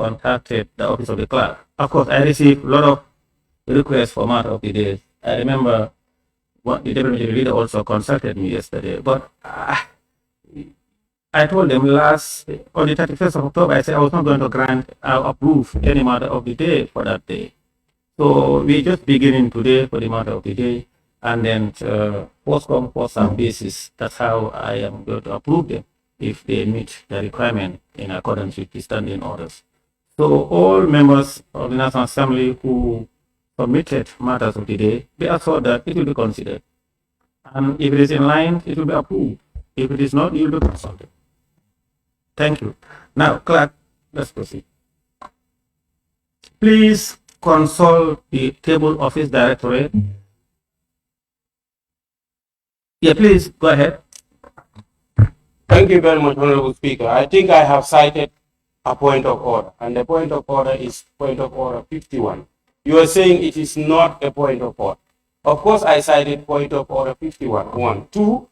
contacted the office of the clerk. Of course, I received a lot of requests for matter of the day. I remember the deputy leader also consulted me yesterday, but I told them on the 31st of October, I said I was not going to approve any matter of the day for that day. So we're just beginning today for the matter of the day, and then post come, post some basis. That's how I am going to approve them if they meet the requirement in accordance with the standing orders. So all members of the National Assembly who submitted matters of the day, be assured that it will be considered. And if it is in line, it will be approved. If it is not, it will be consulted. Thank you. Now, clerk, let's proceed. Please consult the table office directorate. Yeah, please go ahead. Thank you very much, Honorable Speaker. I think I have cited a point of order, and the point of order is point of order 51. You are saying it is not a point of order. Of course, I cited point of order 51. 1. 2,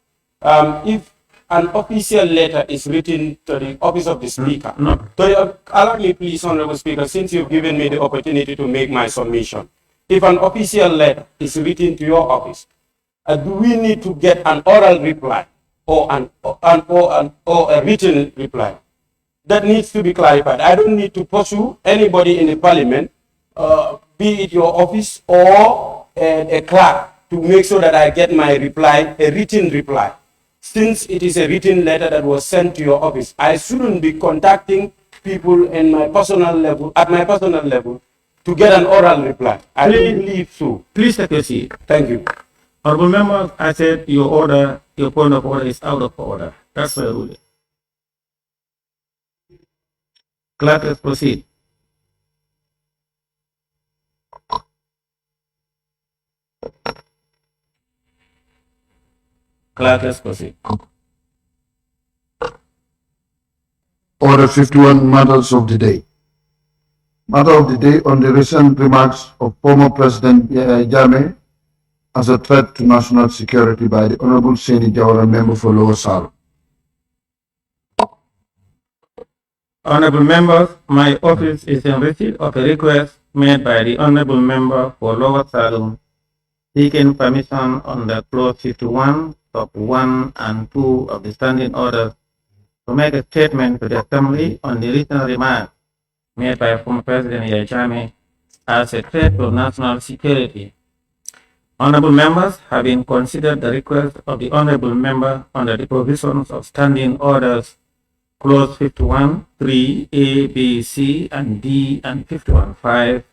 if an official letter is written to the office of the Speaker. Allow me, please, Honorable Speaker, since you've given me the opportunity to make my submission. If an official letter is written to your office, do we need to get an oral reply or a written reply? That needs to be clarified. I don't need to pursue anybody in the parliament, be it your office or a clerk, to make sure that I get my reply, a written reply. Since it is a written letter that was sent to your office, I shouldn't be contacting people in my personal level, to get an oral reply. I believe so. Please take your seat. Thank you. Honorable member, I said your point of order is out of order. That's the rule. Clerk, let's proceed. Clerk, let's proceed. Order 51, matters of the day. Matter of the day on the recent remarks of former President Yahya Jammeh as a threat to national security by the Honorable Seni Jawara, member for Lower Salem. Honorable members, my office is in receipt of a request made by the Honorable member for Lower Salem seeking permission under clause 51, sub 1 and 2 of the standing orders to make a statement to the Assembly on the recent remarks made by former President Yahya Jammeh as a threat to national security. Honorable members, having considered the request of the Honorable member under the provisions of standing orders clause 51, 3, A, B, C, and D, and 51, 5,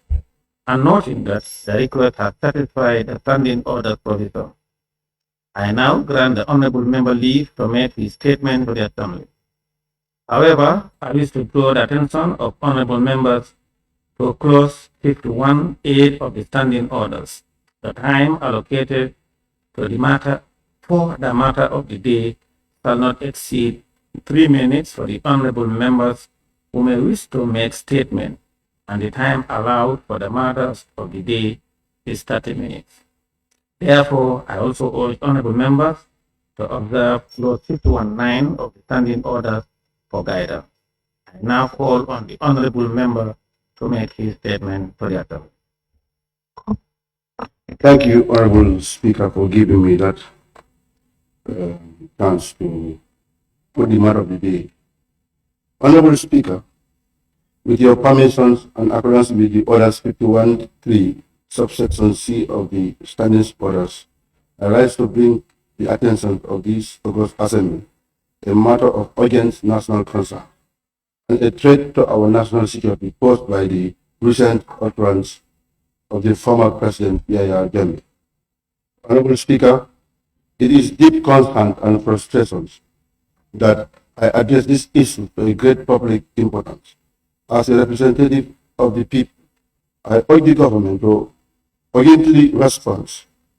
and noting that the request has satisfied the standing order provision, I now grant the Honorable member leave to make his statement to the Assembly. However, I wish to draw the attention of Honorable members to clause 51A of the standing orders. The time allocated to the matter of the day shall not exceed 3 minutes for the Honorable members who may wish to make statement, and the time allowed for the matters of the day is 30 minutes. Therefore, I also urge Honorable members to observe clause 51(9) of the standing orders for guidance. I now call on the Honorable member to make his statement to the Assembly. Thank you, Honorable Speaker, for giving me that chance to put the matter of the day. Honorable Speaker, with your permissions and accordance with the orders 51(3), subsection C of the standing orders, I rise to bring the attention of this August Assembly a matter of urgent national concern and a threat to our national security posed by the recent utterance of the former President Yahya Jammeh. Honorable Speaker, it is deep concern and frustrations that I address this issue to a great public importance. As a representative of the people, I urge the government to urgently respond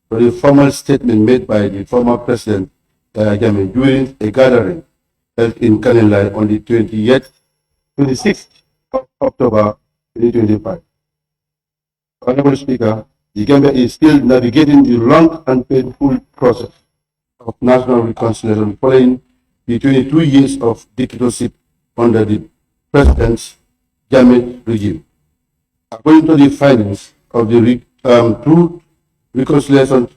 to the formal statement made by the former President Yahya Jammeh during a gathering held in Kanilai on the 26th of October 2025. Honorable Speaker, the Gambia is still navigating the long and painful process of national reconciliation following the 22 years of dictatorship under the Presidents Jammeh regime. According to the findings of the Truth, Reconciliation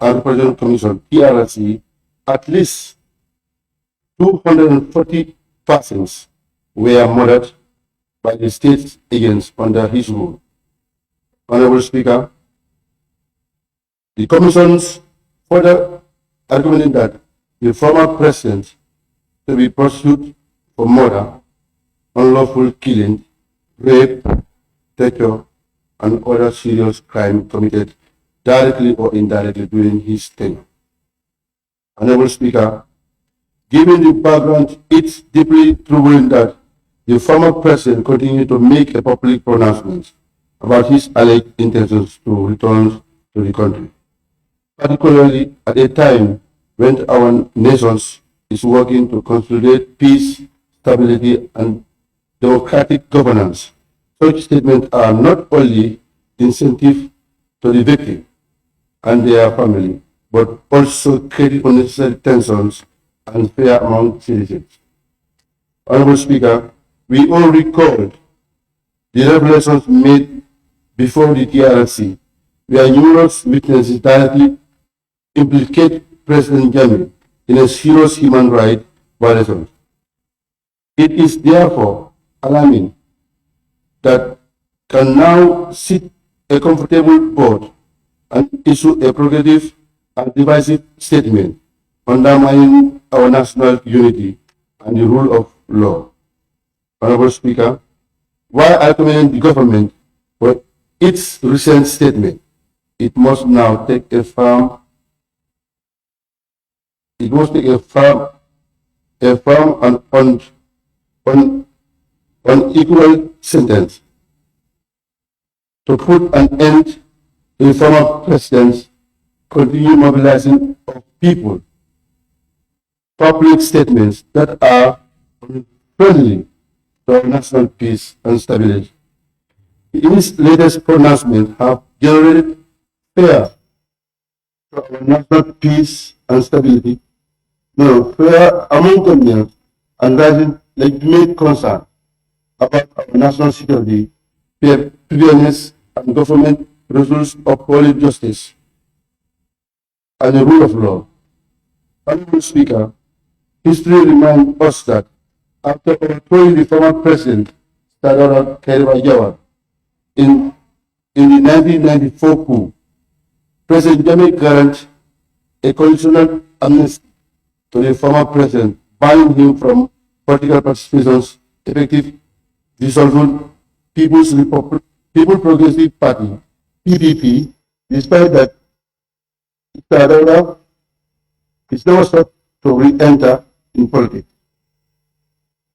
and Reparation Commission, TRC, at least 240 persons were murdered by the state agents under his rule. Honorable Speaker, the Commission's further arguing that the former president to be prosecuted for murder, unlawful killing, rape, torture, and other serious crime committed directly or indirectly during his tenure. Honorable Speaker, given the background, it's deeply troubling that the former president continued to make a public pronouncement about his alleged intentions to return to the country, particularly at a time when our nation is working to consolidate peace, stability, and democratic governance. Such statements are not only incentive to the victim and their family, but also create unnecessary tensions and fear among citizens. Honorable Speaker, we all recall the revelations made before the TRC, where numerous witnesses directly implicate President Jammeh in a serious human rights violation. It is therefore alarming that can now sit a comfortable board and issue a progressive and divisive statement undermining our national unity and the rule of law. Honorable Speaker, while I commend the government for its recent statement, it must now take a firm and unequal sentence to put an end to the former president's continued mobilizing of people, public statements that are friendly to our national peace and stability. His latest pronouncements have generated fear to our national peace and stability, fear among Gambians, and rising legitimate concern about our national security, preparedness, and government results of holy justice and the rule of law. Honorable Speaker, history reminds us that after overthrowing the former president, Sadara Kairaba in the 1994 coup, President Jammeh granted a conditional amnesty to the former president, banning him from political participations, effective dissolving People Progressive Party, PPP, despite that Sadara is now sought to re-enter in politics.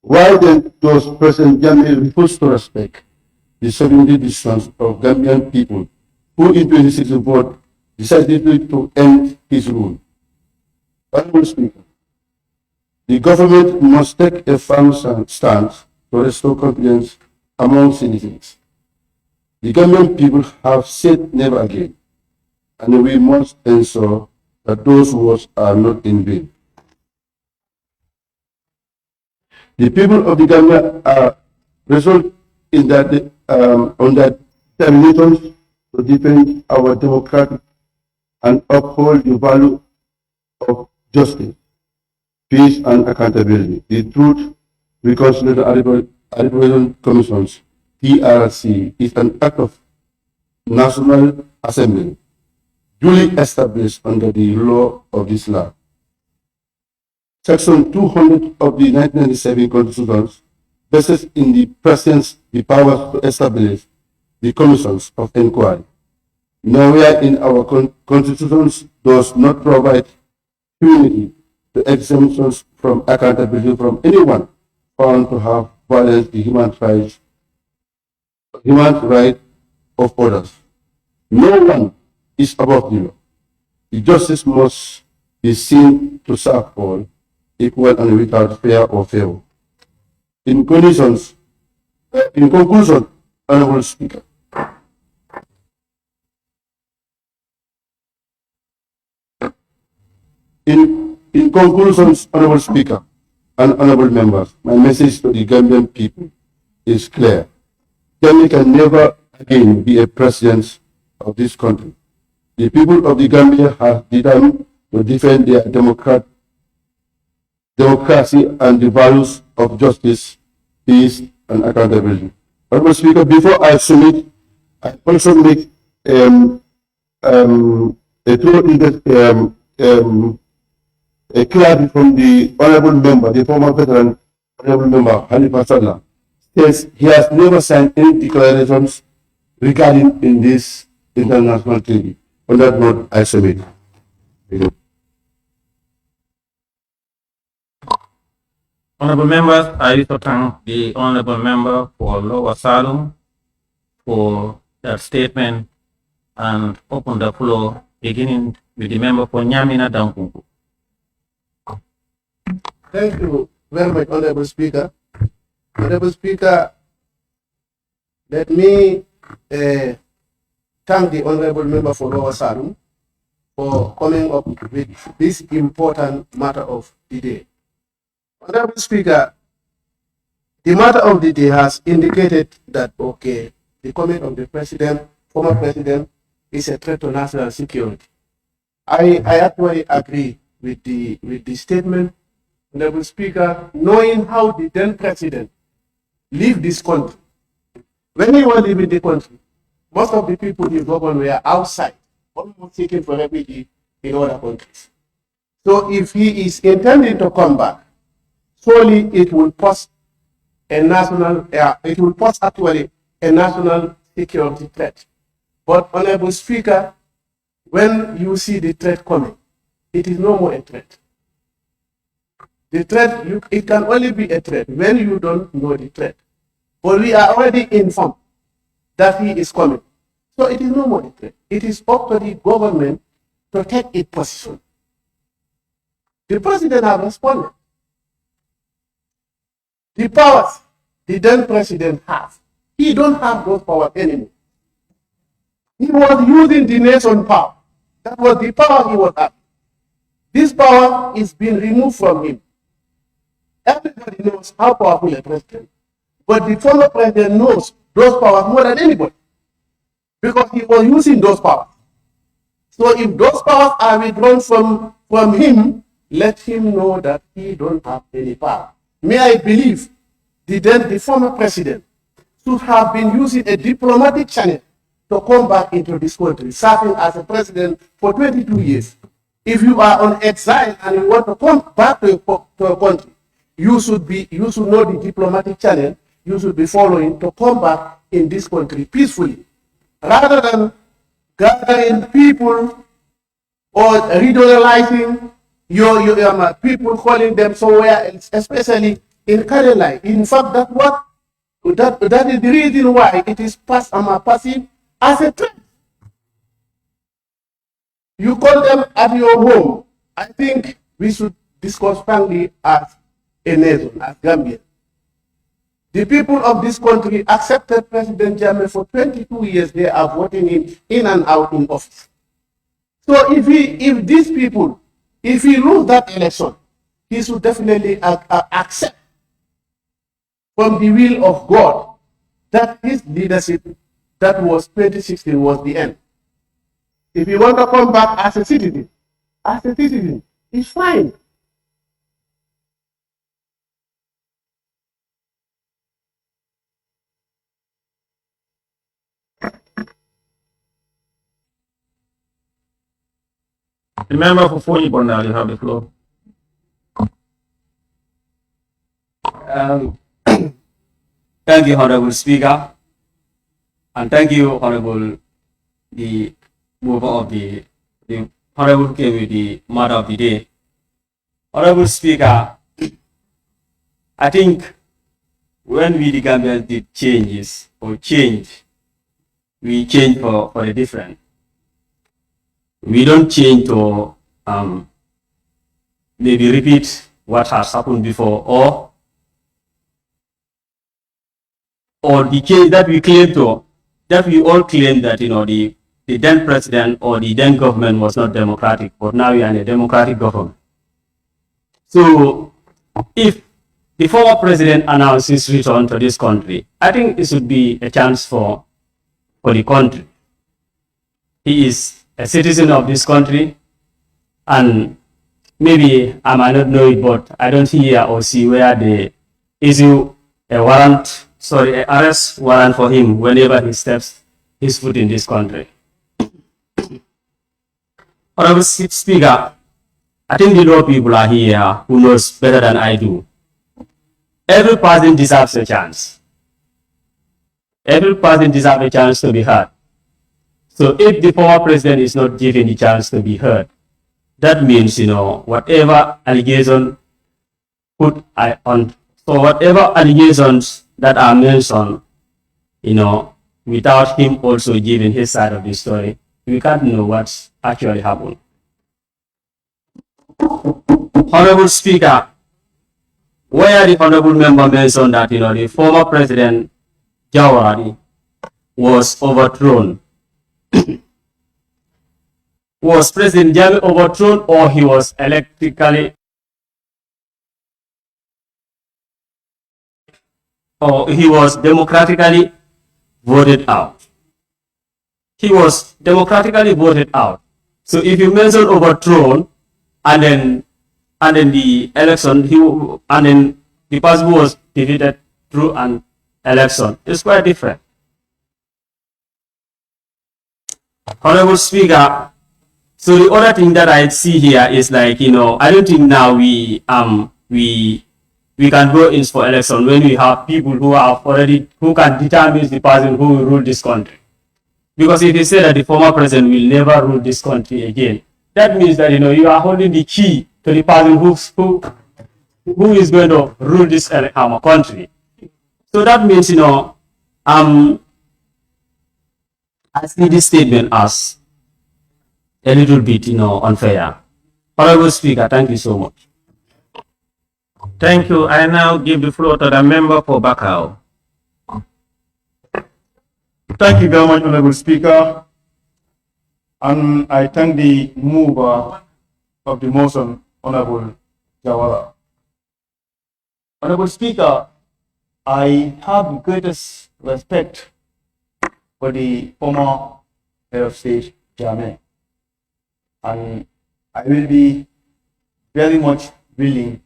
Why then does President Jammeh refuse to respect the sovereignty decisions of Gambian people who in 2016 decided to end his rule? Honorable Speaker, the government must take a firm stance to restore confidence among citizens. The Gambian people have said never again, and we must ensure that those words are not in vain. The people of the Gambia are resolved in that on that determination to defend our democracy and uphold the value of justice, peace, and accountability. The Truth, Reconciliation and Reparation Commissions (TRC) is an act of National Assembly, duly established under the law of this land. Section 200 of the 1997 Constitution vests in the President the powers to establish the commissions of inquiry. Nowhere in our constitutions does not provide immunity to exemptions from accountability from anyone found to have violated the human right of others. No one is above the law. The justice must be seen to serve all, equal and without fear or favor. In conclusion, Honorable Speaker, in conclusion, Honorable Speaker and honorable members, my message to the Gambian people is clear. Jammeh can never again be a president of this country. The people of the Gambia have determined to defend their democracy and the values of justice, peace, and accountability. Honorable Speaker, before I submit, I also make a clarity from the honorable member, the former veteran honorable member Halifa Sallah, says he has never signed any declarations regarding in this international treaty. On that note, I submit. Honorable members, I wish to thank the honorable member for Lower Salum for that statement and open the floor, beginning with the member for Nyamina Dankunku. Thank you very much, Honorable Speaker. Honorable Speaker, let me thank the Honorable Member for Lower Salum for coming up with this important matter of the day. Honorable Speaker, the matter of the day has indicated that, okay, the comment of the president, former president, is a threat to national security. I actually agree with the statement. Honorable Speaker, knowing how the then president lived this country, when he was leaving the country, most of the people he governed were outside, almost seeking for refugee in other countries. So if he is intending to come back, surely it will pose a national, actually a national security threat. But Honorable Speaker, when you see the threat coming, it is no more a threat. The threat, it can only be a threat when you don't know the threat. But we are already informed that he is coming. So it is no more a threat. It is up to the government to take its position. The president has responded. The powers the then president has, he don't have those powers anymore. He was using the nation power. That was the power he was having. This power is being removed from him. Everybody knows how powerful a president, but the former president knows those powers more than anybody because he was using those powers. So if those powers are withdrawn from him, let him know that he don't have any power. May I believe the former president should have been using a diplomatic channel to come back into this country, serving as a president for 22 years. If you are on exile and you want to come back to a country, you should know the diplomatic channel you should be following to come back in this country peacefully, rather than gathering people or regionalizing your people, calling them somewhere else, especially in Caroline. In fact, that is the reason why it is passive as a threat. You call them at your home. I think we should discuss frankly as a nation, as Gambia. The people of this country accepted President Jammeh for 22 years. They are voting him in and out in office. So if these people, if he lose that election, he should definitely accept from the will of God that his leadership, that was 2016, was the end. If you want to come back as a citizen, it's fine. The member for Foni Bondal, you have the floor. Thank you, Honorable Speaker, and thank you, Honorable the mover of the Honorable who came with the matter of the day. Honorable Speaker, I think when we the Gambians did changes or change, we change for the different. We don't change to maybe repeat what has happened before, or the change that we claim to, that we all claim that the then president or the then government was not democratic, but now we are in a democratic government. So if the former president announced his return to this country, I think it should be a chance for the country. He is a citizen of this country, and maybe I might not know it, but I don't hear or see where they issue a warrant, an arrest warrant for him whenever he steps his foot in this country. Honorable Speaker, I think the law people are here who knows better than I do. Every person deserves a chance. Every person deserves a chance to be heard. So if the former president is not given the chance to be heard, that means, whatever allegation put on, so whatever allegations that are mentioned, without him also giving his side of the story, we can't know what's actually happened. Honorable Speaker, where the honorable member mentioned that, the former president Jawari was overthrown. Was President Jammeh overthrown, or he was he was democratically voted out? He was democratically voted out. So if you mention overthrown, and then the election, and then the person who was defeated through an election, it's quite different. Honorable Speaker, so the other thing that I see here is like, I don't think now we can go in for election when we have people who can determine the person who will rule this country. Because if you say that the former president will never rule this country again, that means that, you are holding the key to the person who is going to rule this country. So that means, I see this statement as a little bit, unfair. Honorable Speaker, thank you so much. Thank you. I now give the floor to the member for Bakau. Thank you very much, Honorable Speaker. And I thank the mover of the motion, Honorable Jawara. Honorable Speaker, I have the greatest respect for the former head of state, Jammeh. And I will be very much willing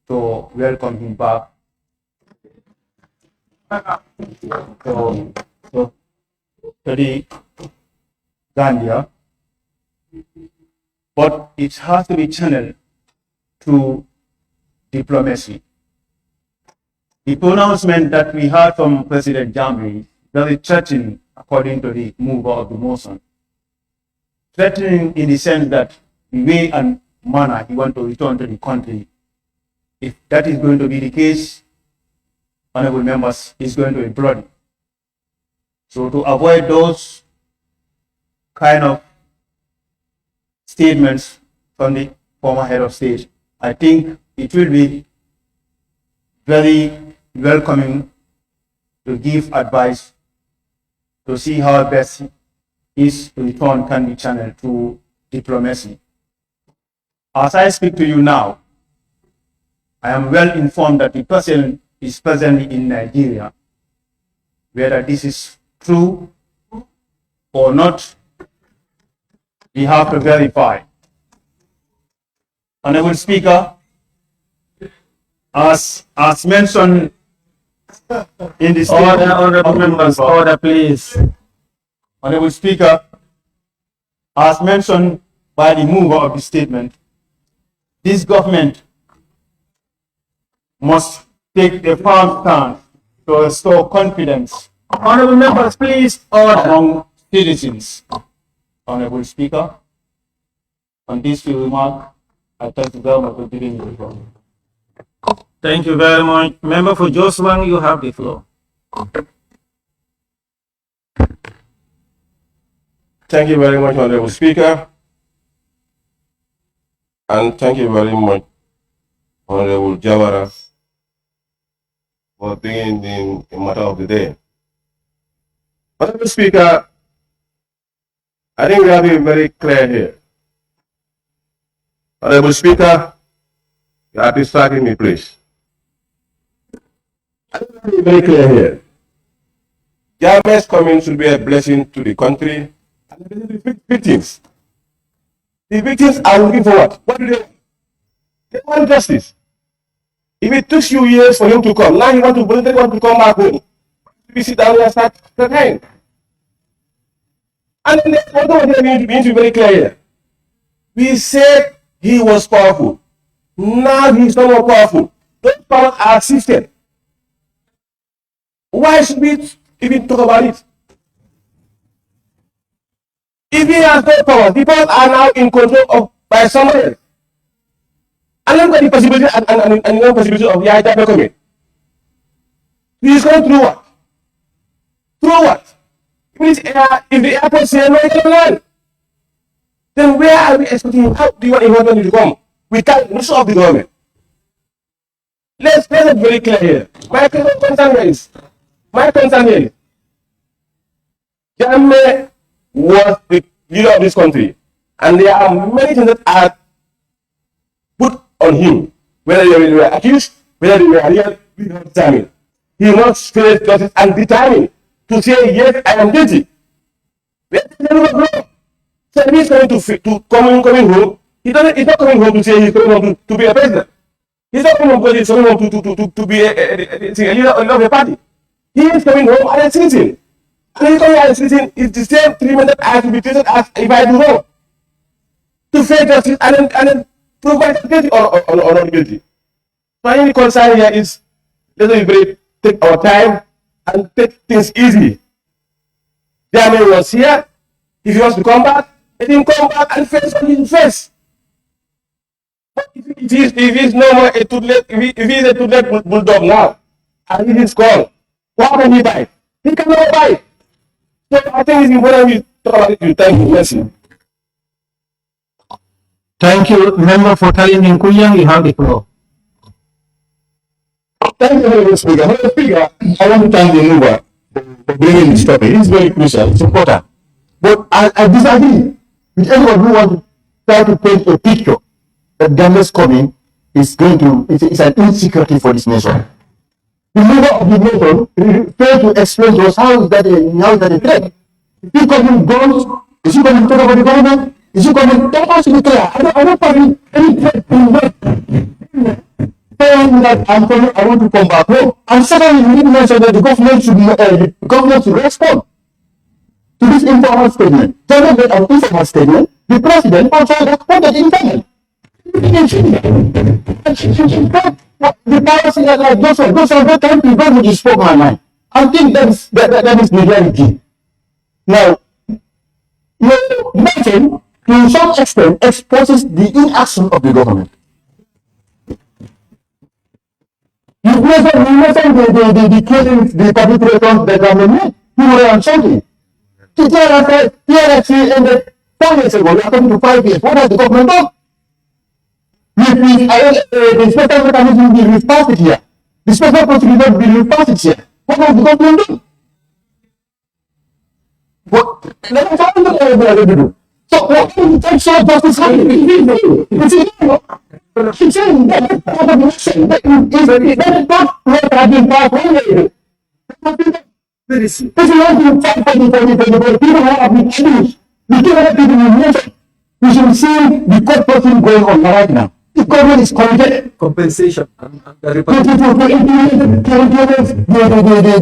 to welcome him back to the Gambia, but it has to be channeled through diplomacy. The pronouncement that we heard from President Jammeh is very threatening, according to the mover of the motion. Threatening in the sense that the way and manner he wants to return to the country, if that is going to be the case, honorable members, is going to be bloody. So to avoid those kind of statements from the former head of state, I think it will be very welcoming to give advice to see how best his return can be channeled through diplomacy. As I speak to you now, I am well informed that the person is presently in Nigeria. Whether this is true or not, we have to verify. Honorable Speaker, as mentioned in the statement, Honorable members, order please. Honorable Speaker, as mentioned by the mover of the statement, this government must take a firm stance to restore confidence Honorable members, please order. among citizens. Honorable Speaker, on this few remark, I thank the government for giving me the floor. Thank you very much. Member for Joswang, you have the floor. Thank you very much, Honorable Speaker. And thank you very much, Honorable Jawara, for bringing in the matter of the day. Honorable Speaker, I think we have to be very clear here. Honorable Speaker, you are distracting me, please. Very clear here. Jammeh's coming should be a blessing to the country and the victims. The victims are looking for what? What do they want? They want justice. If it took you years for him to come, now he want to voluntarily want to come back home. We sit down and start crying. And then what do we need to be very clear here? We said he was powerful. Now he's no more powerful. Those powers are shifted. Why should we even talk about it? If he has no power, the powers are now in control of by someone else. And look at the possibility and the possibility of the Jammeh coming. He is going through what? Through what? If the airport say no, he can land. Then where are we expecting him? How do you want him to come? We can't solve the government. Let's be very clear here. My concern here is Jammeh was the leader of this country, and there are many things that are put on him, whether they were accused, whether they were real, we don't determine. He must face justice and determine to say, yes, I am guilty. So he's coming home. He's not coming home to say he's coming home to be a president. He's not coming home because he's coming home to be a leader of a party. He is coming home as a citizen. And he's coming as a citizen is the same treatment that I have to be treated as if I do wrong. To face justice and then prove myself guilty or not guilty. So I think the concern here is let's take our time and take things easy. Jammeh was here. If he wants to come back, let him come back and face what he face. But if he's no more a toothless, if he's a toothless bulldog now, and it is called, what can he buy? He cannot buy. So I think it's important we talk about it. Thank you. Merci. Thank you, Member for Kalinin Kuyang. You have the floor. Thank you, Mr. Speaker. Mr. Speaker, I want to thank the mover for bringing this topic. It's very crucial. It's important. But I disagree with anyone who wants to try to paint a picture that Jammeh's coming is going to, it's an insecurity for this nation. The leader of the nation failed to explain to us how is that a threat. Is he coming guns? Is he coming to talk about the government? Is he coming? That has to be clear. I don't find any threat in that. Saying that I'm coming, I want to come back home. And secondly, you need to mention that the government should respond to this informal statement. Jammeh made an informal statement. The president also responded informally. The policy like those are not time to go with the spoke my mind. I think that is the reality. Now, your mention to some extent exposes the inaction of the government. You mentioned the killings, the perpetrators that are made. You were on something. TRC ended 4 years ago. We are coming to 5 years. What has the government done? The special mechanism will be repassed here. The special prosecutor will be repassed here. What has the government done? What? Let us have a look at what they are going to do. So, what can you take so justice happening? It's saying that part of the nation that is not what has been passed anyway. This is not the fight for the people who have been accused. The 200 people in the nation. We should see the court process going on right now. The government is committed compensation to implement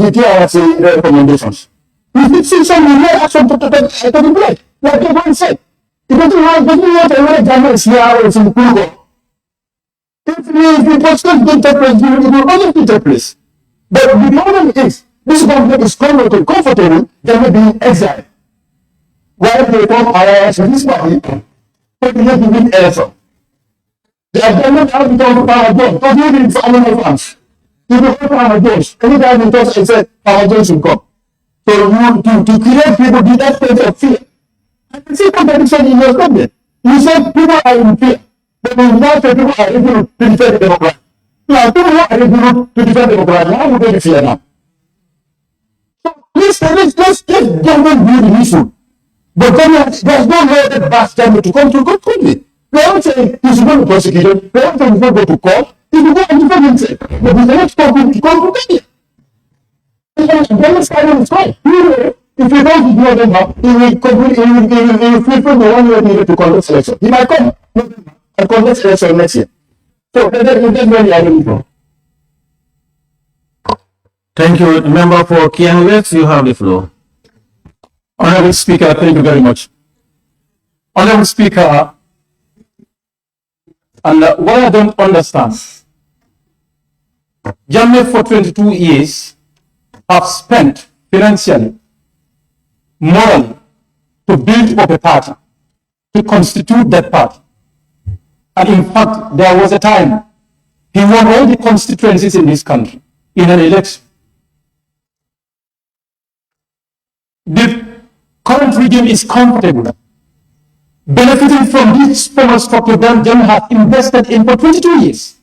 the TRC recommendations. We should see some real action to take place. Like the one said, it doesn't want a way Jammeh here or it's in the Congo. If the process don't take place, it will only take place. But the problem is, this government is comfortable, Jammeh being exiled. While they form alliance with this party, but they have to win election. The agreement has become Power Jones. Because he didn't follow my fans. He became Power Jones. Anytime he talks, he said Power Jones will come. So to create people with that sense of fear. I can see contradiction in your statement. You said people are in fear. But you now say people are able to defend the democracy. Now people who are able to defend the democracy, how would they be fear now? So let's government view the issue. But government does not know that vast Jammeh to come to court quickly. We are not saying he should go to prosecution. We are not saying he should go to court. He should go and defend himself. But the next topic to come to Kenya. Then Simon is fine. If you don't ignore them, he will fulfill the 1 year needed to conduct selection. He might come and conduct selection next year. So that's where we are looking for. Thank you. Member for Kiang West, you have the floor. Honorable Speaker, thank you very much. Honorable Speaker, and what I don't understand, Jammeh for 22 years have spent financially, morally, to build up a party, to constitute that party. And in fact, there was a time he won all the constituencies in this country in an election. The current regime is comfortable, benefiting from this former structure that Jammeh has invested in for 22 years.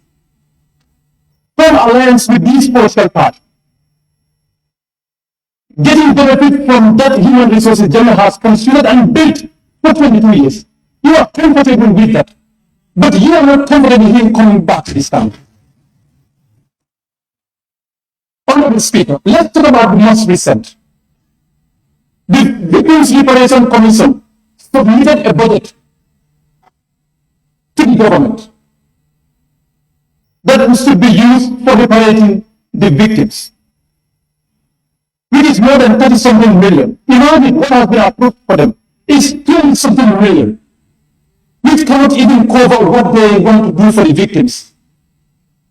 From alliance with this political party, getting benefit from that human resources Jammeh has constituted and built for 22 years. You are comfortable with that, but you are not comfortable with him coming back to this country. Honorable Speaker, let's talk about the most recent. The Victims Reparation Commission submitted a budget to the government that should be used for reparating the victims, which is more than 30-something million. Imagine what has been approved for them. It's 20-something million, which cannot even cover what they want to do for the victims.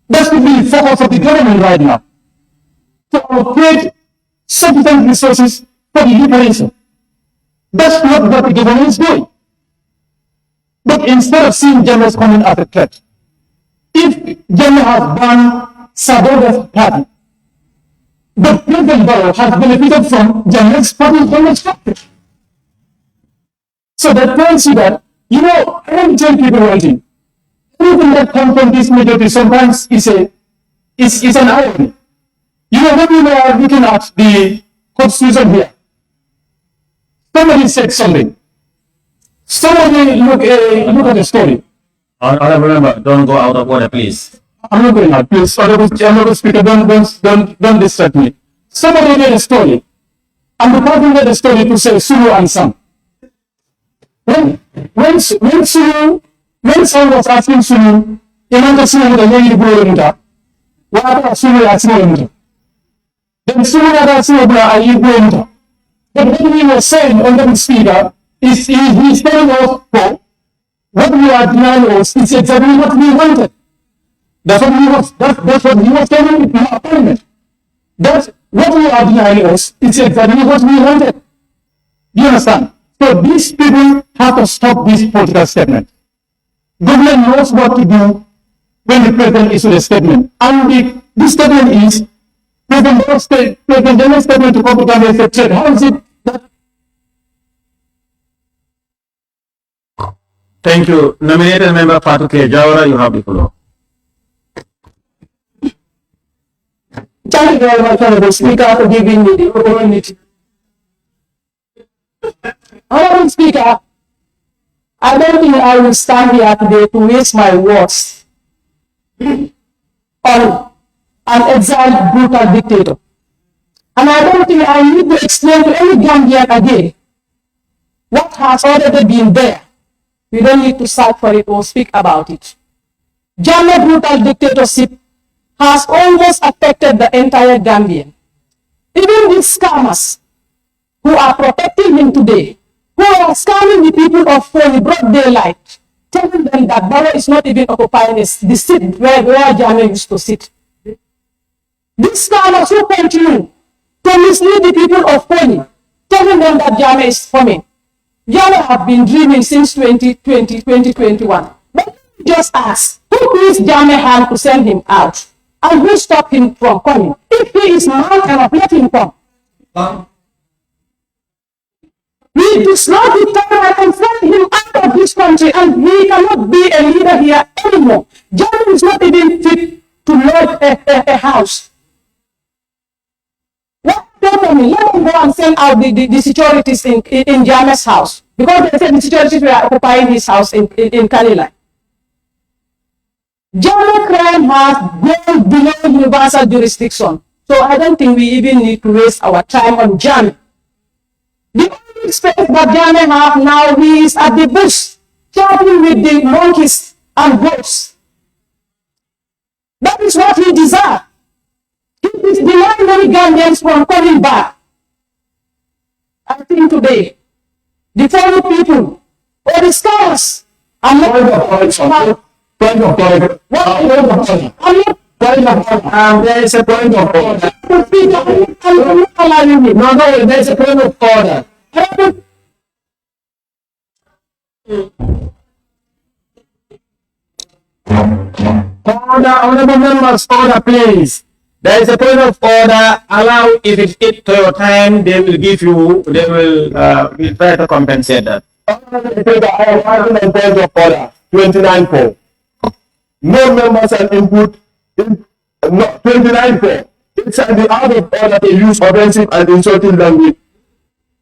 That should be the focus of the government right now, to allocate sufficient resources for the reparation. That's not what the government is doing. But instead of seeing Jammeh coming as a threat, if Jammeh has banned Saboda's party, but President Barrow has benefited from Jammeh's party government structure. So that tells you that, you know, I want to tell people one thing. Anything that comes from this majority sometimes is an irony. You know, when we are looking at the constitution here, somebody said something. Somebody look at the story. Honorable member, don't go out of order, please. I'm not going out, please. Honorable Speaker, don't distract me. Somebody made a story, and the person made a story to say Sulu and Sam. When Sam was asking Sulu, Imanta Sulu the lady Burumunta, what about Sulu at Sulu? Then Sulu at Sulu are you Burumunta? But when he was saying, Honorable Speaker, he's telling us, what we are denying us is exactly what we wanted. That's what he was telling in our appointment. That's what we are denying us is exactly what we wanted. Do you understand? So these people have to stop this political statement. Government knows what to do when the president issues a statement. And the statement is, President's statement to public is a threat. How is it that? Thank you. Nominated member Fatuke Jawara, you have the floor. Thank you very much, Honorable Speaker, for giving me the opportunity. Honorable Speaker, I don't think I will stand here today to waste my words on an exiled, brutal dictator. And I don't think I need to explain to any Gambian again what has already been there. We don't need to search for it or speak about it. Jammeh brutal dictatorship has almost affected the entire Gambian. Even these scammers who are protecting him today, who are scamming the people of Foni broad daylight, telling them that Barrow is not even occupying the seat where Jammeh used to sit. These scammers who continue to mislead the people of Foni, telling them that Jammeh is coming. Jammeh have been dreaming since 2020, 2021. But just ask, who please Jammeh hand to send him out? And who stop him from coming? If he is man enough, let him come. We dislodge the terror and send him out of this country, and he cannot be a leader here anymore. Jammeh is not even fit to lodge a house. Let them go and send out the securities in Jammeh's house, because they said the securities were occupying his house in Kanilai. Jammeh crime has gone below universal jurisdiction. So I don't think we even need to waste our time on Jammeh. The only space that Jammeh have now, he is at the bush, chatting with the monkeys and goats. That is what he deserves. He is denying many Gambians from coming back. I think today, the foreign people or the scholars are not Point of order. Point of order. There is a point of order. No, there is a point of order. Order, honorable members, order, please. There is a point of order. Allow, if it's it to your time, they will give you, they will try to compensate that. Honorable Speaker, I am having a point of order, 29-4. No members and input, no, 29-4. It shall be out of order to use offensive and insulting language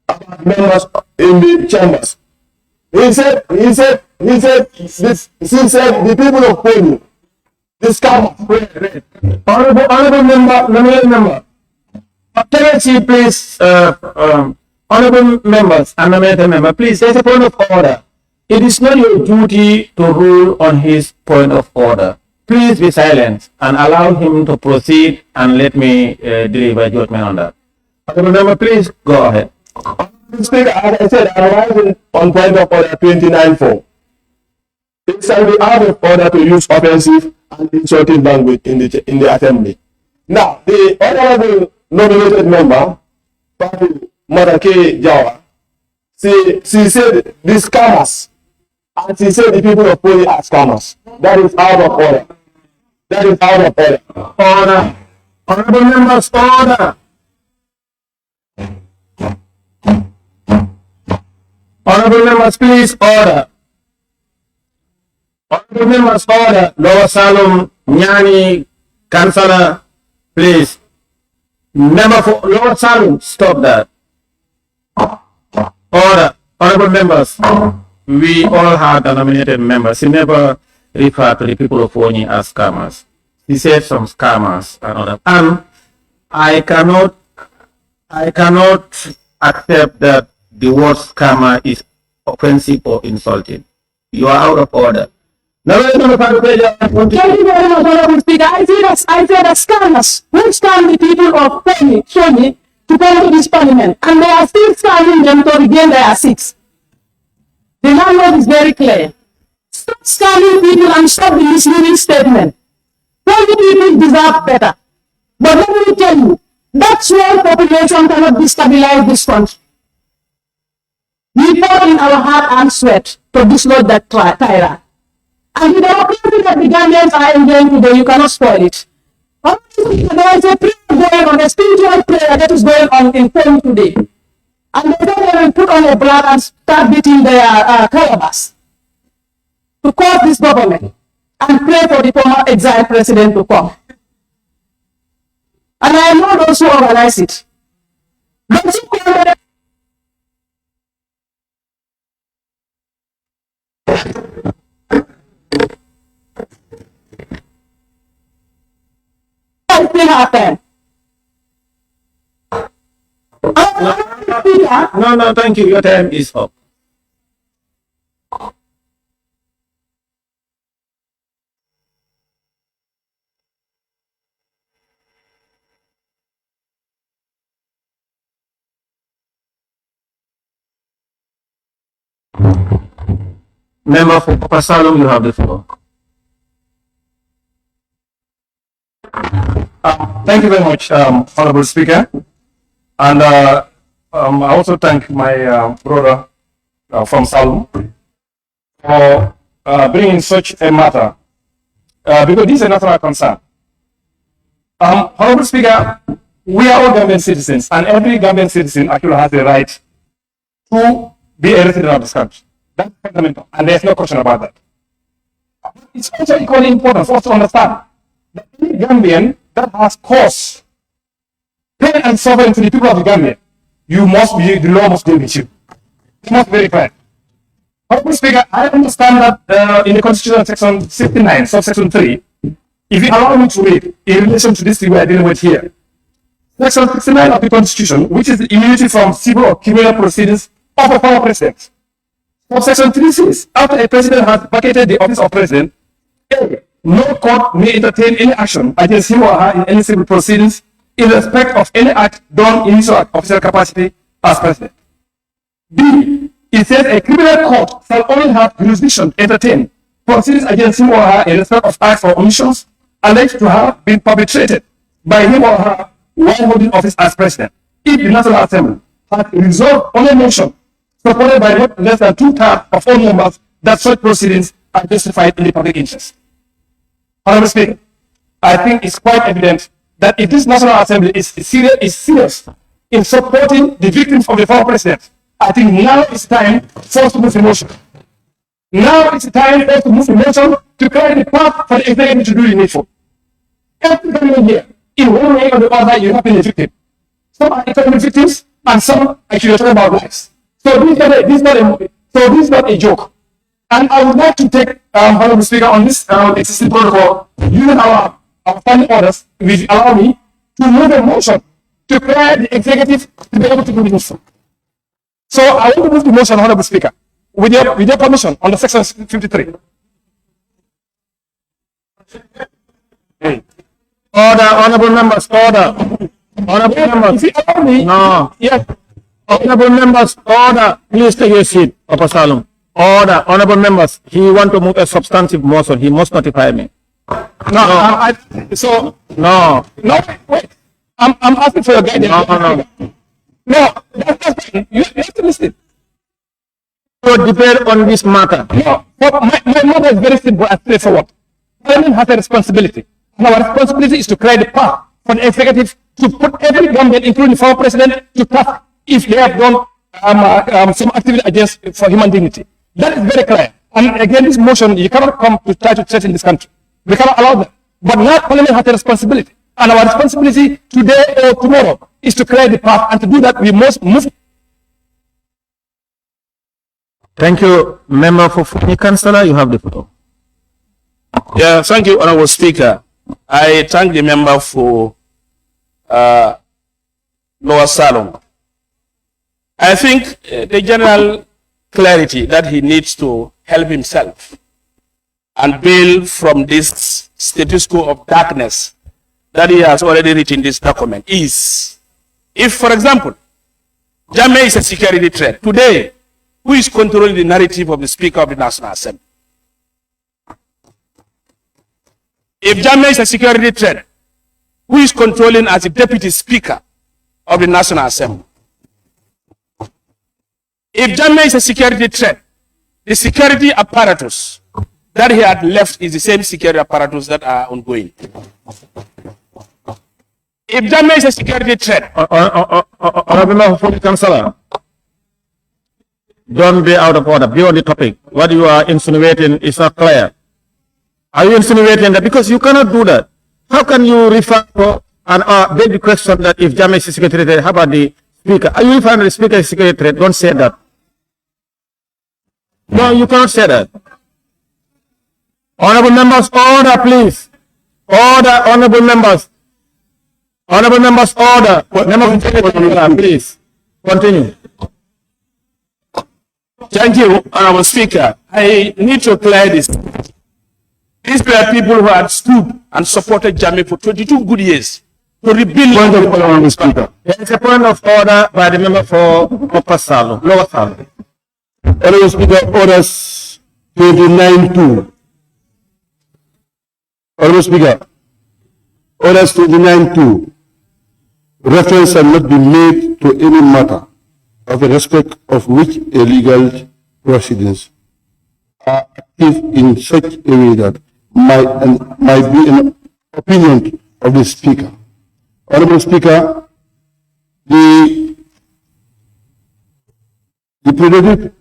about members in the chambers. He said, the people of Pony, this come, honorable member, Tenancy, please, honorable members and nominated member, please, there's a point of order. It is not your duty to rule on his point of order. Please be silent and allow him to proceed and let me deliver judgment on that. Honorable member, please go ahead. Speaker, as I said, I'm rising on point of order 29-4. It shall be out of order to use offensive and insulting language in the assembly. Now, the honorable nominated member, Party Madake Jawa, she said the scammers, and she said the people of Poli are scammers. That is out of order. That is out of order. Order. Honorable members, order. Honorable members, please order. Honorable members, order. Lower Salum, Nyani, Councillor, please. Member for Lower Salum, stop that. Order. Honorable members, we all had a nominated member. She never referred to the people of Oni as scammers. He said some scammers and all that. And I cannot accept that the word scammer is offensive or insulting. You are out of order. Now, Thank you very much, Honorable Speaker. I feel that scammers who scam the people of Pony to come to this parliament, and they are still scamming them to regain their seats. The language is very clear. Stop scamming people and stop the misleading statement. Pony people deserve better. But let me tell you, that small population cannot destabilize this country. We fought in our heart and sweat to dislodge that tyrant. And the democracy that the Gambians are enjoying today, you cannot spoil it. There is a prayer going on, a spiritual prayer that is going on in Pony today. And they will put on a blood and start beating their calabash to cause this government and pray for the former exiled president to come. And I know those who organize it. Those who call them still happen. No, thank you. Your time is up. Member for Upper Salum, you have the floor. Thank you very much, Honorable Speaker. And I also thank my brother from Salum for bringing such a matter because this is a national concern. Honorable Speaker, we are all Gambian citizens, and every Gambian citizen actually has the right to be a resident of this country. That's fundamental, and there's no question about that. It's also equally important for us to understand that any Gambian that has caused pain and suffering to the people of the Gambia, the law must deal with you. It must be very clear. Honorable Speaker, I understand that in the Constitution section 69, subsection 3, if you allow me to read in relation to this thing we are dealing with here, Section 69 of the Constitution, which is the immunity from civil or criminal proceedings of a former president. Subsection 3 says, after a president has vacated the office of president, A, no court may entertain any action against him or her in any civil proceedings in respect of any act done in his official capacity as president. B, it says a criminal court shall only have jurisdiction to entertain proceedings against him or her in respect of acts or omissions alleged to have been perpetrated by him or her while holding office as president, if the National Assembly has resolved on a motion supported by not less than 2/3 of all members that such proceedings are justified in the public interest. Honorable Speaker, I think it's quite evident that if this National Assembly is serious in supporting the victims of the former president, I think now it's time for us to move the motion. Now it's time for us to move the motion to clear the path for the executive to do the needful. Every government here, in one way or the other, you have been a victim. Some are economic victims, and some actually are talking about lives. So this is not a joke. And I would like to take Honorable Speaker on this existing protocol, using our standing orders, which allow me to move a motion to clear the executive to be able to do the needful. So I want to move the motion, Honorable Speaker, with your permission on the section 53. Order, honorable members, order. Honorable members. If you allow me, No. yes. Honorable members, order. Please take your seat, Papa Salum. Order, honorable members. He want to move a substantive motion. He must notify me. No. No. Wait. I'm asking for your guidance. No. That's fine. You have to listen. So debate on this matter. No, my mother is very simple and straightforward. Parliament has a responsibility. And our responsibility is to create the path for the executive to put every government, including the former president, to task if they have done some activity against for human dignity. That is very clear. And again, this motion, you cannot come to try to threaten this country. We cannot allow that. But now Parliament has a responsibility. And our responsibility today or tomorrow is to create the path. And to do that, we must move. Thank you, member for Funi Councillor. You have the floor. Yeah, thank you, Honorable Speaker. I thank the member for Lower Salom. I think the general clarity that he needs to help himself and build from this status quo of darkness that he has already written in this document is, if, for example, Jammeh is a security threat, today, who is controlling the narrative of the Speaker of the National Assembly? If Jammeh is a security threat, who is controlling as the Deputy Speaker of the National Assembly? If Jammeh is a security threat, the security apparatus that he had left is the same security apparatus that are ongoing. If Jammeh is a security threat, Honorable member for Funi Councillor, don't be out of order. Be on the topic. What you are insinuating is not clear. Are you insinuating that? Because you cannot do that. How can you refer to and beg the question that if Jammeh is a security threat, how about the Speaker? Are you referring to the Speaker as a security threat? Don't say that. No, you cannot say that. Honorable members, order, please. Order, honorable members. Honorable members, order. Please continue. thank you, Honorable Speaker. I need to clear this. These were people who had stood and supported Jammeh for 22 good years to rebuild. Point of order, Honorable Speaker. There is a point of order by the member for Upper Salom, Lower Salom. Honorable Speaker, orders 29-2. Honorable Speaker, orders 29-2. Reference shall not be made to any matter of the respect of which a legal proceedings are active in such a way that might be an opinion of the Speaker. Honorable Speaker, the prerogative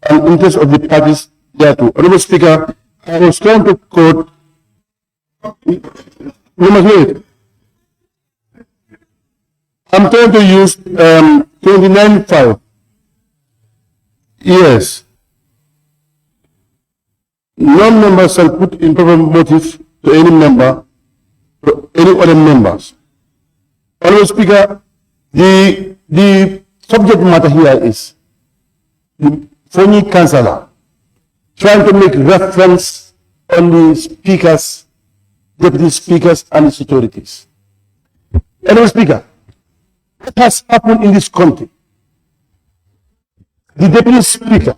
and interest of the parties thereto. Honorable Speaker, I was trying to quote. You must wait. I'm trying to use 29.5. Yes. Non-member shall put improper motive to any member, to any other members. Honorable Speaker, the subject matter here is the phony councillor trying to make reference on the speakers, deputy speakers, and the securities. Honorable Speaker, what has happened in this country? The deputy speaker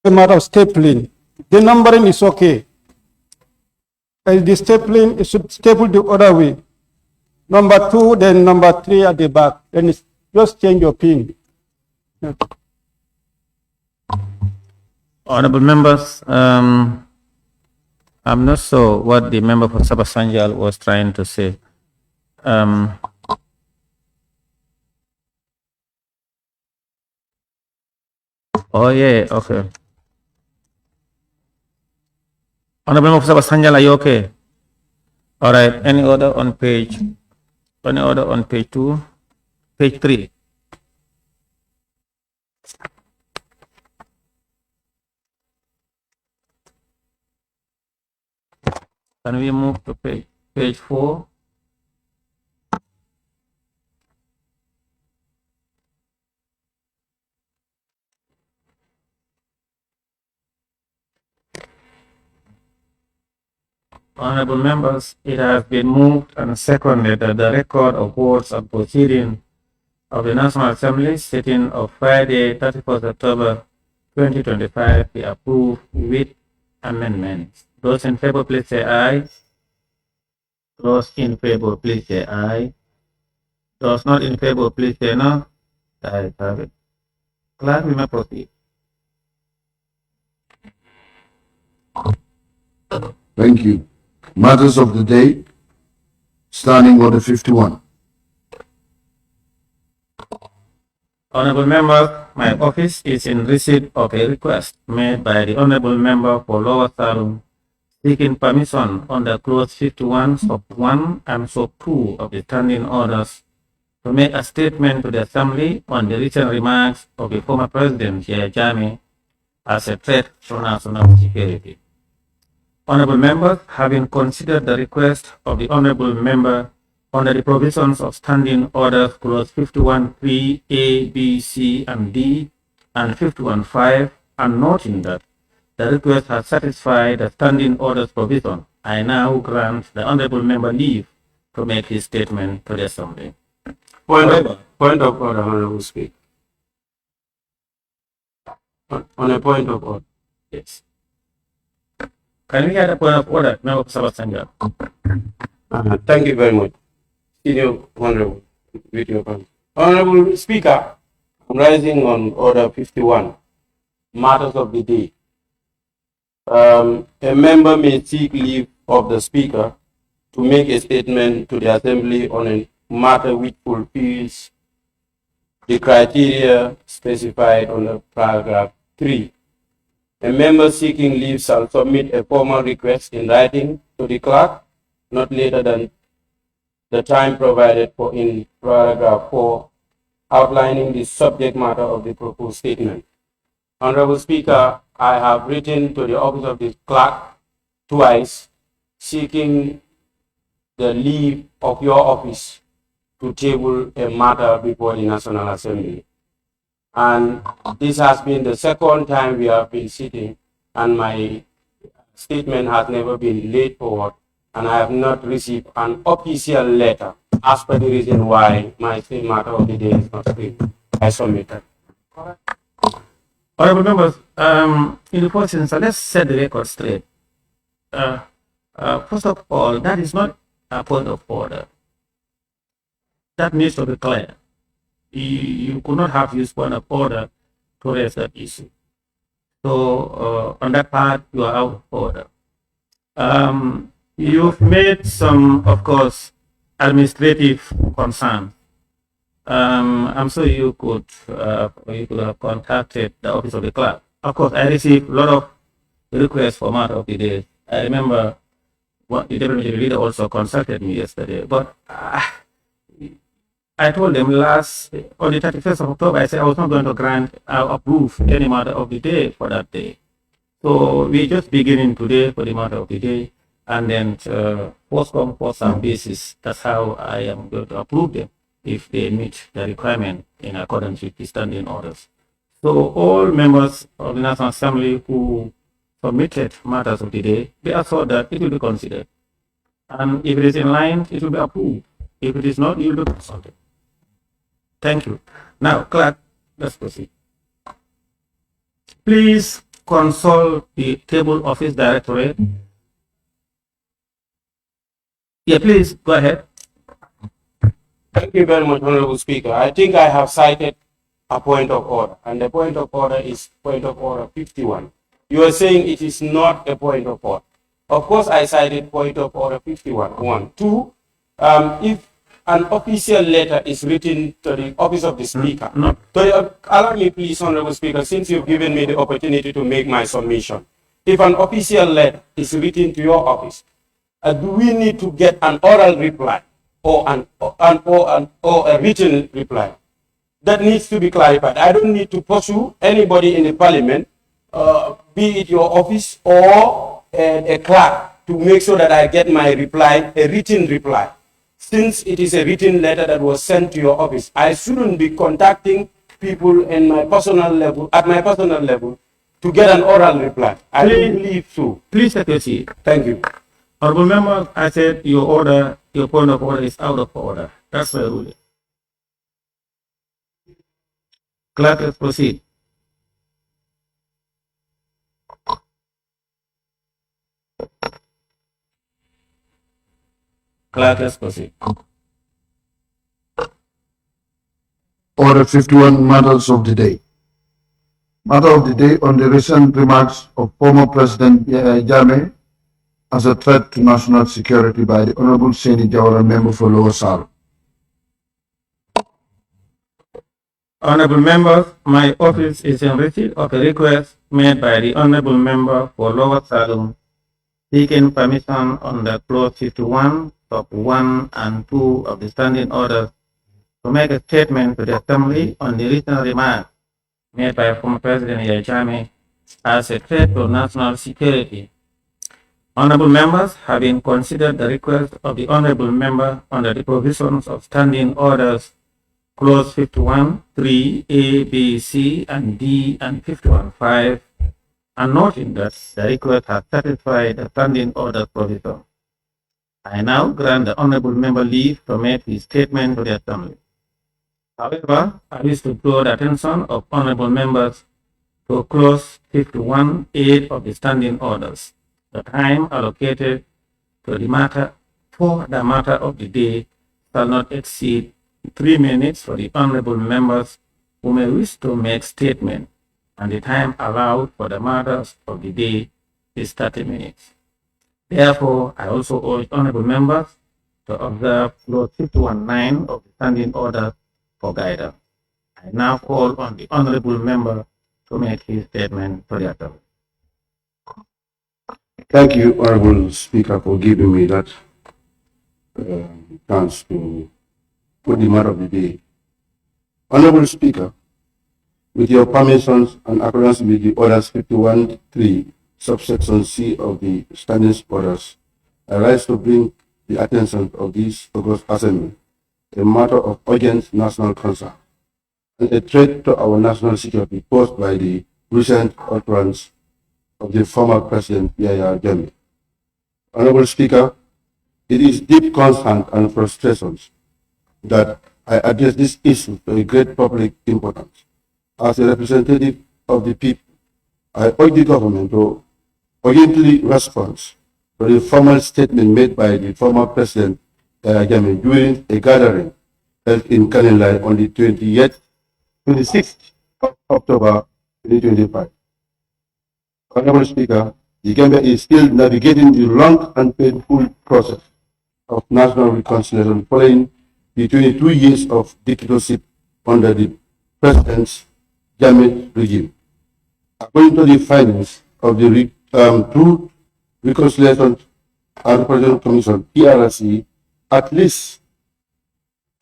a matter of stapling. The numbering is okay. The stapling, it should staple the other way. Number 2, then number 3 at the back. Then it's just change your pin. Honorable members, I'm not sure what the member for Sabasanjal was trying to say. Oh yeah, okay. Honorable member for Sabasanjal, are you okay? All right. Any order on page? Any order on page 2, page 3? Can we move to page 4? Honorable members, it has been moved and seconded that the record of votes and proceedings of the National Assembly sitting of Friday, 31st October 2025 be approved with amendments. Those in favor, please say aye. Those in favor, please say aye. Those not in favor, please say no. I have it. Clerk, we may proceed. Thank you. Matters of the day, Standing Order 51. Honorable members, my office is in receipt of a request made by the honorable member for Lower Salem seeking permission under clause 51 sub 1 and sub 2 of the standing orders to make a statement to the assembly on the recent remarks of the former president Yahya Jammeh as a threat to national security. Honorable members, having considered the request of the honorable member under the provisions of Standing Orders Clause 51.3 A, B, C, and D, and 51.5, and noting that the request has satisfied the Standing Orders provision, I now grant the honorable member leave to make his statement to the assembly. Point of order, Honorable Speaker. On a point of order. Yes. Can we hear the point of order, Member of Sabasanjal? Thank you very much. Senior Honorable, with your comment. Honorable Speaker, I'm rising on Order 51, Matters of the Day. A member may seek leave of the Speaker to make a statement to the Assembly on a matter which fulfills the criteria specified under paragraph 3. A member seeking leave shall submit a formal request in writing to the clerk not later than the time provided for in paragraph 4, outlining the subject matter of the proposed statement. Honorable Speaker, I have written to the office of the clerk twice seeking the leave of your office to table a matter before the National Assembly. And this has been the second time we have been sitting, and my statement has never been laid forward, and I have not received an official letter as per the reason why my matter of the day is not submitted. Honorable members, in the first instance, let's set the record straight. First of all, that is not a point of order. That needs to be clear. You could not have used point of order to raise that issue. So on that part, you are out of order. You've made some, of course, administrative concerns. I'm sure you could have contacted the office of the clerk. Of course, I received a lot of requests for matter of the day. I remember the deputy leader also consulted me yesterday, but I told them on the 31st of October, I said I was not going to approve any matter of the day for that day. So we're just beginning today for the matter of the day, and then post come, post some basis. That's how I am going to approve them if they meet the requirement in accordance with the standing orders. So all members of the National Assembly who submitted matters of the day, be assured that it will be considered. And if it is in line, it will be approved. If it is not, it will be consulted. Thank you. Now, clerk, let's proceed. Please consult the table office directorate. Yeah, please go ahead. Thank you very much, Honorable Speaker. I think I have cited a point of order, and the point of order is point of order 51. You are saying it is not a point of order. Of course, I cited point of order 51. 1. 2, if an official letter is written to the office of the Speaker. No. Allow me, please, Honorable Speaker, since you've given me the opportunity to make my submission. If an official letter is written to your office, do we need to get an oral reply or a written reply? That needs to be clarified. I don't need to pursue anybody in the parliament, be it your office or a clerk, to make sure that I get my reply, a written reply. Since it is a written letter that was sent to your office, I shouldn't be contacting people in my personal level, at my personal level, to get an oral reply. I don't believe so. Please take your seat. Thank you. Honorable member, I said your point of order is out of order. That's my ruling. Clerk, let's proceed. Clerk, let's proceed. Order 51, matters of the day. Matter of the day on the recent remarks of former President Jammeh as a threat to national security by the Honorable Seni Jawara, member for Lower Sal. Honorable members, my office is in receipt of a request made by the Honorable member for Lower Salem seeking permission under Clause 51, Sub 1 and 2 of the Standing Orders to make a statement to the Assembly on the recent remarks made by former President Yahya Jammeh as a threat to national security. Honorable members, having considered the request of the Honorable member under the provisions of Standing Orders Clause 51, 3, A, B, C, and D, and 51, 5, and noting that the request has satisfied the Standing Orders provision, I now grant the Honorable member leave to make his statement to the Assembly. However, I wish to draw the attention of Honorable members to Clause 51, 8 of the Standing Orders. The time allocated to the matter for the matter of the day shall not exceed 3 minutes for the honorable members who may wish to make statement, and the time allowed for the matters of the day is 30 minutes. Therefore, I also urge honorable members to observe Clause 51(9) of the Standing Order for guidance. I now call on the honorable member to make his statement to the Assembly. Thank you, Honorable Speaker, for giving me that chance to put the matter of the day. Honorable Speaker, with your permissions and accordance with the Orders 51(3), subsection C of the Standing Orders, I rise to bring the attention of this August Assembly a matter of urgent national concern and a threat to our national security posed by the recent utterance of the former President Yahya Jammeh. Honorable Speaker, it is deep concern and frustrations that I address this issue to a great public importance. As a representative of the people, I urge the government to urgently respond to the formal statement made by the former President Yahya Jammeh during a gathering held in Kanilai on the 26th of October 2025. Honorable Speaker, the Gambia is still navigating the long and painful process of national reconciliation following the 22 years of dictatorship under the President Jammeh regime. According to the findings of the Truth, Reconciliation and Reparation Commission, TRC, at least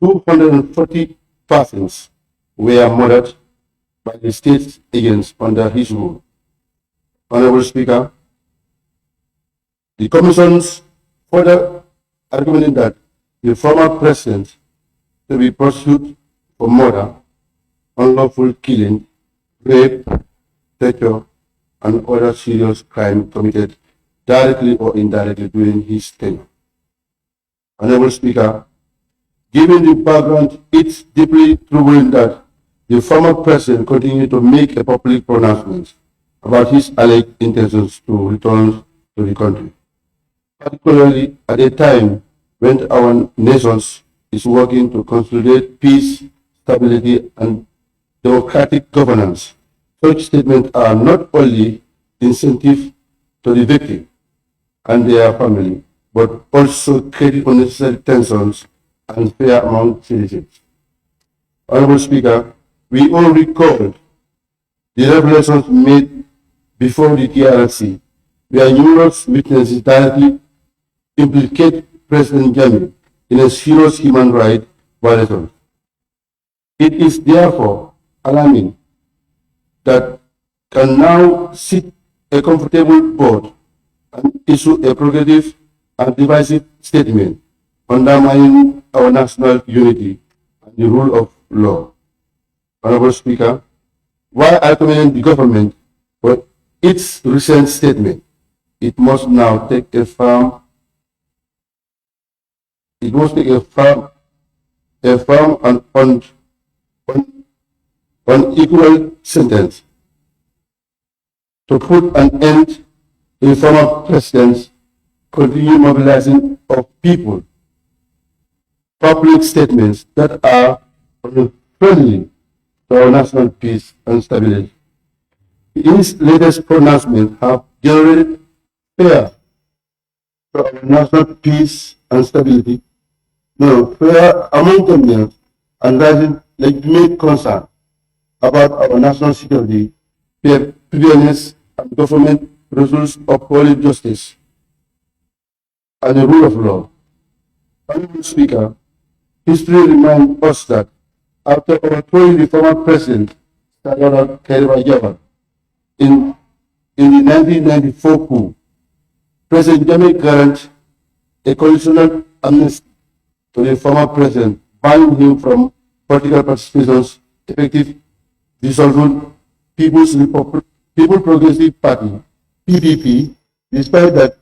240 persons were murdered by the state agents under his rule. Honorable Speaker, the Commission's further argument that the former president to be prosecuted for murder, unlawful killing, rape, torture, and other serious crime committed directly or indirectly during his tenure. Honorable Speaker, given the background, it's deeply troubling that the former president continued to make a public pronouncement about his alleged intentions to return to the country, particularly at a time when our nation is working to consolidate peace, stability, and democratic governance. Such statements are not only incentive to the victim, and their family, but also create unnecessary tensions and fear among citizens. Honorable Speaker, we all recall the revelations made before the TRC, where numerous witnesses directly implicate President Jammeh in a serious human rights violation. It is therefore alarming that can now sit a comfortable board and issue a provocative and divisive statement undermining our national unity and the rule of law. Honorable Speaker, while I commend the government for its recent statement, it must now take a firm and unequal sentence to put an end to former presidents continue mobilizing of people, public statements that are friendly to our national peace and stability. His latest pronouncements have generated fear for our national peace and stability, fear among Gambians, and rising legitimate concern about our national security, preparedness, and government results upholding justice and the rule of law. Honorable Speaker, history reminds us that after overthrowing the former president, Salvador Cairo in the 1994 coup, President Jammeh granted a conditional amnesty to the former president, banning him from political participations, effective dissolving People Progressive Party, PPP, despite that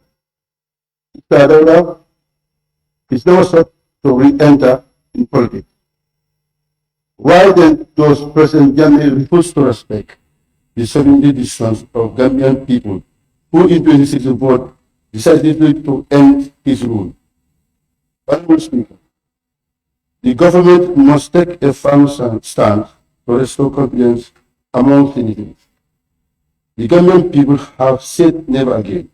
Salvador is now sought to re-enter in politics. Why then does President Jammeh refuse to respect the sovereignty decisions of Gambian people who in 2016 voted decisively to end his rule? Honorable Speaker, the government must take a firm stand to restore confidence among citizens. The Gambian people have said never again,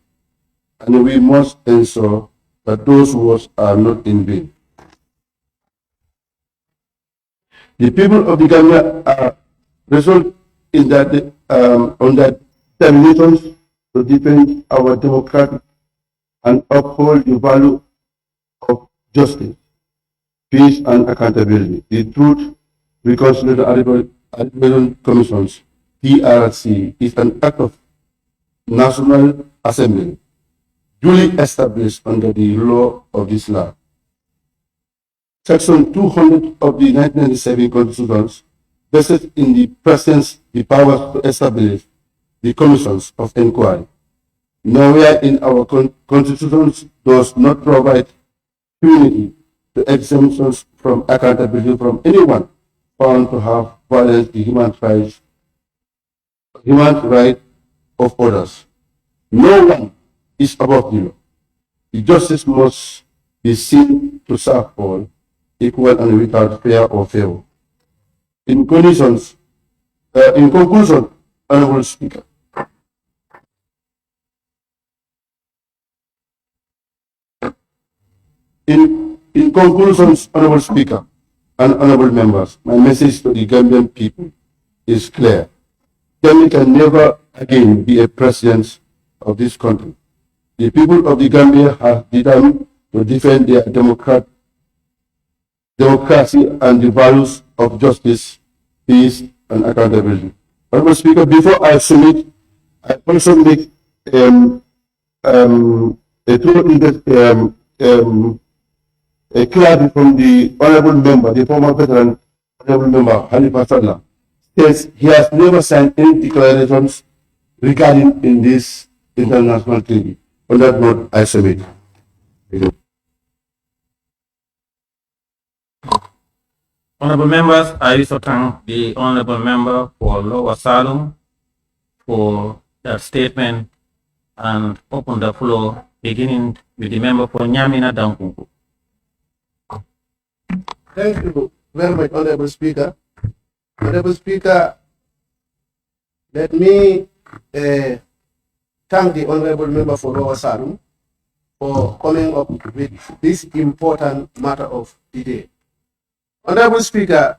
and we must ensure that those words are not in vain. The people of the Gambia are resolved in that on their determination to defend our democratic and uphold the value of justice, peace, and accountability. The Truth, Reconciliation, and Arbitration Commissions (TRC) is an act of National Assembly, duly established under the law of this land. Section 200 of the 1997 Constitution vested in the President the power to establish the commissions of inquiry. Nowhere in our Constitution does not provide immunity to exemptions from accountability from anyone found to have violated the human right of others. No one is above the law. The justice must be seen to serve all, equal and without fear or favor. In conclusion, Honorable Speaker, in conclusion, Honorable Speaker and honorable members, my message to the Gambian people is clear. Gambia can never again be a president of this country. The people of the Gambia have determined to defend their democracy and the values of justice, peace, and accountability. Honorable Speaker, before I submit, I also make a clarity from the honorable member, the former veteran honorable member Halifa Sallah, says he has never signed any declarations regarding in this international treaty. On that note, I submit. Honorable members, I wish to thank the honorable member for Lower Salum for that statement and open the floor, beginning with the member for Nyamina Dankunku. Thank you very much, Honorable Speaker. Honorable Speaker, let me thank the Honorable Member for Lower Salum for coming up with this important matter of the day. Honorable Speaker,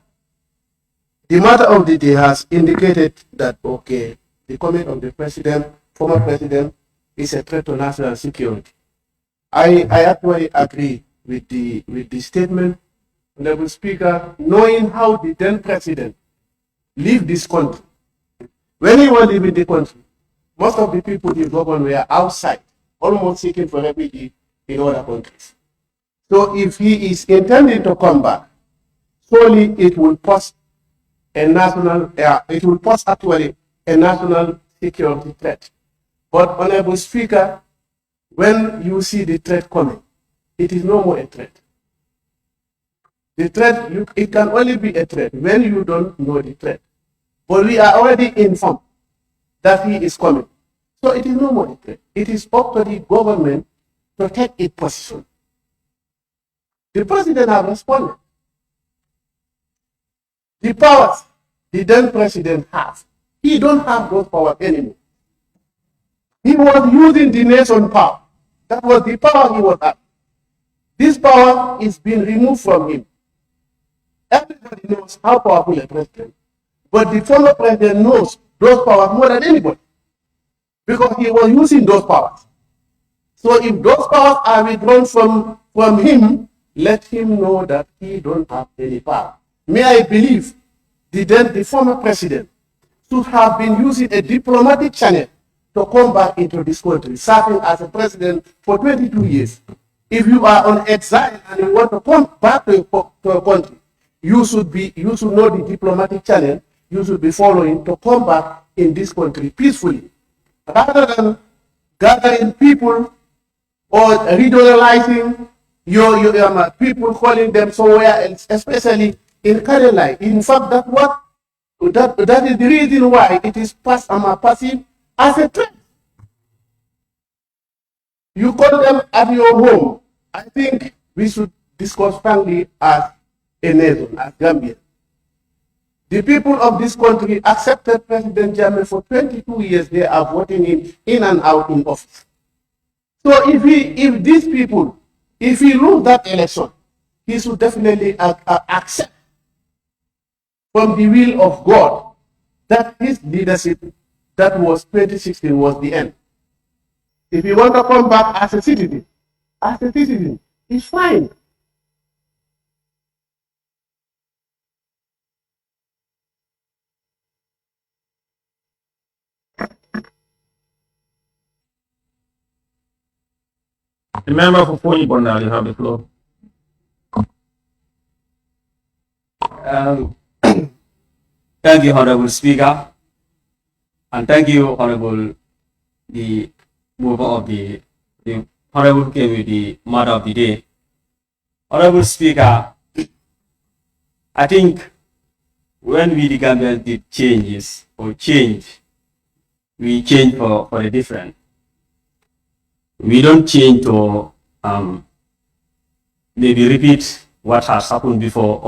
the matter of the day has indicated that, okay, the comment of the president, former president, is a threat to national security. I actually agree with the statement, Honorable Speaker, knowing how the then president lived this country. When he was leaving the country, most of the people he governed were outside, almost seeking for refugee in other countries. So if he is intending to come back, surely it will pose a national, actually a national security threat. But Honorable Speaker, when you see the threat coming, it is no more a threat. The threat, it can only be a threat when you don't know the threat. But we are already informed that he is coming. So it is no more a threat. It is up to the government to take its position. The president has responded. The powers the then president has, he don't have those powers anymore. He was using the nation power. That was the power he was at. This power is being removed from him. Everybody knows how powerful a president. But the former president knows those powers more than anybody. Because he was using those powers. So if those powers are withdrawn from him, let him know that he don't have any power. May I believe the former president should have been using a diplomatic channel to come back into this country, serving as a president for 22 years. If you are on exile and you want to come back to a country, you should know the diplomatic channel you should be following to come back in this country peacefully, rather than gathering people or regionalizing your people, calling them somewhere else, especially in Caroline. In fact, that is the reason why it is passive as a threat. You call them at your home. I think we should discuss frankly as a nation, as Gambia. The people of this country accepted President Jammeh for 22 years. They are voting him in and out in office. So if these people, if he lose that election, he should definitely accept from the will of God that his leadership, that was 2016, was the end. If you want to come back as a citizen, it's fine. The member for Pony Bondal, you have the floor. Thank you, Honorable Speaker, and thank you, Honorable the mover of the Honorable who came with the matter of the day. Honorable Speaker, I think when we the Gambians did changes or change, we change for the different. We don't change to maybe repeat what has happened before,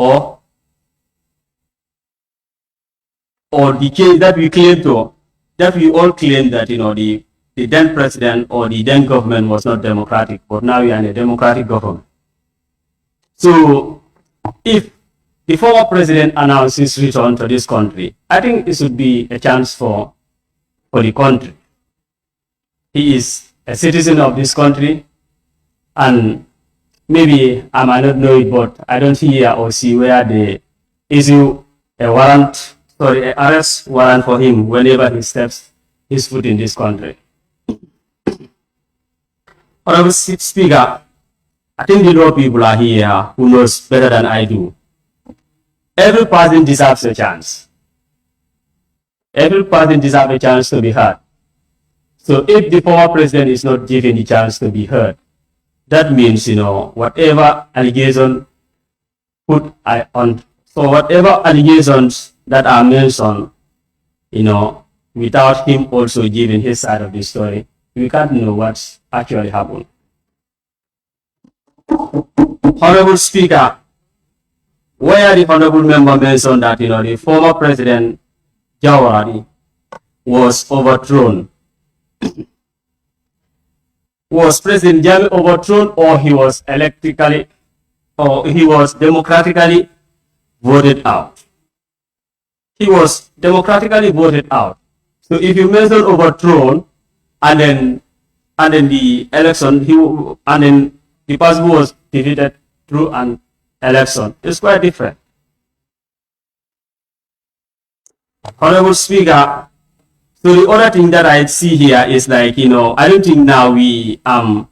or the change that we claim to, that we all claim that the then president or the then government was not democratic, but now we are in a democratic government. So if the former president announces return to this country, I think it should be a chance for the country. He is a citizen of this country, and maybe I might not know it, but I don't hear or see where they issue an arrest warrant for him whenever he steps his foot in this country. Honorable Speaker, I think the law people are here who knows better than I do. Every person deserves a chance. Every person deserves a chance to be heard. So if the former president is not given the chance to be heard, that means, whatever allegation whatever allegations that are mentioned, without him also giving his side of the story, we can't know what's actually happened. Honorable Speaker, where the honorable member mentioned that, the former president Jawari was overthrown. was President Jammeh overthrown, or he was electrically, or he was democratically voted out? He was democratically voted out. So if you mention overthrown, and then the election, and then the person who was defeated through an election, it's quite different. Honorable Speaker, so the other thing that I see here is like, I don't think now we can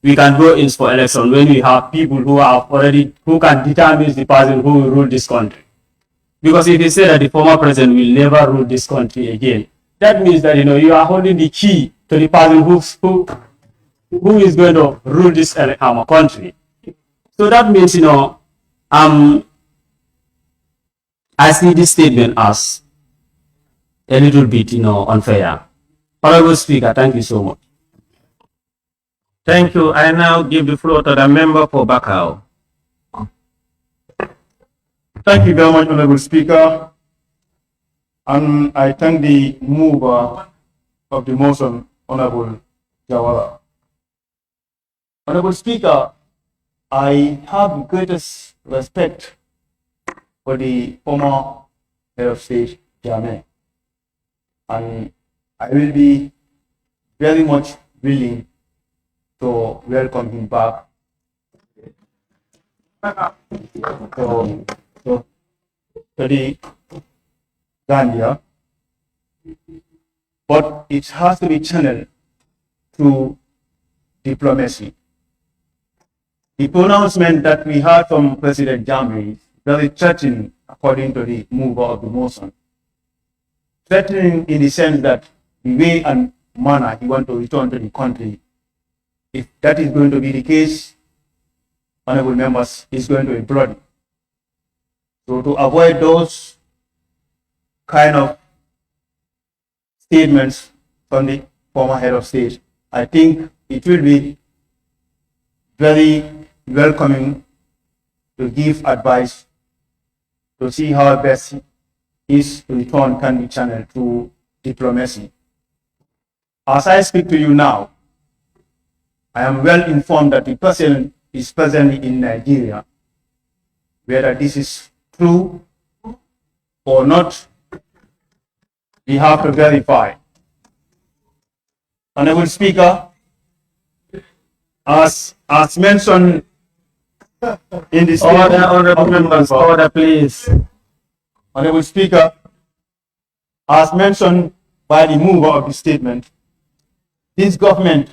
go in for election when we have people who can determine the person who will rule this country. Because if you say that the former president will never rule this country again, that means that you are holding the key to the person who is going to rule this country. So that means I see this statement as a little bit unfair. Honorable Speaker, thank you so much. Thank you. I now give the floor to the member for Bakau. Thank you very much, Honorable Speaker. And I thank the mover of the motion, Honorable Jawara. Honorable Speaker, I have the greatest respect for the former head of state, Jammeh. And I will be very much willing to welcome him back to the Gambia, but it has to be channeled through diplomacy. The pronouncement that we heard from President Jammeh is very threatening, according to the mover of the motion. Threatening in the sense that the way and manner he wants to return to the country, if that is going to be the case, honorable members, is going to be bloody. So to avoid those kind of statements from the former head of state, I think it will be very welcoming to give advice to see how best his return can be channeled through diplomacy. As I speak to you now, I am well informed that the person is presently in Nigeria. Whether this is true or not, we have to verify. Honorable Speaker, as mentioned in the Order, honorable members, order, please. Honorable Speaker, as mentioned by the mover of the statement, this government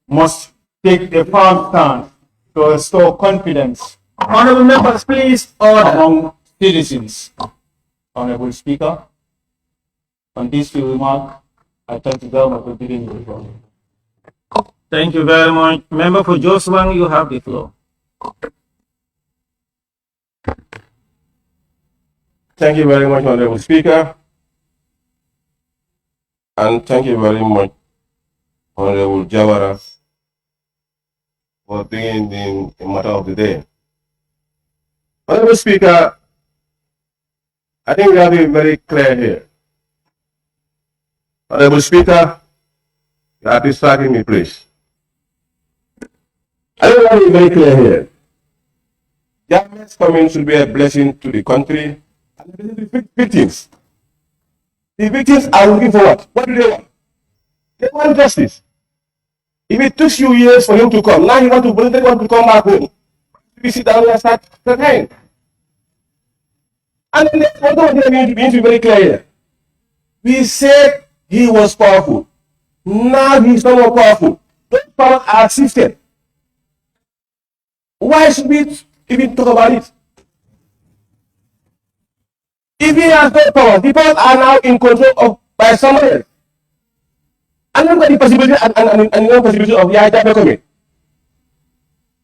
must take a firm stance to restore confidence Honorable members, please order. among citizens. Honorable Speaker, on this few remarks, I thank the government for giving me the floor. Thank you very much. Member for Joswang, you have the floor. Thank you very much, Honorable Speaker. And thank you very much, Honorable Jawara, for bringing in the matter of the day. Honorable Speaker, I think we have to be very clear here. Honorable Speaker, you are distracting me, please. I think we have to be very clear here. Jammeh's coming should be a blessing to the country and the victims. The victims are looking for what? What do they want? They want justice. If it took you years for him to come, now he want to come back home. We sit down and start crying. And then what we need to be very clear here. We said he was powerful. Now he's no more powerful. Those powers are shifted. Why should we even talk about it? If he has no power, the powers are now in control of by someone else. And then the possibility and the possibility of the Jammeh coming.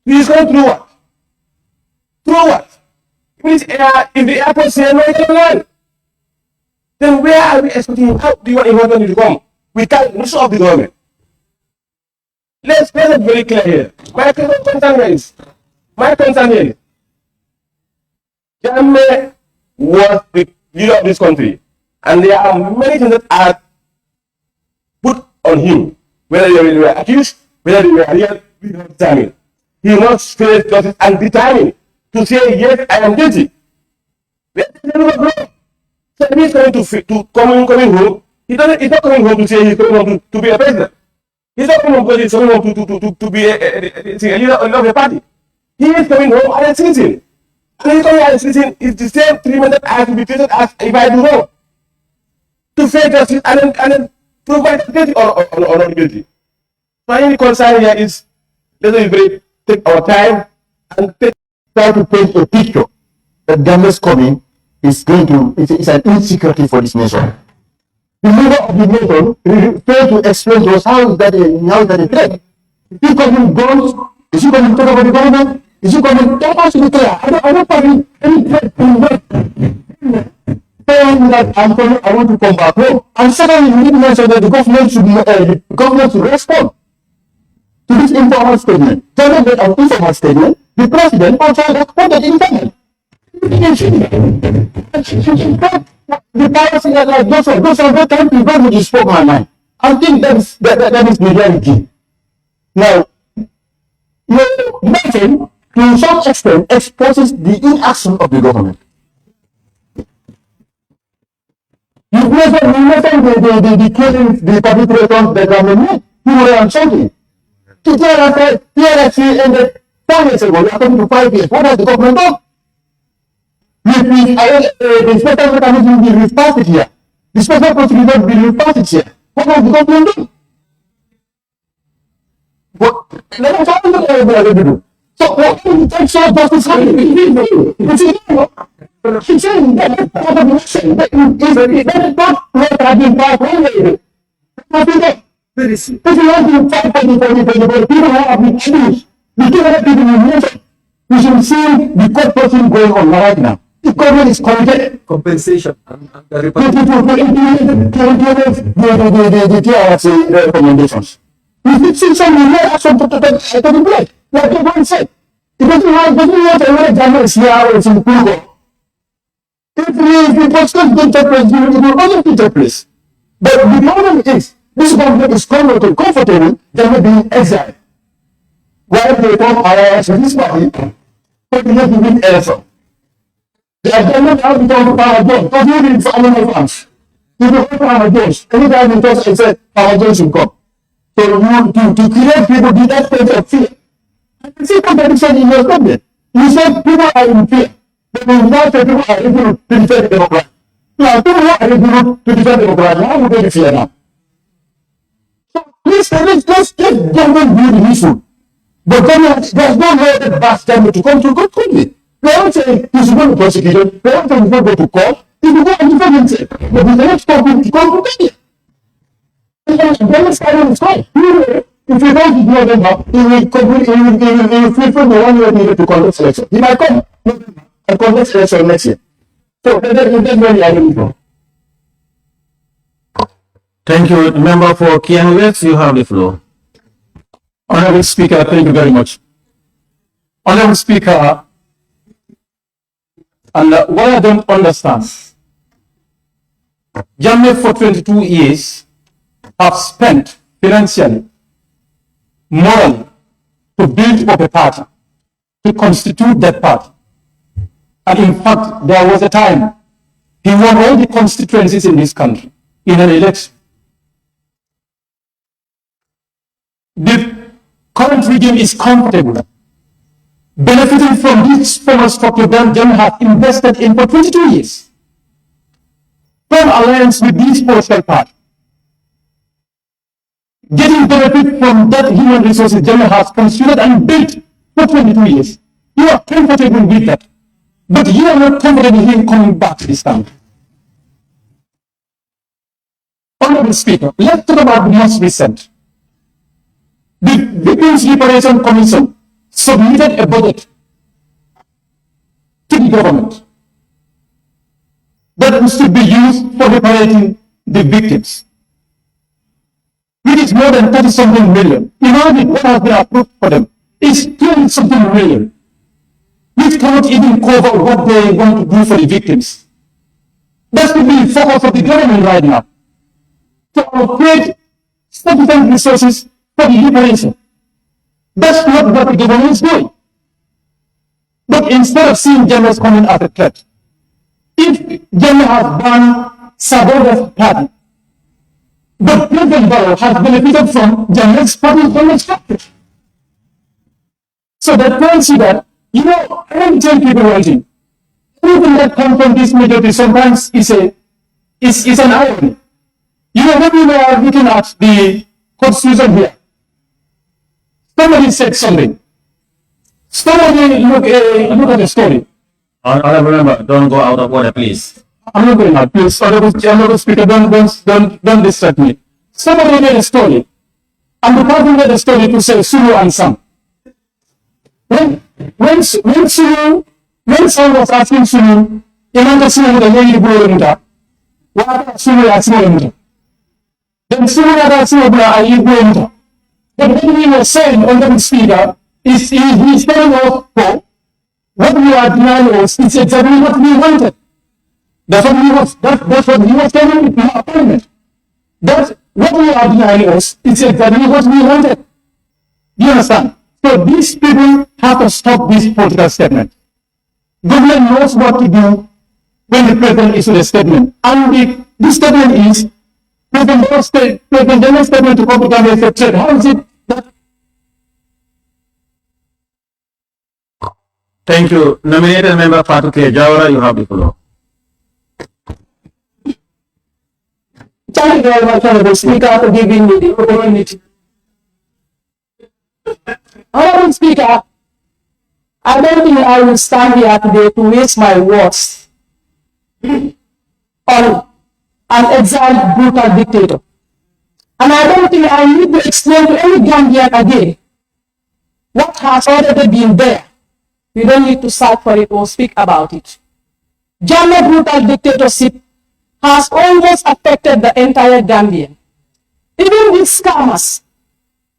He is going through what? Through what? If the airport say no, he can land. Then where are we expecting him? How do you want him to come? We can't of the government. Let's make it very clear here. My concern is, Jammeh was the leader of this country, and there are many things that are put on him whether they were accused, whether they were real, we don't determine. He must face justice and determine to say, yes, I am guilty. So he's going to coming home. He's not coming home to say he's coming home to be a president. He's not coming home because he's coming home to be a leader of a party. He is coming home as a citizen. And he's coming as a citizen is the same treatment that I have to be treated as if I do wrong. To face justice and then prove whether guilty or not guilty. My only concern here is let's take our time and try to paint a picture that Gambia's coming is going to, it's an insecurity for this nation. The leader of the nation failed to explain to us how is that a threat. Is he coming guns? Is he coming to talk about the government? Is he coming? That has to be clear. I don't find any threat in that. Saying that I'm coming, I want to come back home. And secondly, you need to mention that the government should respond to this informal statement. Government made an informal statement. The president also responded informally. The policy that like those are the time to go with spoke my mind. I think that is the reality. Now, your mention to some extent exposes the inaction of the government. You mentioned the killings, the perpetrators that government made. You were on something. TRC ended 4 years ago. We are coming to 5 years. What has the government done? The special mechanism will be restarted here. The special prosecutor will be restarted here. What has the government done? Let us talk about what we are going to do. So, what is the text of justice happening? He's saying that is not what has been filed anyway. If you want to fight for the people who have been accused, the 200 people you mentioned, we should see the court process going on right now. The government is committed compensation and the TRC recommendations. We should see some real action to take place. Like the one said, it doesn't want a way January here or in Congo. If the process don't take place, it will also take place. But the problem is, this government is comfortable, they will be exiled. While they come alliance with this party, but they have to win election. The agenda now become Power Jones. Don't you read for animal farms? You will Power Jones. Anytime you talk and say Power Jones will come. So you to create people with that state of fear. And you see contradiction in your government. You said people are in fear. But you now say people are able to defend democracy. Now people are able to defend democracy. How would they fear now? So please, let's get government be the issue. But government does not know that vast government to come to good country. We are not saying he should go to prosecution. We are not saying he should go to court. He will go and defend himself. But the next government to come to Kenya. Government standing is fine. If you don't ignore them now, he will fulfill the 1 year needed to conduct election. He might come and conduct election next year. So that's where we are going from. Thank you. Member for Kiang West, you have the floor. Honorable Speaker, thank you very much. Honorable Speaker, and what I don't understand, Jammeh for 22 years have spent financially, morally, to build up a party, to constitute that party. And in fact, there was a time he won all the constituencies in this country in an election. The current regime is comfortable, benefiting from this former structure that Jammeh has invested in for 22 years. From alliance with this political party, getting benefit from that human resources Jammeh has constituted and built for 22 years. You are comfortable with that, but you are not comfortable with him coming back to this country. Honorable Speaker, let's talk about the most recent. The Victims Reparation Commission submitted a budget to the government that was to be used for reparating the victims, which is more than 30-something million. Imagine what has been approved for them. It's 20-something million, which cannot even cover what they want to do for the victims. That's to be the focus of the government right now, to allocate sufficient resources for the liberation. That's not what the government is doing. But instead of seeing Jammeh's coming as a threat, if Jammeh has done Saboda's party, but President Barrow has benefited from Jammeh's party government structure. So that tells you that, you know, I don't tell people one thing. Everything that comes from this majority sometimes is an irony. You know, when we were looking at the constitution here, somebody said something. Somebody look at the story. Honorable member, don't go out of order, please. I'm not going out, please. Honorable Speaker, don't distract me. Somebody made a story, and the person made a story to say Sulu and Sam. When Sam was asking Sulu, Imanta Sulu the way you go in that, what Sulu asking him? Then Sulu had Sulu and you go in that. But when he was saying, Honorable Speaker, he's telling us, oh, what we are denying us is exactly what we wanted. That's what he was telling me in our appointment. That's what we are denying us is exactly what we wanted. Do you understand? So these people have to stop this political statement. Government knows what to do when the president issues a statement. And the statement is, President statement to public and said, how is it that? Thank you. Nominated member Fatou K. Jawara, you have the floor. Thank you very much, Honorable Speaker, for giving me the opportunity. Honorable Speaker, I don't think I will stand here today to waste my words on an exiled brutal dictator. And I don't think I need to explain to any Gambian again what has already been there. We don't need to search for it or speak about it. Jammeh brutal dictatorship has almost affected the entire Gambia. Even these scammers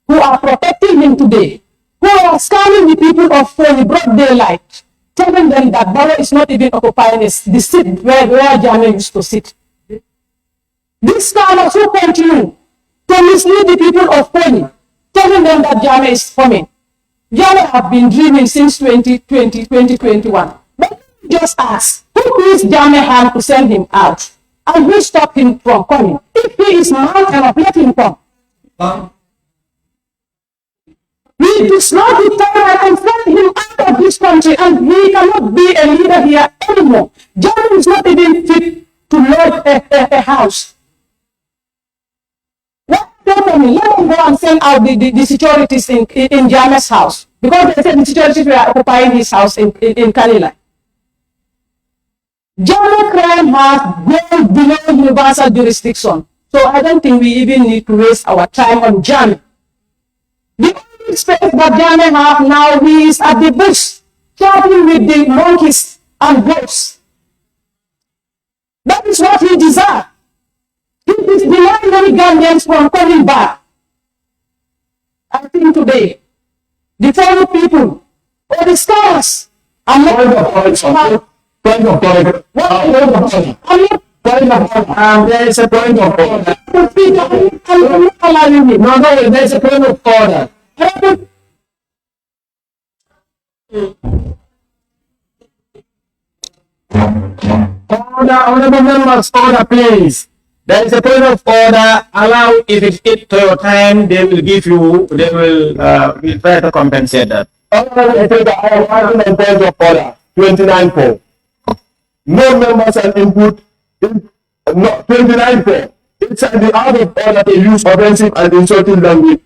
who are protecting him today, who are scamming the people of Foni broad daylight, telling them that Barrow is not even occupying the seat where Jammeh used to sit. These scammers who continue to mislead the people of Foni, telling them that Jammeh is coming. Jammeh have been dreaming since 2020, 2021. But just ask, who is Jammeh hand to send him out? And who stop him from coming? If he is man enough, let him come. We disloyal the terror and send him out of this country, and he cannot be a leader here anymore. Jammeh is not even fit to lead a house. Let them go and send out the securities in Jammeh's house, because they said the securities were occupying his house in Kanila. Jammeh crime has gone below universal jurisdiction, so I don't think we even need to waste our time on Jammeh. The only space that Jammeh have now, he is at the bush, traveling with the monkeys and goats. That is what he deserves. He is denying many Gambians from coming back. I think today, the foreign people or the stars are not There is a point of order. there is a point of order. No, there is a point of order. Order, honorable members, order, please. There is a point of order. Allow, if it hit to your time, they will try to compensate that. Honorable Speaker, I am asking a point of order. 29-4. No members and input. 29-4. It's the out of order to use offensive and insulting language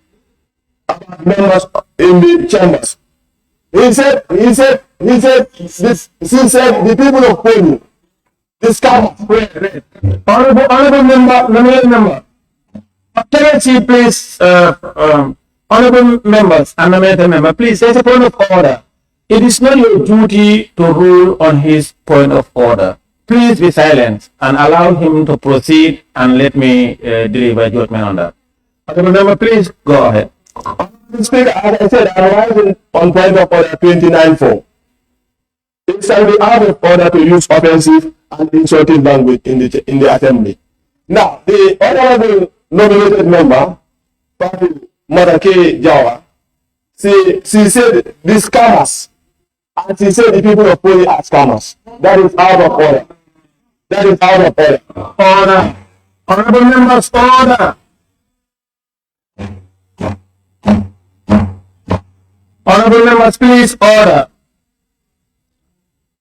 about members in the chambers. He said, the people of Pony, this kind of honorable member, nominated member. Excellency, please, honorable members and nominated member, please, there's a point of order. It is not your duty to rule on his point of order. Please be silent and allow him to proceed, and let me deliver judgment on that. Honorable member, please go ahead. Speaker, as I said, I'm rising on point of order 29-4. It shall be out of order to use offensive and insulting language in the assembly. Now, the honorable nominated member Mother K. Jawa, she said these scammers, and she said the people of Poli are scammers. That is out of order. That is out of order. Order. Honorable members, order. Honorable members, please order.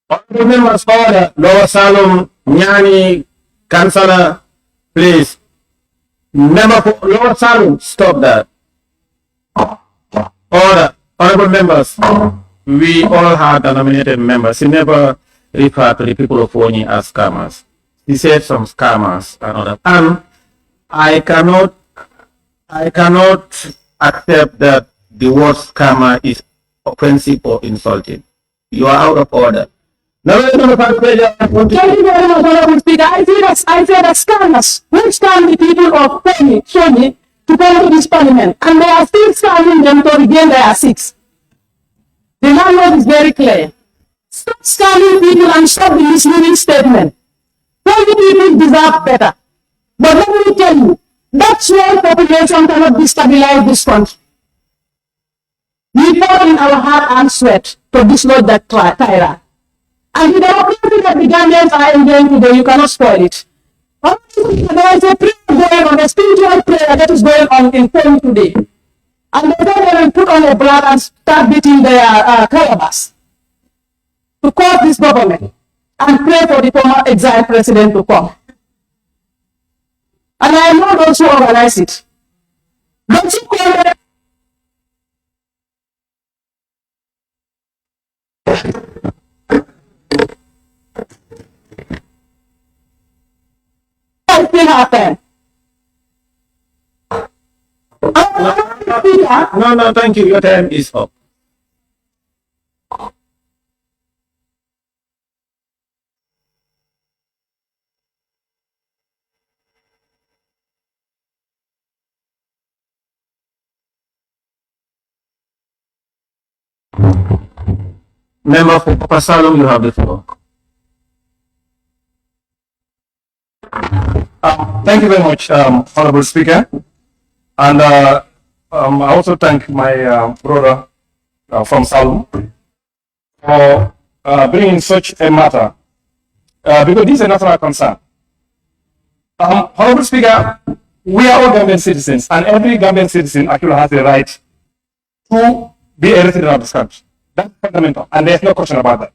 Honorable members, order. Lower Salum, Nyani, Councillor, please. Member for Lower Salum, stop that. Order. Honorable members, we all had nominated members. He never referred to the people of Woni as scammers. He said some scammers and other. And I cannot accept that the word scammer is offensive or insulting. You are out of order. Now, Thank you very much, Honorable Speaker. I feel that scammers who scam the people of Sony to come to this parliament, and they are still scamming them to regain their seats. The language is very clear. Stop scamming people and stop the misleading statement. Poor people deserve better. But let me tell you, that small population cannot destabilize this country. We fought in our heart and sweat to dislodge that tyrant. And the democracy that the Gambians are enjoying today, you cannot spoil it. There is a prayer going on, a spiritual prayer that is going on in Kenya today. And they will put on a blood and start beating their calabash to court this government and pray for the former exiled president to come. And I know those who organize it. Don't you call them? Still happen. no, thank you. Your time is up. Member for Papa Salum, you have the floor. Thank you very much, Honorable Speaker. And I also thank my brother from Salum for bringing such a matter because this is a national concern. Honorable Speaker, we are all Gambian citizens, and every Gambian citizen actually has the right to be a resident of this country. That's fundamental, and there's no question about that.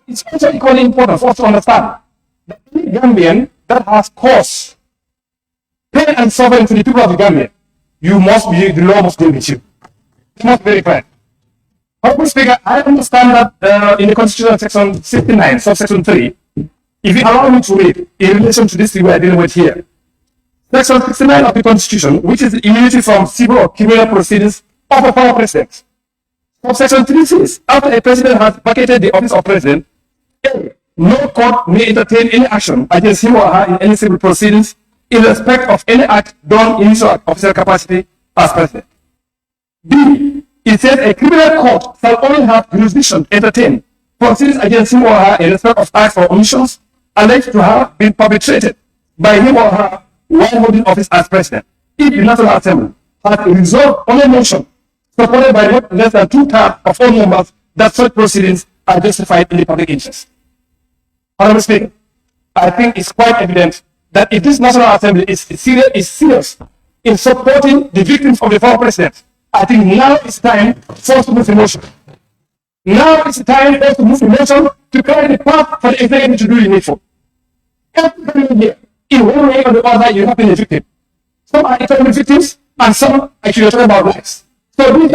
It's also equally important for us to understand that any Gambian that has caused pain and suffering to the people of the Gambia, the law must deal with you. It must be very clear. Honorable Speaker, I understand that in the Constitution section 69, subsection 3, if you allow me to read in relation to this thing we are dealing with here, section 69 of the Constitution, which is the immunity from civil or criminal proceedings of a former president. Subsection 3 says, after a president has vacated the office of president, no court may entertain any action against him or her in any civil proceedings in respect of any act done in his official capacity as president. B. It says a criminal court shall only have jurisdiction to entertain proceedings against him or her in respect of acts or omissions alleged to have been perpetrated by him or her while holding office as president, if the National Assembly has resolved on a motion supported by not less than 2/3 of all members that such proceedings are justified in the public interest. Honorable Speaker, I think it's quite evident that if this National Assembly is serious in supporting the victims of the former president, I think now it's time for us to move the motion. Now it's time for us to move the motion to carry the path for the executive to do the needful. Everybody here, in one way or the other, you have been a victim. Some are economic victims, and some actually talking about lives. So this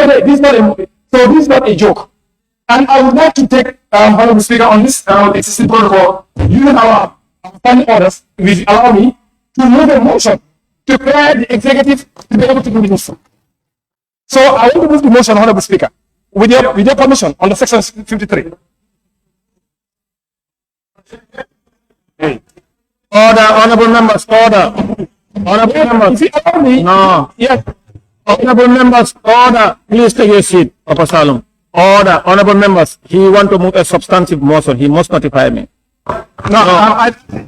is not a joke. And I would like to take, Honorable Speaker, on this existing protocol, using our standing orders, which allow me to move a motion to clear the executive to be able to do the needful. So I want to move the motion, Honorable Speaker, with your permission, on the section 53. Order, honorable members, order. Honorable members, If you allow me, no. yes. Honorable members, order. Please take your seat, Papa Salum. Order, honorable members. He want to move a substantive motion. He must notify me.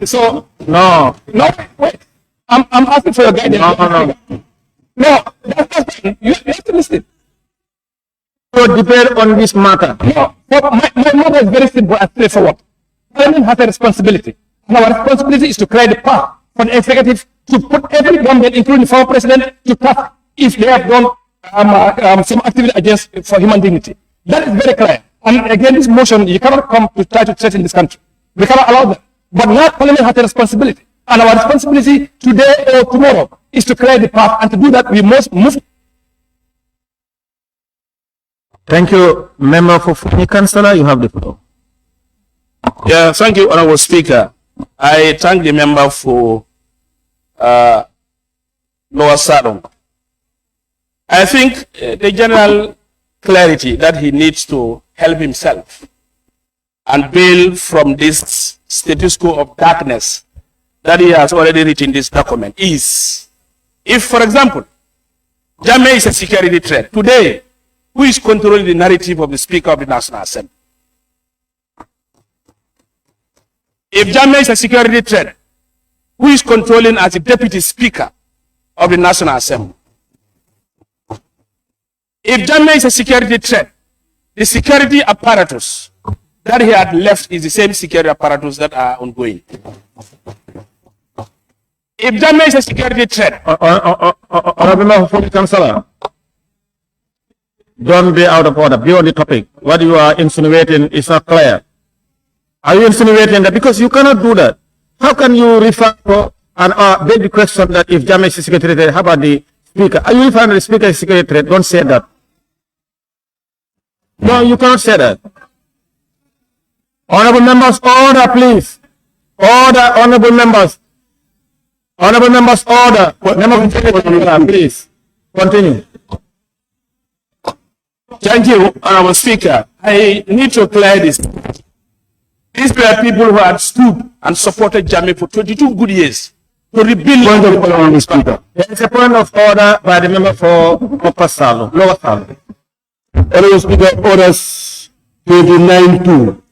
So No. no, wait. I'm asking for your guidance. No. No, you have to listen. To debate on this matter. No, my matter is very simple and straightforward. Parliament has a responsibility. And our responsibility is to create a path for the executive to put every government, including the former president, to task if they have done some activity against for human dignity. That is very clear. And again, this motion, you cannot come to try to threaten this country. We cannot allow that. But now Parliament has a responsibility. And our responsibility today or tomorrow is to create the path. And to do that, we must move. Thank you, Member for Funi Councillor. You have the floor. Yeah, thank you, Honorable Speaker. I thank the member for Lower Salon. I think the general clarity that he needs to help himself and build from this status quo of darkness that he has already written this document is, if, for example, Jammeh is a security threat, today, who is controlling the narrative of the Speaker of the National Assembly? If Jammeh is a security threat, who is controlling as the Deputy Speaker of the National Assembly? If Jammeh is a security threat, the security apparatus that he had left is the same security apparatus that are ongoing. If Jammeh is a security threat, Honorable Member for Funi Councillor, don't be out of order. Be on the topic. What you are insinuating is not clear. Are you insinuating that because you cannot do that? How can you refer to and beg the question that if Jammeh is a security threat, how about the Speaker? Are you referring to the Speaker as a security threat? Don't say that. No, you cannot say that. Honorable members, order, please. Order, honorable members. Honorable members, order. Member, please continue. thank you, Honorable Speaker. I need to clear this. These were people who had stood and supported Jammeh for 22 good years to rebuild. Honorable Speaker. There is a point of order by the member for Upper Salon, Lower Salon. Honorable Speaker, orders 29-2.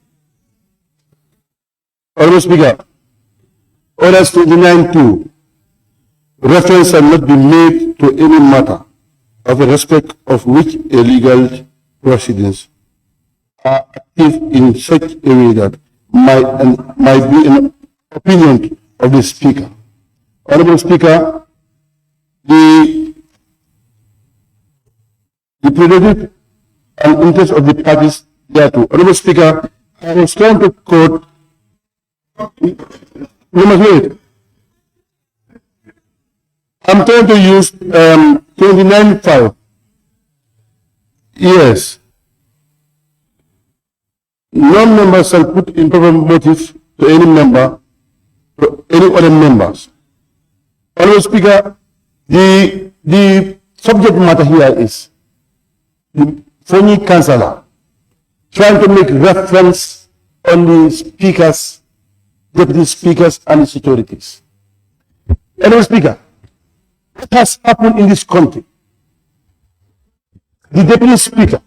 Honorable Speaker, orders 29-2. Reference shall not be made to any matter of the respect of which a legal proceedings are active in such a way that might be an opinion of the Speaker. Honorable Speaker, the prerogative and interest of the parties thereto. Honorable Speaker, I was trying to quote. You must wait. I'm trying to use 29.5. Yes. Non-members shall put improper motive to any member, to any other members. Honorable Speaker, the subject matter here is the Funi Councillor trying to make reference on the speakers, deputy speakers, and the securities. Honorable Speaker, what has happened in this country? The deputy speaker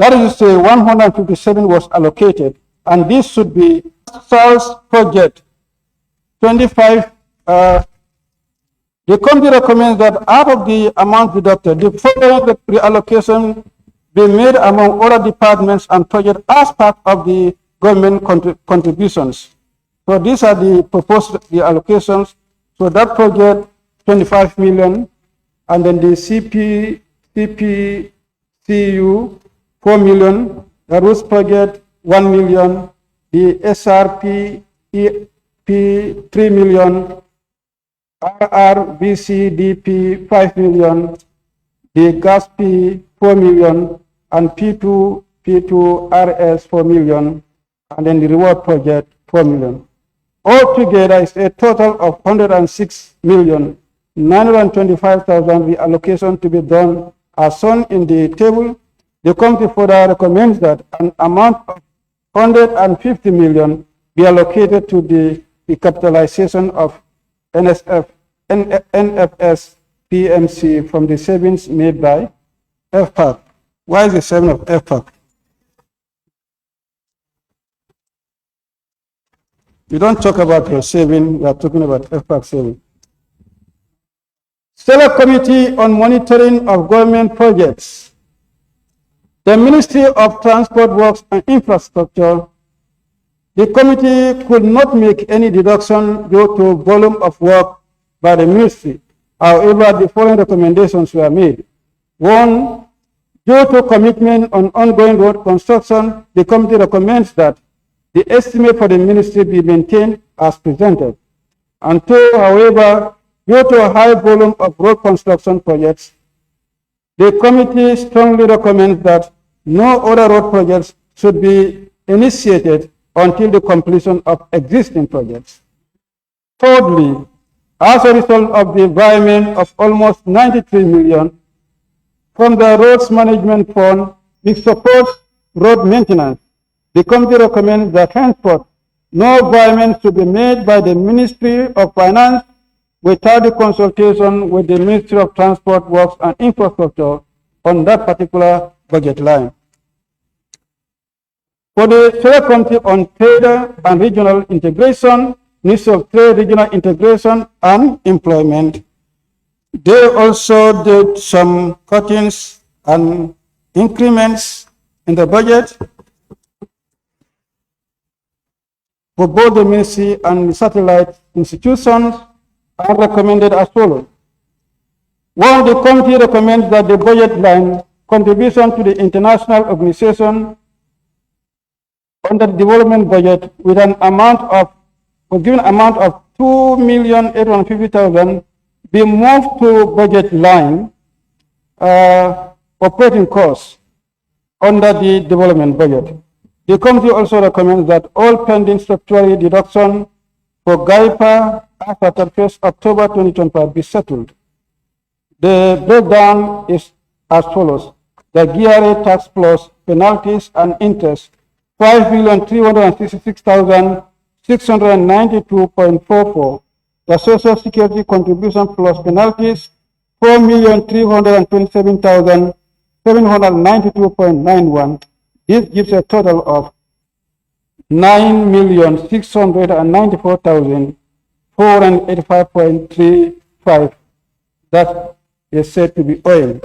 That is to say, 157 was allocated, and this should be SALS project 25. The committee recommends that out of the amount deducted, the following reallocation be made among other departments and projects as part of the government contributions. So these are the proposed reallocations. So that project, 25 million, and then the CPCU, 4 million, the Roots project, 1 million, the SRP, 3 million, RRBCDP 5 million, the GASP 4 million, and P2RS 4 million, and then the reward project 4 million. Altogether is a total of 106,925,000 reallocation to be done as shown in the table. The committee further recommends that an amount of 150 million be allocated to the recapitalization of NFS PMC from the savings made by FPAC. Why is the saving of FPAC? You don't talk about your saving, we are talking about FPAC saving. Select Committee on Monitoring of Government Projects. The Ministry of Transport, Works and Infrastructure. The committee could not make any deduction due to volume of work by the ministry. However, the following recommendations were made. 1, due to commitment on ongoing road construction, the committee recommends that the estimate for the ministry be maintained as presented. And 2, however, due to a high volume of road construction projects, the committee strongly recommends that no other road projects should be initiated until the completion of existing projects. Thirdly, as a result of the environment of almost 93 million from the Roads Management Fund, which supports road maintenance, the committee recommends that henceforth no environment should be made by the Ministry of Finance without the consultation with the Ministry of Transport, Works and Infrastructure on that particular budget line. For the Select Committee on Trade and Regional Integration, Ministry of Trade, Regional Integration and Employment, they also did some cuttings and increments in the budget for both the ministry and satellite institutions are recommended as follows. 1, the committee recommends that the budget line contribution to the international organization under the development budget with an amount of, given amount of 2,850,000 be moved to budget line operating costs under the development budget. The committee also recommends that all pending statutory deduction for GAIPA as at 1st October 2025 be settled. The breakdown is as follows. The GRA tax plus penalties and interest, 5,366,692.44. The Social Security contribution plus penalties, 4,327,792.91. This gives a total of 9,694,485.35. That is said to be oil.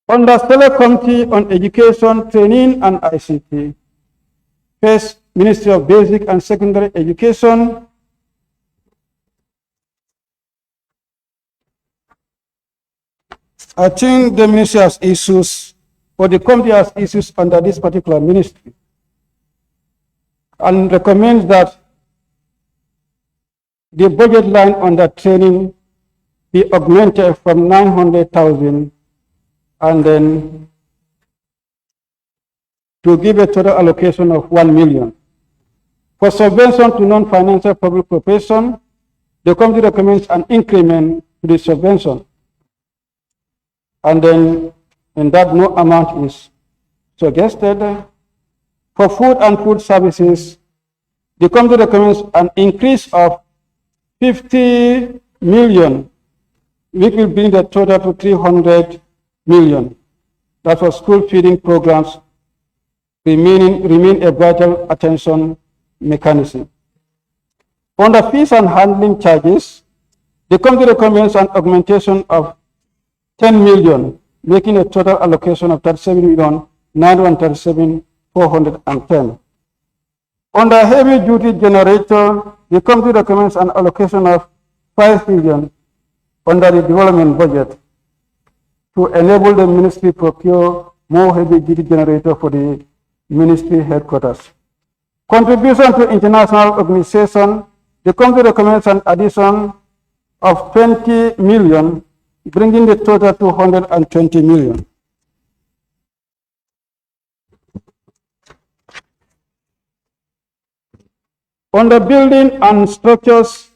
Under Select Committee on Education, Training and ICT, first, Ministry of Basic and Secondary Education, I think the ministry has issues, or the committee has issues under this particular ministry, and recommends that the budget line under training be augmented from 900,000 and then to give a total allocation of 1 million. For subvention to non-financial public corporation, the committee recommends an increment to the subvention. And then in that no amount is suggested. For food and food services, the committee recommends an increase of 50 million, which will bring the total to 300 million. that for school feeding programs remain a vital attention mechanism. Under fees and handling charges, the committee recommends an augmentation of 10 million, making a total allocation of 37,937,410. Under heavy duty generator, the committee recommends an allocation of 5 million under the development budget to enable the ministry procure more heavy duty generator for the ministry headquarters. Contribution to international organization, the committee recommends an addition of 20 million, bringing the total to 120 million. Under building and structures,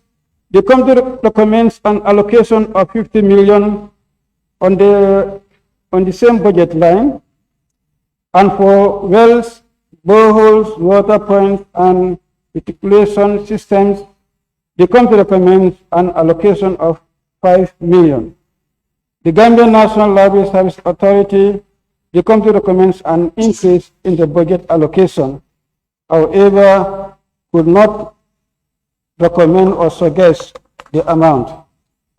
the committee recommends an allocation of 50 million on the same budget line, and for wells, boreholes, water points, and reticulation systems, the committee recommends an allocation of 5 million. The Gambia National Library Service Authority, the committee recommends an increase in the budget allocation. However, could not recommend or suggest the amount.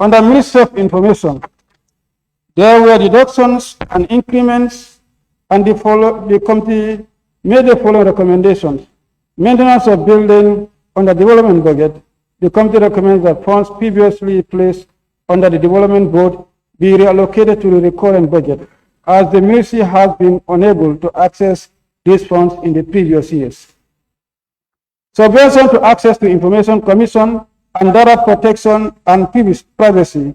Under Ministry of Information, there were reductions and increments, and the committee made the following recommendations. Maintenance of building under development budget, the committee recommends that funds previously placed under the development board be reallocated to the recurrent budget, as the ministry has been unable to access these funds in the previous years. Subvention to access to Information Commission and data protection and privacy,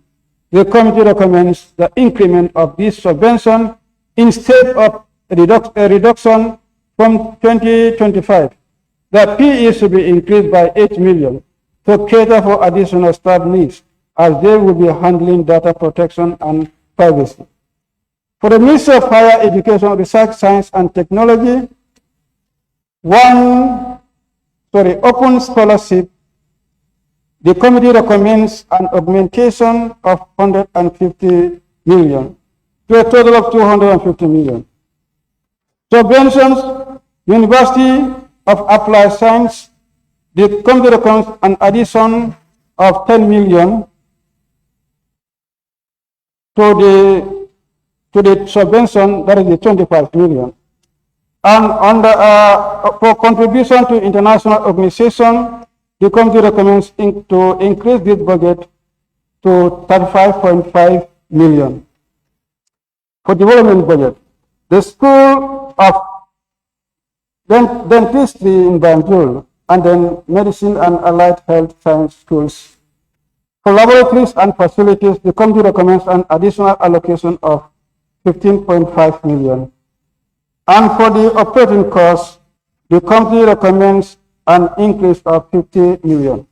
the committee recommends the increment of this subvention instead of a reduction from 2025. The PE should be increased by 8 million to cater for additional staff needs, as they will be handling data protection and privacy. For the Ministry of Higher Education, Research, Science and Technology, open scholarship, the committee recommends an augmentation of 150 million to a total of 250 million. Subventions, University of Applied Science, the committee recommends an addition of 10 million to the subvention, that is the 25 million. And for contribution to international organization, the committee recommends to increase this budget to 35.5 million. For development budget, the School of Dentistry in Banjul, and then Medicine and Allied Health Science Schools. For laboratories and facilities, the committee recommends an additional allocation of 15.5 million. And for the operating costs, the committee recommends an increase of 50 million.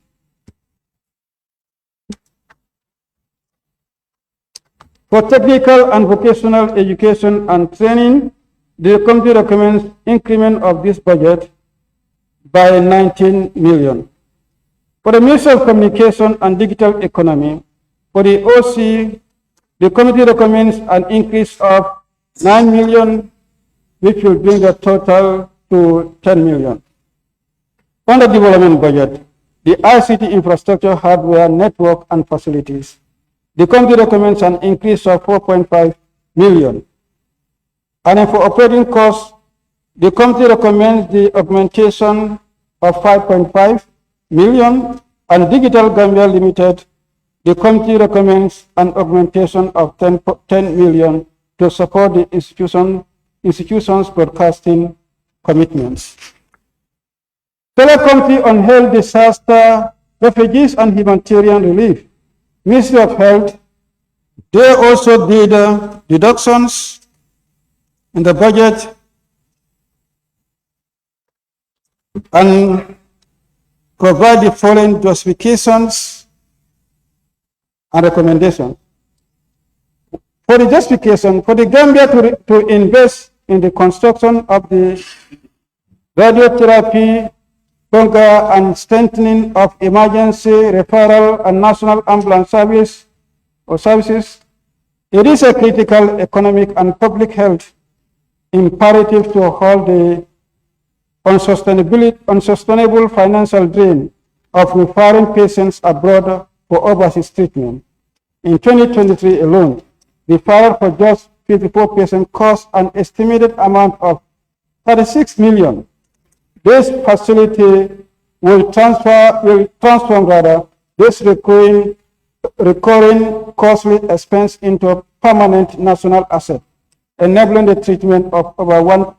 For technical and vocational education and training, the committee recommends increment of this budget by 19 million. For the Ministry of Communication and Digital Economy, for the OC, the committee recommends an increase of 9 million, which will bring the total to 10 million. On the development budget, the ICT infrastructure, hardware, network, and facilities, the committee recommends an increase of 4.5 million. And for operating costs, the committee recommends the augmentation of 5.5 million, and Digital Gambia Limited, the committee recommends an augmentation of 10 million to support the institution's broadcasting commitments. Telecommittee on Health, Disaster, Refugees and Humanitarian Relief, Ministry of Health, they also did deductions in the budget and provide the following justifications and recommendations. For the justification, for the Gambia to invest in the construction of the radiotherapy bunker and strengthening of emergency referral and national ambulance services, It is a critical economic and public health imperative to halt the unsustainable financial drain of referring patients abroad for overseas treatment. In 2023 alone, referral for just 54 patients cost an estimated amount of 36 million. This facility will transform this recurring costly expense into a permanent national asset, enabling the treatment of over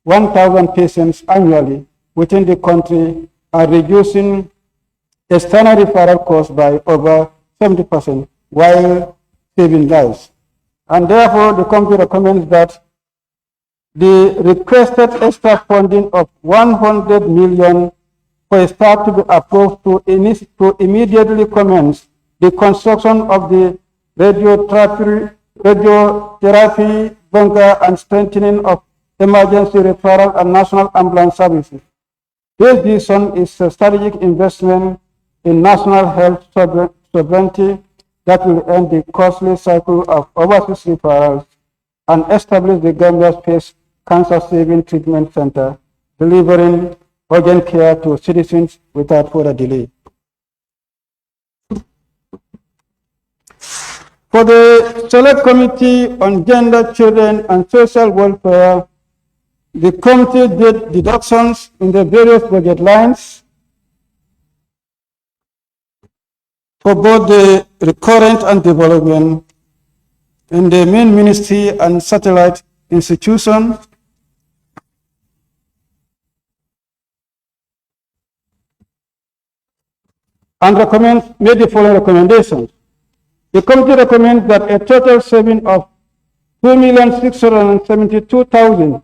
1,000 patients annually within the country and reducing external referral costs by over 70% while saving lives. And therefore, the committee recommends that the requested extra funding of 100 million for a start to be approved to immediately commence the construction of the radiotherapy bunker and strengthening of emergency referral and national ambulance services. This decision is a strategic investment in national health sovereignty that will end the costly cycle of overseas referrals and establish the Gambia-based cancer-saving treatment center, delivering urgent care to citizens without further delay. For the Select Committee on Gender, Children, and Social Welfare, the committee did deductions in the various budget lines for both the recurrent and development in the main ministry and satellite institution. And made the following recommendations. The committee recommends that a total saving of 2,672,000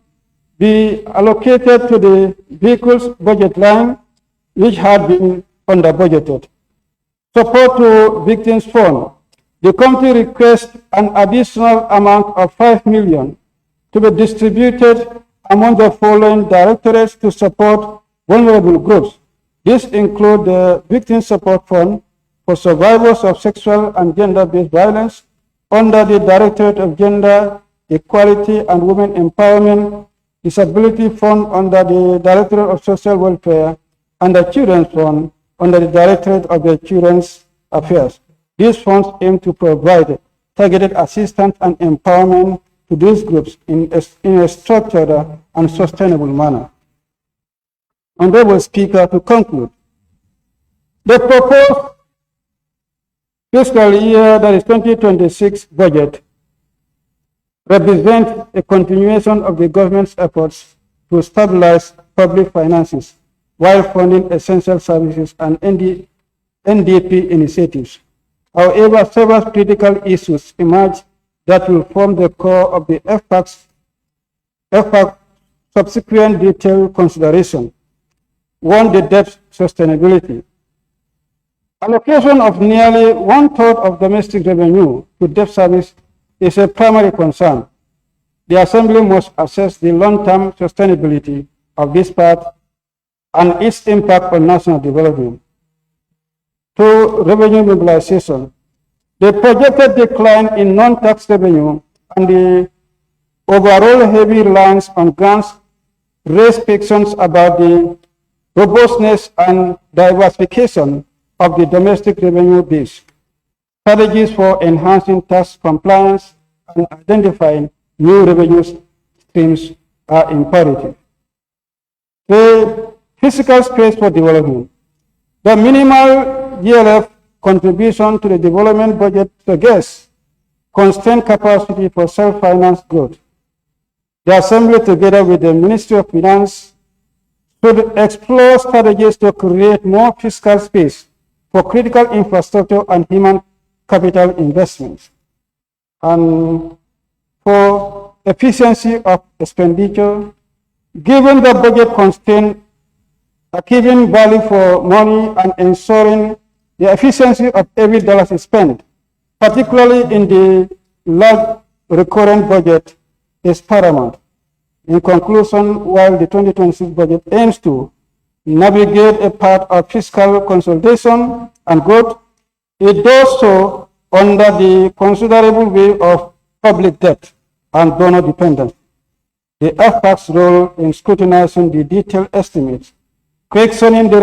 be allocated to the vehicles budget line, which had been under budgeted. Support to Victims Fund. The committee requests an additional amount of 5 million to be distributed among the following directorates to support vulnerable groups. This includes the Victim Support Fund for survivors of sexual and gender-based violence under the Directorate of Gender, Equality and Women Empowerment, Disability Fund under the Directorate of Social Welfare, and the Children's Fund under the Directorate of the Children's Affairs. These funds aim to provide targeted assistance and empowerment to these groups in a structured and sustainable manner. Honorable Speaker, to conclude, the proposed fiscal year, that is 2026 budget, represents a continuation of the government's efforts to stabilize public finances while funding essential services and NDP initiatives. However, several critical issues emerge that will form the core of the FPAC's subsequent detailed consideration. One, the debt sustainability. Allocation of nearly 1/3 of domestic revenue to debt service is a primary concern. The Assembly must assess the long-term sustainability of this part and its impact on national development. To revenue mobilization, the projected decline in non-tax revenue and the overall heavy reliance on grants raise questions about the robustness and diversification of the domestic revenue base. Strategies for enhancing tax compliance and identifying new revenue streams are imperative. The fiscal space for development. The minimal GLF contribution to the development budget suggests constant capacity for self-finance growth. The Assembly, together with the Ministry of Finance, should explore strategies to create more fiscal space for critical infrastructure and human capital investments. And for efficiency of expenditure, given the budget constraint, achieving value for money and ensuring the efficiency of every dollar spent, particularly in the large recurrent budget, is paramount. In conclusion, while the 2026 budget aims to navigate a path of fiscal consolidation and growth, it does so under the considerable weight of public debt and donor dependence. The FPAC's role in scrutinizing the detailed estimates, questioning the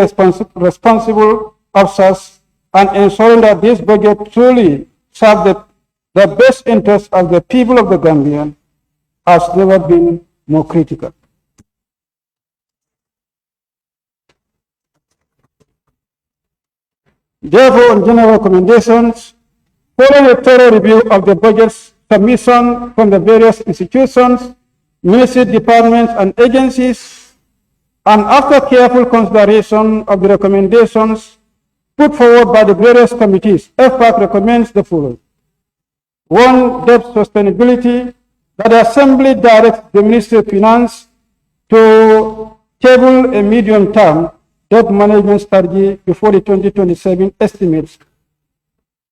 responsible officers, and ensuring that this budget truly serves the best interests of the people of the Gambia has never been more critical. Therefore, on general recommendations, following a thorough review of the budget's submission from the various institutions, ministry departments and agencies, and after careful consideration of the recommendations put forward by the various committees, FPAC recommends the following. 1. Debt sustainability, that the Assembly directs the Ministry of Finance to table a medium-term debt management strategy before the 2027 estimates,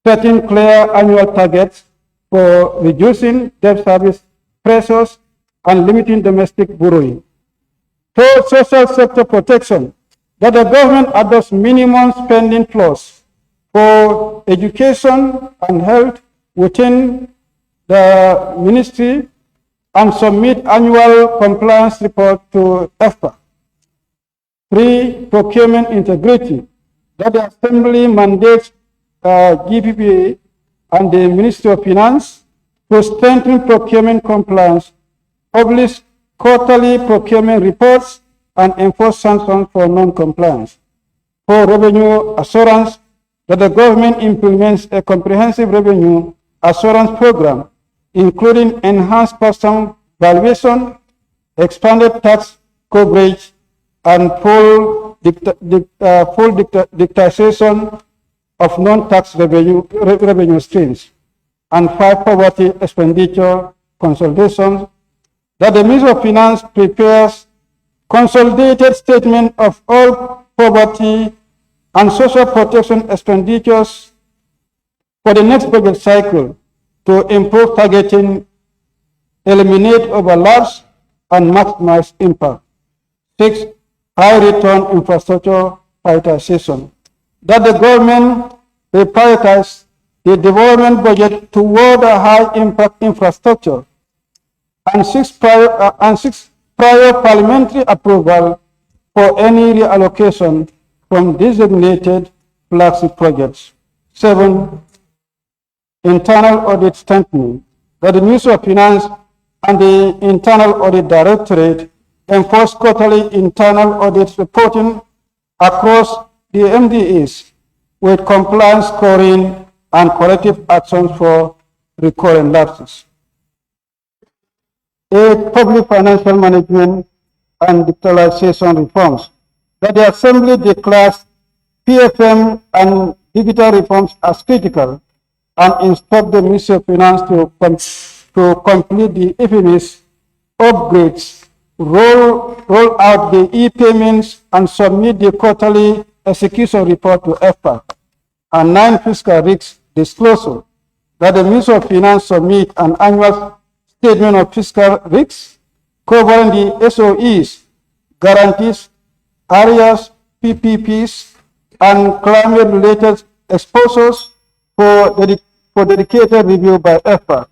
setting clear annual targets for reducing debt service pressures and limiting domestic borrowing. 4. Social sector protection, that the government adopts minimum spending floors for education and health within the ministry and submit annual compliance report to FPAC. 3. Procurement integrity, that the Assembly mandates GPPA and the Ministry of Finance to strengthen procurement compliance, publish quarterly procurement reports, and enforce sanctions for non-compliance. 4. Revenue assurance, that the government implements a comprehensive revenue assurance program, including enhanced custom valuation, expanded tax coverage, and full digitization of non-tax revenue streams. And 5. Poverty expenditure consolidation, that the Ministry of Finance prepares consolidated statement of all poverty and social protection expenditures for the next budget cycle to improve targeting, eliminate overlaps, and maximize impact. 6. High return infrastructure prioritization, that the government will prioritize the development budget toward a high impact infrastructure. And 6. Prior parliamentary approval for any reallocation from designated flagship projects. 7. Internal audit strengthening, that the Ministry of Finance and the Internal Audit Directorate enforce quarterly internal audit reporting across the MDAs with compliance scoring and corrective actions for recurring lapses. 8. Public financial management and digitalization reforms, that the Assembly declares PFM and digital reforms as critical and instruct the Ministry of Finance to complete the FMS upgrades, roll out the e-payments, and submit the quarterly execution report to FPAC. And 9. Fiscal risk disclosure, that the Ministry of Finance submit an annual statement of fiscal risks covering the SOEs, guarantees, areas, PPPs, and climate-related exposures for dedicated review by FPAC.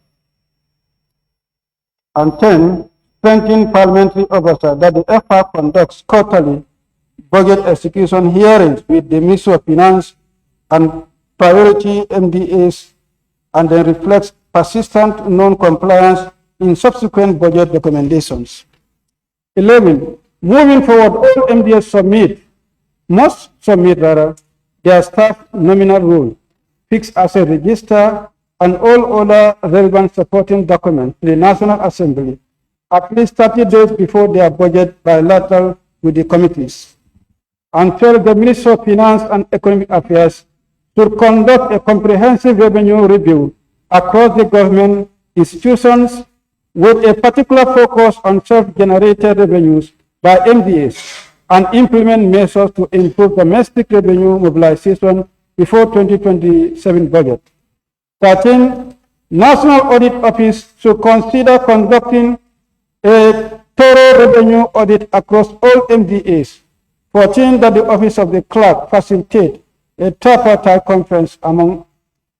And 10. Strengthening parliamentary oversight, that the FPAC conducts quarterly budget execution hearings with the Ministry of Finance and priority MDAs, and then reflects persistent non-compliance in subsequent budget recommendations. 11. Moving forward, all MDAs must submit their staff nominal roll, fixed asset register, and all other relevant supporting documents to the National Assembly at least 30 days before their budget bilateral with the committees. And 12. The Ministry of Finance and Economic Affairs should conduct a comprehensive revenue review across the government institutions with a particular focus on self-generated revenues by MDAs and implement measures to improve domestic revenue mobilization before 2027 budget. 13. National Audit Office should consider conducting a thorough revenue audit across all MDAs. 14. That the Office of the Clerk facilitate a tripartite conference among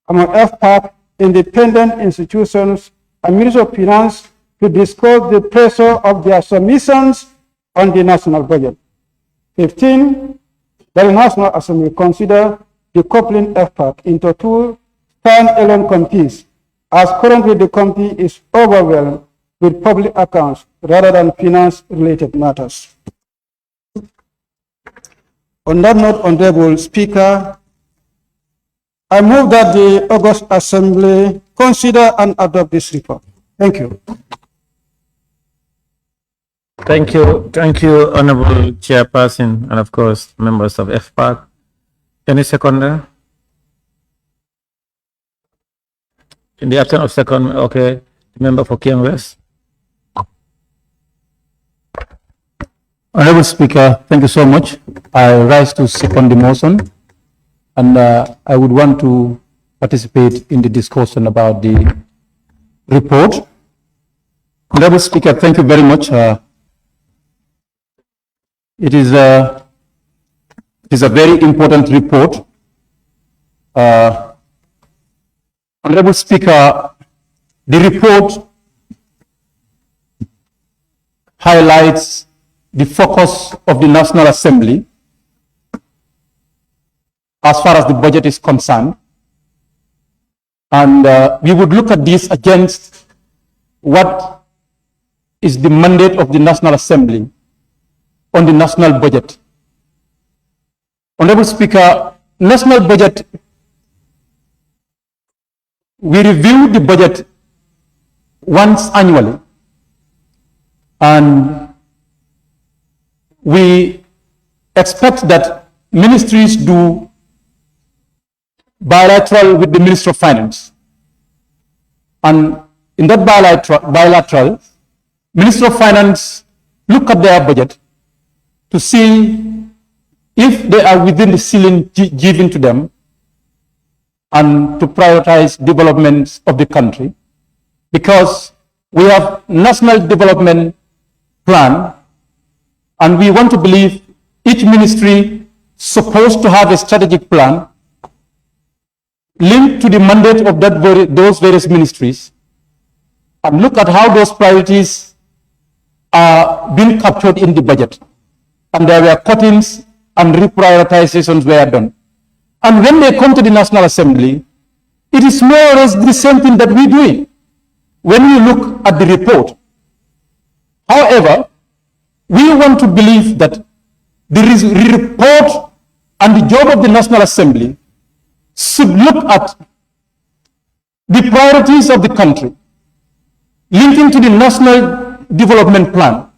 among FPAC, independent institutions, and Ministry of Finance to discuss the pressure of their submissions on the national budget. 15, that the National Assembly consider decoupling FPAC into two stand-alone committees, as currently the committee is overwhelmed with public accounts rather than finance-related matters. On that note, Honorable Speaker, I move that the August Assembly consider and adopt this report. Thank you. Thank you, Honorable Chairperson, and of course, members of FPAC. Any seconder? In the absence of second, okay, member for Kiang West. Honorable Speaker, thank you so much. I rise to second the motion, and I would want to participate in the discussion about the report. Honorable Speaker, thank you very much. It is a very important report. Honorable Speaker, the report highlights the focus of the National Assembly as far as the budget is concerned. And we would look at this against what is the mandate of the National Assembly on the national budget. Honorable Speaker, national budget, we review the budget once annually, and we expect that ministries do bilateral with the Ministry of Finance. And in that bilateral, Ministry of Finance look at their budget to see if they are within the ceiling given to them and to prioritize developments of the country. Because we have national development plan, and we want to believe each ministry supposed to have a strategic plan linked to the mandate of those various ministries, and look at how those priorities are being captured in the budget. And there were cuttings and reprioritizations were done. And when they come to the National Assembly, it is more or less the same thing that we're doing when we look at the report. However, we want to believe that the report and the job of the National Assembly should look at the priorities of the country, linking to the National Development Plan.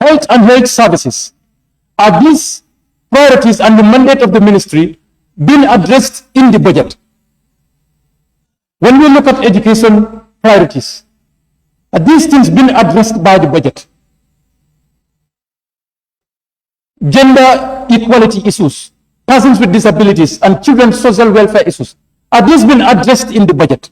Health and health services, are these priorities and the mandate of the ministry being addressed in the budget? When we look at education priorities, are these things being addressed by the budget? Gender equality issues, persons with disabilities, and children's social welfare issues, are these being addressed in the budget?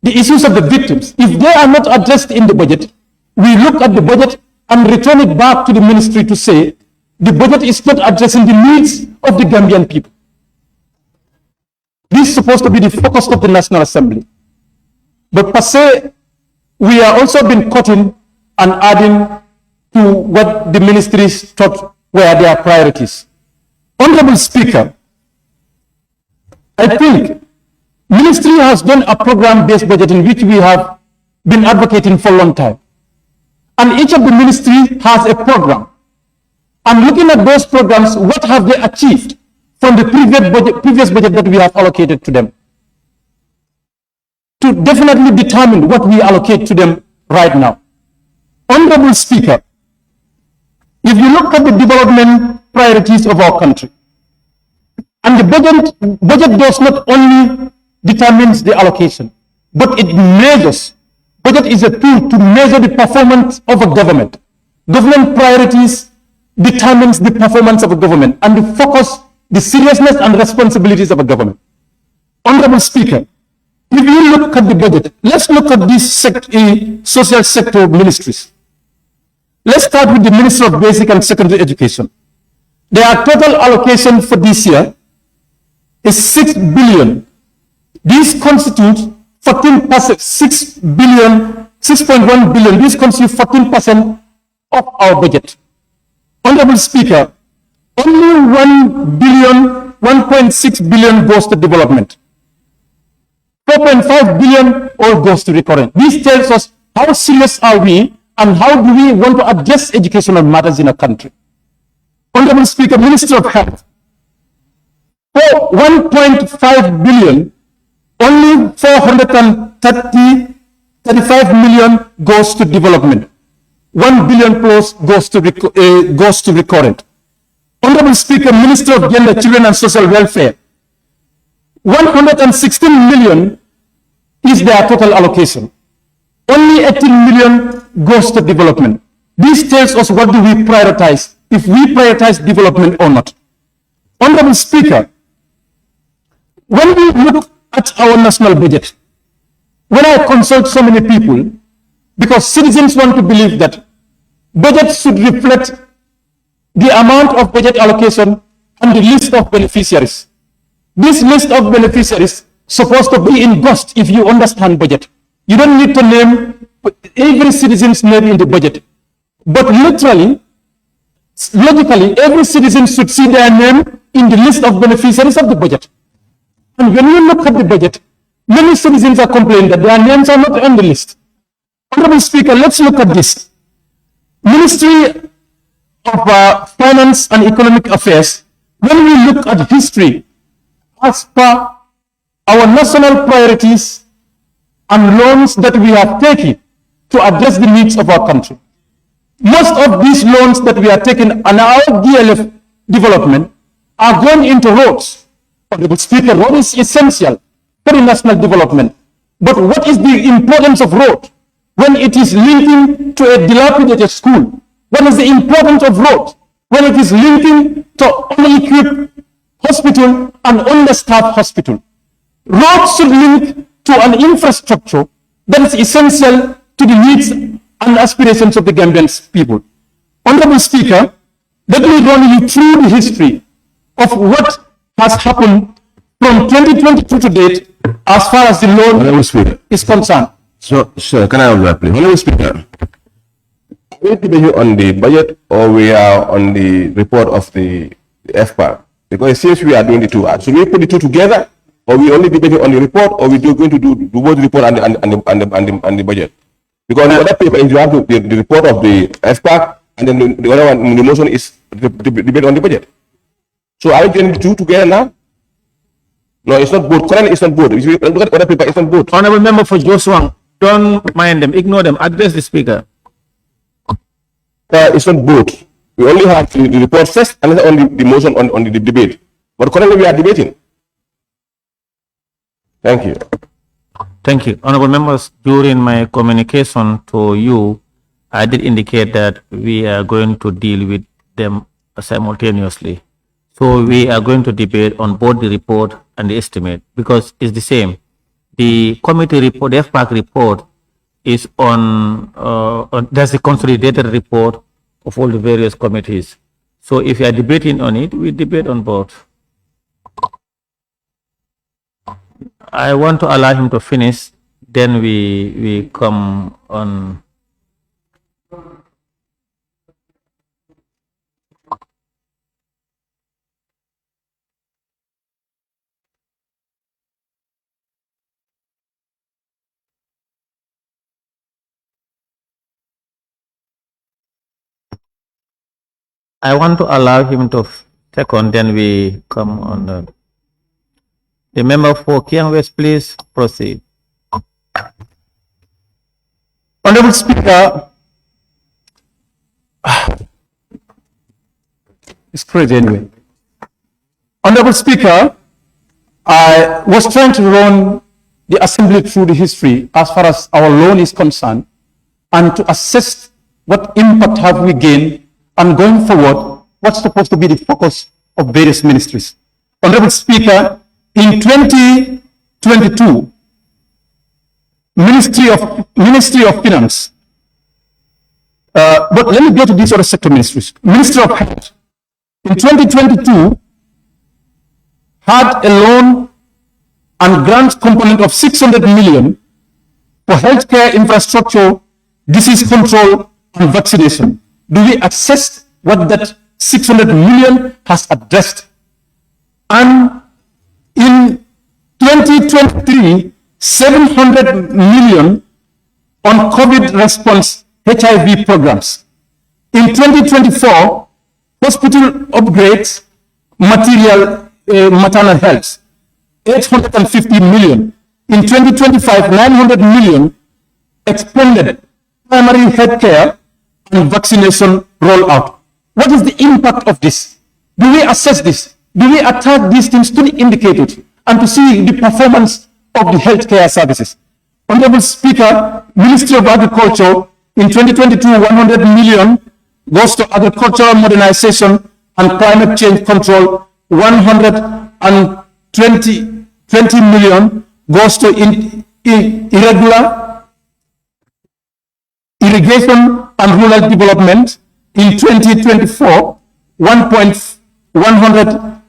The issues of the victims, if they are not addressed in the budget, we look at the budget and return it back to the ministry to say the budget is not addressing the needs of the Gambian people. This is supposed to be the focus of the National Assembly. But per se, we are also been cutting and adding to what the ministries thought were their priorities. Honorable Speaker, I think ministry has done a program-based budget in which we have been advocating for a long time. And each of the ministry has a program. And looking at those programs, what have they achieved from the previous budget that we have allocated to them? To definitely determine what we allocate to them right now. Honorable Speaker, if you look at the development priorities of our country, and the budget does not only determines the allocation, but it measures. Budget is a tool to measure the performance of a government. Government priorities determines the performance of a government and the focus, the seriousness and responsibilities of a government. Honorable Speaker, if you look at the budget, let's look at these social sector ministries. Let's start with the Minister of Basic and Secondary Education. Their total allocation for this year is 6 billion. These constitute 14%, 6.1 billion. These constitute 14% of our budget. Honorable Speaker, only 1.6 billion goes to development. 4.5 billion all goes to recurrent. This tells us how serious are we and how do we want to address educational matters in a country. Honorable Speaker, Minister of Health, for 1.5 billion, only 435 million goes to development. 1 billion plus goes to recurrent. Honorable Speaker, Minister of Gender, Children and Social Welfare, 116 million is their total allocation. Only 18 million goes to development. This tells us what do we prioritize, if we prioritize development or not. Honorable Speaker, when we look at our national budget, when I consult so many people, because citizens want to believe that budget should reflect the amount of budget allocation and the list of beneficiaries. This list of beneficiaries supposed to be in ghost if you understand budget. You don't need to name every citizen's name in the budget. But logically, every citizen should see their name in the list of beneficiaries of the budget. And when you look at the budget, many citizens are complaining that their names are not on the list. Honorable Speaker, let's look at this. Ministry of Finance and Economic Affairs, when we look at history, as per our national priorities and loans that we have taken to address the needs of our country, most of these loans that we are taking on our DLF development are going into roads. Honorable Speaker, road is essential for the national development. But what is the importance of road when it is linking to a dilapidated school? What is the importance of road when it is linking to unequipped hospital and understaffed hospital? Roads should link to an infrastructure that is essential to the needs and aspirations of the Gambian people. Honorable Speaker, let me run you through the history of what has happened from 2022 to date as far as the loan is concerned. So, sir, can I have that, please? Honorable Speaker, are we debating on the budget or we are on the report of the FPAC? Because it seems we are doing the two. Should we put the two together, or we only debating on the report, or we going to do both the report and the budget? Because the other paper is you have the report of the FPAC, and then the other one, the motion is the debate on the budget. So are we getting the two together now? No, it's not both. Currently, it's not both. If you look at other paper, it's not both. Honorable Member for Joshua, don't mind them, ignore them, address the Speaker. It's not both. We only have the report first and then on the motion on the debate. But currently we are debating. Thank you. Thank you. Honorable members, during my communication to you, I did indicate that we are going to deal with them simultaneously. So we are going to debate on both the report and the estimate because it's the same. The committee report, the FPAC report is there's a consolidated report of all the various committees. So if you are debating on it, we debate on both. I want to allow him to finish, then we come on. I want to allow him to second, then we come on the member for Kiang West, please proceed. Honorable Speaker, it's crazy anyway. Honorable Speaker, I was trying to run the Assembly through the history as far as our loan is concerned and to assess what impact have we gained and going forward, what's supposed to be the focus of various ministries. Honorable Speaker, in 2022, Ministry of Finance, but let me go to these other sector ministries. Ministry of Health, in 2022, had a loan and grant component of 600 million for healthcare infrastructure, disease control, and vaccination. Do we assess what that 600 million has addressed? And in 2023, 700 million on COVID response HIV programs. In 2024, hospital upgrades, maternal health, 850 million. In 2025, 900 million expanded primary health care and vaccination rollout. What is the impact of this? Do we assess this? Do we attack these things to the indicators and to see the performance of the healthcare services? Honorable Speaker, Ministry of Agriculture, in 2022, 100 million goes to agricultural modernization and climate change control. 120 million goes to irregular irrigation and rural development. In 2024, 100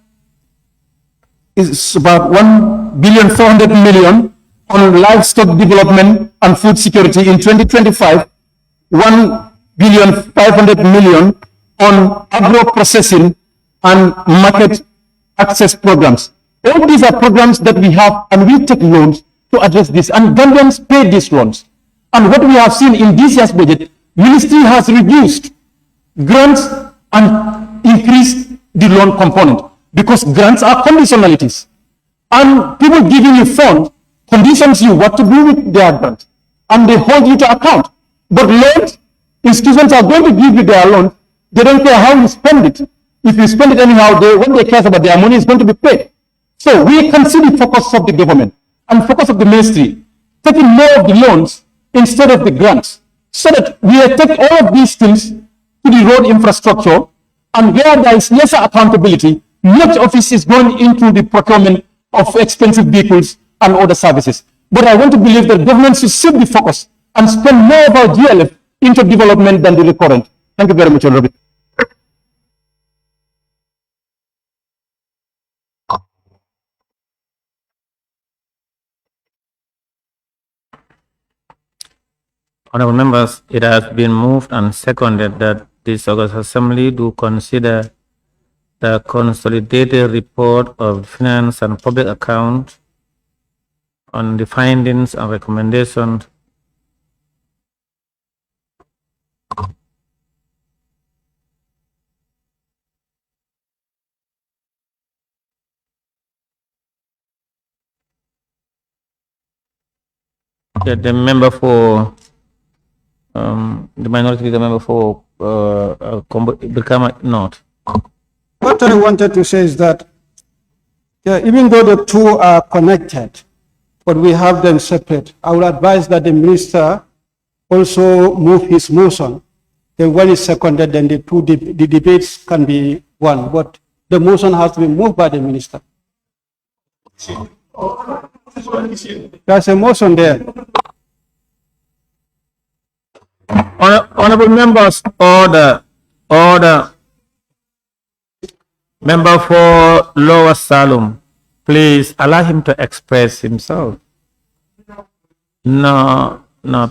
is about 1,400 million on livestock development and food security. In 2025, 1,500 million on agro processing and market access programs. All these are programs that we have, and we take loans to address this, and Gambians pay these loans. And what we have seen in this year's budget, ministry has reduced grants and increased the loan component, because grants are conditionalities. And people giving you funds conditions you what to do with their grant, and they hold you to account. But loans, institutions are going to give you their loan. They don't care how you spend it. If you spend it anyhow, when they care about their money, is going to be paid. So we can see the focus of the government and focus of the ministry, taking more of the loans instead of the grants, so that we take all of these things to the road infrastructure, and where there is lesser accountability, much of it is going into the procurement of expensive vehicles and other services. But I want to believe that government should shift the focus and spend more of our GLF into development than the recurrent. Thank you very much, Honorable. Honorable members, it has been moved and seconded that this August Assembly do consider the consolidated report of Finance and Public Account on the findings and recommendations that the member for the minority leader member for Brikama North. What I wanted to say is that even though the two are connected, but we have them separate, I would advise that the minister also move his motion. Then when it's seconded, then the debates can be one, but the motion has to be moved by the minister. There's a motion there. Honorable members, order. Member for Lower Salem, please allow him to express himself. No,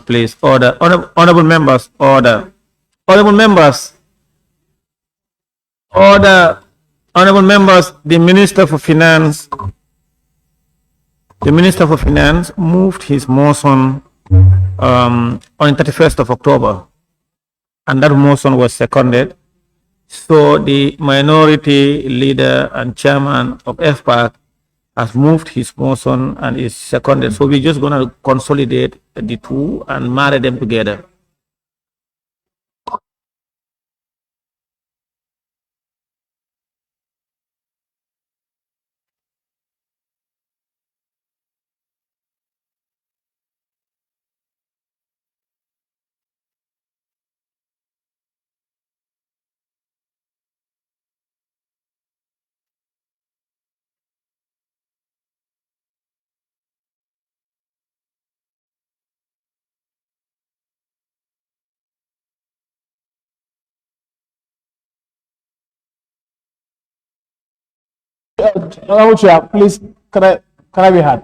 please, order. Honorable members, order. Honorable members, order. Honorable members, the Minister for Finance moved his motion on the 31st of October, and that motion was seconded. So the minority leader and chairman of FPAC has moved his motion and is seconded. So we're just going to consolidate the two and marry them together. Honorable Chair, please, can I be heard?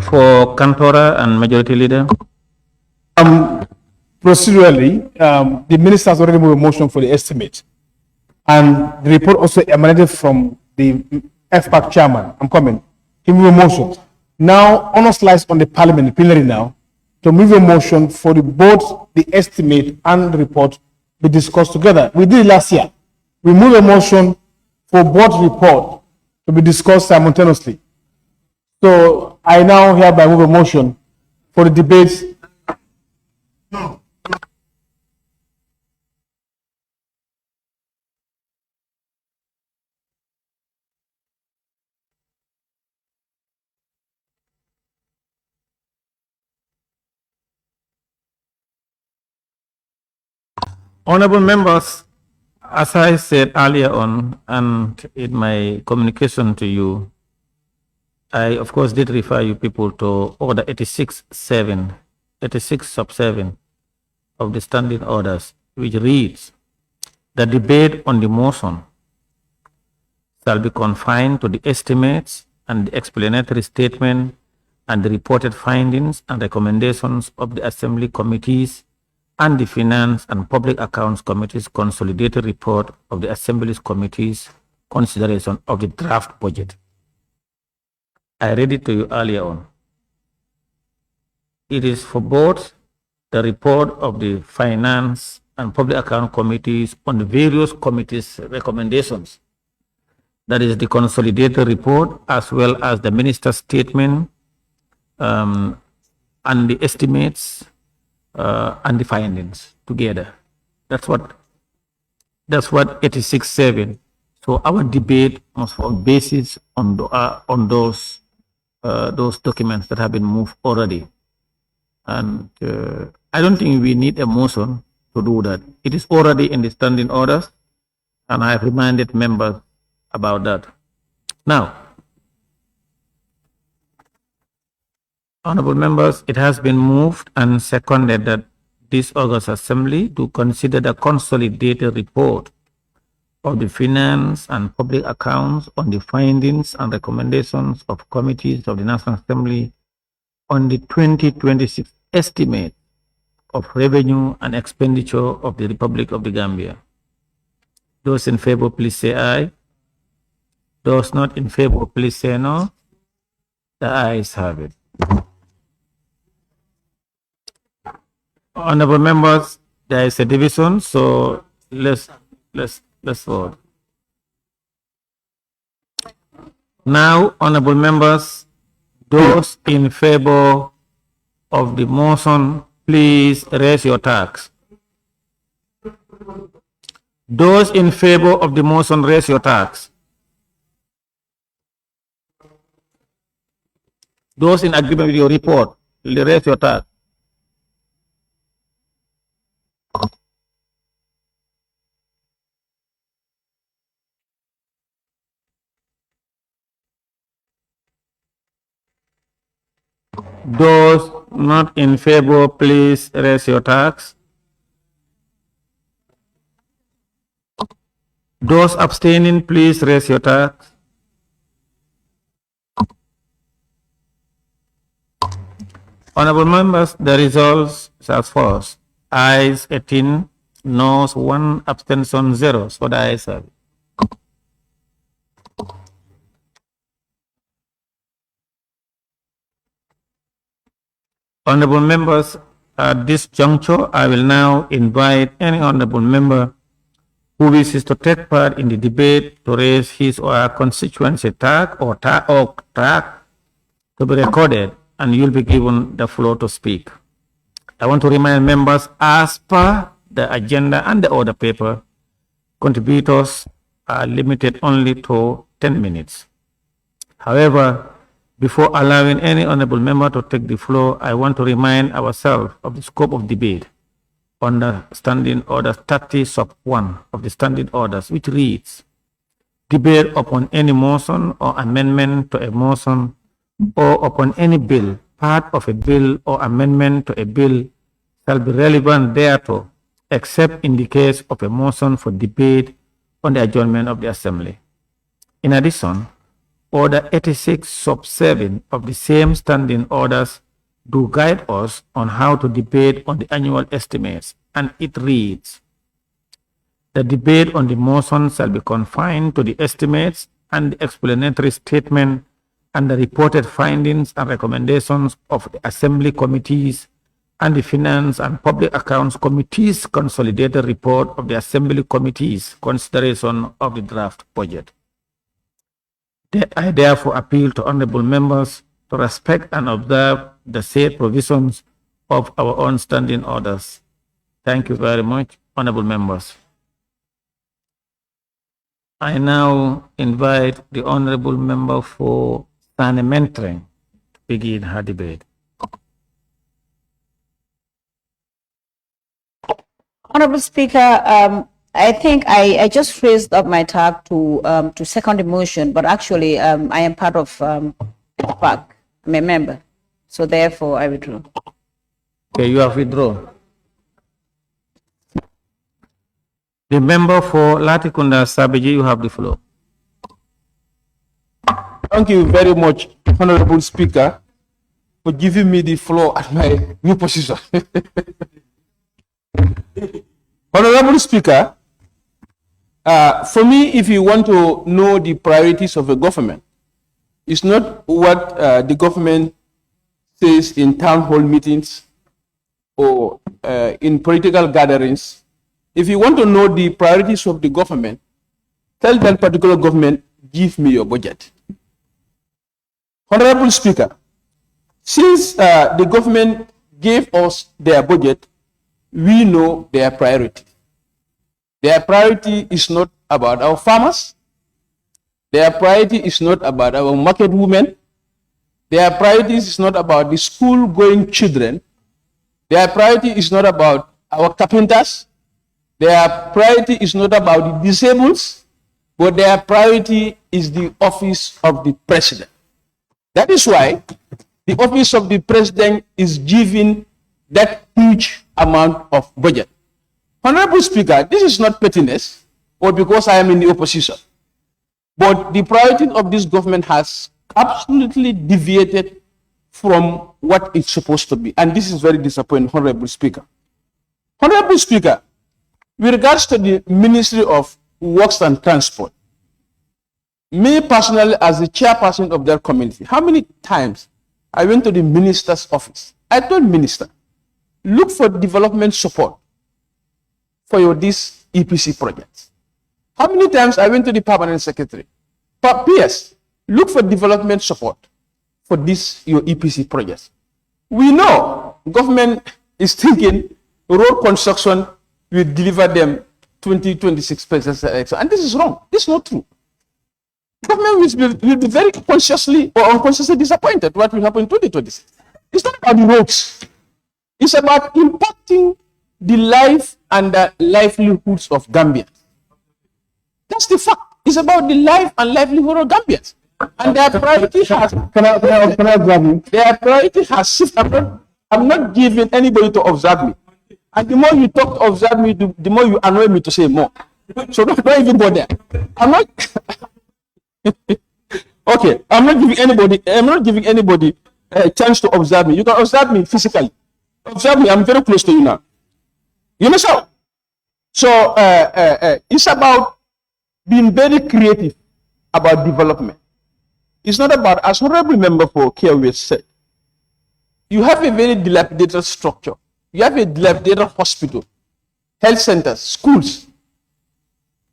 For Kantora and Majority Leader. Procedurally, the minister has already moved a motion for the estimate. And the report also emanated from the FPAC chairman. I'm coming. He moved a motion. Now, honors lies on the parliament plenary now to move a motion for the both the estimate and the report be discussed together. We did it last year. We moved a motion for both report to be discussed simultaneously. So I now hereby move a motion for the debates. Honorable members, as I said earlier on and in my communication to you, I of course did refer you people to order 86-7, 86-7 of the standing orders, which reads, the debate on the motion shall be confined to the estimates and the explanatory statement and the reported findings and recommendations of the Assembly committees and the Finance and Public Accounts Committee's consolidated report of the Assembly's committees consideration of the draft budget. I read it to you earlier on. It is for both the report of the Finance and Public Account Committees on the various committees' recommendations. That is the consolidated report as well as the minister's statement and the estimates and the findings together. That's what 86-7. So our debate must form basis on those documents that have been moved already. And I don't think we need a motion to do that. It is already in the standing orders, and I have reminded members about that. Now, honorable members, it has been moved and seconded that this August Assembly to consider the consolidated report of the Finance and Public Accounts on the findings and recommendations of committees of the National Assembly on the 2026 estimate of revenue and expenditure of the Republic of the Gambia. Those in favor, please say aye. Those not in favor, please say no. The ayes have it. Honorable members, there is a division, so let's vote. Now, honorable members, those in favor of the motion, please raise your tags. Those in favor of the motion, raise your tags. Those in agreement with your report, raise your tag. Those not in favor, please raise your tags. Those abstaining, please raise your tags. Honorable members, the results are as follows. Ayes 18, noes 1, abstention 0. So the ayes have it. Honorable members, at this juncture, I will now invite any honorable member who wishes to take part in the debate to raise his or her constituency tag or track to be recorded, and you'll be given the floor to speak. I want to remind members, as per the agenda and the order paper, contributors are limited only to 10 minutes. However, before allowing any honorable member to take the floor, I want to remind ourselves of the scope of debate under Standing Order 30(1) of the Standing Orders, which reads, debate upon any motion or amendment to a motion or upon any bill, part of a bill or amendment to a bill shall be relevant thereto, except in the case of a motion for debate on the adjournment of the Assembly. In addition, Order 86(7) of the same Standing Orders do guide us on how to debate on the annual estimates, and it reads, the debate on the motion shall be confined to the estimates and the explanatory statement and the reported findings and recommendations of the Assembly Committees and the Finance and Public Accounts Committee's consolidated report of the Assembly Committee's consideration of the draft budget. I therefore appeal to honorable members to respect and observe the said provisions of our own standing orders. Thank you very much, honorable members. I now invite the honorable member for Sanementreng to begin her debate. Honorable Speaker, I think I just raised up my tab to second the motion, but actually I am part of PAC. I'm a member, so therefore I withdraw. Okay, you have withdrawn. The member for Latikunda Sabiji, you have the floor. Thank you very much, Honorable Speaker, for giving me the floor at my new position. Honorable Speaker, for me, if you want to know the priorities of a government, it's not what the government says in town hall meetings or in political gatherings. If you want to know the priorities of the government, tell that particular government, give me your budget. Honorable Speaker, since the government gave us their budget, we know their priority. Their priority is not about our farmers. Their priority is not about our market women. Their priority is not about the school-going children. Their priority is not about our carpenters. Their priority is not about the disabled, but their priority is the office of the president. That is why the office of the president is given that huge amount of budget. Honorable Speaker, this is not pettiness or because I am in the opposition, but the priority of this government has absolutely deviated from what it's supposed to be, and this is very disappointing, Honorable Speaker. Honorable Speaker, with regards to the Ministry of Works and Transport, me personally as the chairperson of that committee, how many times I went to the minister's office? I told minister, look for development support for these EPC projects. How many times I went to the permanent secretary? PS, look for development support for this your EPC projects. We know government is thinking road construction will deliver them 20-26%, and this is wrong. This is not true. Government will be very consciously or unconsciously disappointed what will happen in 2026. It's not about the roads. It's about impacting the life and the livelihoods of Gambians. That's the fact. It's about the life and livelihood of Gambians. And their priority has... Can I grab you? Their priority has shifted. I'm not giving anybody to observe me. And the more you talk to observe me, the more you annoy me to say more. So don't even go there. I'm not... Okay, I'm not giving anybody a chance to observe me. You can observe me physically. Observe me. I'm very close to you now. You understand? So it's about being very creative about development. It's not about, as honorable member for Kiawe said, you have a very dilapidated structure. You have a dilapidated hospital, health centers, schools.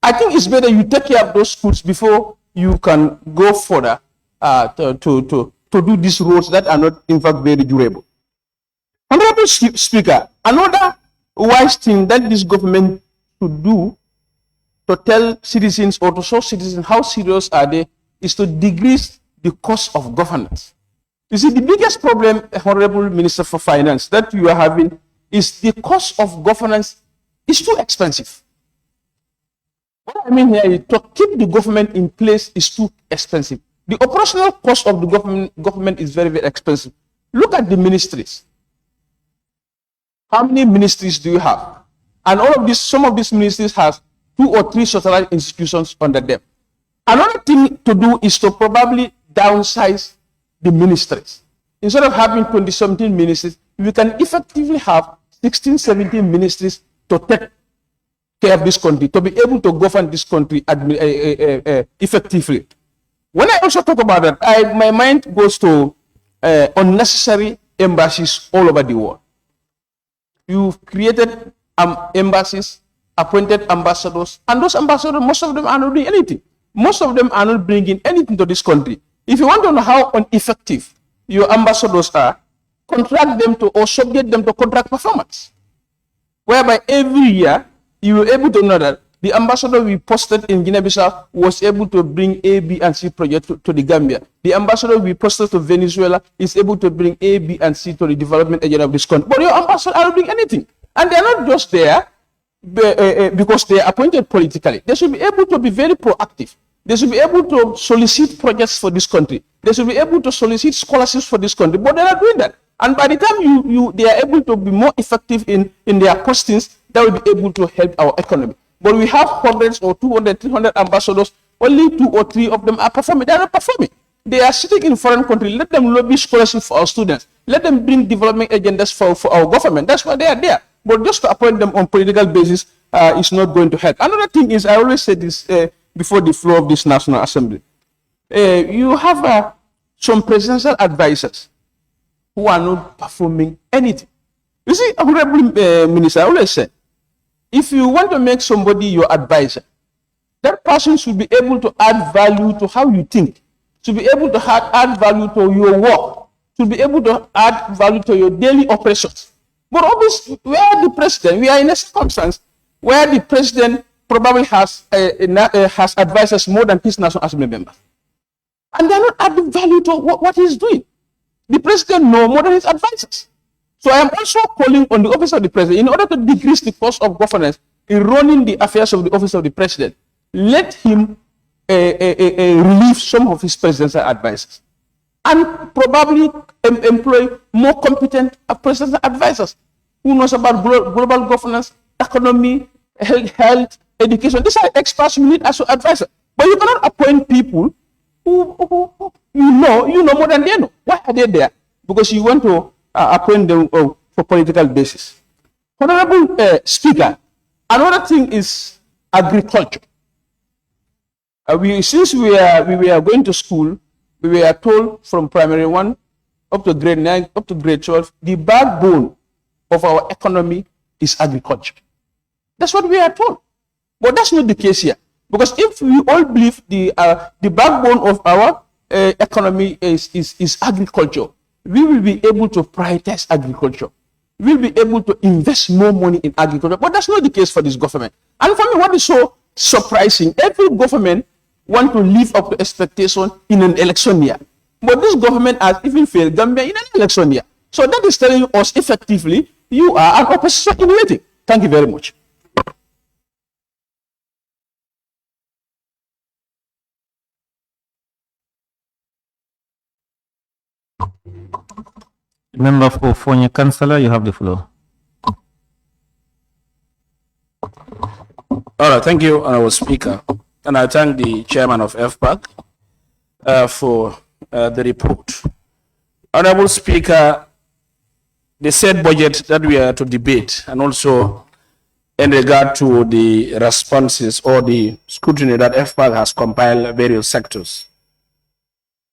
I think it's better you take care of those schools before you can go further to do these roads that are not, in fact, very durable. Honorable Speaker, another wise thing that this government should do to tell citizens or to show citizens how serious are they is to decrease the cost of governance. You see, the biggest problem, Honorable Minister for Finance, that you are having is the cost of governance is too expensive. What I mean here is to keep the government in place is too expensive. The operational cost of the government is very, very expensive. Look at the ministries. How many ministries do you have? And all of these, some of these ministries have 2 or 3 satellite institutions under them. Another thing to do is to probably downsize the ministries. Instead of having 20-something ministries, we can effectively have 16, 17 ministries to take care of this country, to be able to govern this country effectively. When I also talk about that, my mind goes to unnecessary embassies all over the world. You've created embassies, appointed ambassadors, and those ambassadors, most of them are not doing anything. Most of them are not bringing anything to this country. If you want to know how ineffective your ambassadors are, contract them to or subject them to contract performance, whereby every year you were able to know that the ambassador we posted in Guinea-Bissau was able to bring A, B, and C project to the Gambia. The ambassador we posted to Venezuela is able to bring A, B, and C to the development agenda of this country. But your ambassadors are not doing anything. And they're not just there because they are appointed politically. They should be able to be very proactive. They should be able to solicit projects for this country. They should be able to solicit scholarships for this country. But they're not doing that. And by the time they are able to be more effective in their postings, they will be able to help our economy. But we have hundreds or 200, 300 ambassadors. Only 2 or 3 of them are performing. They are not performing. They are sitting in foreign countries. Let them lobby scholarships for our students. Let them bring development agendas for our government. That's why they are there. But just to appoint them on political basis is not going to help. Another thing is, I always say this before the floor of this National Assembly. You have some presidential advisors who are not performing anything. You see, Honorable Minister, I always say, if you want to make somebody your advisor, that person should be able to add value to how you think, should be able to add value to your work, should be able to add value to your daily operations. But obviously, we are the president. We are in a circumstance where the president probably has advisors more than his National Assembly members. And they're not adding value to what he's doing. The president knows more than his advisors. So I am also calling on the office of the president, in order to decrease the cost of governance in running the affairs of the office of the president, let him relieve some of his presidential advisors and probably employ more competent presidential advisors who knows about global governance, economy, health, education. These are experts you need as an advisor. But you cannot appoint people who you know more than they know. Why are they there? Because you want to appoint them for political basis. Honorable Speaker, another thing is agriculture. Since we were going to school, we were told from primary 1 up to grade 9, up to grade 12, the backbone of our economy is agriculture. That's what we are told. But that's not the case here. Because if we all believe the backbone of our economy is agriculture, we will be able to prioritize agriculture. We will be able to invest more money in agriculture. But that's not the case for this government. And for me, what is so surprising, every government wants to live up to expectation in an election year. But this government has even failed Gambia in an election year. So that is telling us effectively, you are an opposition in waiting. Thank you very much. Member for Fonya Councillor, you have the floor. All right, thank you, Honorable Speaker. And I thank the chairman of FPAC for the report. Honorable Speaker, the said budget that we are to debate, and also in regard to the responses or the scrutiny that FPAC has compiled various sectors.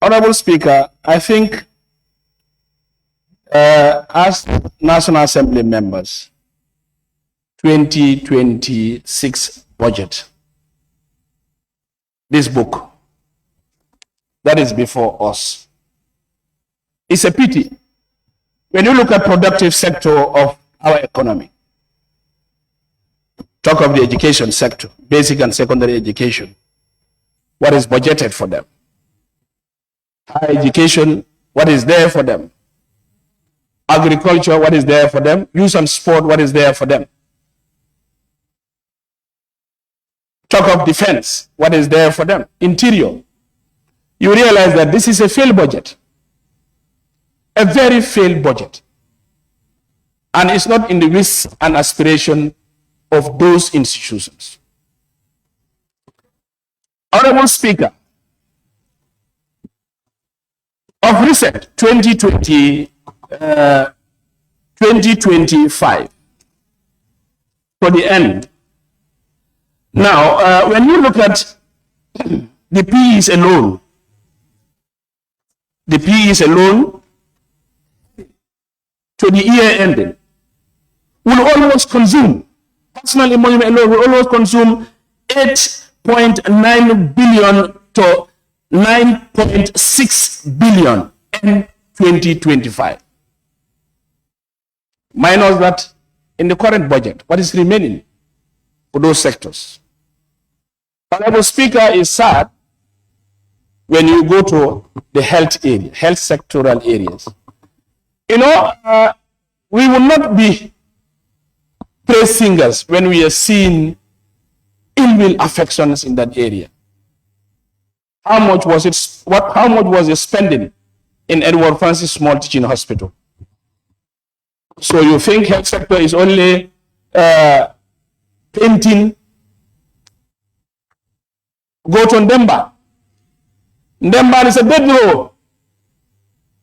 Honorable Speaker, I think as National Assembly members, 2026 budget, this book that is before us, it's a pity. When you look at productive sector of our economy, talk of the education sector, basic and secondary education, what is budgeted for them? Higher education, what is there for them? Agriculture, what is there for them? Youth and sport, what is there for them? Talk of defense, what is there for them? Interior. You realize that this is a failed budget. A very failed budget. And it's not in the wish and aspiration of those institutions. Honorable Speaker, of recent 2025 for the end. Now, when you look at the PEs alone, the PEs alone to the year ending will almost consume, personal emolument alone will almost consume 8.9 billion to 9.6 billion in 2025. Minus that in the current budget, what is remaining for those sectors? Honorable Speaker, is sad when you go to the health area, health sectoral areas. You know, we will not be praise singers when we are seeing ill will affections in that area. How much was it? How much was the spending in Edward Francis Small Teaching Hospital? So you think health sector is only painting? Go to Ndemba. Ndemba is a dead row.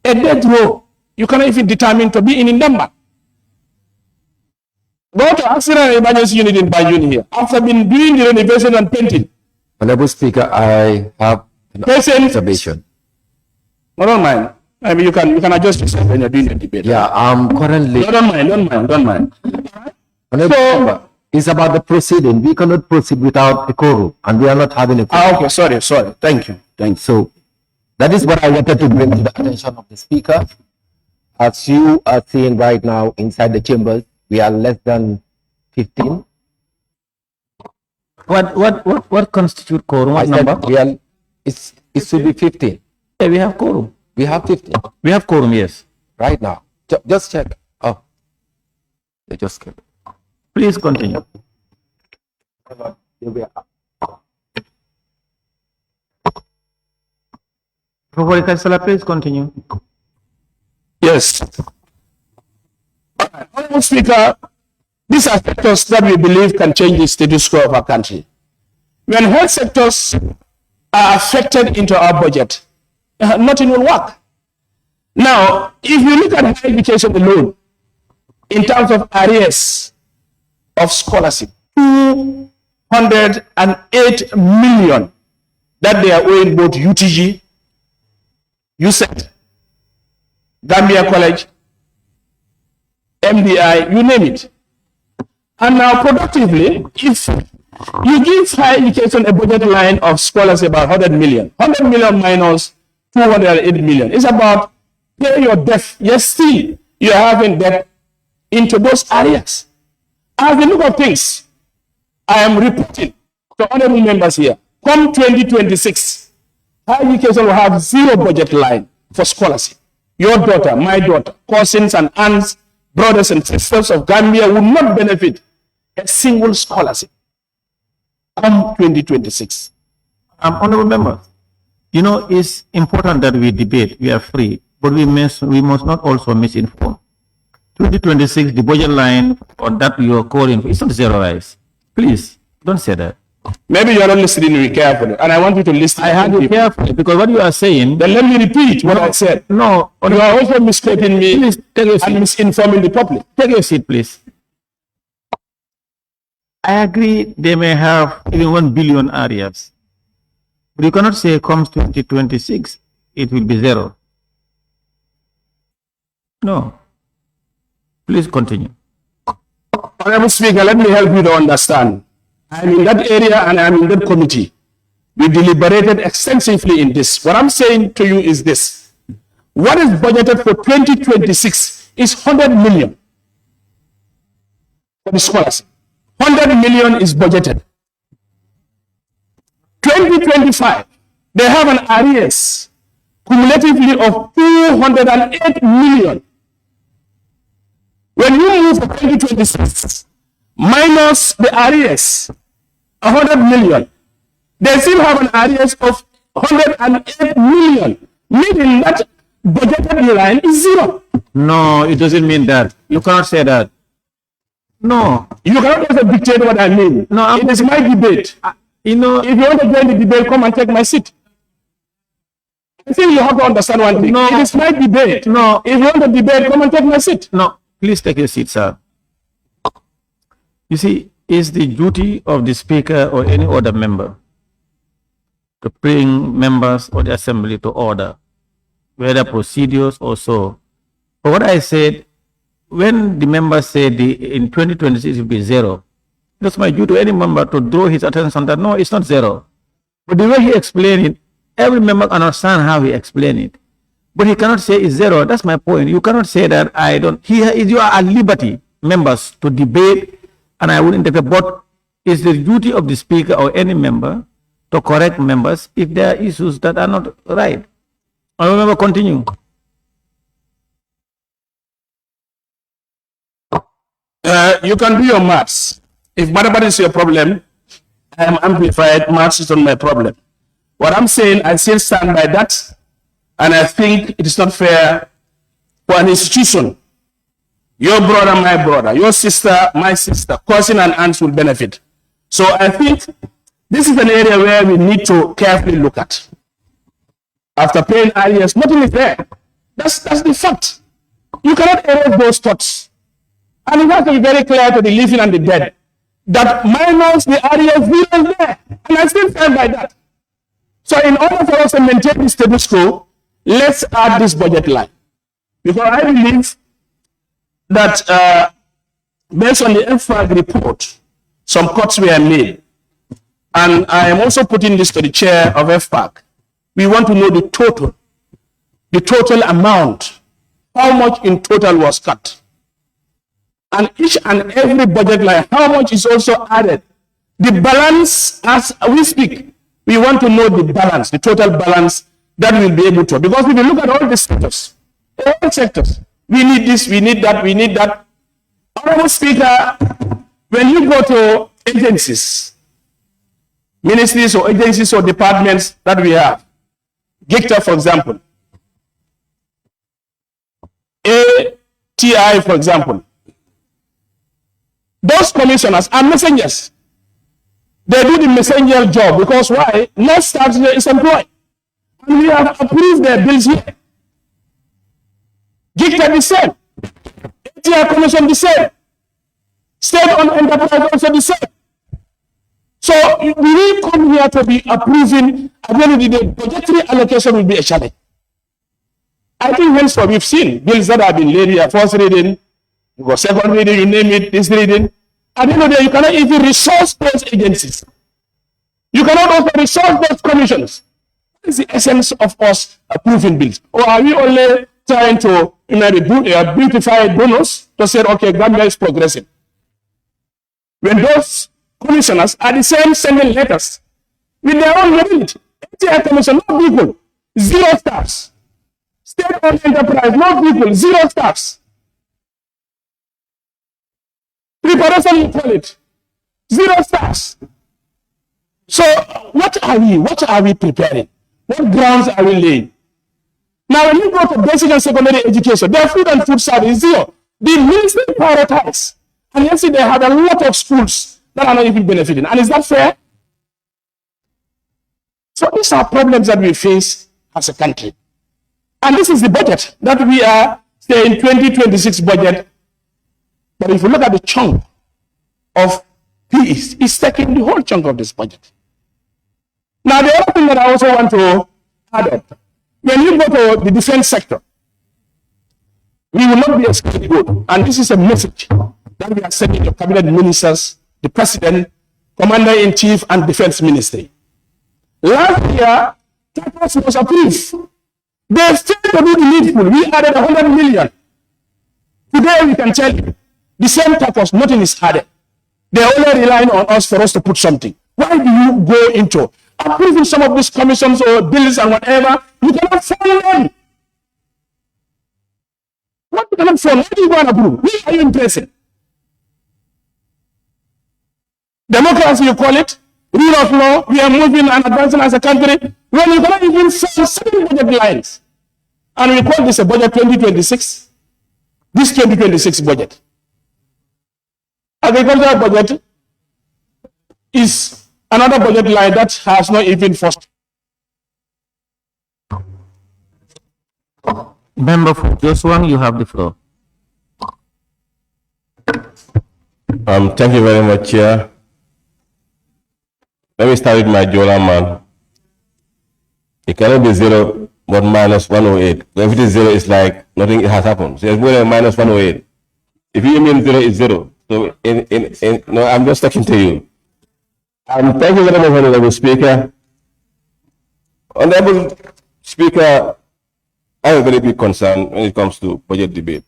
A dead row. You cannot even determine to be in Ndemba. Go to accident and emergency unit in Banjul here. After been doing the renovation and painting. Honorable Speaker, I have an observation. No, don't mind. I mean, you can adjust yourself when you're doing the debate. Yeah, I'm currently. No, don't mind. Honorable Speaker, it's about the proceeding. We cannot proceed without a quorum, and we are not having a quorum. Okay, sorry. Thank you. So, that is what I wanted to bring to the attention of the Speaker. As you are seeing right now inside the chambers, we are less than 15. What constitute quorum? What I said number? it should be 15. Yeah, we have quorum. We have 15. We have quorum, yes. Right now. Just check. Oh. They just came. Please continue. Professor Kansala, please continue. Yes. Honorable Speaker, these are sectors that we believe can change the status quo of our country. When health sectors are affected into our budget, nothing will work. Now, if you look at higher education alone, in terms of arrears of scholarship, 208 million that they are owing both UTG, USET, Gambia College, MDI, you name it. And now productively, if you give higher education a budget line of scholars about 100 million, 100 million minus 208 million, it's about pay your debt. Yes, still you are having debt into those areas. As the look of things, I am reporting to honorable members here, come 2026, higher education will have zero budget line for scholarship. Your daughter, my daughter, cousins and aunts, brothers and sisters of Gambia will not benefit a single scholarship come 2026. Honorable members, you know, it's important that we debate, we are free, but we must not also misinform. 2026, the budget line or that you are calling, it's not zeroized. Please, don't say that. Maybe you are not listening to me carefully, and I want you to listen. I heard you carefully because what you are saying. Then let me repeat what I said. No, you are also misquoting me please take your seat. and misinforming the public. Take your seat, please. I agree they may have even 1 billion areas, but you cannot say comes 2026 it will be 0. No. Please continue. Honorable Speaker, let me help you to understand. I'm in that area and I'm in that committee. We deliberated extensively in this. What I'm saying to you is this. What is budgeted for 2026 is 100 million for the scholarship. 100 million is budgeted. 2025, they have an arrears cumulatively of 208 million. When you move to 2026, minus the arrears, 100 million, they still have an arrears of 108 million, meaning that budgeted line is 0. No, it doesn't mean that. You cannot say that. No. You cannot also dictate what I mean. No, it is my debate. You know, if you want to join the debate, come and take my seat. I think you have to understand one thing. No. It is my debate. No. If you want to debate, come and take my seat. No. Please take your seat, sir. You see, it's the duty of the Speaker or any other member to bring members of the Assembly to order, whether procedures or so. But what I said, when the member said in 2026 it will be 0, that's my duty to any member to draw his attention that no, it's not 0. But the way he explained it, every member understand how he explained it. But he cannot say it's 0. That's my point. You cannot say that I don't. You are at liberty, members, to debate, and I will interpret. But it's the duty of the Speaker or any member to correct members if there are issues that are not right. I remember, continue. You can do your maths. If mathematics is your problem, I am amplified. Maths is not my problem. What I'm saying, I still stand by that. And I think it is not fair for an institution. Your brother, my brother, your sister, my sister, cousin and aunts will benefit. So I think this is an area where we need to carefully look at. After paying arrears, nothing is there. That's the fact. You cannot erase those thoughts. And it has to be very clear to the living and the dead that minus the arrears, we are there. And I still stand by that. So in order for us to maintain the status quo, let's add this budget line. Because I believe that based on the FPAC report, some cuts were made. And I am also putting this to the chair of FPAC. We want to know the total amount, how much in total was cut. And each and every budget line, how much is also added. The balance, as we speak, we want to know the balance, the total balance that we'll be able to. Because if you look at all the sectors, we need this, we need that, we need that. Honorable Speaker, when you go to agencies, ministries or agencies or departments that we have, GICTA, for example, ATI, for example, those commissioners are messengers. They do the messenger job because why? No staff is employed. And we have approved their bills here. GICTA the same. ATI Commission the same. State-owned enterprise also the same. So we will come here to be approving, at the end of the day, budgetary allocation will be a challenge. I think henceforth we've seen bills that have been laid here, first reading, second reading, you name it, this reading. At the end of the day, you cannot even resource those agencies. You cannot also resource those commissions. What is the essence of us approving bills? Or are we only trying to beautify bonus to say, okay, Gambia is progressing? When those commissioners are the same sending letters with their own ability. ATI Commission, no people, 0 staffs. State-owned enterprise, no people, 0 staffs. Preparation, you call it, 0 staffs. So what are we preparing? What grounds are we laying? Now, when you go to basic and secondary education, their food and food service is 0. The ministry prioritize. And you see they have a lot of schools that are not even benefiting. And is that fair? these are problems that we face as a country. And this is the budget that we are saying 2026 budget. But if you look at the chunk of peace, it's taking the whole chunk of this budget. Now, the other thing that I also want to add up, when you go to the defense sector, we will not be a scapegoat. And this is a message that we are sending to cabinet ministers, the president, commander-in-chief, and defense ministry. Last year, TAPAS was approved. They failed to do the needful. We added 100 million. Today, we can tell you, the same TAPAS, nothing is added. They are only relying on us for us to put something. Why do you go into approving some of these commissions or bills and whatever? You cannot follow them. What you cannot follow? What do you go and approve? Who are you impressing? Democracy, you call it. Rule of law. We are moving and advancing as a country. When you cannot even follow 7 budget lines. And we call this a budget 2026. This 2026 budget. Agricultural budget is another budget line that has not even first. Member for Joshua, you have the floor. Thank you very much, Chair. Let me start with my Jola man. It cannot be 0 but minus 108. So if it is 0, it's like nothing has happened. So it's more than minus 108. If you mean 0, it's 0. So no, I'm just talking to you. Thank you very much, Honorable Speaker. Honorable Speaker, I have a very big concern when it comes to budget debate.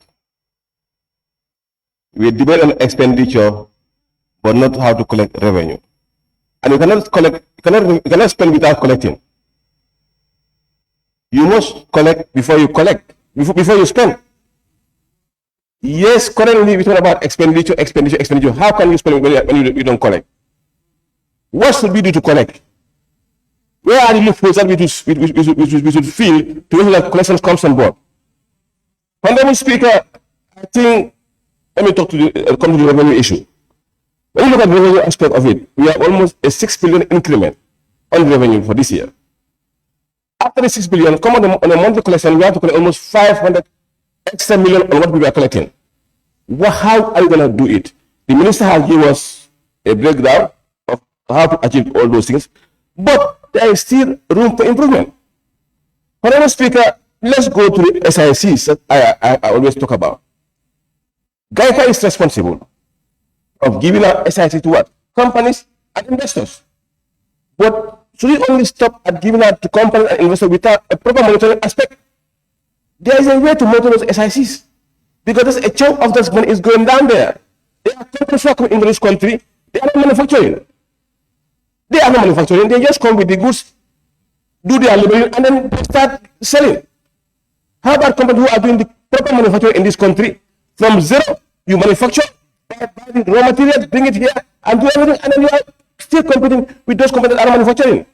We debate on expenditure, but not how to collect revenue. And you cannot spend without collecting. You must collect before you collect, before you spend. Yes, currently we talk about expenditure. How can you spend when you don't collect? What should we do to collect? Where are the loopholes that we should feel to make sure that collections comes on board? Honorable Speaker, I think, let me come to the revenue issue. When you look at the revenue aspect of it, we have almost a 6 billion increment on revenue for this year. After the 6 billion, come on a monthly collection, we have to collect almost 500 extra million on what we are collecting. How are you going to do it? The minister has given us a breakdown of how to achieve all those things, but there is still room for improvement. Honorable Speaker, let's go to the SICs that I always talk about. GAIPA is responsible of giving out SIC to what? Companies and investors. But should we only stop at giving out to companies and investors without a proper monitoring aspect? There is a way to monitor those SICs, because a chunk of this money is going down there. There are companies who are coming into this country, they are not manufacturing. They just come with the goods, do their labeling, and then they start selling. How about companies who are doing the proper manufacturing in this country? From zero, you manufacture, buy the raw materials, bring it here, and do everything, and then you are still competing with those companies that are manufacturing.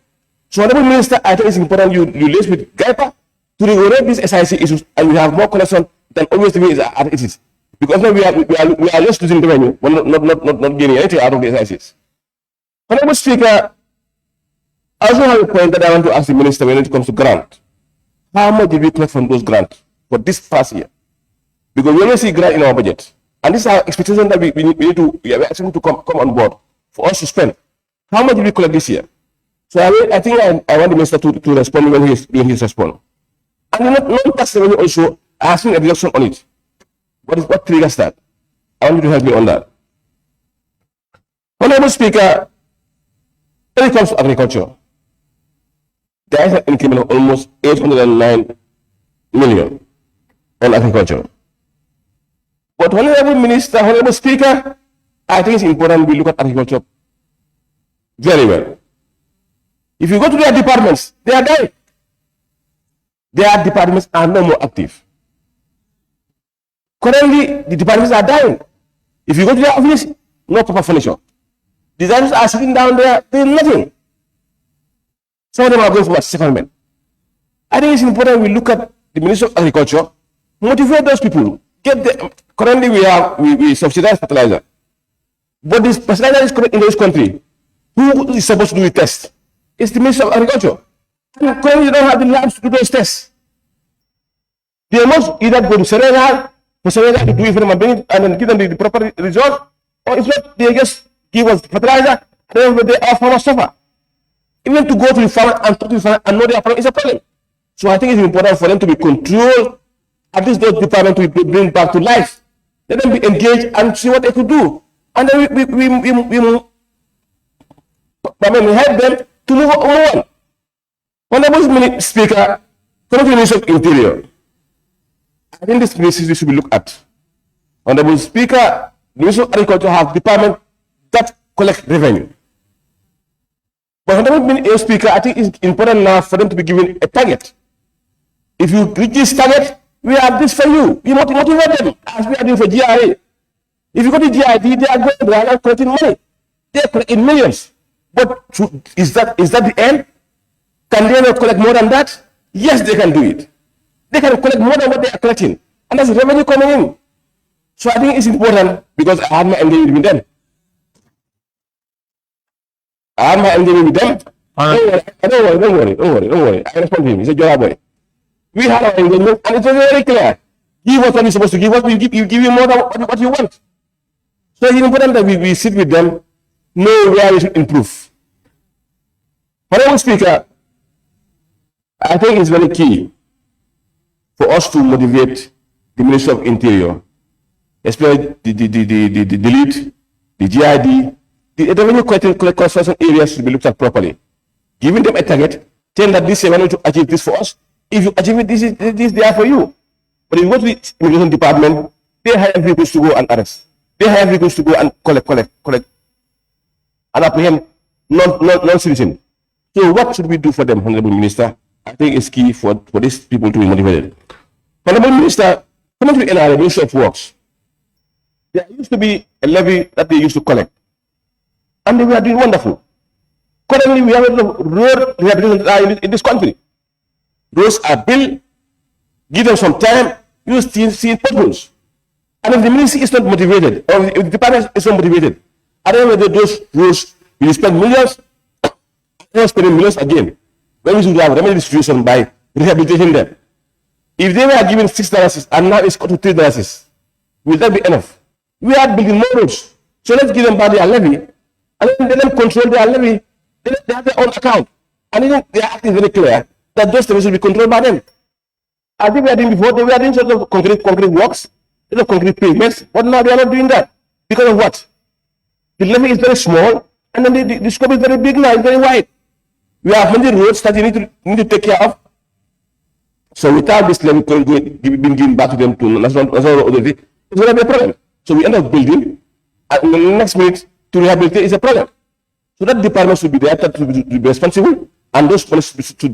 So, Honorable Minister, I think it's important you liaise with GAIPA to regulate these SIC issues, and we have more collection than always the way it is. Because now we are just losing revenue, but not getting anything out of the SICs. Honorable Speaker, I also have a point that I want to ask the Minister when it comes to grant. How much did we collect from those grants for this past year? Because we only see grant in our budget. And this is our expectation that we are asking to come on board for us to spend. How much did we collect this year? So I think I want the Minister to respond when he's respond. And non-tax revenue also, I have seen a reduction on it. What triggers that? I want you to help me on that. Honorable Speaker, when it comes to agriculture, there is an increment of almost 809 million on agriculture. But Honorable Minister, Honorable Speaker, I think it's important we look at agriculture very well. If you go to their departments, they are dying. Their departments are no more active. Currently, the departments are dying. If you go to their office, no proper furniture. Designers are sitting down there doing nothing. Some of them are going for secondment. I think it's important we look at the Minister of Agriculture, motivate those people. Currently, we subsidize fertilizer. But this fertilizer is coming in this country. Who is supposed to do the test? It's the Minister of Agriculture. And currently they don't have the labs to do those tests. They must either go to Senegal, for Senegal to do it for them and bring it and then give them the proper result, or if not, they just give us fertilizer, and then they our farmers suffer. Even to go to the farmer and talk to the farmer and know their problem is a problem. So I think it's important for them to be controlled, at least those departments to be bring back to life. Let them be engaged and see what they could do. And then we help them to move on. Honorable Speaker, coming to the Minister of Interior, I think this ministry should be looked at. Honorable Speaker, the Ministry of Agriculture has department that collect revenue. But Honorable Speaker, I think it's important now for them to be given a target. If you reach this target, we have this for you. You motivate them, as we are doing for GRA. If you go to GID, they are not collecting money. They are collecting millions. But is that the end? Can they not collect more than that? Yes, they can do it. They can collect more than what they are collecting. And that's revenue coming in. So I think it's important because I had my engagement with them. Don't worry. I respond to him. He's a Jola boy. We had our engagement and it was very clear. Give us what you're supposed to give us, we give you more than what you want. So it's important that we sit with them, know where we should improve. Honorable Speaker, I think it's very key for us to motivate the Ministry of Interior, especially the lead, the GID, the revenue collection areas should be looked at properly. Giving them a target, telling that this is going to achieve this for us. If you achieve it, this is there for you. But if you go to the immigration department, they hire vehicles to go and arrest. They hire vehicles to go and collect, and apprehend non-citizens. So what should we do for them, Honorable Minister? I think it's key for these people to be motivated. Honorable Minister, coming to the NRA, Ministry of Works, there used to be a levy that they used to collect, and they were doing wonderful. Currently, we have a lot of road rehabilitation in this country. Roads are built, give them some time, you still see potholes. And if the ministry is not motivated, or if the department is not motivated, at the end of the day, those roads will spend millions, they are spending millions again. When we should have remedy the situation by rehabilitating them. If they were given $6 and now it's got to $3, will that be enough? We are building more roads. So let's give them back their levy, and then let them control their levy. They have their own account. And then they are acting very clear that those things will be controlled by them. I think we are doing before, they were doing sort of concrete works, concrete pavements, but now they are not doing that. Because of what? The levy is very small, and then the scope is very big now, it's very wide. We have 100 roads that you need to take care of. So without this levy being given back to them to national authority, it's going to be a problem. So we end up building, and in the next minute, to rehabilitate is a problem. So that department should be there to be responsible, and those policies to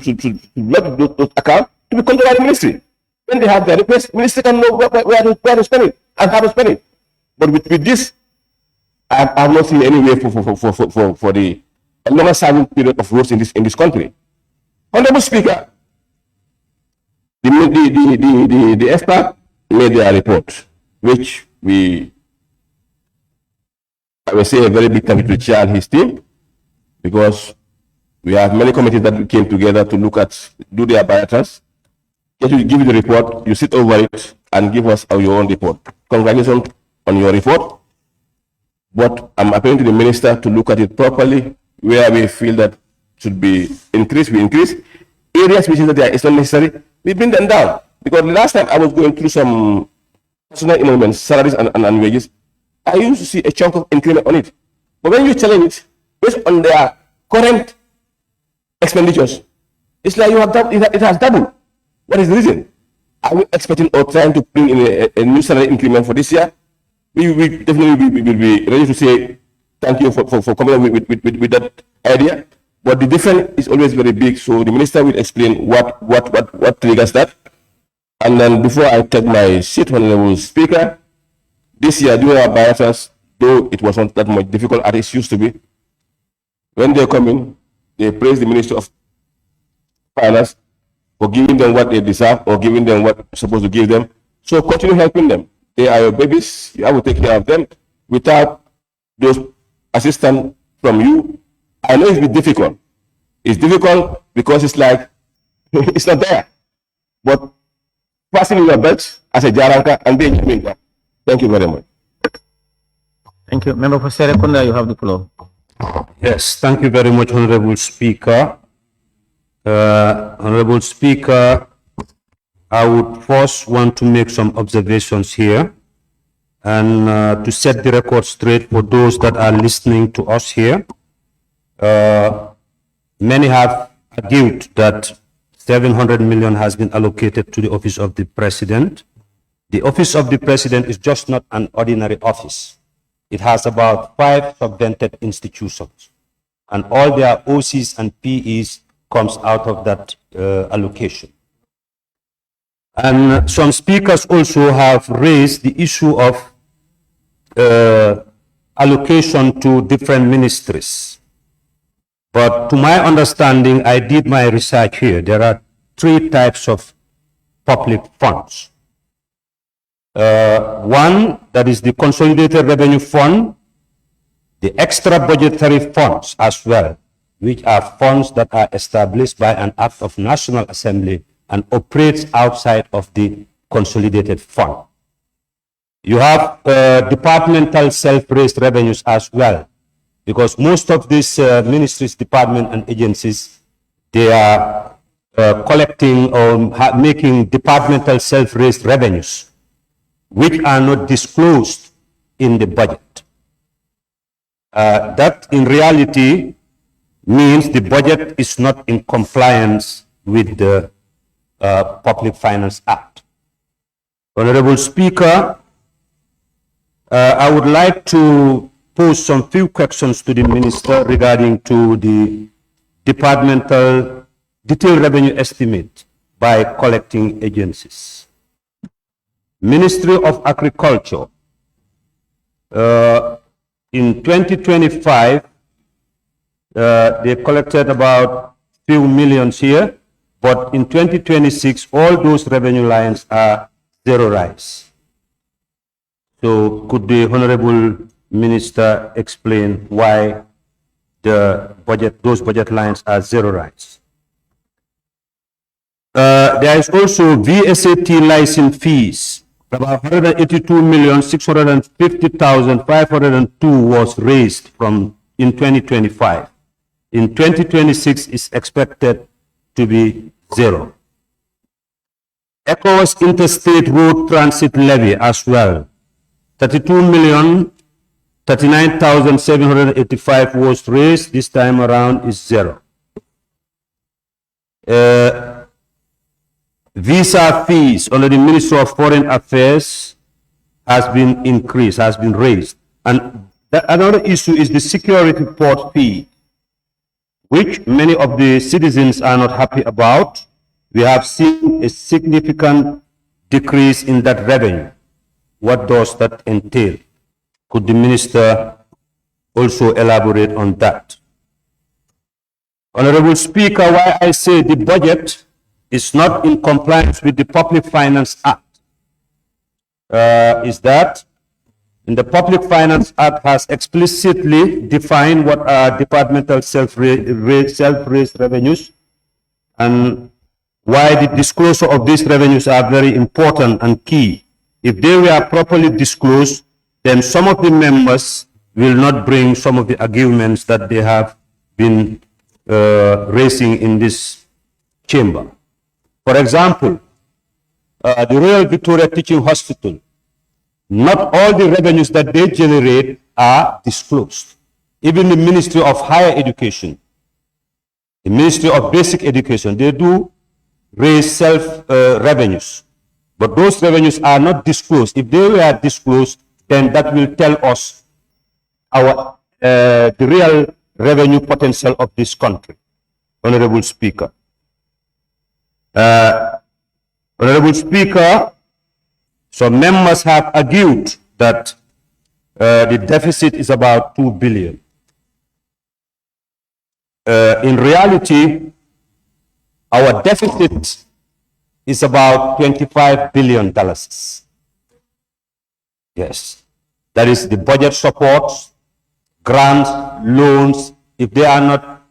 let those accounts to be controlled by the ministry. When they have their request, the ministry can know where to spend it and how to spend it. But with this, I have not seen any way for the longer serving period of roads in this country. Honorable Speaker, the FPAC made their report, which I will say a very big thank you to Chair and his team, because we have many committees that came together to look at, do their bilaterals. Get you give you the report, you sit over it and give us your own report. Congratulations on your report. But I'm appealing to the minister to look at it properly, where we feel that should be increased, we increase. Areas which is that it's not necessary, we bring them down. Because the last time I was going through some personal emoluments, salaries and wages, I used to see a chunk of increment on it. But when you challenge it, based on their current expenditures, it's like it has doubled. What is the reason? Are we expecting or trying to bring in a new salary increment for this year? We definitely will be ready to say thank you for coming up with that idea. But the difference is always very big, so the minister will explain what triggers that. And then before I take my seat, Honorable Speaker, this year during our bilaterals, though it was not that much difficult as it used to be, when they come in, they praise the Ministry of Finance for giving them what they deserve or giving them what you're supposed to give them. So continue helping them. They are your babies. You have to take care of them. Without those assistance from you, I know it's been difficult. It's difficult because it's like It's not there. But fasten your belt as a Jaranka and be a. Thank you very much. Thank you. Member for Serekunda, you have the floor. Yes, thank you very much, Honorable Speaker. Honorable Speaker, I would first want to make some observations here and to set the record straight for those that are listening to us here. Many have argued that 700 million has been allocated to the Office of the President. The Office of the President is just not an ordinary office. It has about 5 subvented institutions, and all their OCs and PEs comes out of that allocation. And some speakers also have raised the issue of allocation to different ministries. But to my understanding, I did my research here. There are 3 types of public funds. One, that is the Consolidated Revenue Fund, the extra budgetary funds as well, which are funds that are established by an act of National Assembly and operates outside of the consolidated fund. You have departmental self-raised revenues as well, because most of these ministries, departments, and agencies, they are collecting or making departmental self-raised revenues, which are not disclosed in the budget. That in reality means the budget is not in compliance with the Public Finance Act. Honorable Speaker, I would like to pose some few questions to the Minister regarding to the departmental detailed revenue estimate by collecting agencies. Ministry of Agriculture, in 2025, they collected about few millions here, but in 2026, all those revenue lines are zeroized. So could the Honorable Minister explain why those budget lines are zeroized? There is also VSAT license fees. About 182,650,502 was raised from in 2025. In 2026 is expected to be zero. ECOWAS Interstate Road Transit Levy as well. 32,039,785 was raised. This time around is zero. Visa fees under the Ministry of Foreign Affairs has been increased, has been raised. And another issue is the security port fee, which many of the citizens are not happy about. We have seen a significant decrease in that revenue. What does that entail? Could the Minister also elaborate on that? Honorable Speaker, why I say the budget is not in compliance with the Public Finance Act is that in the Public Finance Act has explicitly defined what are departmental self-raised revenues, and why the disclosure of these revenues are very important and key. If they were properly disclosed, then some of the members will not bring some of the arguments that they have been raising in this chamber. For example, the Royal Victoria Teaching Hospital, not all the revenues that they generate are disclosed. Even the Ministry of Higher Education, the Ministry of Basic Education, they do raise self-revenues, but those revenues are not disclosed. If they were disclosed, then that will tell us the real revenue potential of this country. Honorable Speaker. Honorable Speaker, some members have argued that the deficit is about 2 billion. In reality, our deficit is about $25 billion. Yes, that is the budget supports, grants, loans. If they are not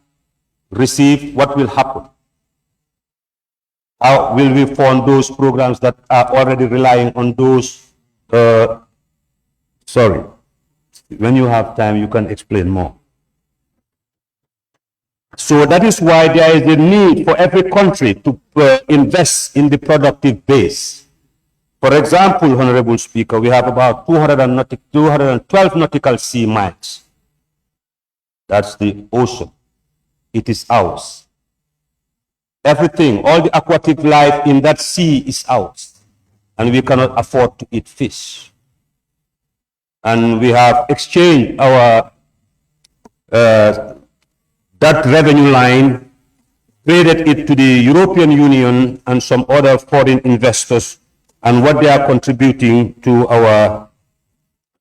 received, what will happen? How will we fund those programs that are already relying on those? Sorry, when you have time, you can explain more. So that is why there is a need for every country to invest in the productive base. For example, Honorable Speaker, we have about 212 nautical sea miles. That's the ocean. It is ours. Everything, all the aquatic life in that sea is ours. And we cannot afford to eat fish. And we have exchanged our that revenue line, traded it to the European Union and some other foreign investors, and what they are contributing to our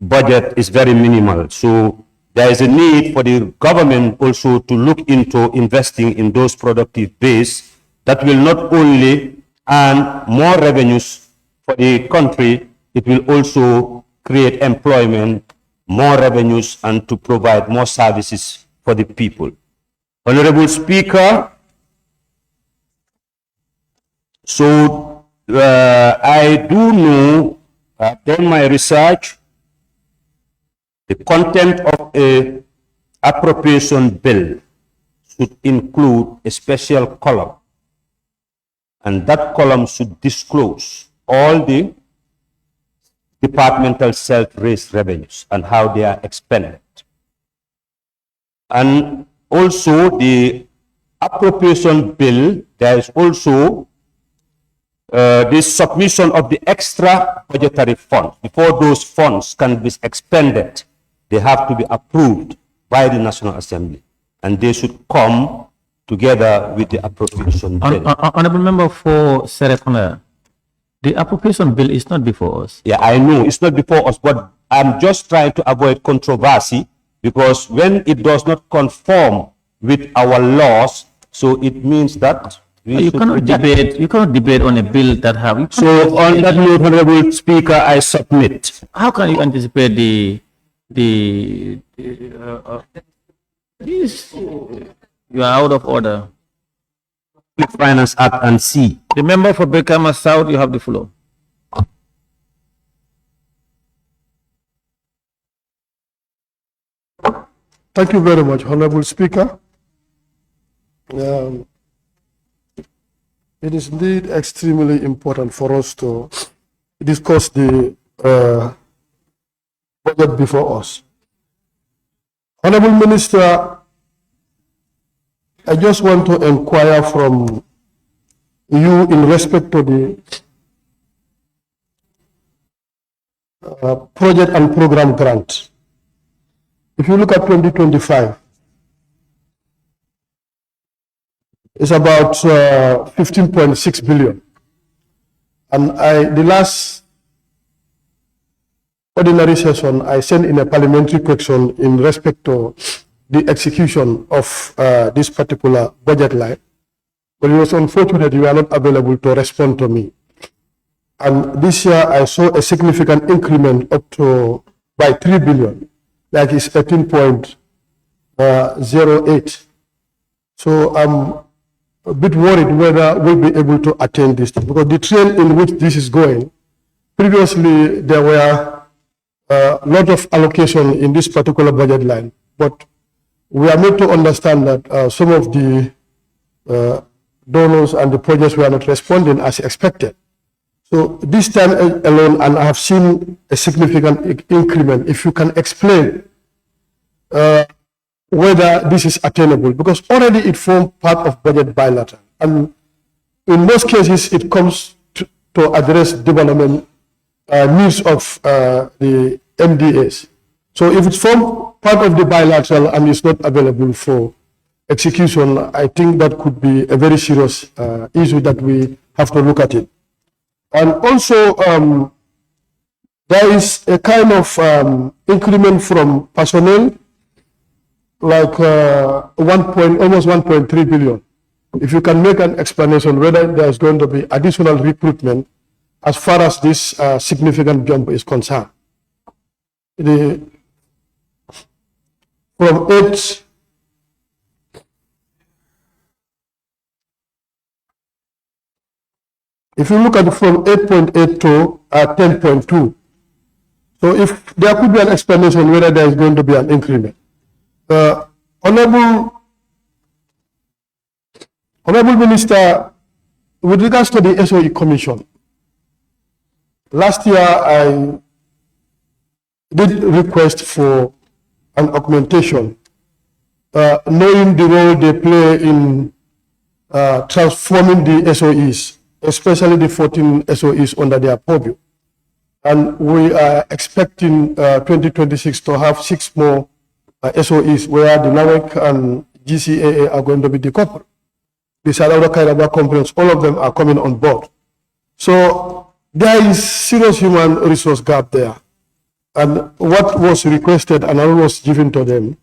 budget is very minimal. So there is a need for the government also to look into investing in those productive base that will not only earn more revenues for the country, it will also create employment, more revenues, and to provide more services for the people. Honorable Speaker, so I do know, I've done my research, the content of a appropriation bill should include a special column, and that column should disclose all the departmental self-raised revenues and how they are expended. And also the appropriation bill, there is also the submission of the extra budgetary funds. Before those funds can be expended, they have to be approved by the National Assembly, and they should come together with the appropriation bill. Honorable Member for Serekunda, the appropriation bill is not before us. Yeah, I know it's not before us, but I'm just trying to avoid controversy, because when it does not conform with our laws, so it means that you cannot debate. You cannot debate on a bill that have. So on that note, Honorable Speaker, I submit. How can you anticipate this? You are out of order. Public Finance Act and C. The member for Brikama South, you have the floor. Thank you very much, Honorable Speaker. It is indeed extremely important for us to discuss the budget before us. Honorable Minister, I just want to inquire from you in respect to the project and program grant. If you look at 2025, it's about 15.6 billion. And the last ordinary session, I sent in a parliamentary question in respect to the execution of this particular budget line. But it was unfortunate you are not available to respond to me. And this year I saw a significant increment up to by 3 billion. Like it's 13.08. So I'm a bit worried whether we'll be able to attain this, because the trend in which this is going, previously there were a lot of allocation in this particular budget line, but we are made to understand that some of the donors and the projects were not responding as expected. So this time alone, and I have seen a significant increment. If you can explain whether this is attainable, because already it formed part of budget bilateral, and in most cases it comes to address development needs of the MDAs. So if it's formed part of the bilateral and is not available for execution, I think that could be a very serious issue that we have to look at it. And also, there is a kind of increment from personnel, like almost 1.3 billion. If you can make an explanation whether there is going to be additional recruitment as far as this significant jump is concerned. From 8 . If you look at it from 8.8 to 10.2, so if there could be an explanation whether there is going to be an increment. Honorable Minister, with regards to the SOE Commission, last year I did request for an augmentation, knowing the role they play in transforming the SOEs, especially the 14 SOEs under their purview. And we are expecting 2026 to have 6 more SOEs where the NAWEC and GCAA are going to be decoupled. The South Kairaba Conference, all of them are coming on board. So there is serious human resource gap there. And what was requested and what was given to them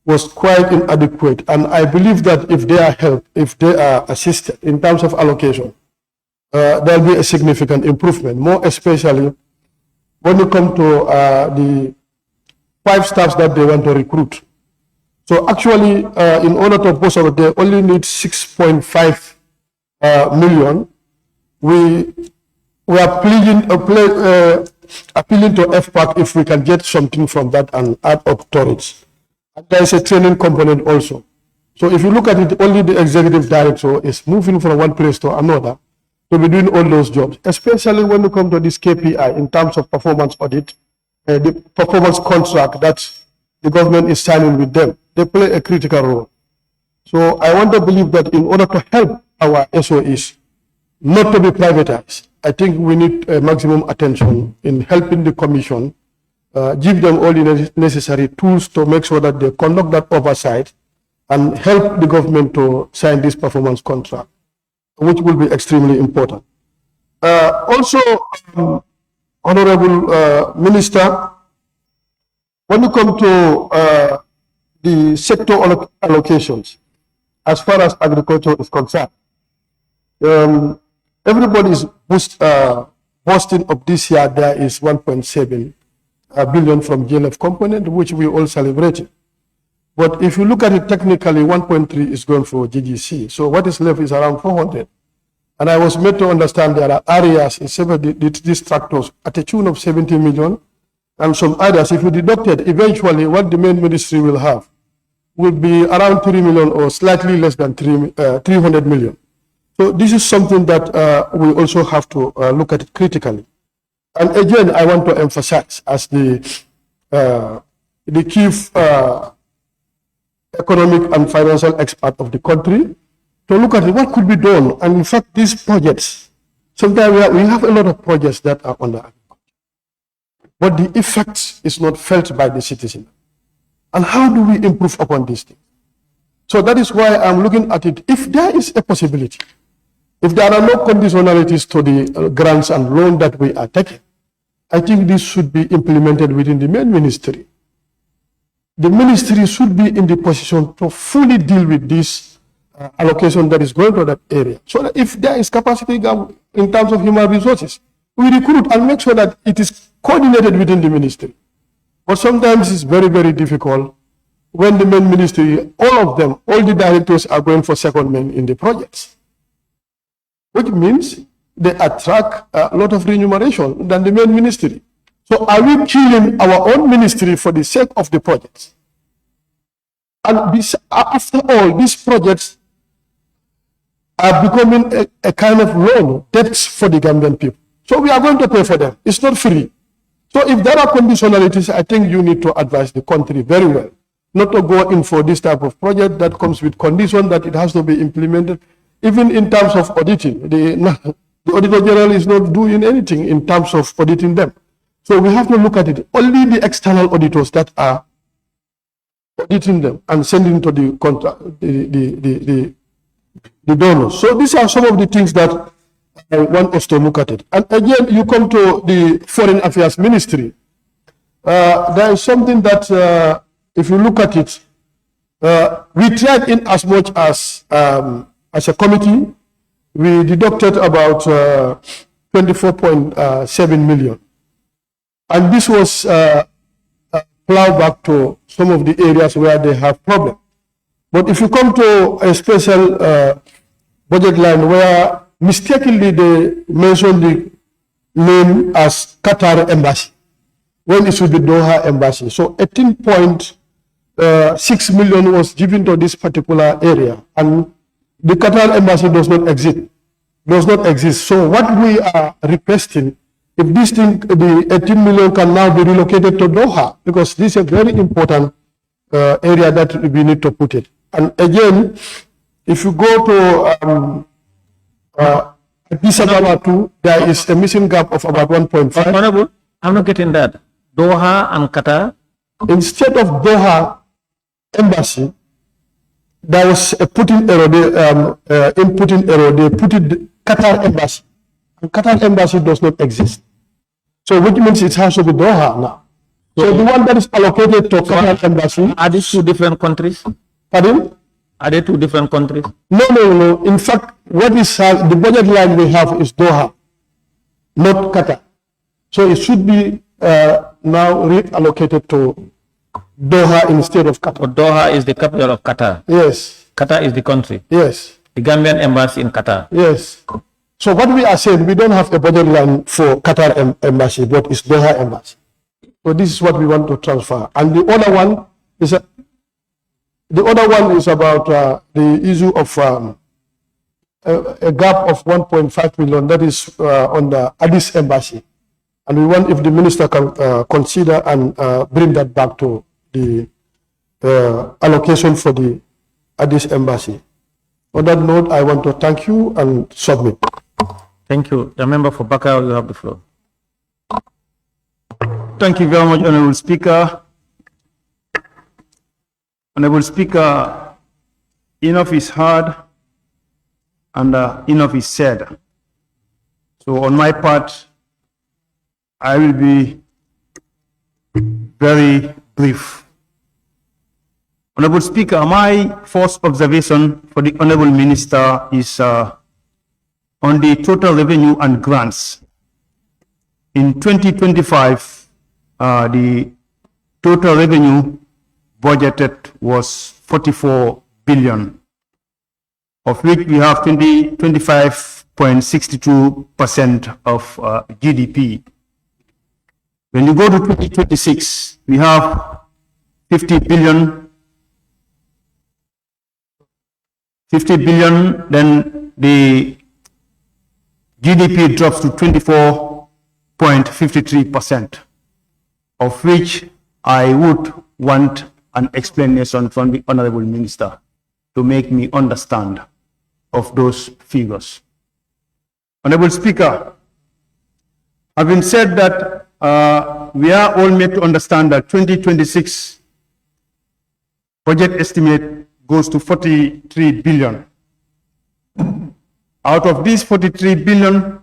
was quite inadequate. And I believe that if they are helped, if they are assisted in terms of allocation, there will be a significant improvement, more especially when you come to the 5 staffs that they want to recruit. So actually, in order to post out, they only need 6.5 million. We are appealing to FPAC if we can get something from that and add up to it. And there is a training component also. So if you look at it, only the executive director is moving from one place to another to be doing all those jobs, especially when you come to this KPI in terms of performance audit, the performance contract that the government is signing with them. They play a critical role. So I want to believe that in order to help our SOEs not to be privatized, I think we need maximum attention in helping the commission, give them all the necessary tools to make sure that they conduct that oversight and help the government to sign this performance contract, which will be extremely important. Also, Honorable Minister, when you come to the sector allocations, as far as agriculture is concerned, everybody is boasting of this year there is 1.7 billion from GLF component, which we all celebrated. But if you look at it technically, 1.3 is going for GGC. So what is left is around 400. And I was made to understand there are areas in some of these tractors at a tune of 70 million, and some others, if you deducted, eventually what the main ministry will have will be around 3 million or slightly less than 300 million. So this is something that we also have to look at it critically. And again, I want to emphasize as the chief economic and financial expert of the country, to look at what could be done. And in fact, these projects, sometimes we have a lot of projects that are under agriculture, but the effect is not felt by the citizen. And how do we improve upon these things? So that is why I'm looking at it. If there is a possibility, if there are no conditionalities to the grants and loans that we are taking, I think this should be implemented within the main ministry. The ministry should be in the position to fully deal with this allocation that is going to that area. So that if there is capacity gap in terms of human resources, we recruit and make sure that it is coordinated within the ministry. But sometimes it's very, very difficult when the main ministry, all of them, all the directors are going for secondment in the projects, which means they attract a lot of remuneration than the main ministry. So are we killing our own ministry for the sake of the projects? And after all, these projects are becoming a kind of loan, debts for the Gambian people. So we are going to pay for them. It's not free. So if there are conditionalities, I think you need to advise the country very well, not to go in for this type of project that comes with condition that it has to be implemented. Even in terms of auditing, the Auditor General is not doing anything in terms of auditing them. So we have to look at it. Only the external auditors that are auditing them and sending to the donors. So these are some of the things that I want us to look at it. And again, you come to the Foreign Affairs Ministry. There is something that, if you look at it, we tried in as much as a committee, we deducted about 24.7 million. And this was plowed back to some of the areas where they have problems. But if you come to a special budget line where mistakenly they mentioned the name as Qatar Embassy when it should be Doha Embassy. So 18.6 million was given to this particular area, and the Qatar Embassy does not exist. So what we are requesting, if this thing, the 18 million can now be relocated to Doha, because this is a very important area that we need to put it. And again, if you go to Addis Ababa too, there is a missing gap of about 1.5. Honorable, I'm not getting that. Doha and Qatar. Instead of Doha Embassy, there was a putting error. Inputting error. They put it Qatar Embassy, and Qatar Embassy does not exist. So which means it has to be Doha now. So the one that is allocated to Qatar Embassy. Are these two different countries? Pardon? Are they two different countries? No. In fact, what is the budget line we have is Doha, not Qatar. So it should be now reallocated to Doha instead of Qatar. But Doha is the capital of Qatar. Yes. Qatar is the country. Yes. The Gambian embassy in Qatar. Yes. So what we are saying, we don't have a budget line for Qatar Embassy, but it's Doha Embassy. So this is what we want to transfer. And the other one is about the issue of a gap of 1.5 million that is on the Addis Embassy. And we want if the minister can consider and bring that back to the allocation for the Addis Embassy. On that note, I want to thank you and submit. Thank you. The member for Bakau, you have the floor. Thank you very much, Honorable Speaker. Honorable Speaker, enough is heard and enough is said. So on my part, I will be very brief. Honorable Speaker, my first observation for the Honorable Minister is on the total revenue and grants. In 2025, the total revenue budgeted was 44 billion, of which we have 25.62% of GDP. When you go to 2026, we have 50 billion, then the GDP drops to 24.53%, of which I would want an explanation from the Honorable Minister to make me understand of those figures. Honorable Speaker, having said that, we are all made to understand that 2026 budget estimate goes to 43 billion. Out of these 43 billion,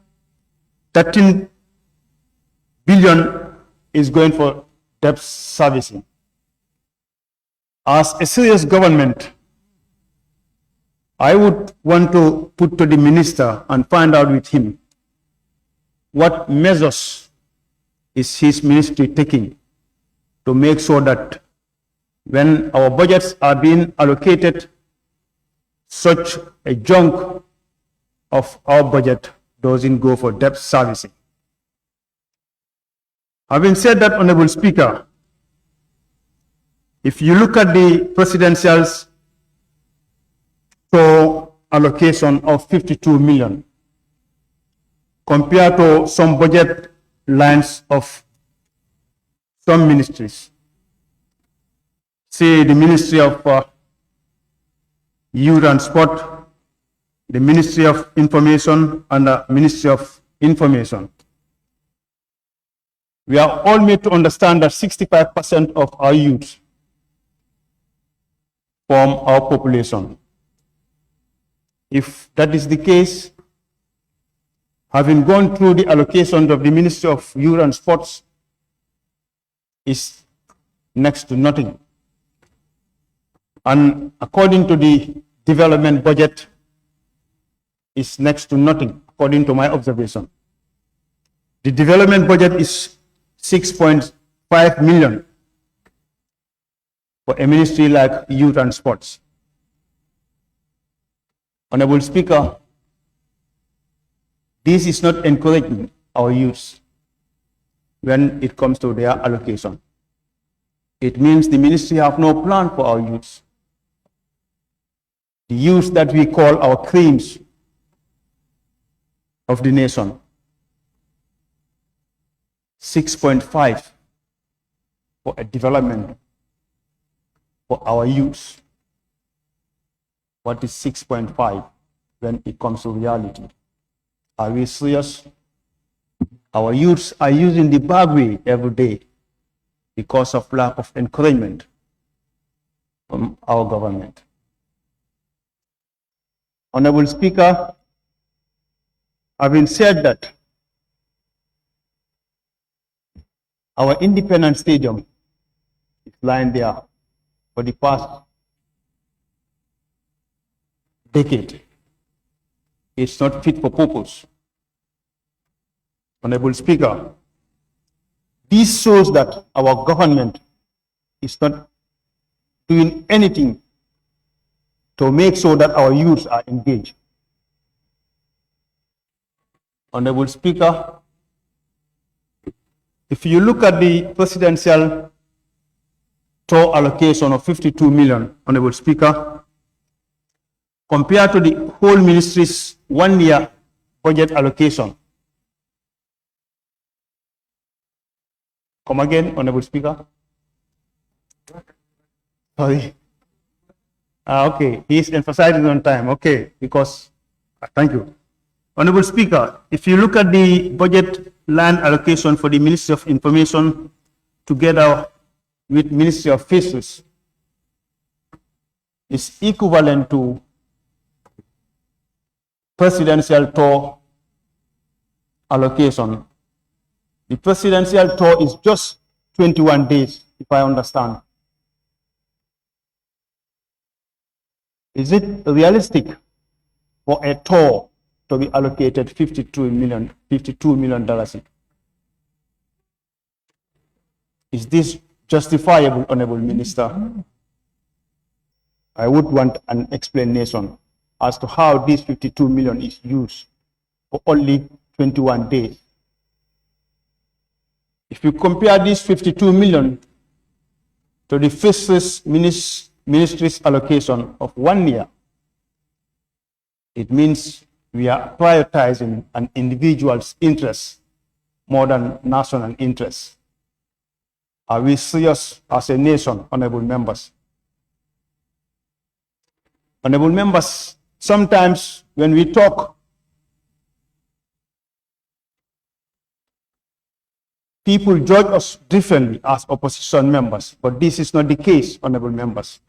13 billion is going for debt servicing. As a serious government, I would want to put to the minister and find out with him what measures is his ministry taking to make sure that when our budgets are being allocated, such a chunk of our budget doesn't go for debt servicing. Having said that, Honorable Speaker, if you look at the presidential's allocation of 52 million compared to some budget lines of some ministries, say the Ministry of Youth and Sport, the Ministry of Information, and the Ministry of Information. We are all made to understand that 65% of our youth form our population. If that is the case, having gone through the allocation of the Ministry of Youth and Sports is next to nothing. And according to the development budget, is next to nothing, according to my observation. The development budget is 6.5 million for a ministry like Youth and Sports. Honorable Speaker, This is not encouraging our youth when it comes to their allocation. It means the ministry have no plan for our youth. The youth that we call our creams of the nation. 6.5 for a development for our youth. What is 6.5 when it comes to reality? Are we serious? Our youths are using the bad way every day because of lack of encouragement from our government. Honorable Speaker, having said that, our Independence Stadium is lying there for the past decade. It's not fit for purpose. Honorable Speaker, this shows that our government is not doing anything to make sure that our youths are engaged. Honorable Speaker, if you look at the presidential tour allocation of 52 million, Honorable Speaker, compared to the whole ministry's 1 year budget allocation. Come again, Honorable Speaker. Sorry. Okay, he's emphasizing on time. Okay, because, thank you. Honorable Speaker, if you look at the budget land allocation for the Ministry of Information together with Ministry of Fisheries, is equivalent to presidential tour allocation. The presidential tour is just 21 days, if I understand. Is it realistic for a tour to be allocated $52 million? Is this justifiable, Honorable Minister? I would want an explanation as to how this 52 million is used for only 21 days. If you compare this 52 million to the Fisheries Ministry's allocation of 1 year, it means we are prioritizing an individual's interest more than national interest. Are we serious as a nation, honorable members? Honorable members, sometimes when we talk, people judge us differently as opposition members, but this is not the case, honorable members.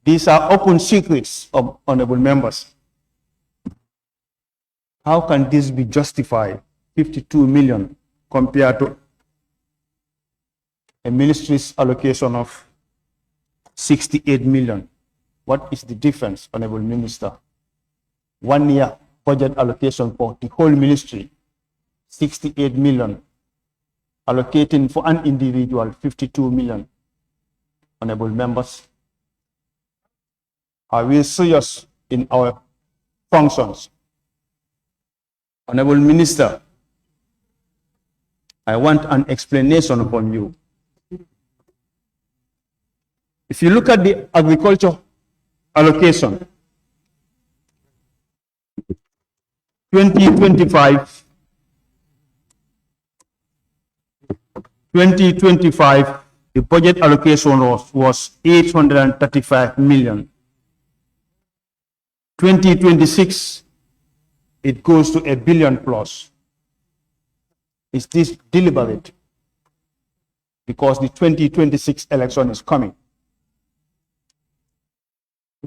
These are open secrets of honorable members. How can this be justified, 52 million compared to a ministry's allocation of 68 million? What is the difference, honorable minister? 1 year budget allocation for the whole ministry, 68 million, allocating for an individual 52 million. Honorable members, are we serious in our functions? Honorable Minister, I want an explanation from you. If you look at the agriculture allocation, 2025, the budget allocation was 835 million. 2026, it goes to $1 billion plus. Is this deliberate? Because the 2026 election is coming.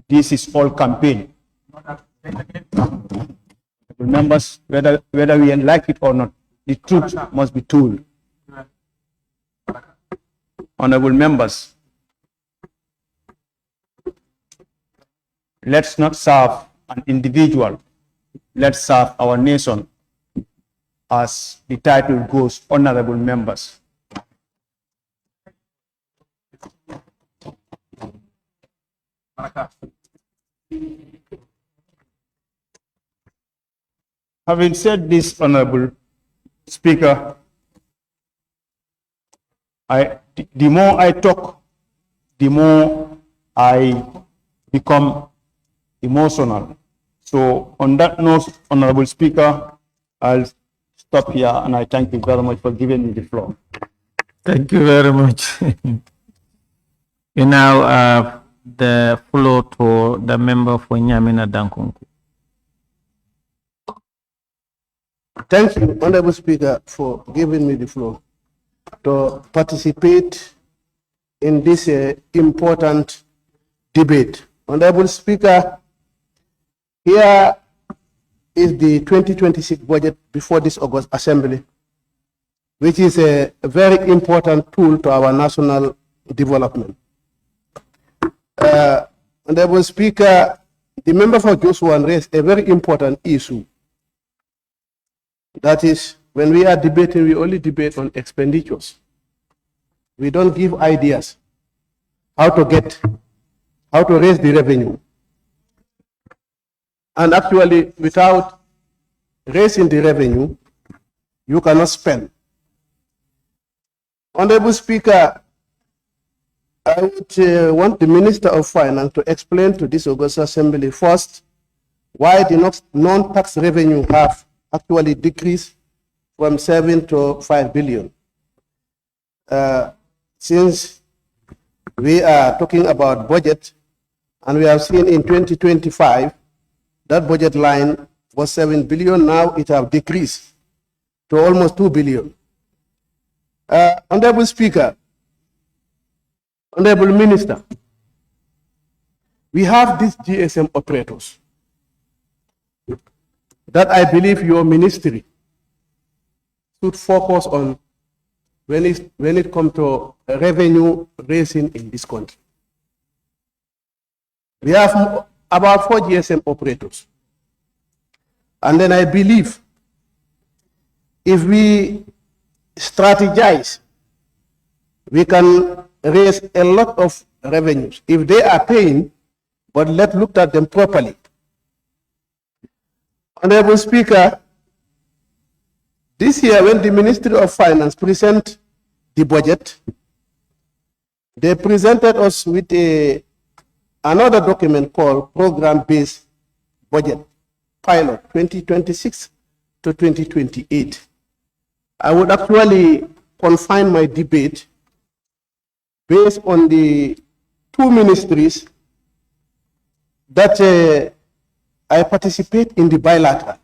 This is all campaign. Members, whether we like it or not, the truth must be told. Honorable members, let's not serve an individual. Let's serve our nation, as the title goes, honorable members. Having said this, Honorable Speaker, the more I talk, the more I become emotional. So on that note, Honorable Speaker, I'll stop here and I thank you very much for giving me the floor. Thank you very much. We now have the floor to the member for Nyamina Dankunku. Thank you, Honorable Speaker, for giving me the floor to participate in this important debate. Honorable Speaker, here is the 2026 budget before this August Assembly, which is a very important tool to our national development. Honorable Speaker, the member for Joshua raised a very important issue. That is, when we are debating, we only debate on expenditures. We don't give ideas how to raise the revenue. And actually, without raising the revenue, you cannot spend. Honorable Speaker, I would want the Minister of Finance to explain to this August Assembly first why the non-tax revenue have actually decreased from 7 to 5 billion. Since we are talking about budget, and we have seen in 2025, that budget line was 7 billion, now it has decreased to almost 2 billion. Honorable Speaker, Honorable Minister, we have these GSM operators that I believe your ministry should focus on when it comes to revenue raising in this country. We have about 4 GSM operators. And then I believe if we strategize, we can raise a lot of revenues. If they are paying, but let's look at them properly. Honorable Speaker, this year when the Ministry of Finance present the budget, they presented us with another document called Program-Based Budget Pilot 2026 to 2028. I would actually confine my debate based on the 2 ministries that I participate in the bilateral.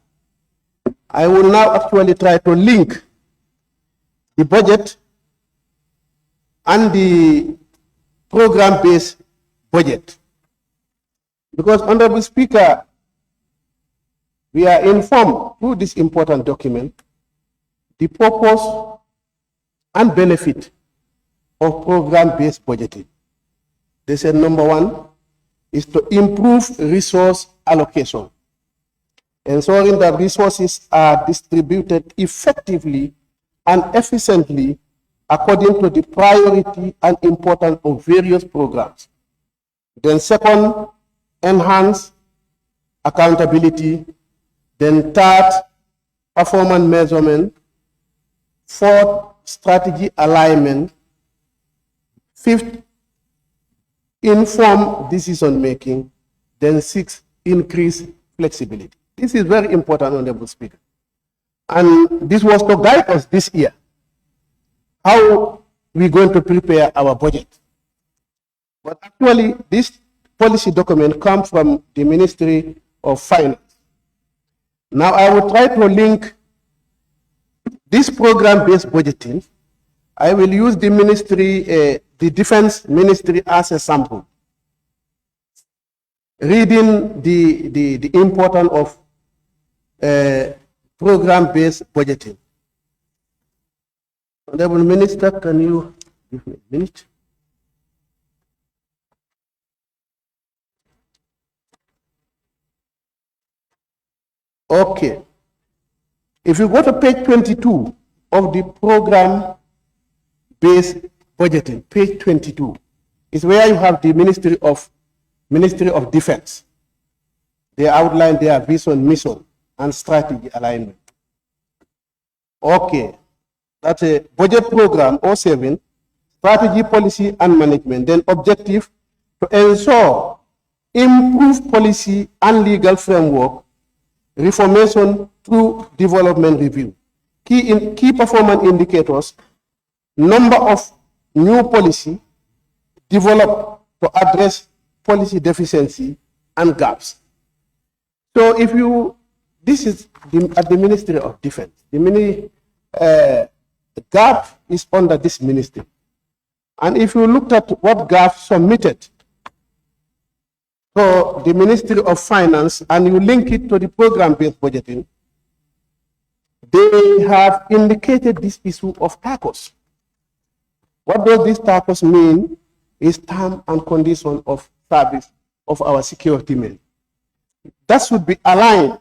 I will now actually try to link the budget and the program-based budget. Because, Honorable Speaker, we are informed through this important document the purpose and benefit of program-based budgeting. They said number 1 is to improve resource allocation, ensuring that resources are distributed effectively and efficiently according to the priority and importance of various programs. Then second, enhance accountability. Then third, performance measurement. Fourth, strategy alignment. Fifth, informed decision making. Then sixth, increase flexibility. This is very important, Honorable Speaker. And this was to guide us this year. How we're going to prepare our budget. But actually, this policy document comes from the Ministry of Finance. Now, I will try to link this program-based budgeting. I will use the ministry, the Defense Ministry as a sample. Reading the importance of program-based budgeting. Honorable Minister, can you give me a minute? Okay. If you go to page 22 of the program-based budgeting, page 22, is where you have the Ministry of Defense. They outline their vision, mission, and strategy alignment. Okay, that's a budget program 07, strategy, policy, and management. Then objective to ensure improved policy and legal framework, reformation through development review. Key performance indicators, number of new policy developed to address policy deficiency and gaps. So if you, this is at the Ministry of Defense. The gap is under this ministry. And if you looked at what gap submitted for the Ministry of Finance and you link it to the program-based budgeting, they have indicated this issue of TACOS. What does this TACOS mean? Is term and condition of service of our security men. That should be aligned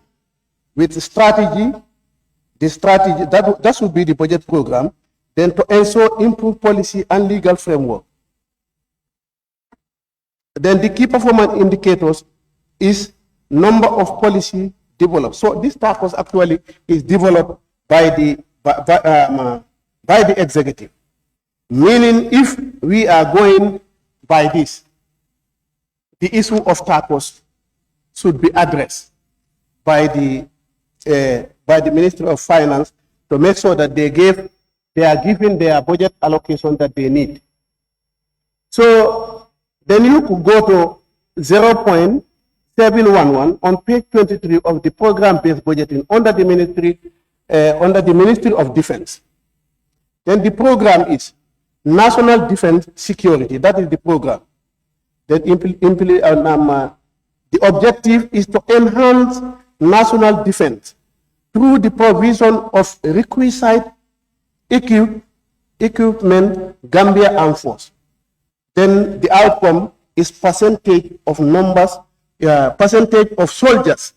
with the strategy, that should be the budget program, then to ensure improved policy and legal framework. Then the key performance indicators is number of policy developed. So this TACOS actually is developed by the executive. Meaning if we are going by this, the issue of TACOS should be addressed by the Ministry of Finance to make sure that they are given their budget allocation that they need. So then you could go to 0.711 on page 23 of the program-based budgeting under the Ministry of Defense. Then the program is National Defense Security. That is the program. Then the objective is to enhance national defense through the provision of requisite equipment, Gambia Armed Force. Then the outcome is percentage of numbers, percentage of soldiers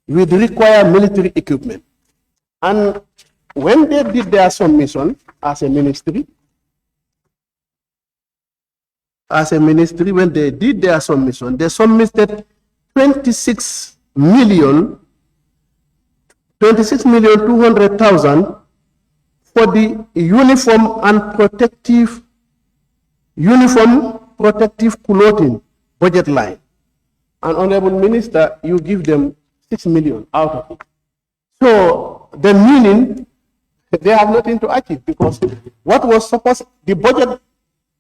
with required military equipment. And when they did their submission as a ministry, when they did their submission, they submitted 26,200,000 for the uniform protective clothing budget line. And Honorable Minister, you give them 6 million out of it. So the meaning they have nothing to achieve, because what was supposed, the budget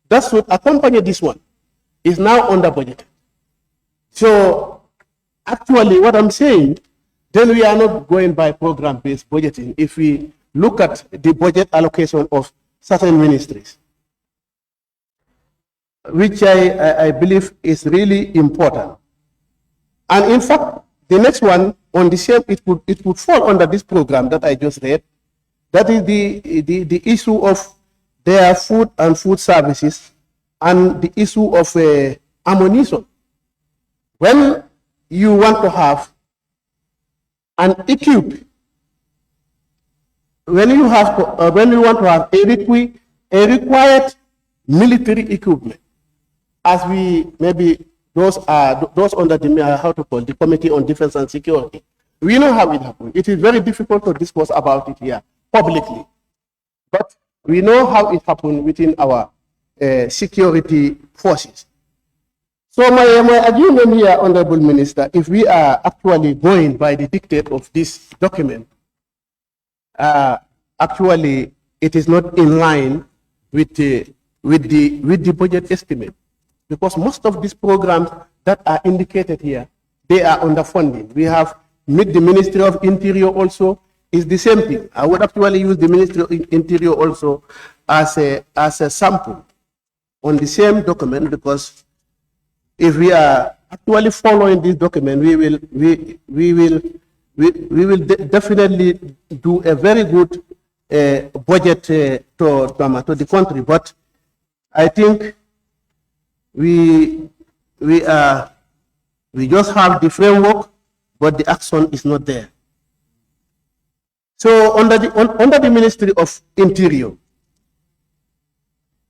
that should accompany this one is now under budget. So actually what I'm saying, then we are not going by program-based budgeting if we look at the budget allocation of certain ministries, which I believe is really important. And in fact, the next one on the same, it would fall under this program that I just read. That is the issue of their food and food services and the issue of ammunition. When you want to have an equip, when you want to have a required military equipment, as we maybe those under the Committee on Defense and Security, we know how it happened. It is very difficult to discuss about it here publicly, but we know how it happened within our security forces. So my argument here, Honorable Minister, if we are actually going by the dictate of this document, actually it is not in line with the budget estimate, because most of these programs that are indicated here, they are underfunding. We have the Ministry of Interior also is the same thing. I would actually use the Ministry of Interior also as a sample on the same document, because if we are actually following this document, we will definitely do a very good budget to the country. But I think we just have the framework, but the action is not there. So under the Ministry of Interior,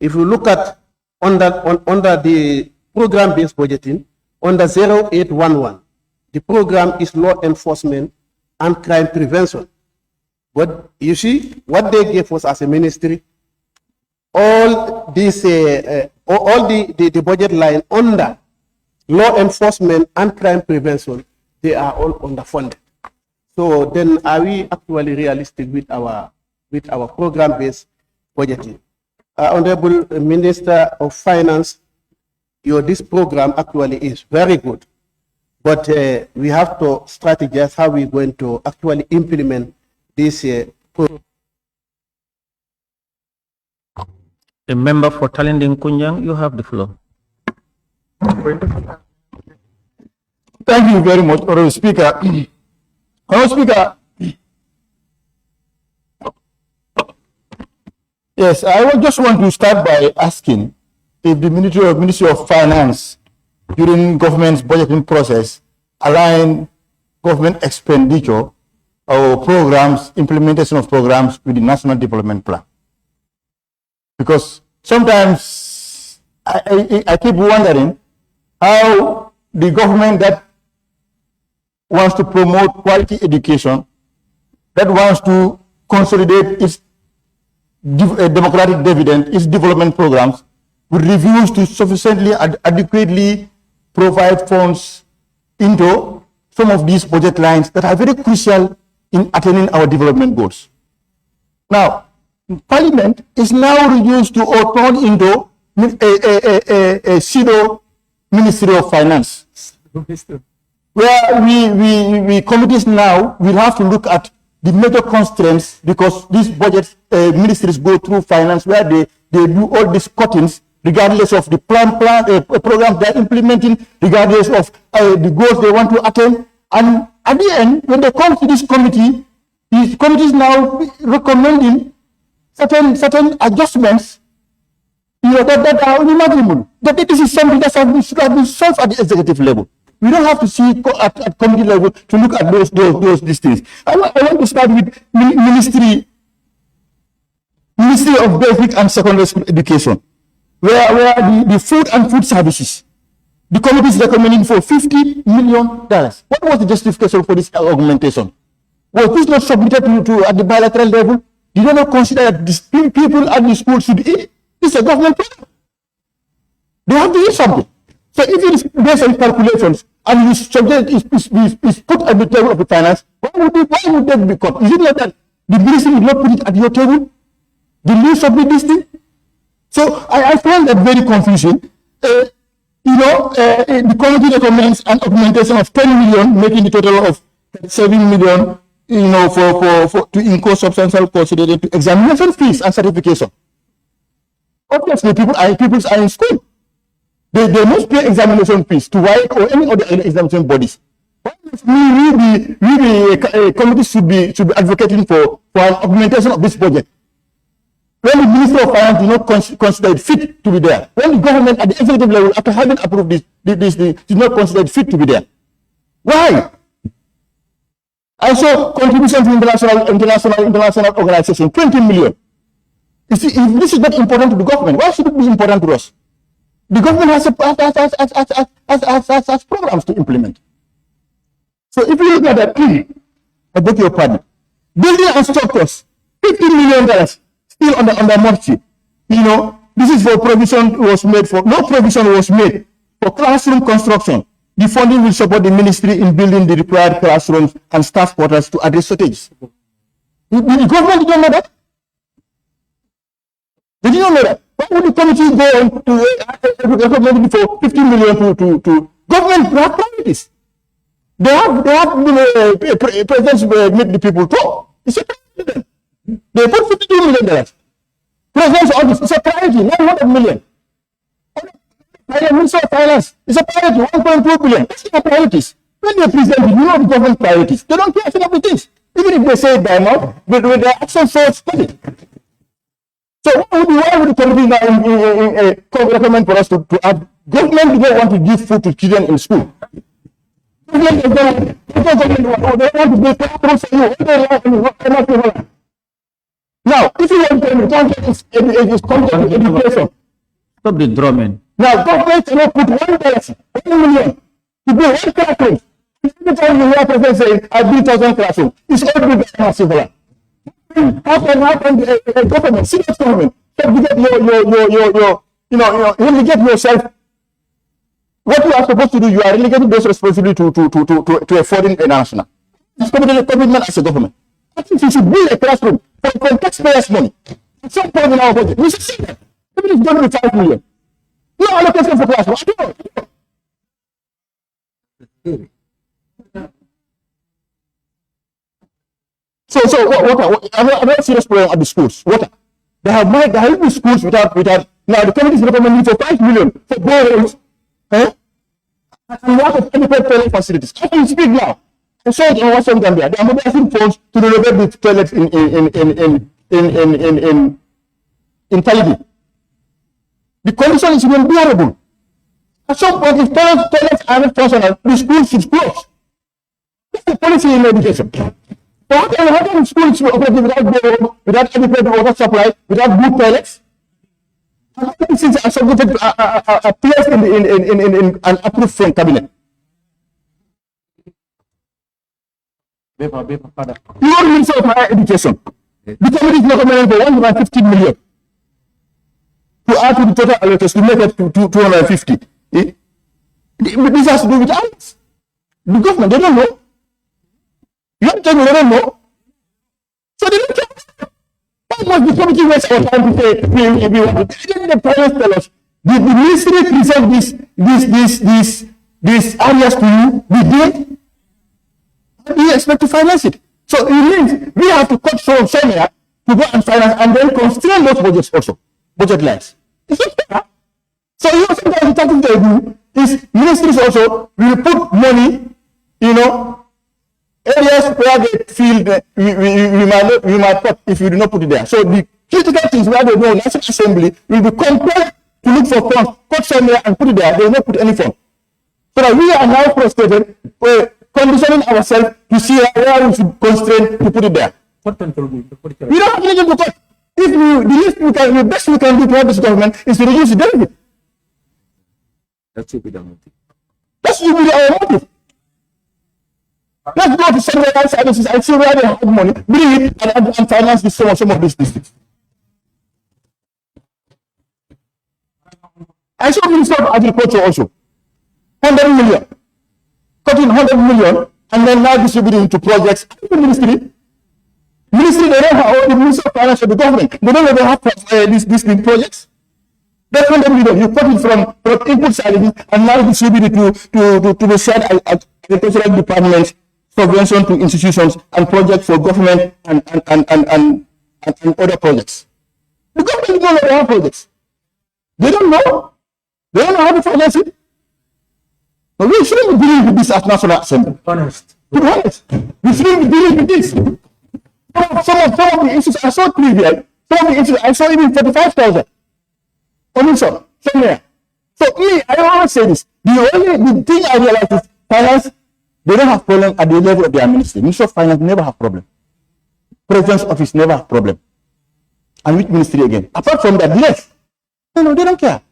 if you look at under the program-based budgeting, under 0811, the program is law enforcement and crime prevention. But you see, what they gave us as a ministry, all this, all the budget line under law enforcement and crime prevention, they are all underfunded. So then, are we actually realistic with our program-based budgeting? Honorable Minister of Finance, this program actually is very good, but we have to strategize how we're going to actually implement this program. The member for Talinding Kunjang, you have the floor. Thank you very much, Honorable Speaker. Honorable Speaker, yes, I just want to start by asking if the Ministry of Finance during government's budgeting process align government expenditure or programs, implementation of programs with the National Development Plan. Because sometimes I keep wondering how the government that wants to promote quality education, that wants to consolidate its democratic dividend, its development programs, would refuse to sufficiently adequately provide funds into some of these budget lines that are very crucial in attaining our development goals. Now, Parliament is now reduced to or turned into a pseudo Ministry of Finance, where we committees now will have to look at the major constraints, because these budget ministries go through finance, where they do all these cuttings regardless of the programs they are implementing, regardless of the goals they want to attain. And at the end, when they come to this committee, these committees now recommending certain adjustments, that are unimaginable. That this is something that should have been solved at the executive level. We don't have to see at committee level to look at these things. I want to start with Ministry of Basic and Secondary School Education, where the food and food services, the committee is recommending for $50 million. What was the justification for this augmentation? Was this not submitted to at the bilateral level? Did they not consider that the people at the school should eat? This is a government program. They have to eat something. So if it is based on calculations and the subject is put at the table of the finance, why would that be cut? Is it not that the ministry will not put it at your table? Did you submit this thing? So I find that very confusing. The committee recommends an augmentation of 10 million, making the total of 7 million, to incur substantial costs related to examination fees and certification. Obviously, people are in school. They must pay examination fees to WIC or any other examination bodies. We committee should be advocating for an augmentation of this budget. When the Minister of Finance did not consider it fit to be there, when the government at the executive level, after having approved this did not consider it fit to be there. Why? Also, contribution to international organization, 20 million. You see, if this is not important to the government, why should it be important to us? The government has programs to implement. So if you look at that, I beg your pardon, building and structures, $50 million still on the market. This is for provision was made for, no provision was made for classroom construction. The funding will support the ministry in building the required classrooms and staff quarters to address shortages. The government didn't know that. They didn't know that. Why would the committee go on to recommend for 50 million to government priorities? They have presidents meet the people talk. It's a president. They put $52 million. President's office is a priority, 900 million. Minister of Finance is a priority, 1.2 billion. That's the priorities. When they present the government priorities, they don't care about the things. Even if they say it by mouth, but with their action so study. So why would the committee now recommend for us to add? Government do not want to give food to children in school. Government they want to build classrooms for you. Now, if you want to contact education. Stop the drumming. Now, government cannot put $1 million to build one classroom. Every time you hear president saying, I built 1,000 classrooms, it's all built by massive plan. How can a government, serious government, relegate relegate yourself? What you are supposed to do, you are relegating those responsibilities to a foreign national. It's commitment as a government. I think we should build a classroom for taxpayers' money. At some point in our budget, we should see that. Even if it's going to be 5 million. No allocation for classroom. So what a very serious problem at the schools. Water. They have been schools without now the committee is recommending for 5 million for boreholes. And lack of adequate toilet facilities. How can you speak now? I saw it in Western Gambia. They are mobilizing funds to renovate the toilets in Talibi. The condition is unbearable. At some point, if toilets are not functional, the school should close. That's the policy in education. So how can schools be operating without adequate water supply, without good toilets? This is submitted a place in an approved from cabinet. Your Minister of Higher Education, the committee is recommending for 150 million to add to the total allocation to make it to 250. This has to do with us. The government, they don't know. You have to tell me they don't know. So they don't care. Why must the committee waste our time to say, the parents tell us, the ministry present these areas to you, we did, and we expect to finance it. So it means we have to cut from somewhere to go and finance and then constrain those budgets also, budget lines. It's not fair. So you know, sometimes the thing they do is ministries also will put money, areas where they feel that we might cut if you do not put it there. So the critical things where they know National Assembly will be compelled to look for funds, cut somewhere and put it there. They will not put any fund. So that we are now frustrated, conditioning ourselves to see where we should constrain to put it there. We don't have anything to cut. If the best we can do to help this government is to reduce the deficit. That should be the motive. That should be our motive. Let's go to several services and see where they have money, bring it and finance this, some of these districts. I saw Minister of Agriculture also. 100 million. Cutting 100 million and then now distributing to projects. Ministry, they don't have the Minister of Finance of the government. They don't even have these big projects. That 100 million, you cut it from input salaries and now distribute it to the said agricultural departments, subvention to institutions and projects for government and other projects. The government don't know their projects. They don't know. They don't know how to finance it. But we shouldn't be dealing with this at National Assembly. To be honest, we shouldn't be dealing with this. Some of the issues are so trivial. Some of the issues I saw even 45,000. Somewhere. So me, I always say this. The thing I realize is finance, they don't have problem at the level of their ministry. Ministry of Finance never have problem. President's office never have problem. And which ministry again? Apart from that, yes. No, they don't care.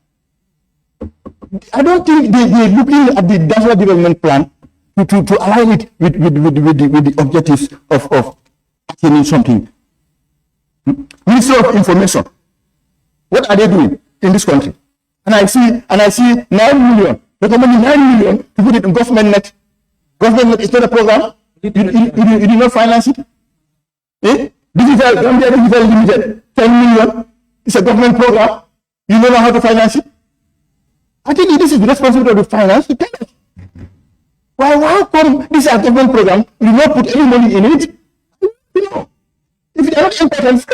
I don't think they're looking at the national development plan to align it with the objectives of attaining something. Ministry of Information. What are they doing in this country? And I see 9 million, recommending 9 million to put it in government net. Government net is not a program. You do not finance it. Gambia Digital Limited, 10 million. It's a government program. You don't know how to finance it. I think this is the responsibility of the finance to tell us. Why come this is a government program? You not put any money in it? If they are not important,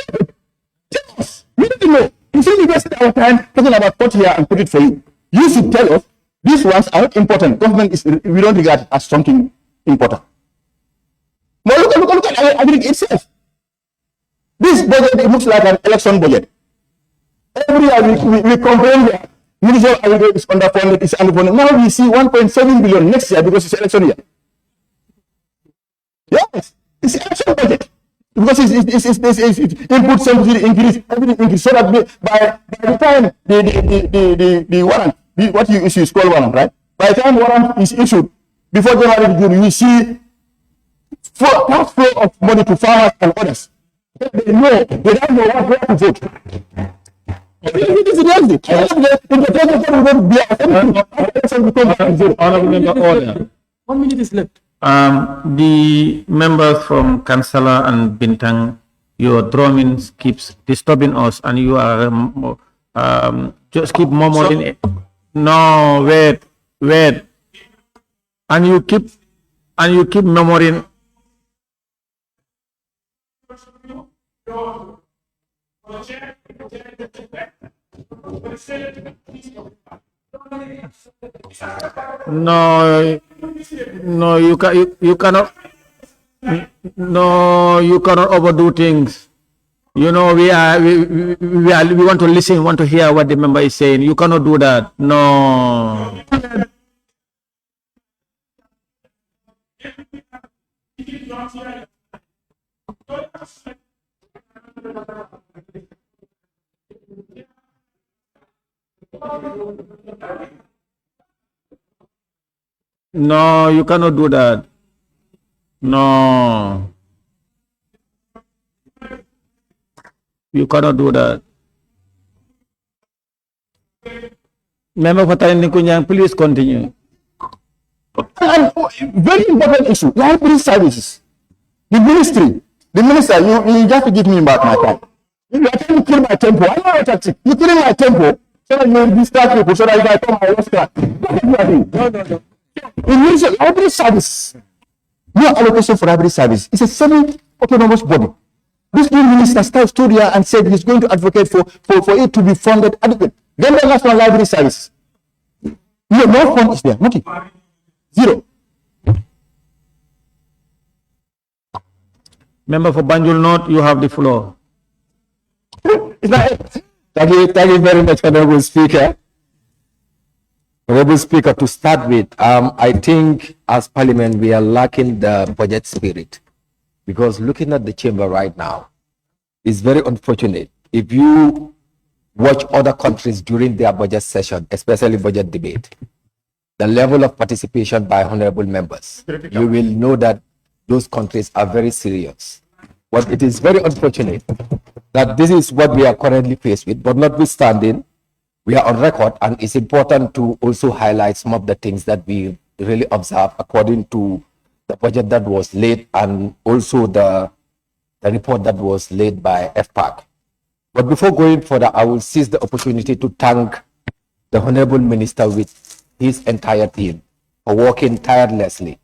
tell us. We need to know. Instead of wasting our time talking about put here and put it for you, you should tell us these ones are not important. Government we don't regard it as something important. But look at agriculture itself. This budget, it looks like an election budget. Every year we complain that Ministry of Agriculture is underfunded, it's underfunded. Now we see 1.7 billion next year because it's election year. Yes, it's election budget. Because it's input subsidy increase, everything increase, so that by the time the warrant, what you issue is called warrant, right? By the time warrant is issued, before January to June, you see cash flow of money to farmers and others. They know, they don't know where to vote. It is reality. Honorable member order. 1 minute is left. The members from Kansala and Bintang, your drumming keeps disturbing us, and you are just keep murmuring. No, wait, and you keep murmuring. No, you cannot. No, you cannot overdo things. You know, we want to listen, want to hear what the member is saying. You cannot do that. No. No, you cannot do that. No. You cannot do that. Member for Kunyang, please continue. And very important issue, library services. The minister, you have to give me back my time. You are trying to kill my tempo. I know what tactic. You're killing my tempo so that you will distract people so that if I come, I lost track. That's what you are doing. No. In ministry, library service, no allocation for library service. It's a semi-autonomous body. This new minister stood here and said he's going to advocate for it to be funded adequate. Then the National Library Service. No fund is there, nothing. Zero. Member for Banjul North, you have the floor. Thank you very much, Honorable Speaker. Honorable Speaker, to start with, I think as Parliament we are lacking the budget spirit, because looking at the chamber right now is very unfortunate. If you watch other countries during their budget session, especially budget debate, the level of participation by honorable members, you will know that those countries are very serious. But it is very unfortunate that this is what we are currently faced with, but notwithstanding, we are on record, and it's important to also highlight some of the things that we really observe according to the budget that was laid and also the report that was laid by FPAC. But before going further, I will seize the opportunity to thank the Honorable Minister with his entire team for working tirelessly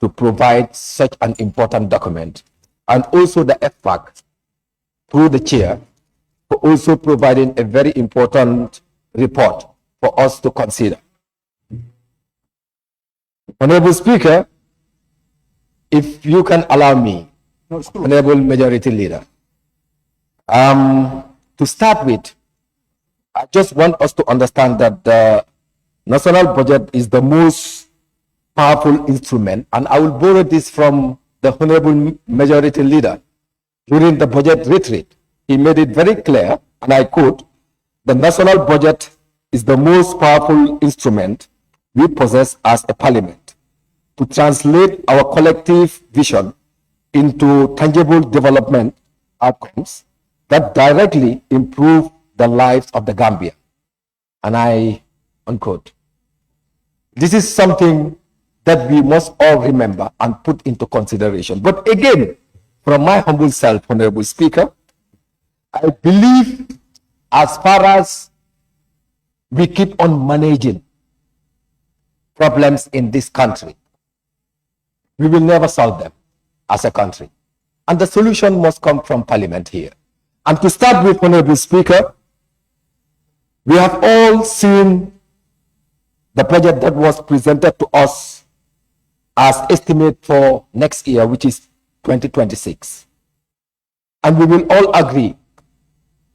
to provide such an important document, and also the FPAC through the chair for also providing a very important report for us to consider. Honorable Speaker, if you can allow me, Honorable Majority Leader, to start with, I just want us to understand that the national budget is the most powerful instrument, and I will borrow this from the Honorable Majority Leader. During the budget retreat, he made it very clear, and I quote, "The national budget is the most powerful instrument we possess as a parliament to translate our collective vision into tangible development outcomes that directly improve the lives of the Gambia." And I unquote. This is something that we must all remember and put into consideration. But again, from my humble self, Honorable Speaker, I believe as far as we keep on managing problems in this country, we will never solve them as a country. And the solution must come from Parliament here. And to start with, Honorable Speaker, we have all seen the budget that was presented to us as estimate for next year, which is 2026. And we will all agree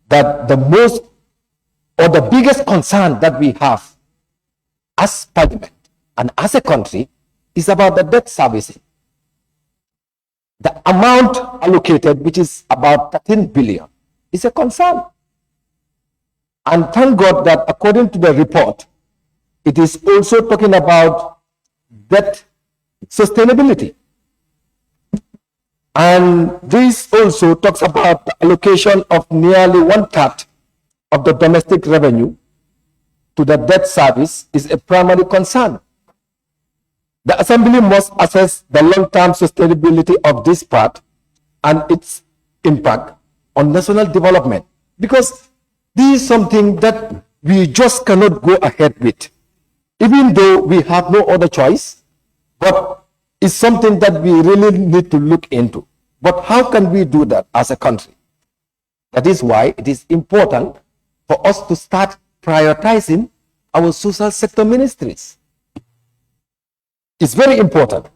that the most or the biggest concern that we have as Parliament and as a country is about the debt servicing. The amount allocated, which is about 13 billion, is a concern. And thank God that according to the report, it is also talking about debt sustainability. And this also talks about the allocation of nearly 1/3 of the domestic revenue to the debt service is a primary concern. The Assembly must assess the long-term sustainability of this part and its impact on national development, because this is something that we just cannot go ahead with, even though we have no other choice, but it's something that we really need to look into. But how can we do that as a country? That is why it is important for us to start prioritizing our social sector ministries. It's very important.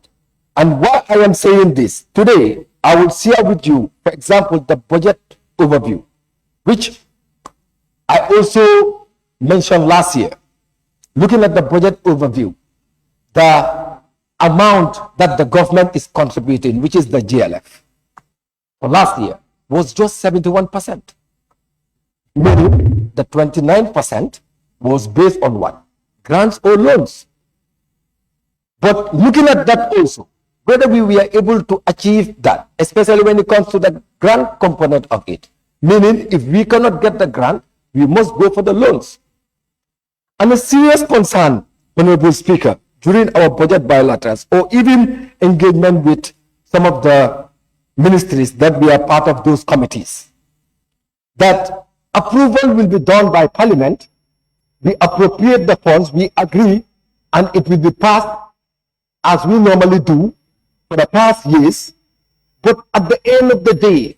And why I am saying this, today, I will share with you, for example, the budget overview, which I also mentioned last year. Looking at the budget overview, the amount that the government is contributing, which is the GLF, for last year was just 71%. Meaning the 29% was based on what? Grants or loans. But looking at that also, whether we were able to achieve that, especially when it comes to the grant component of it, meaning if we cannot get the grant, we must go for the loans. And a serious concern, Honorable Speaker, during our budget bilaterals or even engagement with some of the ministries that we are part of those committees, that approval will be done by Parliament, we appropriate the funds, we agree, and it will be passed as we normally do for the past years. But at the end of the day,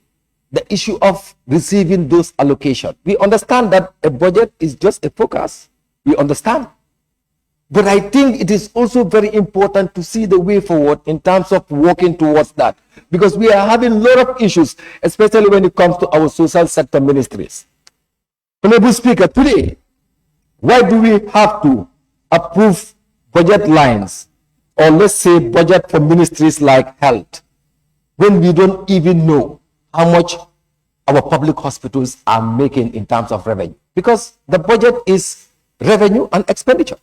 the issue of receiving those allocations, we understand that a budget is just a focus. We understand. But I think it is also very important to see the way forward in terms of working towards that, because we are having a lot of issues, especially when it comes to our social sector ministries. Honorable Speaker, today, why do we have to approve budget lines, or let's say budget for ministries like health, when we don't even know how much our public hospitals are making in terms of revenue? Because the budget is revenue and expenditure.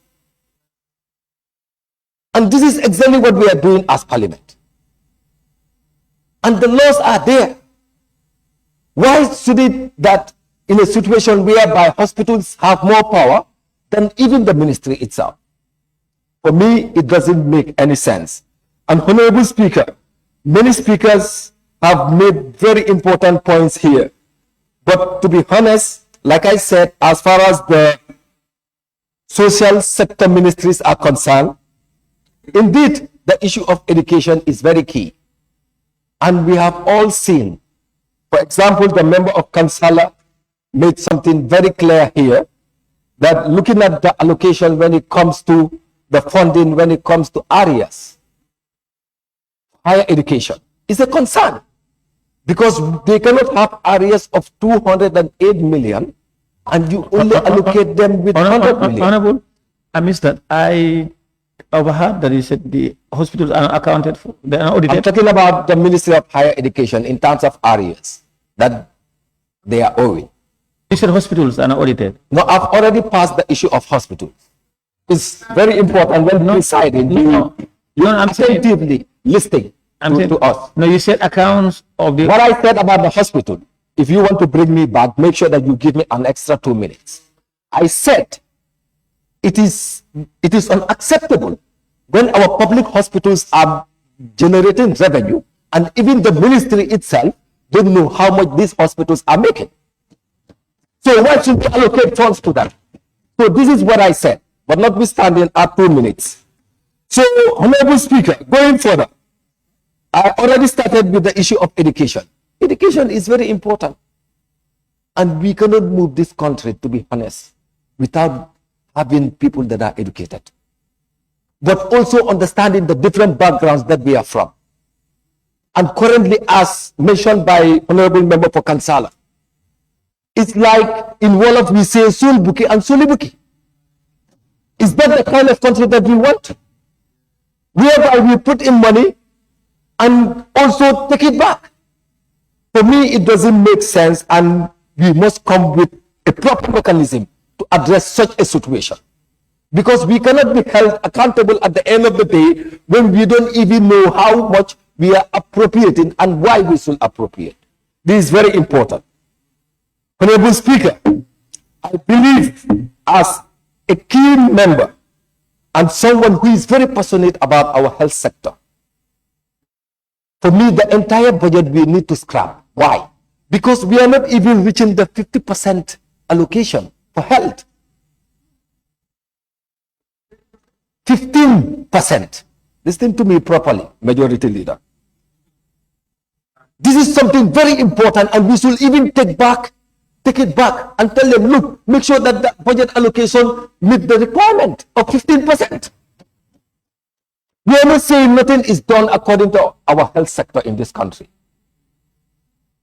And this is exactly what we are doing as Parliament. And the laws are there. Why should it that in a situation whereby hospitals have more power than even the ministry itself? For me, it doesn't make any sense. And Honorable Speaker, many speakers have made very important points here. But to be honest, like I said, as far as the social sector ministries are concerned, indeed, the issue of education is very key. And we have all seen, for example, the member of Kansala made something very clear here, that looking at the allocation when it comes to the funding, when it comes to areas, higher education is a concern, because they cannot have areas of 208 million and you only allocate them with 100 million. Honorable, I missed that. I overheard that you said the hospitals are not accounted for, they are not audited. I'm talking about the Ministry of Higher Education in terms of areas that they are owing. You said hospitals are not audited. No, I've already passed the issue of hospitals. It's very important when deciding. I'm attentively listening to us. No, you said accounts of the... What I said about the hospital, if you want to bring me back, make sure that you give me an extra 2 minutes. I said it is unacceptable when our public hospitals are generating revenue and even the ministry itself don't know how much these hospitals are making. So why should we allocate funds to that? So this is what I said, but notwithstanding at 2 minutes. So, Honorable Speaker, going further, I already started with the issue of education. Education is very important. And we cannot move this country, to be honest, without having people that are educated. But also understanding the different backgrounds that we are from. And currently, as mentioned by Honorable Member for Kansala, it's like in Wolof we say Sulbuki and Sulibuki. Is that the kind of country that we want? Whereby we put in money and also take it back. For me, it doesn't make sense, and we must come with a proper mechanism to address such a situation. Because we cannot be held accountable at the end of the day when we don't even know how much we are appropriating and why we should appropriate. This is very important. Honorable Speaker, I believe as a key member and someone who is very passionate about our health sector, for me, the entire budget we need to scrap. Why? Because we are not even reaching the 50% allocation for health. 15%. Listen to me properly, Majority Leader. This is something very important, and we should even take it back and tell them, look, make sure that the budget allocation meet the requirement of 15%. We are not saying nothing is done according to our health sector in this country.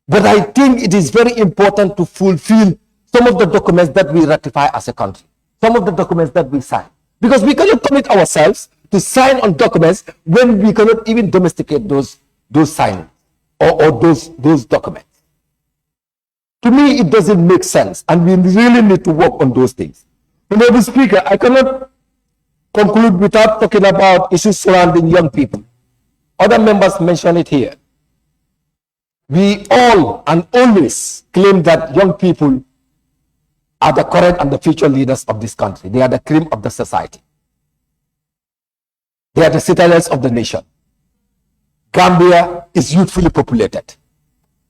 But I think it is very important to fulfill some of the documents that we ratify as a country, some of the documents that we sign. Because we cannot commit ourselves to sign on documents when we cannot even domesticate those signings or those documents. To me, it doesn't make sense, and we really need to work on those things. Honorable Speaker, I cannot conclude without talking about issues surrounding young people. Other members mentioned it here. We all and always claim that young people are the current and the future leaders of this country. They are the cream of the society. They are the citadels of the nation. Gambia is youthfully populated.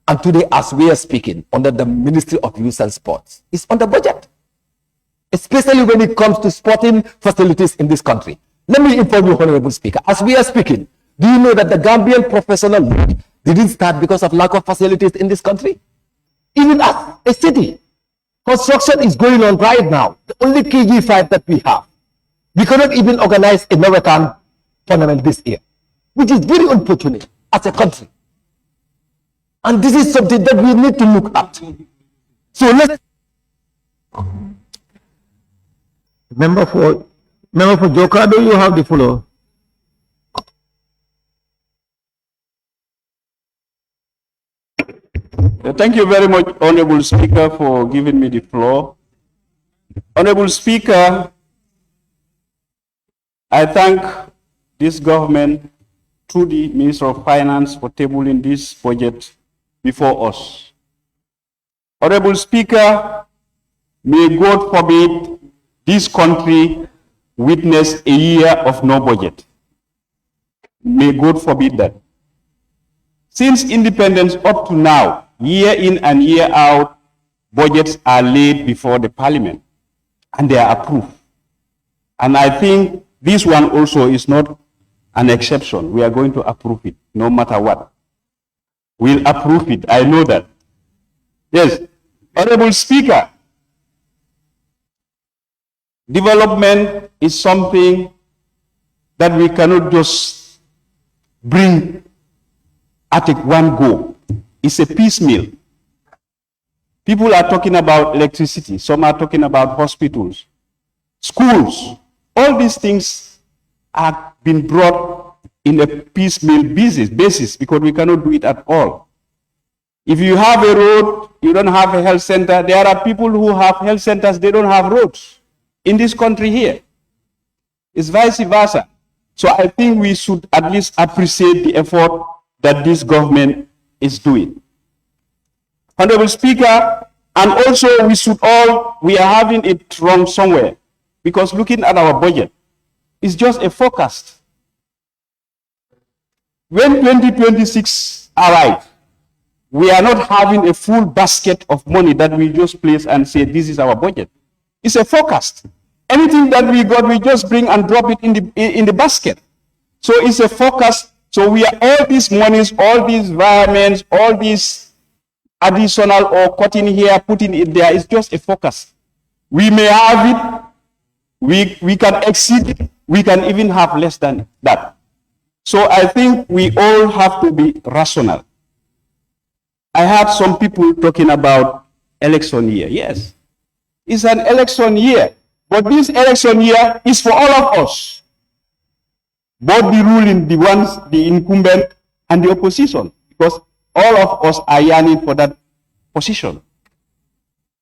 And today, as we are speaking, under the Ministry of Youth and Sports, is on the budget, especially when it comes to sporting facilities in this country. Let me inform you, Honorable Speaker, as we are speaking, do you know that the Gambian Professional League didn't start because of lack of facilities in this country? Even as a city, construction is going on right now. The only KG5 that we have, we cannot even organize a Marathon tournament this year, which is very unfortunate as a country. And this is something that we need to look at. So let's... Member for Jokado, you have the floor. Thank you very much, Honorable Speaker, for giving me the floor. Honorable Speaker, I thank this government through the Minister of Finance for tabling this budget before us. Honorable Speaker, may God forbid this country witness a year of no budget. May God forbid that. Since independence up to now, year in and year out, budgets are laid before the parliament and they are approved. And I think this one also is not an exception. We are going to approve it no matter what. We'll approve it. I know that. Yes, Honorable Speaker, development is something that we cannot just bring at one go. It's a piecemeal. People are talking about electricity. Some are talking about hospitals, schools. All these things have been brought in a piecemeal basis because we cannot do it at all. If you have a road, you don't have a health center. There are people who have health centers, they don't have roads in this country here. It's vice versa. So I think we should at least appreciate the effort that this government is doing. Honorable Speaker, and also we are having it wrong somewhere, because looking at our budget, it's just a forecast. When 2026 arrives, we are not having a full basket of money that we just place and say, this is our budget. It's a forecast. Anything that we got, we just bring and drop it in the basket. So it's a forecast. So we are all these monies, all these environments, all these additional or cutting here, putting it there, it's just a forecast. We may have it, we can exceed it, we can even have less than that. So I think we all have to be rational. I heard some people talking about election year. Yes, it's an election year, but this election year is for all of us. Both the ruling, the ones, the incumbent, and the opposition, because all of us are yearning for that position.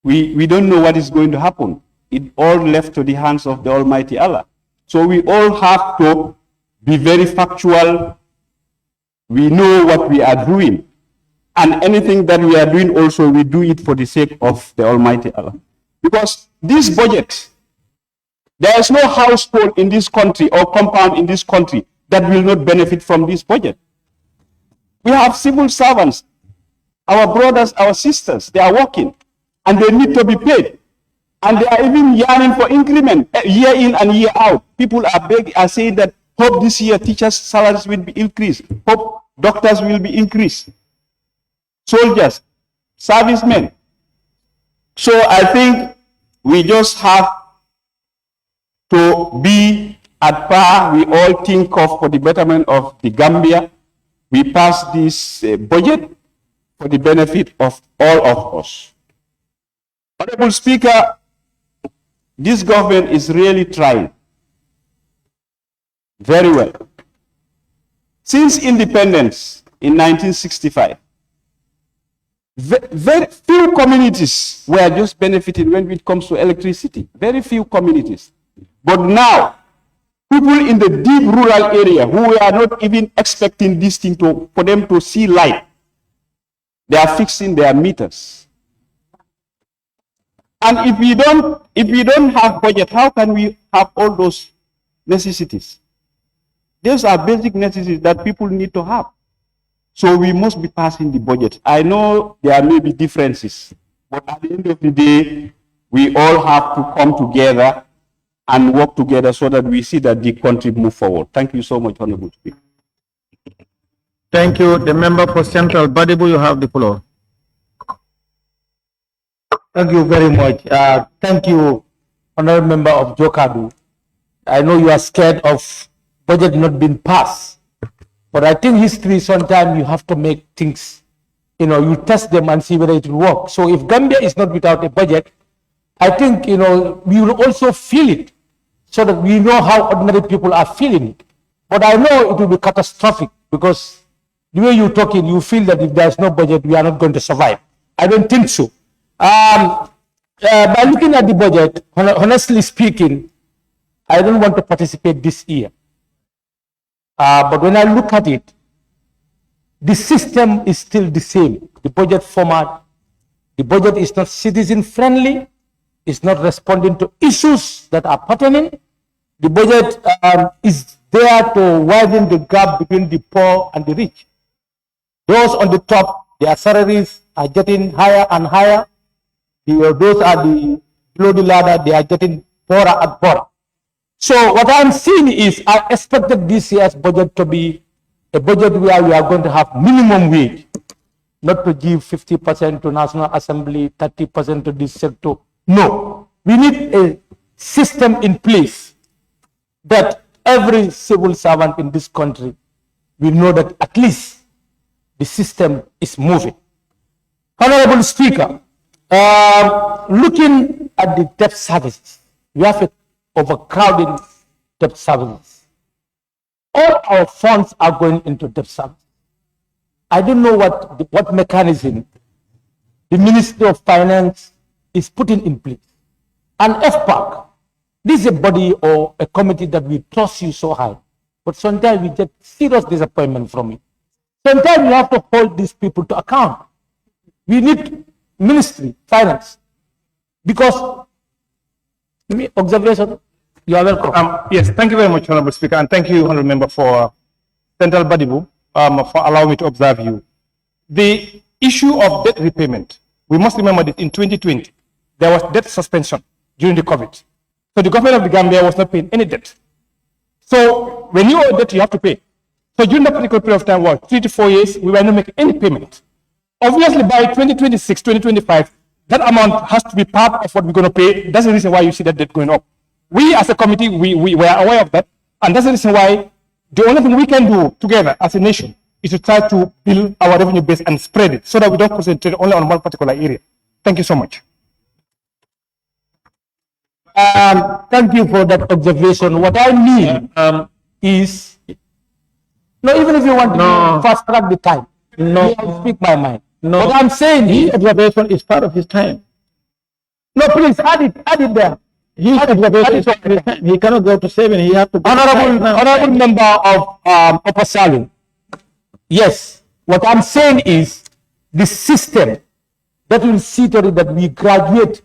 We don't know what is going to happen. it all left to the hands of the Almighty Allah. So we all have to be very factual. We know what we are doing. And anything that we are doing also, we do it for the sake of the Almighty Allah. Because this budget, there is no household in this country or compound in this country that will not benefit from this budget. We have civil servants, our brothers, our sisters, they are working and they need to be paid. And they are even yearning for increment year in and year out. People are saying that hope this year teachers' salaries will be increased, hope doctors will be increased, soldiers, servicemen. So I think we just have to be at par. We all think of for the betterment of the Gambia. We pass this budget for the benefit of all of us. Honorable Speaker, this government is really trying very well. Since independence in 1965, very few communities were just benefiting when it comes to electricity. Very few communities. But now, people in the deep rural area who are not even expecting this thing for them to see light, they are fixing their meters. And if we don't have budget, how can we have all those necessities? Those are basic necessities that people need to have. So we must be passing the budget. I know there may be differences, but at the end of the day, we all have to come together and work together so that we see that the country move forward. Thank you so much, Honorable Speaker. Thank you. The member for Central Badibu, you have the floor. Thank you very much. Thank you, Honorable Member of Jokadu. I know you are scared of budget not being passed, but I think history, sometimes you have to make things, you test them and see whether it will work. So if Gambia is not without a budget, I think, we will also feel it so that we know how ordinary people are feeling it. But I know it will be catastrophic because the way you're talking, you feel that if there's no budget, we are not going to survive. I don't think so. By looking at the budget, honestly speaking, I don't want to participate this year. But when I look at it, the system is still the same. The budget format, the budget is not citizen friendly, it's not responding to issues that are pertinent. The budget is there to widen the gap between the poor and the rich. Those on the top, their salaries are getting higher and higher. Those are the below the ladder, they are getting poorer and poorer. So what I'm seeing is I expected this year's budget to be a budget where we are going to have minimum wage, not to give 50% to National Assembly, 30% to this sector. No, we need a system in place that every civil servant in this country will know that at least the system is moving. Honorable Speaker, looking at the debt services, we have an overcrowding debt services. All our funds are going into debt service. I don't know what mechanism the Ministry of Finance is putting in place. And FPAC, this is a body or a committee that we trust you so high, but sometimes we get serious disappointment from it. Sometimes we have to hold these people to account. We need Ministry, Finance, because observation, you are welcome. Yes, thank you very much, Honorable Speaker, and thank you, Honorable Member, for Central Badibu, for allowing me to observe you. The issue of debt repayment, we must remember that in 2020, there was debt suspension during the COVID. So the government of the Gambia was not paying any debt. So when you owe debt, you have to pay. So during that particular period of time, 3 to 4 years, we were not making any payment. Obviously, by 2026, 2025, that amount has to be part of what we're going to pay. That's the reason why you see that debt going up. We as a committee, we were aware of that. And that's the reason why the only thing we can do together as a nation is to try to build our revenue base and spread it so that we don't concentrate only on one particular area. Thank you so much. Thank you for that observation. What I mean is, even if you want to fast track the time, I speak my mind. No, what I'm saying his observation is part of his time. No, please add it there. He cannot go to 7. He has to go Honorable member of Upper Salem. Yes, what I'm saying is the system that will see to it that we graduate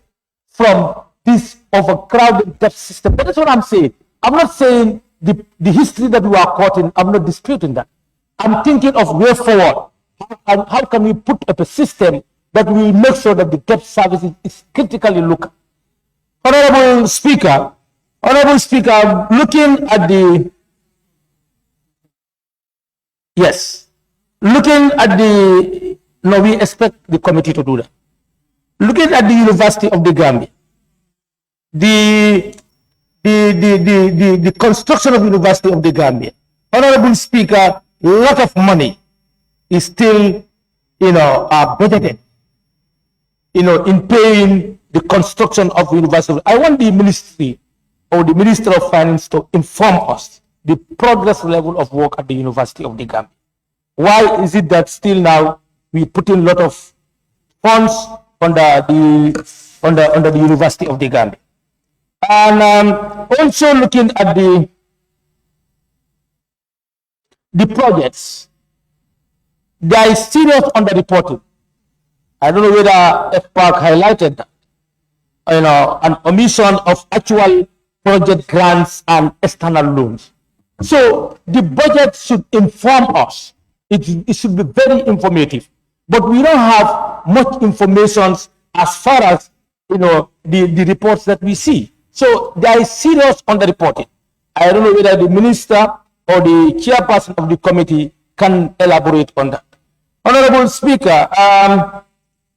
from this overcrowded debt system. That is what I'm saying. I'm not saying the history that we are caught in. I'm not disputing that. I'm thinking of way forward. How can we put up a system that will make sure that the debt service is critically looked at? Honorable Speaker, looking at the, yes, looking at the, no, we expect the committee to do that. Looking at the University of the Gambia, the construction of University of the Gambia, Honorable Speaker, a lot of money is still, budgeted, in paying the construction of University. I want the ministry or the Minister of Finance to inform us the progress level of work at the University of the Gambia. Why is it that still now we put in a lot of funds under the University of the Gambia? And also looking at the projects, there is serious underreporting. I don't know whether FPAC highlighted that. An omission of actual project grants and external loans. So the budget should inform us. It should be very informative. But we don't have much information as far as the reports that we see. So there is serious underreporting. I don't know whether the minister or the chairperson of the committee can elaborate on that. Honorable Speaker,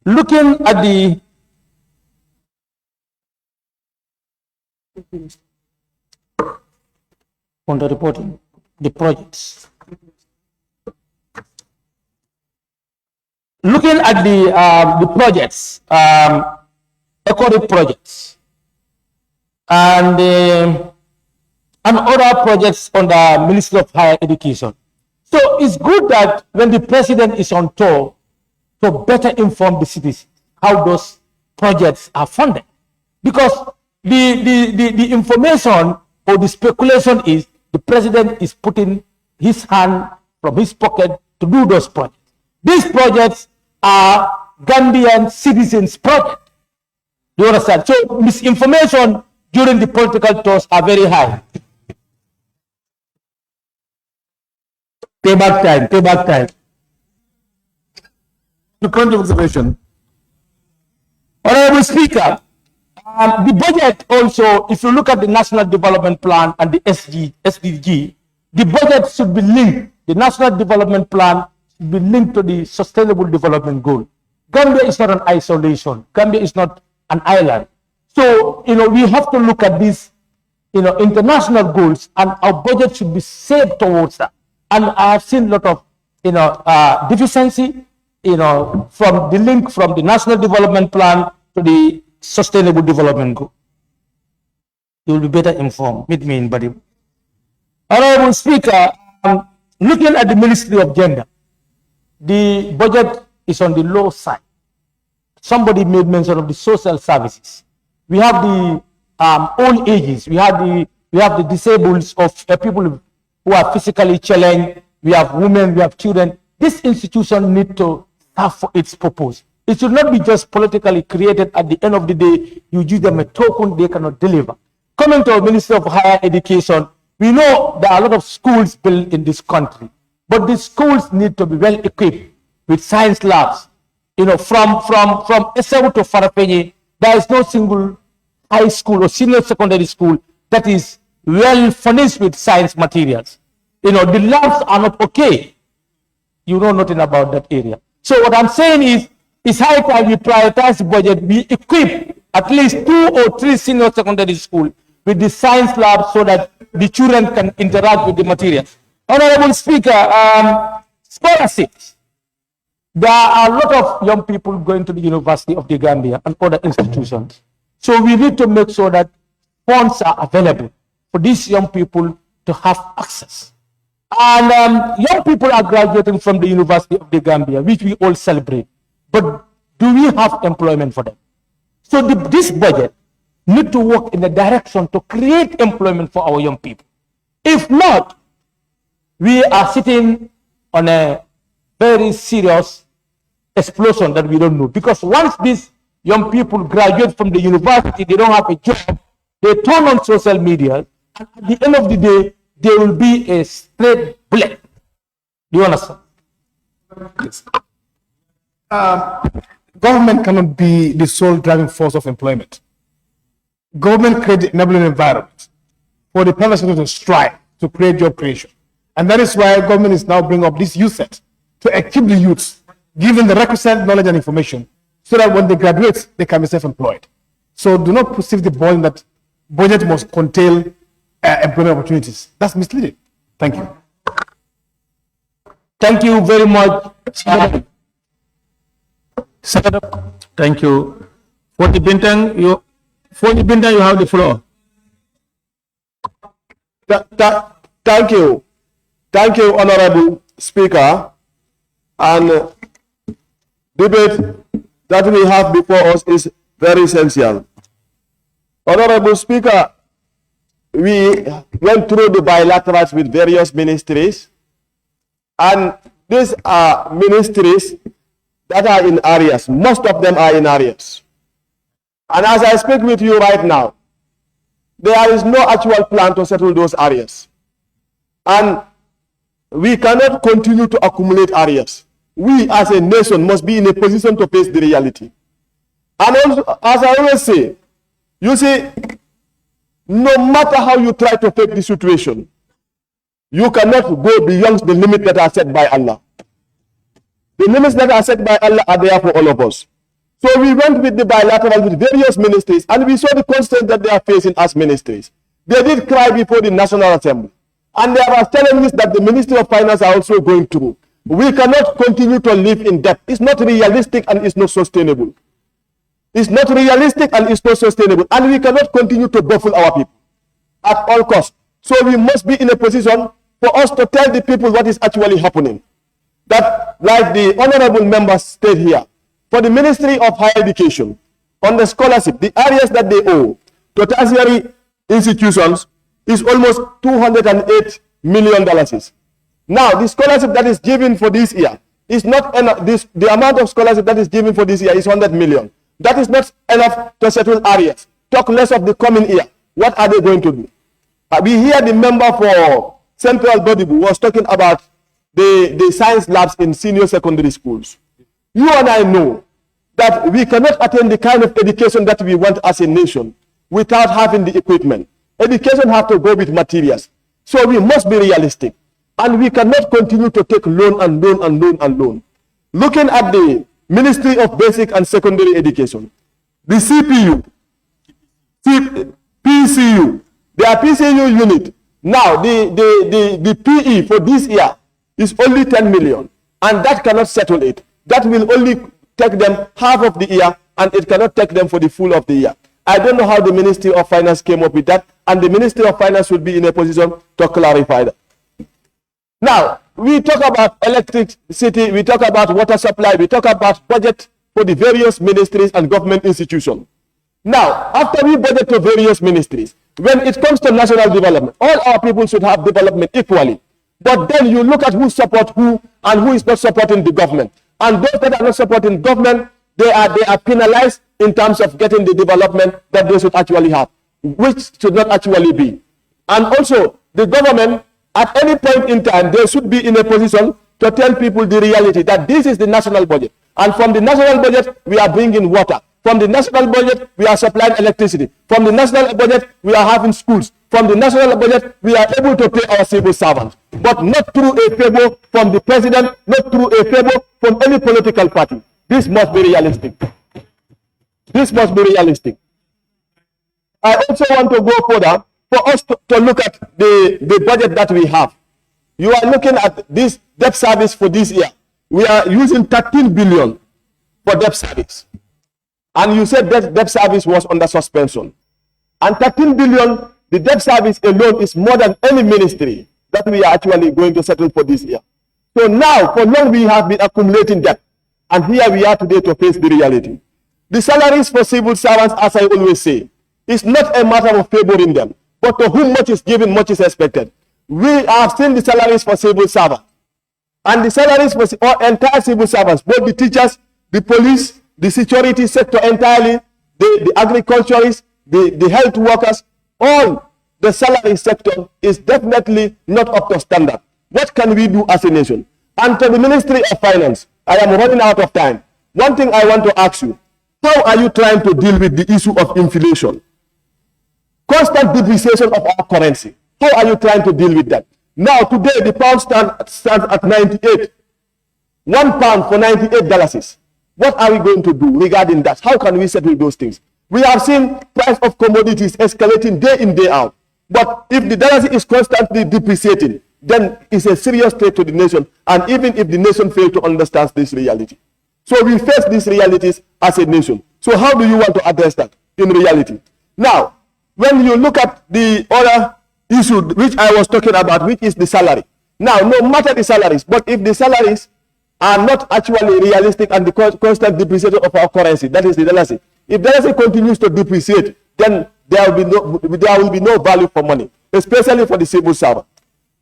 looking at the underreporting, the projects. Looking at the projects, ECORIC projects, and other projects on the Ministry of Higher Education. So it's good that when the president is on tour to better inform the citizens how those projects are funded, because the information or the speculation is the president is putting his hand from his pocket to do those projects. These projects are Gambian citizens' projects. Do you understand? So misinformation during the political tours are very high. Payback time. The point of observation. Honorable Speaker, the budget also, if you look at the National Development Plan and the SDG, the budget should be linked. The National Development Plan should be linked to the Sustainable Development Goal. Gambia is not an isolation. Gambia is not an island. So, we have to look at these, international goals, and our budget should be set towards that. And I have seen a lot of, deficiency, from the link from the National Development Plan to the Sustainable Development Goal. You will be better informed. Meet me in Badi. Honorable Speaker, looking at the Ministry of Gender, the budget is on the low side. Somebody made mention of the social services. We have the old ages. We have the disabled of people who are physically challenged. We have women. We have children. This institution needs to serve for its purpose. It should not be just politically created. At the end of the day, you give them a token they cannot deliver. Coming to our Minister of Higher Education, we know there are a lot of schools built in this country, but these schools need to be well equipped with science labs. From Esau to Farafenni, there is no single high school or senior secondary school that is well furnished with science materials. The labs are not okay. You know nothing about that area. So what I'm saying is, it's high time we prioritize the budget. We equip at least 2 or 3 senior secondary schools with the science lab so that the children can interact with the materials. Honorable Speaker, scholarships. There are a lot of young people going to the University of the Gambia and other institutions. So we need to make sure that funds are available for these young people to have access. And young people are graduating from the University of the Gambia, which we all celebrate. But do we have employment for them? So this budget, need to work in the direction to create employment for our young people. If not, we are sitting on a very serious explosion that we don't know. Because once these young people graduate from the university, they don't have a job, they turn on social media, and at the end of the day, there will be a straight bullet. Do you understand? Yes. Government cannot be the sole driving force of employment. Government creates the enabling environment for the private sector to strive to create job creation. And that is why government is now bringing up this youth set to equip the youths, given the requisite knowledge and information, so that when they graduate, they can be self-employed. So do not perceive the burden that budget must contain employment opportunities. That's misleading. Thank you. Thank you very much. Thank you. For the Bintang, you have the floor. Thank you. Thank you, Honorable Speaker. And debate that we have before us is very essential. Honorable Speaker, we went through the bilaterals with various ministries, and these are ministries that are in areas. Most of them are in areas. And as I speak with you right now, there is no actual plan to settle those areas. And we cannot continue to accumulate areas. We as a nation must be in a position to face the reality. And also, as I always say, you see, no matter how you try to take the situation, you cannot go beyond the limits that are set by Allah. The limits that are set by Allah are there for all of us. So we went with the bilateral with various ministries, and we saw the constraints that they are facing as ministries. They did cry before the National Assembly. And there are challenges that the Ministry of Finance are also going through. We cannot continue to live in debt. It's not realistic and it's not sustainable. It's not realistic and it's not sustainable. And we cannot continue to baffle our people at all costs. So we must be in a position for us to tell the people what is actually happening. That, like the honorable members state here, for the Ministry of Higher Education, on the scholarship, the areas that they owe to tertiary institutions is almost $208 million. Now, the scholarship that is given for this year is not enough. The amount of scholarship that is given for this year is 100 million. That is not enough to settle areas. Talk less of the coming year. What are they going to do? We hear the member for Central Bodibu was talking about the science labs in senior secondary schools. You and I know that we cannot attain the kind of education that we want as a nation without having the equipment. Education has to go with materials. So we must be realistic. And we cannot continue to take loan and loan and loan and loan. Looking at the Ministry of Basic and Secondary Education, the CPU, PCU, their PCU unit, now the PE for this year is only 10 million. And that cannot settle it. That will only take them half of the year, and it cannot take them for the full of the year. I don't know how the Ministry of Finance came up with that, and the Ministry of Finance will be in a position to clarify that. Now, we talk about electricity, we talk about water supply, we talk about budget for the various ministries and government institutions. Now, after we budget to various ministries, when it comes to national development, all our people should have development equally. But then you look at who supports who and who is not supporting the government. And those that are not supporting government, they are penalized in terms of getting the development that they should actually have, which should not actually be. And also, the government, at any point in time, they should be in a position to tell people the reality that this is the national budget. And from the national budget, we are bringing water. From the national budget, we are supplying electricity. From the national budget, we are having schools. From the national budget, we are able to pay our civil servants. But not through a favor from the president, not through a favor from any political party. This must be realistic. This must be realistic. I also want to go further for us to look at the budget that we have. You are looking at this debt service for this year. We are using 13 billion for debt service. And you said that debt service was under suspension. And 13 billion, the debt service alone is more than any ministry that we are actually going to settle for this year. So now, for long we have been accumulating debt. And here we are today to face the reality. The salaries for civil servants, as I always say, It's not a matter of favoring them, but to whom much is given, much is expected. We have seen the salaries for civil servants, and the salaries for all entire civil servants, both the teachers, the police, the security sector entirely, the agriculturists, the health workers, all the salary sector is definitely not up to standard. What can we do as a nation? And to the Ministry of Finance, I am running out of time. One thing I want to ask you, how are you trying to deal with the issue of inflation? Constant depreciation of our currency. How are you trying to deal with that? Now, today, the pound stands at 98. 1 pound for $98. What are we going to do regarding that? How can we settle those things? We have seen price of commodities escalating day in, day out. But if the dollar is constantly depreciating, then it's a serious threat to the nation. And even if the nation fails to understand this reality. So we face these realities as a nation. So how do you want to address that in reality? Now, when you look at the other issue which I was talking about, which is the salary. Now, no matter the salaries, but if the salaries are not actually realistic and the constant depreciation of our currency, that is the dollar. If the dollar continues to depreciate, then there will be no value for money, especially for the civil servant.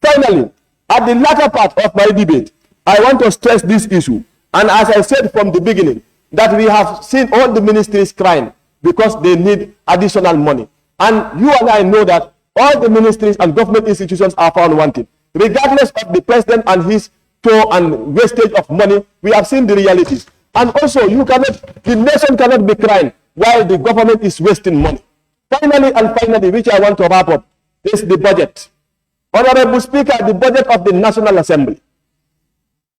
Finally, at the latter part of my debate, I want to stress this issue. And as I said from the beginning, that we have seen all the ministries crying because they need additional money. And you and I know that all the ministries and government institutions are found wanting. Regardless of the president and his toll and wastage of money, we have seen the realities. And also, the nation cannot be crying while the government is wasting money. Finally, which I want to wrap up, is the budget. Honorable Speaker, the budget of the National Assembly.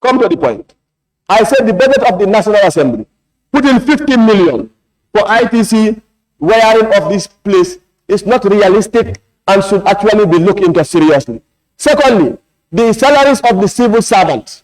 Come to the point. I said the budget of the National Assembly, put in 50 million for ITC wiring of this place is not realistic and should actually be looked into seriously. Secondly, the salaries of the civil servants.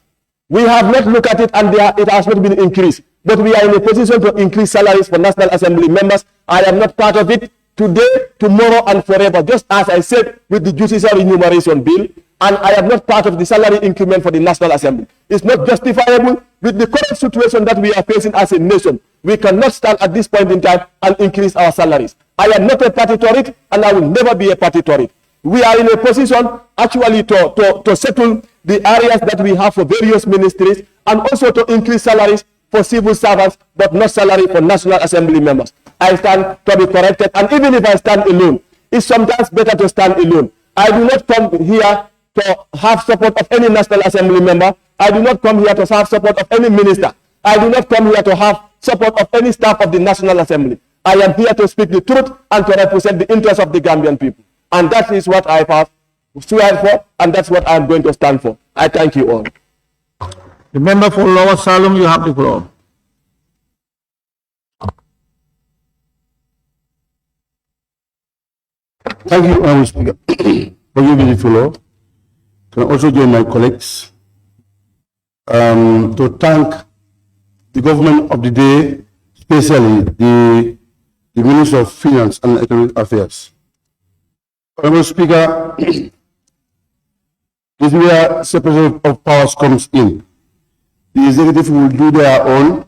We have not looked at it and it has not been increased. But we are in a position to increase salaries for National Assembly members. I am not part of it today, tomorrow, and forever, just as I said with the judicial enumeration bill, and I am not part of the salary increment for the National Assembly. It's not justifiable with the current situation that we are facing as a nation. We cannot stand at this point in time and increase our salaries. I am not a party to it, and I will never be a party to it. We are in a position actually to settle the areas that we have for various ministries, and also to increase salaries for civil servants, but not salary for National Assembly members. I stand to be corrected, and even if I stand alone, it's sometimes better to stand alone. I do not come here to have support of any National Assembly member. I do not come here to have support of any minister. I do not come here to have support of any staff of the National Assembly. I am here to speak the truth and to represent the interests of the Gambian people. And that is what I have sworn for, and that's what I am going to stand for. I thank you all. The member for Lower Salem, you have the floor. Thank you, Mr. Speaker, for giving the floor. Can I also join my colleagues to thank the government of the day, especially the Minister of Finance and Economic Affairs. Honorable Speaker, this is where separation of powers comes in. The executive will do their own,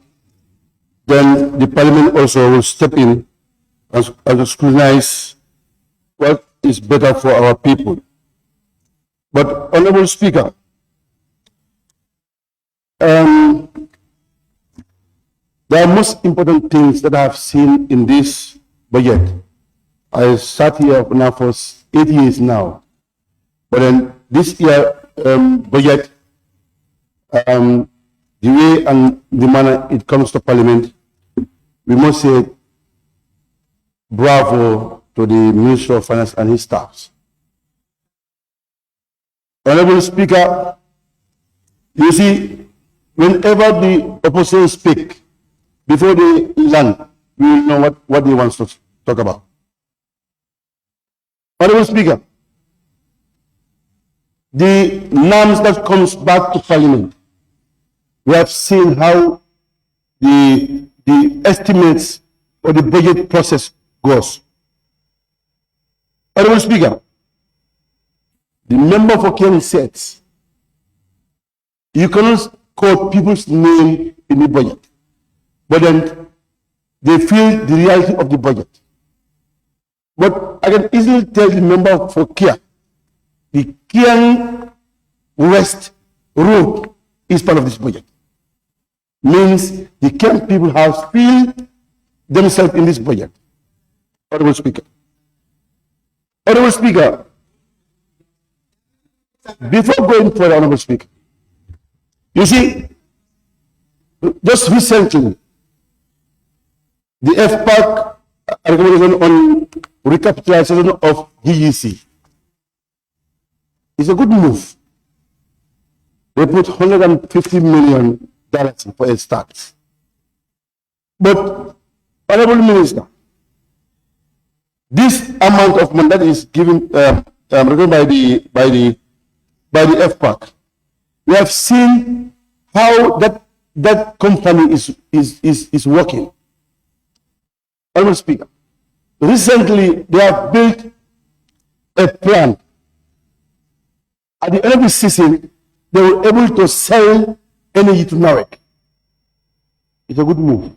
then the parliament also will step in and scrutinize what is better for our people. But, Honorable Speaker, there are most important things that I have seen in this budget. I sat here now for 8 years now, but then this year budget, the way and the manner it comes to Parliament, we must say bravo to the Minister of Finance and his staffs. Honorable Speaker, you see, whenever the opposition speak, before they land, we will know what they want to talk about. Honorable Speaker, the norms that comes back to Parliament, we have seen how the estimates or the budget process goes. Honorable Speaker, the member for Kenya says, you cannot quote people's name in the budget, but then they feel the reality of the budget. But I can easily tell the member for Kia, the Kiang West Road is part of this budget. Means the Kiang people have filled themselves in this budget. Honorable Speaker. Honorable Speaker, before going for the Honorable Speaker, you see, just recently, the FPAC recommendation on recapitalization of GEC is a good move. They put $150 million for a start. But, Honorable Minister, this amount of money that is given recommended by the FPAC, we have seen how that company is working. Honorable Speaker, recently they have built a plant. At the end of the season, they were able to sell energy to NAREC. It's a good move.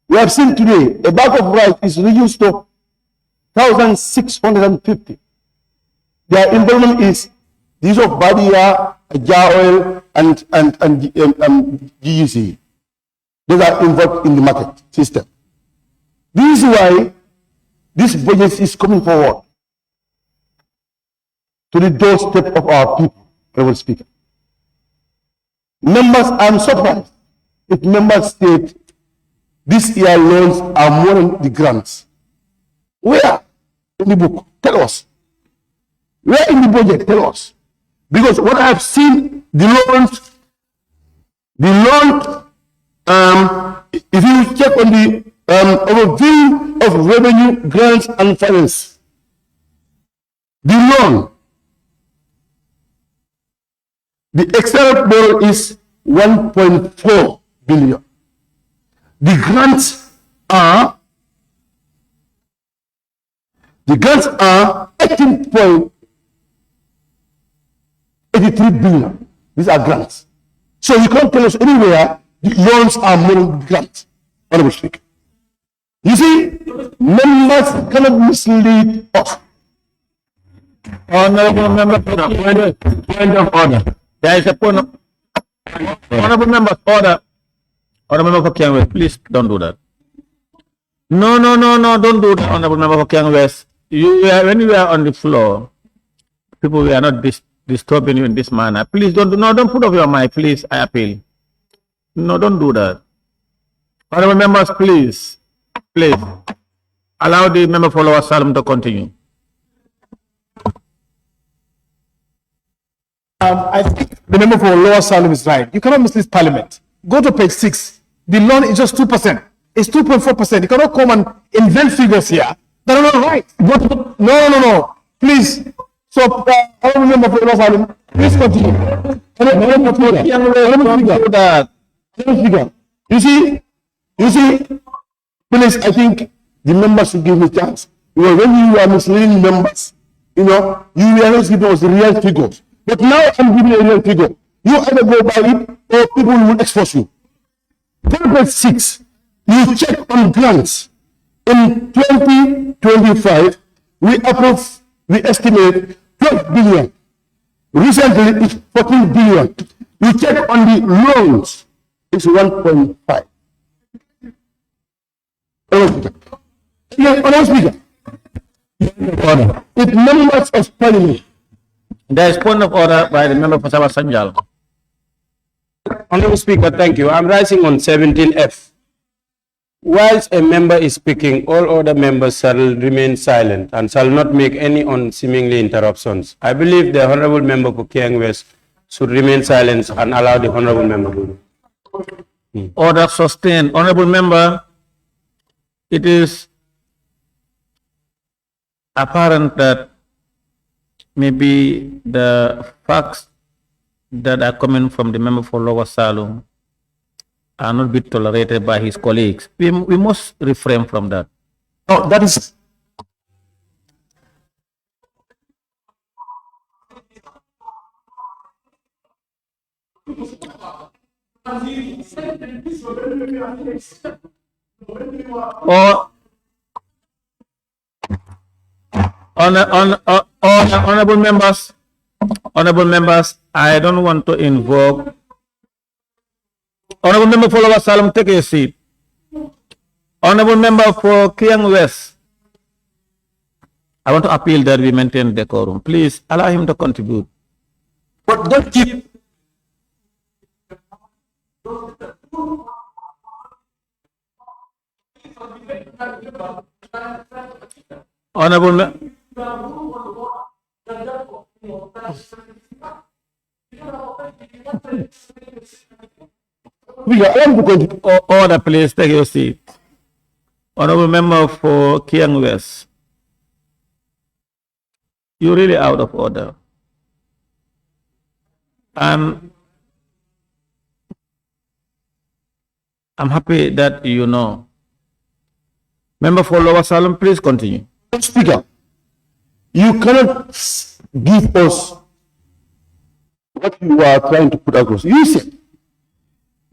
We have seen today a bag of rice is reduced to 1,650. Their involvement is the use of Badia, Jar oil, and GUC. Those are involved in the market system. This is why this budget is coming forward to the doorstep of our people, Honorable Speaker. Members, I'm surprised if members state this year loans are more than the grants. Where in the book? Tell us. Where in the budget? Tell us. Because what I have seen, the loan, if you check on the overview of revenue, grants, and finance, the loan, the external borrow is 1.4 billion. The grants are 18.83 billion. These are grants. So you can't tell us anywhere the loans are more than grants. Honorable Speaker. You see, members cannot mislead us. Honorable member, point of order. There is a point of honorable member order. Honorable member for Kiang West, please don't do that. No, don't do that, honorable member for Kiang West. When you are on the floor, people were not disturbing you in this manner. Please don't put off your mic, please. I appeal. No, don't do that. Honorable members, please allow the member for Lower Salem to continue. I think the member for Lower Salem is right. You cannot mislead Parliament. Go to page 6. The loan is just 2%. It's 2.4%. You cannot come and invent figures here that are not right. No. Please. So, honorable member for Lower Salem, please continue. You see, please, I think the members should give me a chance. Because when you are misleading members, you are not giving us the real figures. But now I'm giving you a real figure. You either go by it or people will expose you. Paragraph 6, you check on grants. In 2025, we estimate 12 billion. Recently, it's 14 billion. You check on the loans, it's 1.5. Honorable Speaker. It members of Parliament. There is point of order by the member for Sabah Sanjal. Honorable Speaker, thank you. I'm rising on 17F. Whilst a member is speaking, all other members shall remain silent and shall not make any unseemly interruptions. I believe the Honorable Member for Kiang West should remain silent and allow the Honorable Member to. Order sustained. Honorable Member, it is apparent that maybe the facts that are coming from the member for Lower Salem are not be tolerated by his colleagues. We must refrain from that. No, that is. Honorable members, I don't want to invoke. Honorable member for Lower Salem, take a seat. Honorable member for Kiang West, I want to appeal that we maintain decorum. Please allow him to contribute. But don't keep. Honorable Order, please take your seat. Honorable member for Kiang West, you're really out of order. And I'm happy that you know. Member for Lower Salem, please continue. Speaker, you cannot give us what you are trying to put across. You said,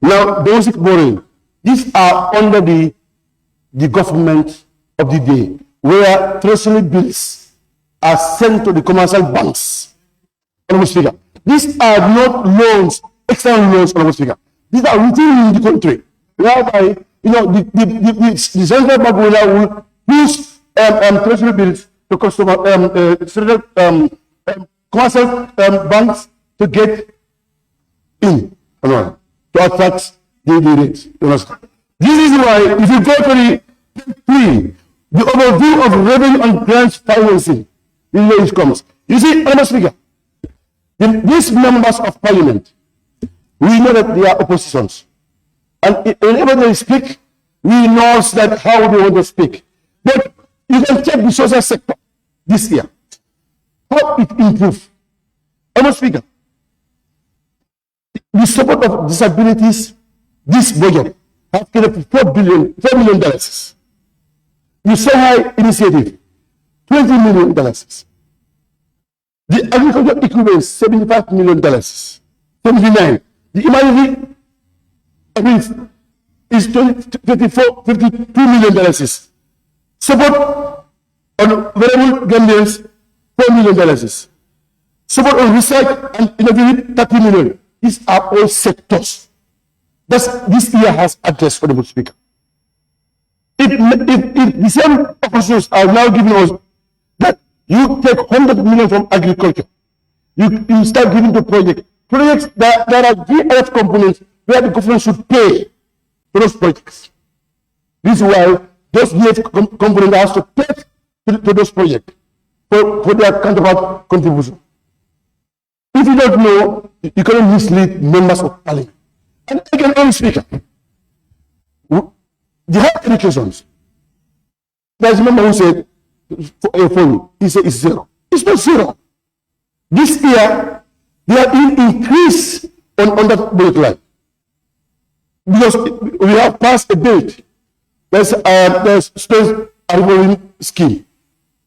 now, basic borrowing, these are under the government of the day, where treasury bills are sent to the commercial banks. Honorable Speaker, these are not loans, external loans, Honorable Speaker. These are within the country, whereby, you know, the central bank will use treasury bills to customer, commercial banks to get in, to attract the rates. This is why, if you go to the overview of revenue and grants financing, this is where it comes. You see, Honorable Speaker, these members of parliament, we know that they are oppositions. And whenever they speak, we know that how they want to speak. But you can check the social sector this year. How it improved. Honorable Speaker, the support of disabilities, this budget has given $4 million. The Shanghai Initiative, $20 million. The agricultural equivalent, $75 million. 79. The emergency is $52 million. Support on variable Gambians, $4 million. Support on research and innovative, $30 million. These are all sectors that this year has addressed, Honorable Speaker. If the same oppositions are now giving us that you take 100 million from agriculture, you start giving to projects that there are VF components where the government should pay for those projects. This is why those VF components have to pay to those projects for their counterpart contribution. If you don't know, you cannot mislead members of parliament. And again, Honorable Speaker, the health educations, there's a member who said, he said it's zero. It's not zero. This year, they have been increased on that budget line. Because we have passed a bill. There's student enrollment scheme.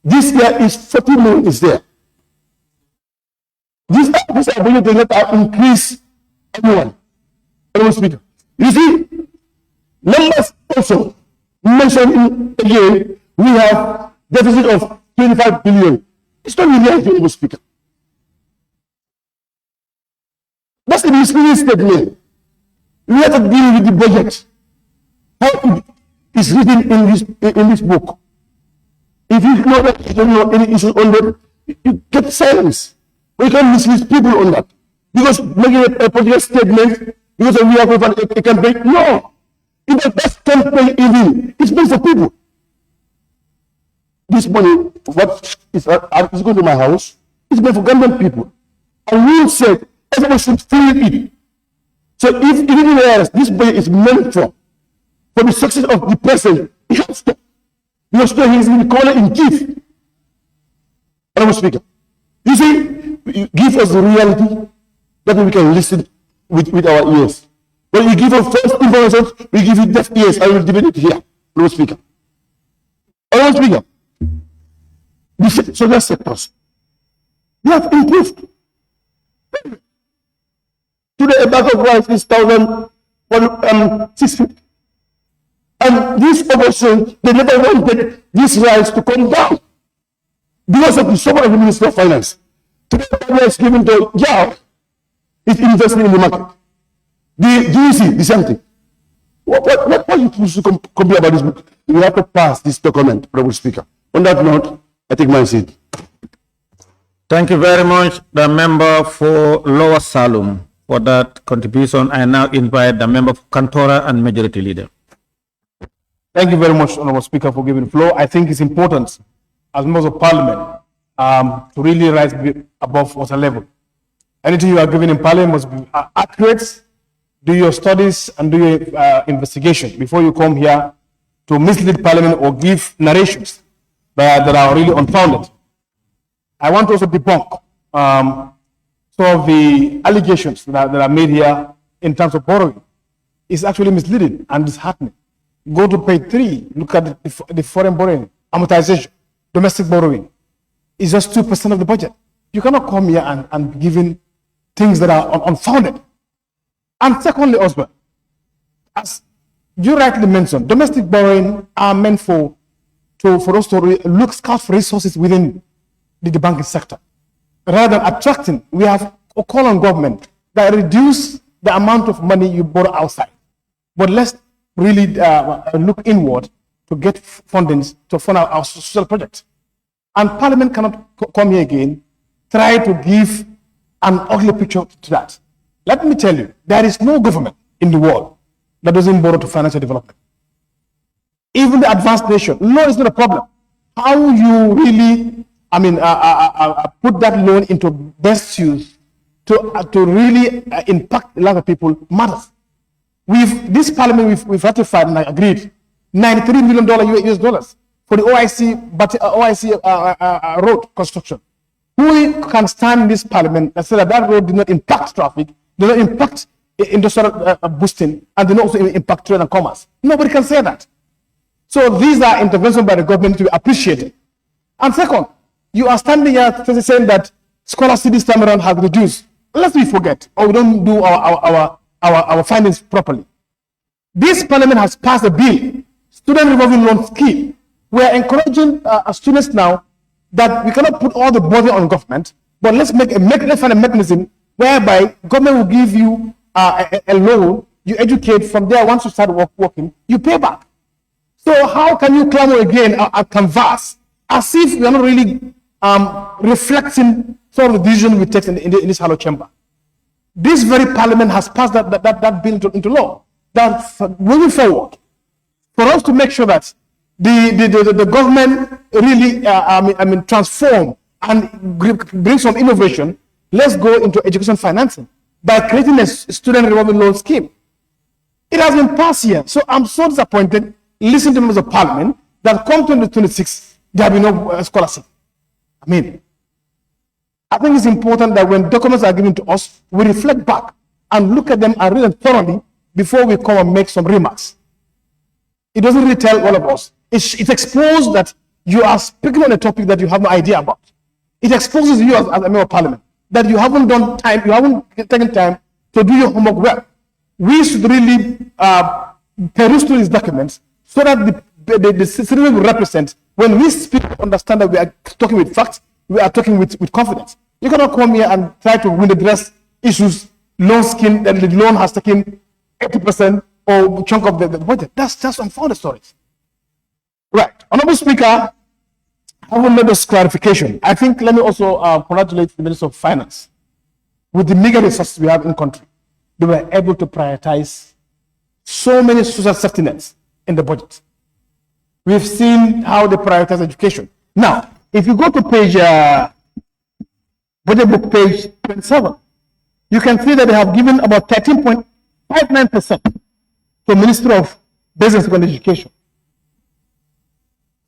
This year is 40 million is there. These are budget that are increased everyone. Speaker. You see, numbers also mentioned again, we have deficit of 25 billion. It's not really Honorable Speaker. That's the misleading statement. We have to deal with the budget. How it is written in this book. If you know that you don't know any issues on that, you get silence. We can't mislead people on that. Because making a political statement, because we have a campaign, no. If the best campaign even, it's meant for people. This money, what is going to my house, is meant for Gambian people. And we said everyone should feel it. So if even else, this budget is meant for the success of the person, it has to. Because he is in the corner in gift. Honorable Speaker, you see, you give us the reality that we can listen with our ears. When you give us false information, we give you deaf ears and we will debate it here. Honorable Speaker. Honorable Speaker, the social sectors, they have improved. Today, a bag of rice is 1,650. And this opposition, they never wanted this rice to come down. because of the support of the Minister of Finance. Today, Tabia is given to Yao, is investing in the market. The GEC, the same thing. What you complain about this book? We have to pass this document, Honorable Speaker. On that note, I take my seat. Thank you very much, the member for Lower Salum, for that contribution. I now invite the member for Kantora and Majority Leader. Thank you very much, Honorable Speaker, for giving the floor. I think it's important, as members of Parliament, to really rise above water level. Anything you are given in Parliament must be accurate. Do your studies and do your investigation before you come here to mislead Parliament or give narrations that are really unfounded. I want to also debunk some of the allegations that are made here in terms of borrowing. It's actually misleading and disheartening. Go to page 3, look at the foreign borrowing, amortization, domestic borrowing. It's just 2% of the budget. You cannot come here and be giving things that are unfounded. And secondly, also, as you rightly mentioned, domestic borrowing are meant for us to scout for resources within the banking sector. Rather than attracting, we have a call on government that reduce the amount of money you borrow outside. But let's really look inward to get fundings to fund our social projects. And Parliament cannot come here again, try to give an ugly picture to that. Let me tell you, there is no government in the world that doesn't borrow to financial development. Even the advanced nation, loan is not a problem. How you really, put that loan into best use to really impact a lot of people matters. This Parliament, we've ratified and agreed $93 million US dollars for the OIC road construction. Who can stand in this Parliament and say that road did not impact traffic, did not impact industrial boosting, and did not also impact trade and commerce? Nobody can say that. So these are interventions by the government to be appreciated. And second, you are standing here saying that scholarship this time around has reduced. Lest we forget, or we don't do our findings properly. This Parliament has passed a bill, student revolving loan scheme. We are encouraging students now that we cannot put all the burden on government, but let's find a mechanism whereby government will give you a loan, you educate from there. Once you start working, you pay back. So how can you clamor again at canvas as if you are not really reflecting some of the decisions we take in this hollow chamber? This very Parliament has passed that bill into law. That moving forward, for us to make sure that the government really transform and bring some innovation, let's go into education financing by creating a student revolving loan scheme. It has been passed here, so I'm so disappointed. Listen to members of Parliament that come 2026, there will be no scholarship. I think it's important that when documents are given to us, we reflect back and look at them and read them thoroughly before we come and make some remarks. It doesn't really tell all of us. It exposes that you are speaking on a topic that you have no idea about. It exposes you as a member of Parliament that you haven't taken time to do your homework well. We should really peruse through these documents so that the citizen we represent, when we speak, understand that we are talking with facts, we are talking with confidence. You cannot come here and try to win address issues, loan scheme, that the loan has taken 80% or chunk of the budget. That's just unfounded stories. Right. Honorable Speaker, I will make this clarification. I think let me also congratulate the Minister of Finance. With the meager resources we have in country, they were able to prioritize so many social safety nets in the budget. We've seen how they prioritize education. Now, if you go to page, budget book page 27, you can see that they have given about 13.59% to Ministry of Basic and Secondary Education.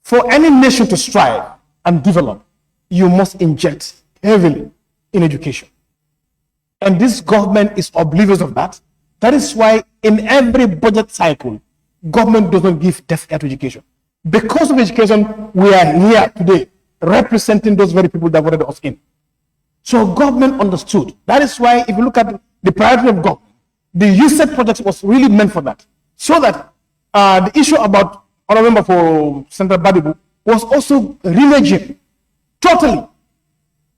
For any nation to strive and develop, you must inject heavily in education. And this government is oblivious of that. That is why in every budget cycle, government does not give deaf ear to education. Because of education, we are here today representing those very people that voted us in. So government understood. That is why if you look at the priority of government, the USAID project was really meant for that. So that the issue about honorable member for Central Badibu was also relevant totally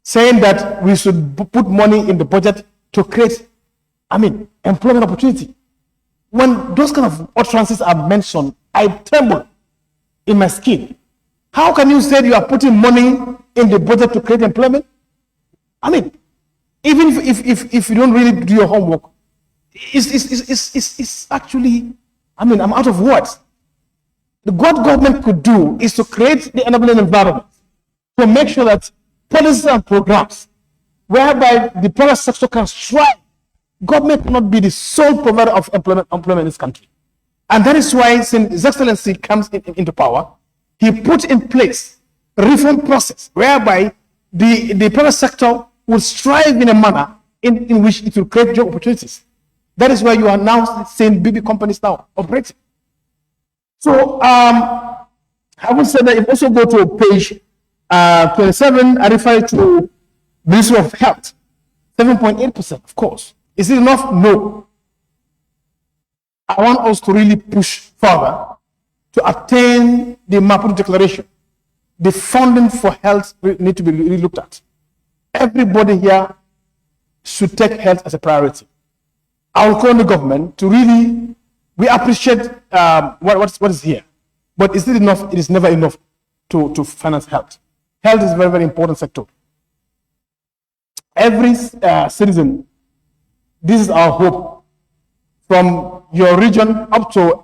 saying that we should put money in the budget to create, employment opportunity. When those kind of utterances are mentioned, I tremble in my skin. How can you say you are putting money in the budget to create employment? Even if you don't really do your homework, it's actually, I'm out of words. What government could do is to create the enabling environment to make sure that policies and programs whereby the private sector can strive. Government cannot be the sole provider of employment in this country. And that is why, since His Excellency comes into power, he put in place a reform process whereby the private sector will strive in a manner in which it will create job opportunities. That is why you are now seeing big companies now operating. So, having said that, if you also go to page 27, I refer to Ministry of Health, 7.8%, of course. Is it enough? No. I want us to really push further to attain the Maputo Declaration. The funding for health need to be really looked at. Everybody here should take health as a priority. I will call on the government to really, we appreciate what is here, but is it enough? It is never enough to finance health. Health is a very, very important sector. Every citizen, this is our hope. From your region up to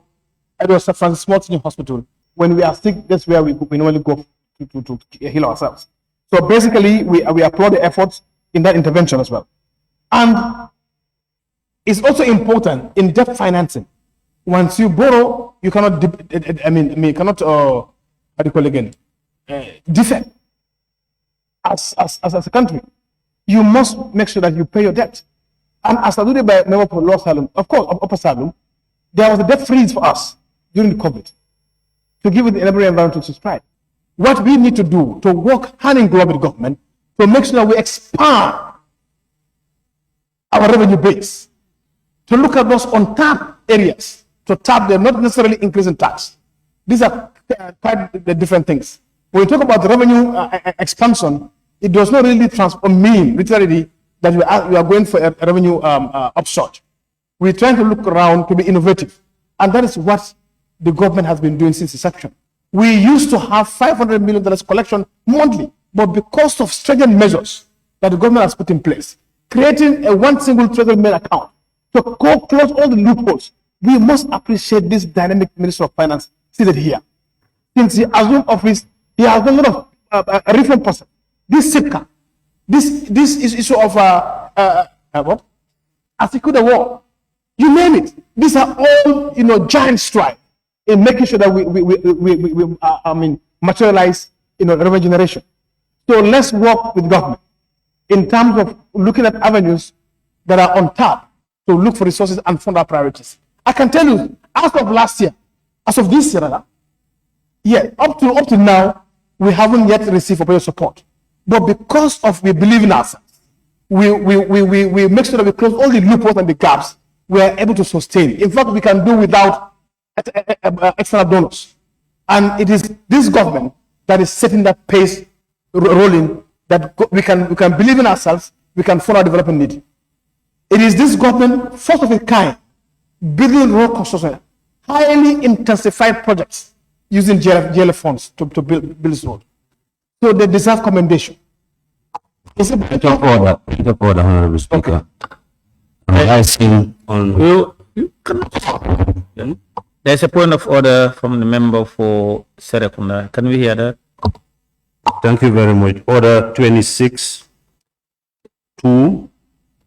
Edward Sir Francis Small Teaching Hospital, when we are sick, that's where we normally go to heal ourselves. So basically, we applaud the efforts in that intervention as well. And it's also important in debt financing. Once you borrow, you cannot, how do you call it again? Defect. As a country, you must make sure that you pay your debt. And as alluded by member for Lower Salem, of course, of Upper Salem, there was a debt freeze for us during the COVID to give it the enabling environment to strive. What we need to do to work hand in glove with the government to make sure that we expand our revenue base, to look at those untapped areas, to tap them, not necessarily increasing tax. These are quite different things. When we talk about revenue expansion, it does not really mean literally that we are going for a revenue upsurge. We're trying to look around to be innovative. And that is what the government has been doing since inception. We used to have $500 million collection monthly, but because of stringent measures that the government has put in place, creating one single treasury mail account to close all the loopholes, we must appreciate this dynamic Minister of Finance seated here. Since he assumed office, he has done a lot of reform process. This SIPCA, this issue of what? Article the war, you name it. These are all giant strides in making sure that we materialize revenue generation. So let's work with government in terms of looking at avenues that are on top to look for resources and fund our priorities. I can tell you, as of this year, up to now, we haven't yet received appropriate support. But because of we believe in ourselves, we make sure that we close all the loopholes and the gaps, we are able to sustain. In fact, we can do without external donors. And it is this government that is setting that pace rolling, that we can believe in ourselves, we can fund our development need. It is this government, first of its kind, building road construction, highly intensified projects using GLF funds to build this road. So they deserve commendation. Point of order, Honorable Speaker. There's a point of order from the member for Serekunda. Can we hear that? Thank you very much. Order 26. 2.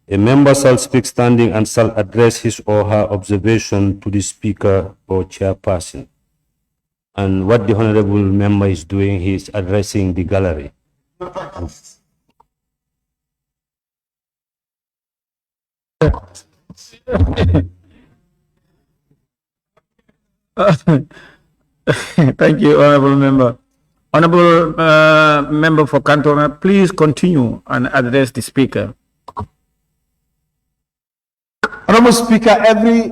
A member shall speak standing and shall address his or her observation to the speaker or chairperson. And what the honorable member is doing, he is addressing the gallery. Thank you, honorable member. Honorable member for Cantona, please continue and address the speaker. Honorable Speaker, every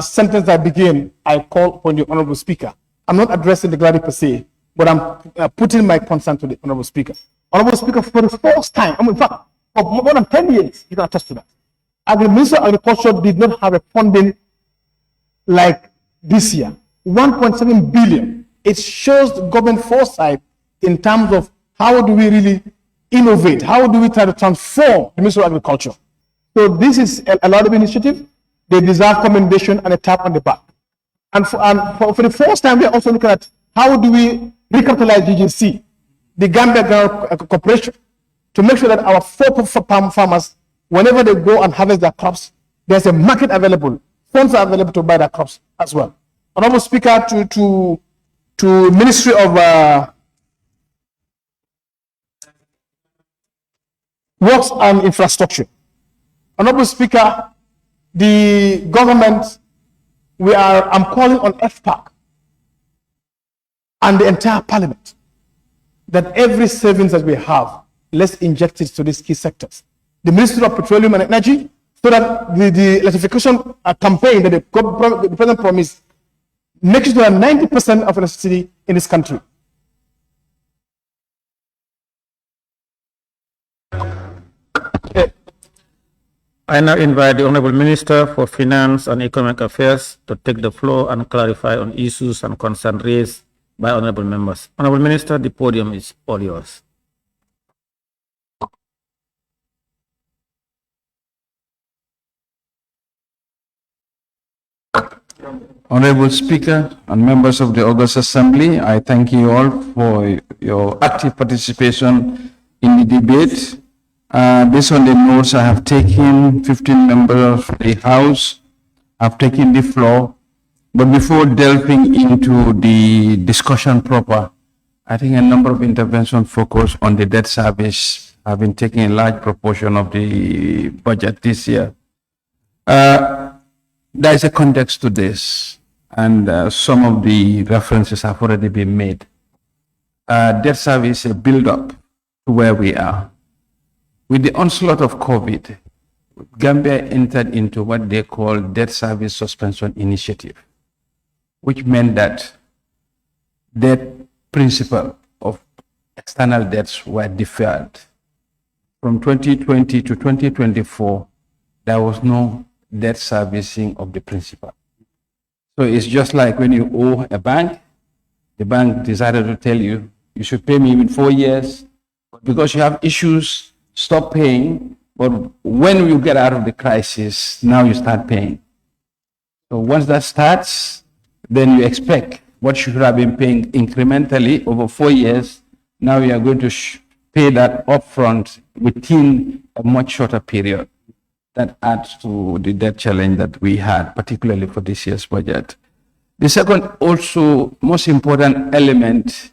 sentence I begin, I call upon the Honorable Speaker. I'm not addressing the gallery per se, but I'm putting my concern to the Honorable Speaker. Honorable Speaker, for the first time, in fact, for more than 10 years, you can attest to that. The Minister of Agriculture did not have a funding like this year, 1.7 billion. It shows the government foresight in terms of how do we really innovate, how do we try to transform the Ministry of Agriculture. So this is a lot of initiative. They deserve commendation and a tap on the back. And for the first time, we are also looking at how do we recapitalize GGC, the Gambia Ground Corporation, to make sure that our farmers, whenever they go and harvest their crops, there's a market available, funds are available to buy their crops as well. Honorable Speaker, to Ministry of Works and Infrastructure. Honorable Speaker, the government, I'm calling on FPAC and the entire parliament that every savings that we have, let's inject it to these key sectors. The Ministry of Petroleum and Energy, so that the electrification campaign that the President promised makes sure that 90% of electricity in this country. I now invite the Honorable Minister for Finance and Economic Affairs to take the floor and clarify on issues and concerns raised by honorable members. Honorable Minister, the podium is all yours. Honorable Speaker and members of the August Assembly, I thank you all for your active participation in the debate. Based on the notes I have taken, 15 members of the House have taken the floor. But before delving into the discussion proper, I think a number of interventions focused on the debt service have been taking a large proportion of the budget this year. There is a context to this, and some of the references have already been made. Debt service is a build-up to where we are. With the onslaught of COVID, Gambia entered into what they call debt service suspension initiative, which meant that debt principal of external debts were deferred. From 2020 to 2024, there was no debt servicing of the principal. So it's just like when you owe a bank, the bank decided to tell you, you should pay me in 4 years, but because you have issues, stop paying. But when you get out of the crisis, now you start paying. So once that starts, then you expect what you should have been paying incrementally over 4 years. Now you are going to pay that upfront within a much shorter period. That adds to the debt challenge that we had, particularly for this year's budget. The second, also most important element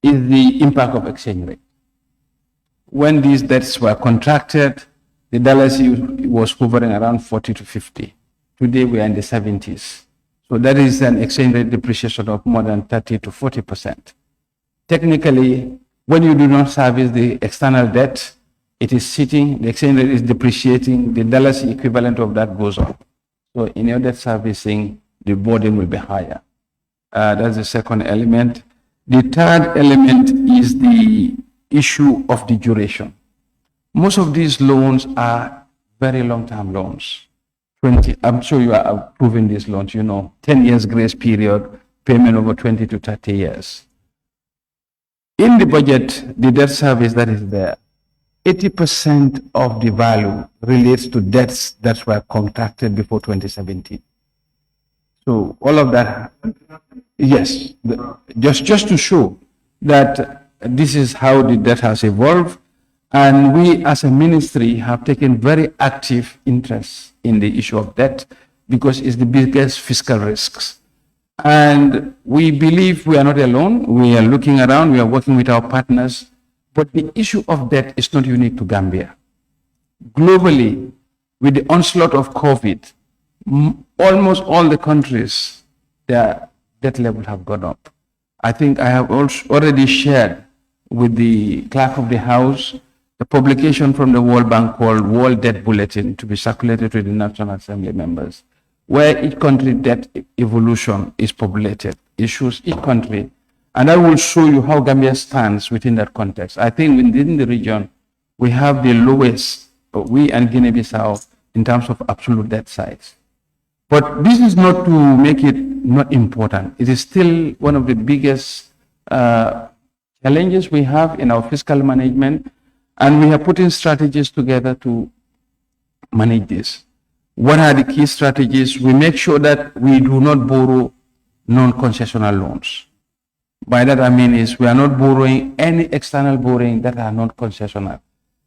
is the impact of exchange rate. When these debts were contracted, the dollar was hovering around 40 to 50. Today we are in the 70s. So that is an exchange rate depreciation of more than 30 to 40%. Technically, when you do not service the external debt, it is sitting, the exchange rate is depreciating, the dollar's equivalent of that goes up. So in your debt servicing, the burden will be higher. That's the second element. The third element is the issue of the duration. Most of these loans are very long-term loans. I'm sure you are approving these loans, 10 years grace period, payment over 20 to 30 years. In the budget, the debt service that is there, 80% of the value relates to debts that were contracted before 2017. So all of that, yes, just to show that this is how the debt has evolved. And we as a ministry have taken very active interest in the issue of debt because it's the biggest fiscal risks. And we believe we are not alone. We are looking around, we are working with our partners. But the issue of debt is not unique to Gambia. Globally, with the onslaught of COVID, almost all the countries, their debt level have gone up. I think I have also already shared with the clerk of the House the publication from the World Bank called World Debt Bulletin to be circulated to the National Assembly members, where each country debt evolution is populated. It shows each country. And I will show you how Gambia stands within that context. I think within the region, we have the lowest, we and Guinea-Bissau, in terms of absolute debt size. But this is not to make it not important. It is still one of the biggest challenges we have in our fiscal management, and we are putting strategies together to manage this. What are the key strategies? We make sure that we do not borrow non-concessional loans. By that I mean is we are not borrowing any external borrowing that are not concessional.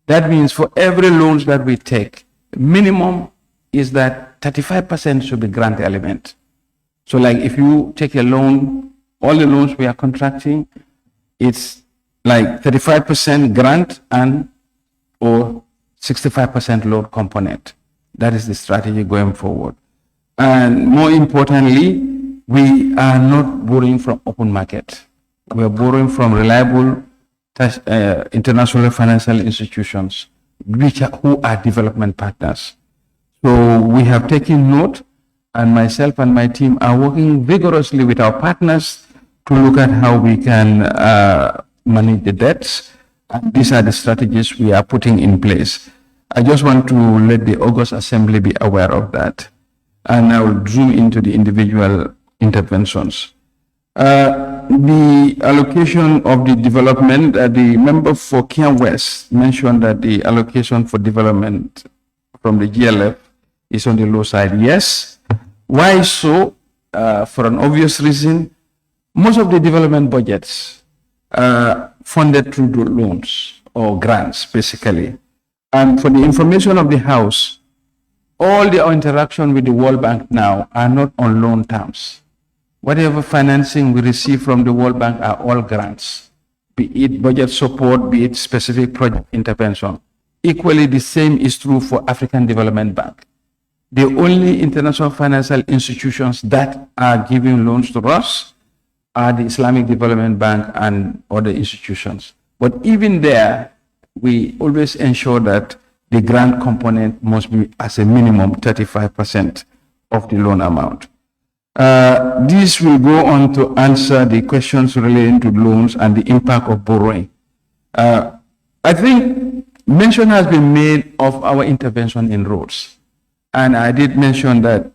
That means for every loans that we take, minimum is that 35% should be grant element. So like if you take a loan, all the loans we are contracting, it's like 35% grant and or 65% loan component. That is the strategy going forward. And more importantly, we are not borrowing from open market. We are borrowing from reliable international financial institutions, who are development partners. So we have taken note, and myself and my team are working vigorously with our partners to look at how we can manage the debts. And these are the strategies we are putting in place. I just want to let the August Assembly be aware of that. And I will zoom into the individual interventions. The allocation of the development, the member for Kian West mentioned that the allocation for development from the GLF is on the low side. Yes. Why so? For an obvious reason, most of the development budgets are funded through the loans or grants, basically. And for the information of the House, all the interaction with the World Bank now are not on loan terms. Whatever financing we receive from the World Bank are all grants, be it budget support, be it specific project intervention. Equally, the same is true for African Development Bank. The only international financial institutions that are giving loans to us are the Islamic Development Bank and other institutions. But even there, we always ensure that the grant component must be as a minimum 35% of the loan amount. This will go on to answer the questions relating to loans and the impact of borrowing. I think mention has been made of our intervention in roads. And I did mention that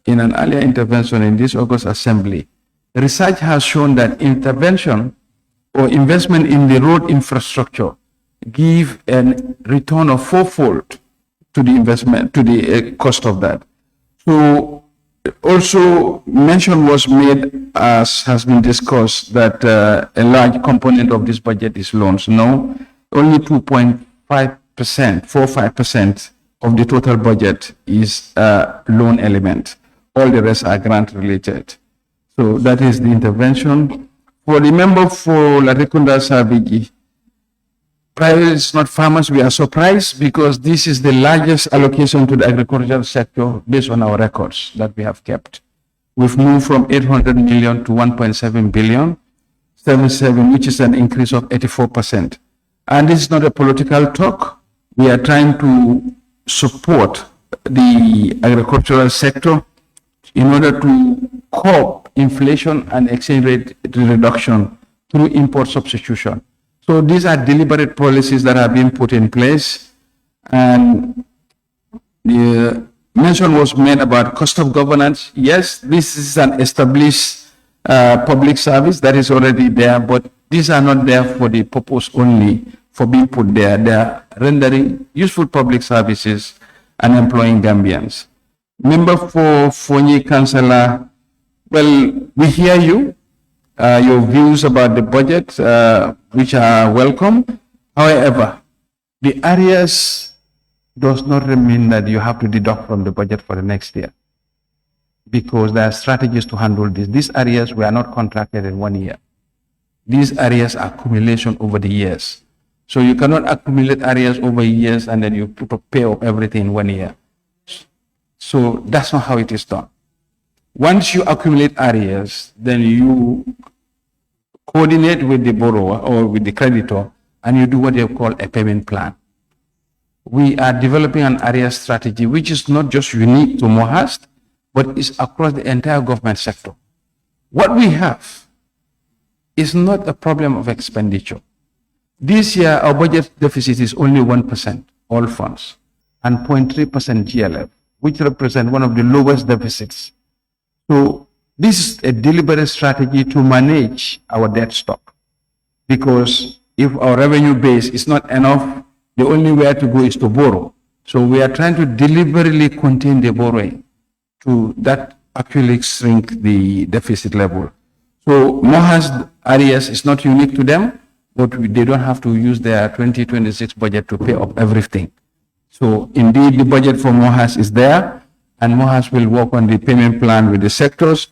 in an earlier intervention in this August Assembly, research has shown that intervention or investment in the road infrastructure give a return of fourfold to the investment, to the cost of that. So also mention was made, as has been discussed, that a large component of this budget is loans. No, only 2.5% of the total budget is loan element. All the rest are grant related. So that is the intervention. For the member for Latrikunda Savigi, primarily it's not farmers. We are surprised because this is the largest allocation to the agricultural sector based on our records that we have kept. We've moved from 800 million to 1.7 billion, 77, which is an increase of 84%. And this is not a political talk. We are trying to support the agricultural sector in order to curb inflation and exchange rate reduction through import substitution. So these are deliberate policies that are being put in place. And the mention was made about cost of governance. Yes, this is an established public service that is already there, but these are not there for the purpose only for being put there. They are rendering useful public services and employing Gambians. Member for Fonyi Councillor, well, we hear you, your views about the budget, which are welcome. However, the areas does not mean that you have to deduct from the budget for the next year, because there are strategies to handle this. These areas were not contracted in 1 year. These areas are accumulation over the years. So you cannot accumulate areas over years and then you pay off everything in 1 year. So that's not how it is done. Once you accumulate areas, then you coordinate with the borrower or with the creditor and you do what they call a payment plan. We are developing an area strategy which is not just unique to Mohast, but is across the entire government sector. What we have is not a problem of expenditure. This year, our budget deficit is only 1%, all funds, and 0.3% GLF, which represent one of the lowest deficits. So this is a deliberate strategy to manage our debt stock, because if our revenue base is not enough, the only way to go is to borrow. So we are trying to deliberately contain the borrowing to that actually shrink the deficit level. So Moha's areas is not unique to them, but they don't have to use their 2026 budget to pay up everything. So indeed, the budget for Mohas is there, and Mohas will work on the payment plan with the sectors,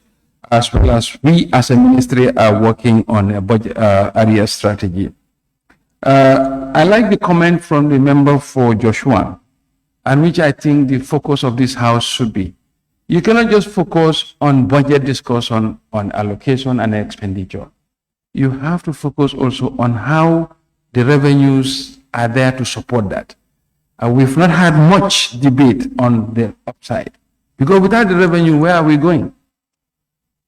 as well as we as a ministry are working on a budget area strategy. I like the comment from the member for Joshua, and which I think the focus of this house should be. You cannot just focus on budget discussion on allocation and expenditure. You have to focus also on how the revenues are there to support that. We've not had much debate on the upside, because without the revenue, where are we going?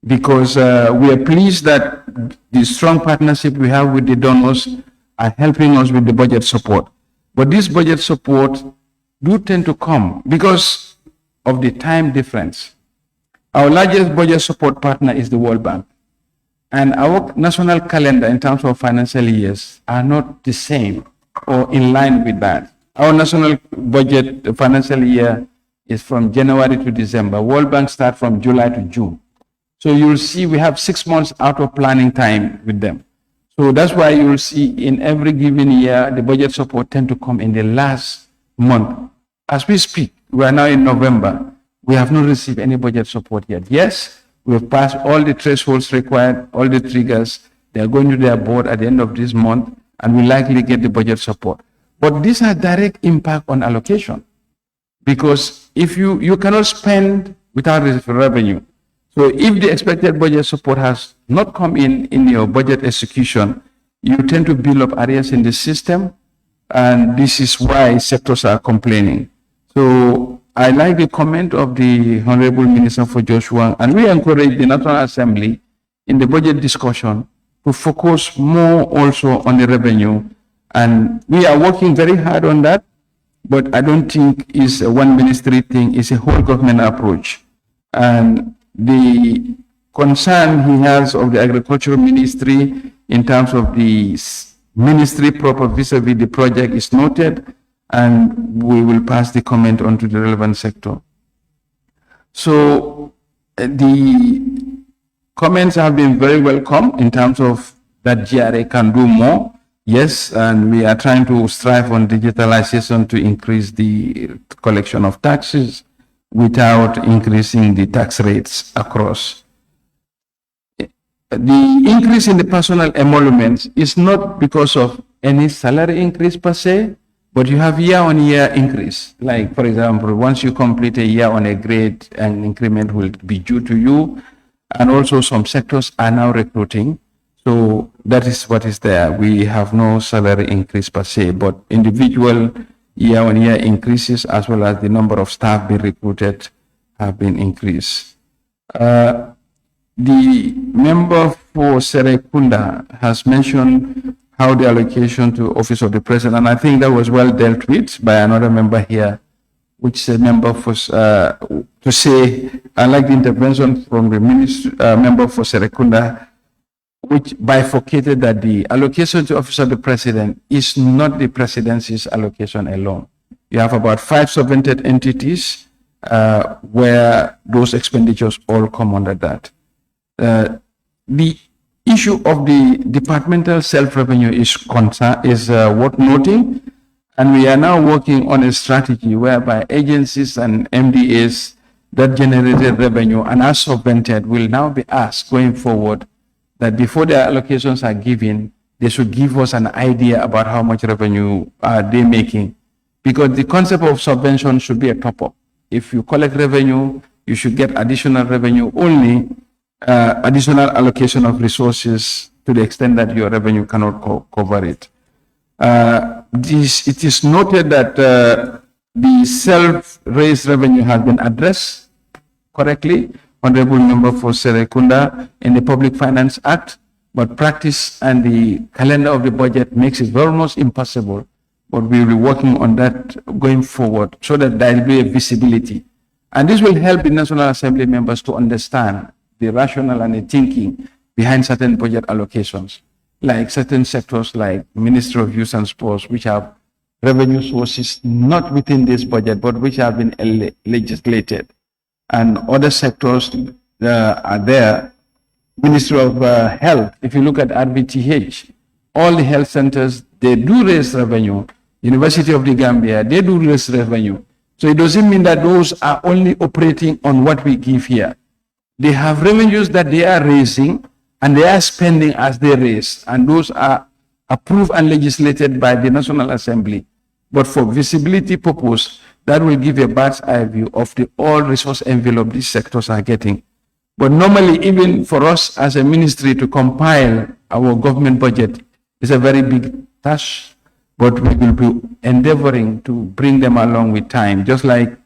Because we are pleased that the strong partnership we have with the donors are helping us with the budget support. But this budget support do tend to come because of the time difference. Our largest budget support partner is the World Bank. And our national calendar in terms of financial years are not the same or in line with that. Our national budget financial year is from January to December. World Bank start from July to June. So you'll see we have 6 months out of planning time with them. So that's why you'll see in every given year, the budget support tend to come in the last month. As we speak, we are now in November. We have not received any budget support yet. Yes, we have passed all the thresholds required, all the triggers. They are going to their board at the end of this month, and we likely get the budget support. But this has direct impact on allocation, because if you cannot spend without revenue. So if the expected budget support has not come in your budget execution, you tend to build up areas in the system, and this is why sectors are complaining. So I like the comment of the Honorable Minister for Joshua, and we encourage the National Assembly in the budget discussion to focus more also on the revenue. And we are working very hard on that, but I don't think it's a one ministry thing, it's a whole government approach. And the concern he has of the agricultural ministry in terms of the ministry proper vis-a-vis the project is noted, and we will pass the comment on to the relevant sector. So the comments have been very welcome in terms of that GRA can do more. Yes, and we are trying to strive on digitalization to increase the collection of taxes without increasing the tax rates across. The increase in the personal emoluments is not because of any salary increase per se, but you have year-on-year increase. Like, for example, once you complete a year on a grade, an increment will be due to you. And also some sectors are now recruiting. So that is what is there. We have no salary increase per se, but individual year-on-year increases as well as the number of staff being recruited have been increased. The member for Serekunda has mentioned how the allocation to Office of the President, and I think that was well dealt with by another member here, which is a member for, to say, I like the intervention from the member for Serekunda, which bifurcated that the allocation to Office of the President is not the Presidency's allocation alone. You have about 5 subvented entities where those expenditures all come under that. The issue of the departmental self-revenue is worth noting, and we are now working on a strategy whereby agencies and MDAs that generated revenue and are subvented will now be asked going forward that before their allocations are given, they should give us an idea about how much revenue are they making. Because the concept of subvention should be a top-up. If you collect revenue, you should get additional revenue only, additional allocation of resources to the extent that your revenue cannot cover it. It is noted that the self-raised revenue has been addressed correctly, Honorable Member for Serekunda, in the Public Finance Act, but practice and the calendar of the budget makes it almost impossible. But we will be working on that going forward so that there will be a visibility. And this will help the National Assembly members to understand the rationale and the thinking behind certain budget allocations, like certain sectors like Ministry of Youth and Sports, which have revenue sources not within this budget, but which have been legislated. And other sectors are there. Ministry of Health, if you look at RVTH, all the health centers, they do raise revenue. University of the Gambia, they do raise revenue. So it doesn't mean that those are only operating on what we give here. They have revenues that they are raising and they are spending as they raise. And those are approved and legislated by the National Assembly. But for visibility purpose, that will give a bird's eye view of the all resource envelope these sectors are getting. But normally, even for us as a ministry to compile our government budget is a very big task. But we will be endeavoring to bring them along with time, just like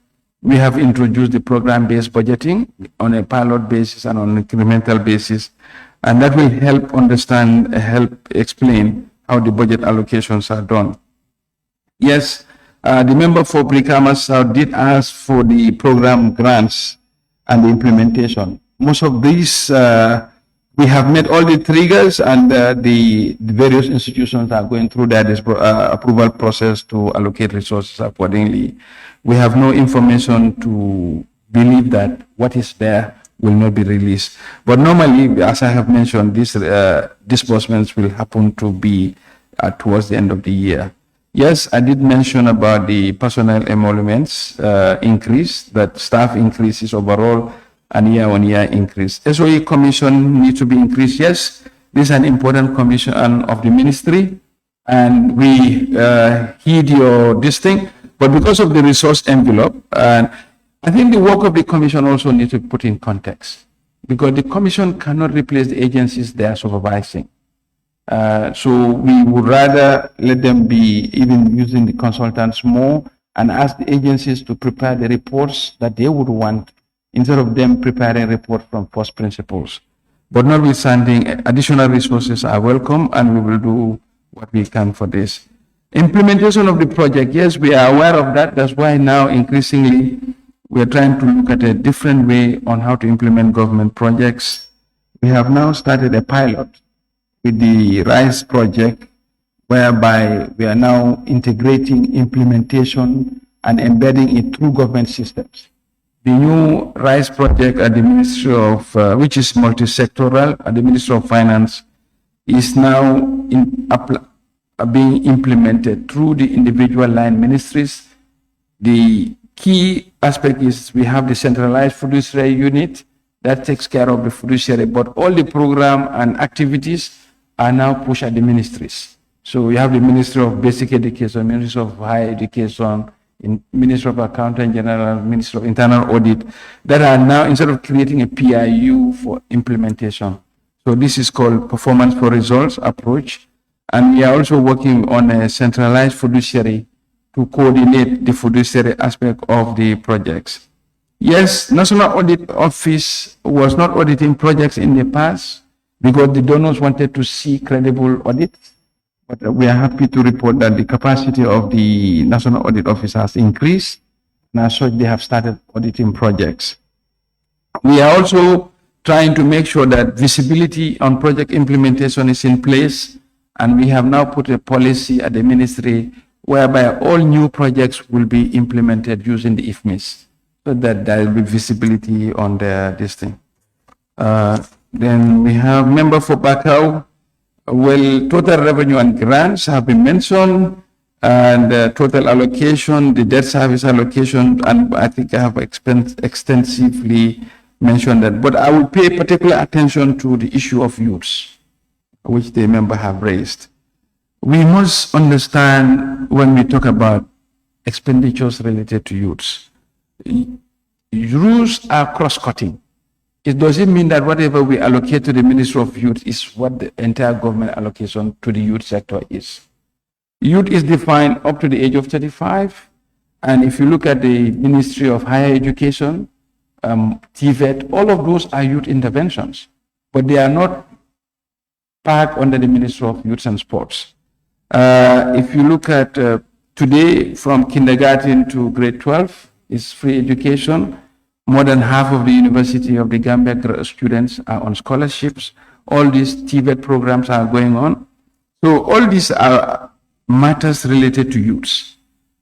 we have introduced the program-based budgeting on a pilot basis and on an incremental basis. And that will help understand, help explain how the budget allocations are done. Yes, the member for Brikama South did ask for the program grants and the implementation. Most of these, we have met all the triggers, and the various institutions are going through that approval process to allocate resources accordingly. We have no information to believe that what is there will not be released. But normally, as I have mentioned, these disbursements will happen to be towards the end of the year. Yes, I did mention about the personnel emoluments increase, that staff increases overall, and year-on-year increase. SOE commission needs to be increased. Yes, this is an important commission of the ministry, and we heed your this thing. But because of the resource envelope, and I think the work of the commission also needs to be put in context, because the commission cannot replace the agencies they are supervising. So we would rather let them be even using the consultants more and ask the agencies to prepare the reports that they would want, instead of them preparing reports from first principles. But notwithstanding, additional resources are welcome, and we will do what we can for this. Implementation of the project, yes, we are aware of that. That's why now increasingly we are trying to look at a different way on how to implement government projects. We have now started a pilot with the RISE project, whereby we are now integrating implementation and embedding it through government systems. The new RISE project at the Ministry of, which is multi-sectoral at the Ministry of Finance, is now being implemented through the individual line ministries. The key aspect is we have the centralized fiduciary unit that takes care of the fiduciary, but all the program and activities are now pushed at the ministries. So we have the Ministry of Basic Education, Ministry of Higher Education, Ministry of Accountant General, Ministry of Internal Audit, that are now, instead of creating a PIU for implementation. So this is called Performance for Results approach. And we are also working on a centralized fiduciary to coordinate the fiduciary aspect of the projects. Yes, National Audit Office was not auditing projects in the past because the donors wanted to see credible audits. But we are happy to report that the capacity of the National Audit Office has increased, and as such, they have started auditing projects. We are also trying to make sure that visibility on project implementation is in place, and we have now put a policy at the ministry whereby all new projects will be implemented using the IFMIS, so that there will be visibility on this thing. Then we have member for Bakau. Well, total revenue and grants have been mentioned, and total allocation, the debt service allocation, and I think I have extensively mentioned that. But I will pay particular attention to the issue of youths, which the member have raised. We must understand when we talk about expenditures related to youths, rules are cross-cutting. It doesn't mean that whatever we allocate to the Ministry of Youth is what the entire government allocation to the youth sector is. Youth is defined up to the age of 35. And if you look at the Ministry of Higher Education, TVET, all of those are youth interventions, but they are not parked under the Ministry of Youth and Sports. If you look at today, from kindergarten to grade 12 is free education. More than half of the University of the Gambia students are on scholarships. All these TVET programs are going on. So all these are matters related to youths.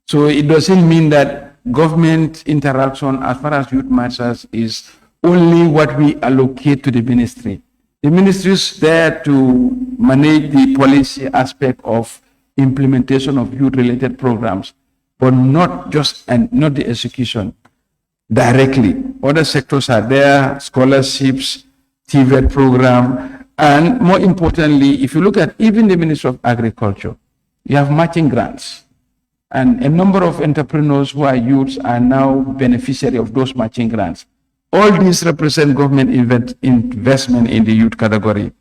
So it doesn't mean that government interaction as far as youth matters is only what we allocate to the ministry. The ministry is there to manage the policy aspect of implementation of youth-related programs, but not just and not the execution directly. Other sectors are there, scholarships, TVET program, and more importantly, if you look at even the Ministry of Agriculture, you have matching grants. And a number of entrepreneurs who are youths are now beneficiary of those matching grants. All these represent government investment in the youth category.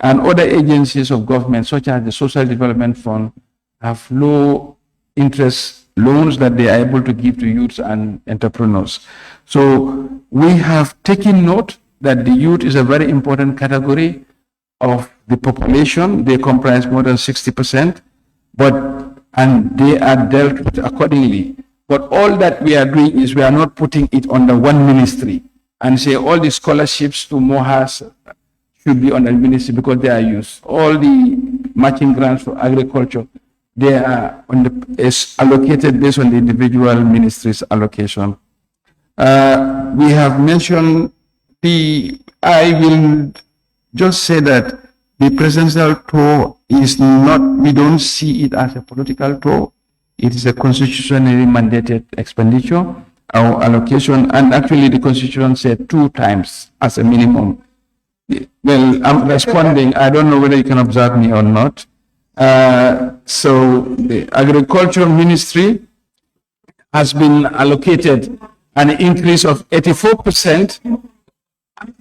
And other agencies of government, such as the Social Development Fund, have low interest loans that they are able to give to youths and entrepreneurs. So we have taken note that the youth is a very important category of the population. They comprise more than 60%, and they are dealt with accordingly. But all that we are doing is we are not putting it under one ministry and say all the scholarships to Mohas should be on the ministry because they are used. All the matching grants for agriculture, they are is allocated based on the individual ministry's allocation. We have mentioned I will just say that the presidential tour is not, we don't see it as a political tour. It is a constitutionally mandated expenditure, our allocation, and actually the constitution said 2 times as a minimum. Well, I'm responding. I don't know whether you can observe me or not. So the Agriculture Ministry has been allocated an increase of 84%.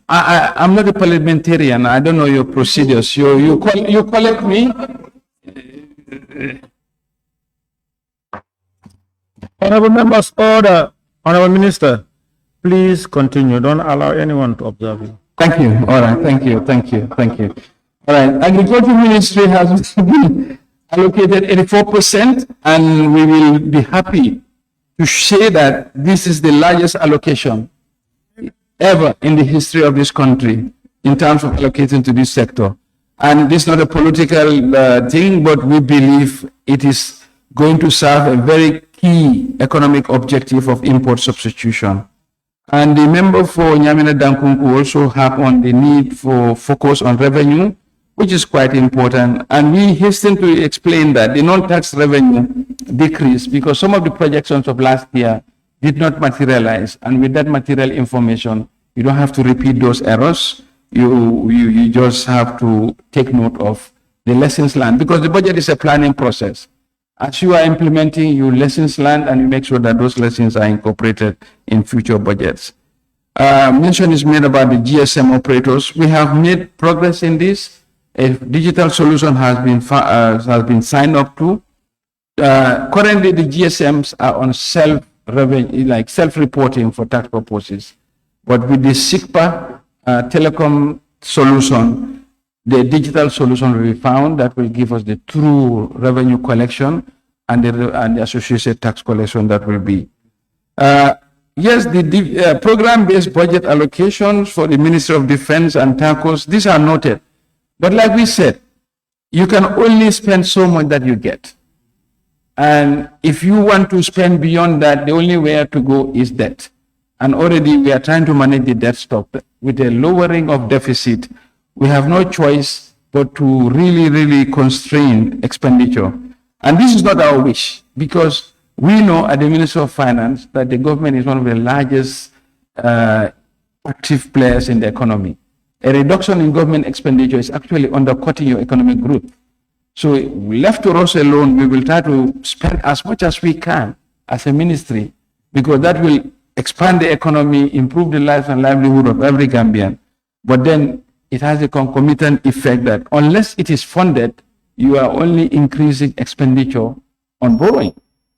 I'm not a parliamentarian. I don't know your procedures. You collect me. Honorable members, order. Honorable Minister, please continue. Don't allow anyone to observe you. Thank you. All right. Thank you. All right. Agriculture Ministry has been allocated 84%, and we will be happy to say that this is the largest allocation ever in the history of this country in terms of allocating to this sector. And this is not a political thing, but we believe it is going to serve a very key economic objective of import substitution. And the member for Nyamena Dankunku also have on the need for focus on revenue, which is quite important. And we hasten to explain that the non-tax revenue decreased because some of the projections of last year did not materialize. And with that material information, you don't have to repeat those errors. You just have to take note of the lessons learned, because the budget is a planning process. As you are implementing, you lessons learned, and you make sure that those lessons are incorporated in future budgets. Mention is made about the GSM operators. We have made progress in this. A digital solution has been signed up to. Currently, the GSMs are on self-reporting for tax purposes. But with the SIGPA telecom solution, the digital solution will be found that will give us the true revenue collection and the associated tax collection that will be. Yes, the program-based budget allocations for the Ministry of Defense and TACOs, these are noted. But like we said, you can only spend so much that you get. And if you want to spend beyond that, the only way to go is debt. And already we are trying to manage the debt stock with a lowering of deficit. We have no choice but to really constrain expenditure. And this is not our wish, because we know at the Ministry of Finance that the government is one of the largest active players in the economy. A reduction in government expenditure is actually undercutting your economic growth. So left to us alone, we will try to spend as much as we can as a ministry, because that will expand the economy, improve the life and livelihood of every Gambian. But then it has a concomitant effect that unless it is funded, you are only increasing expenditure on borrowing.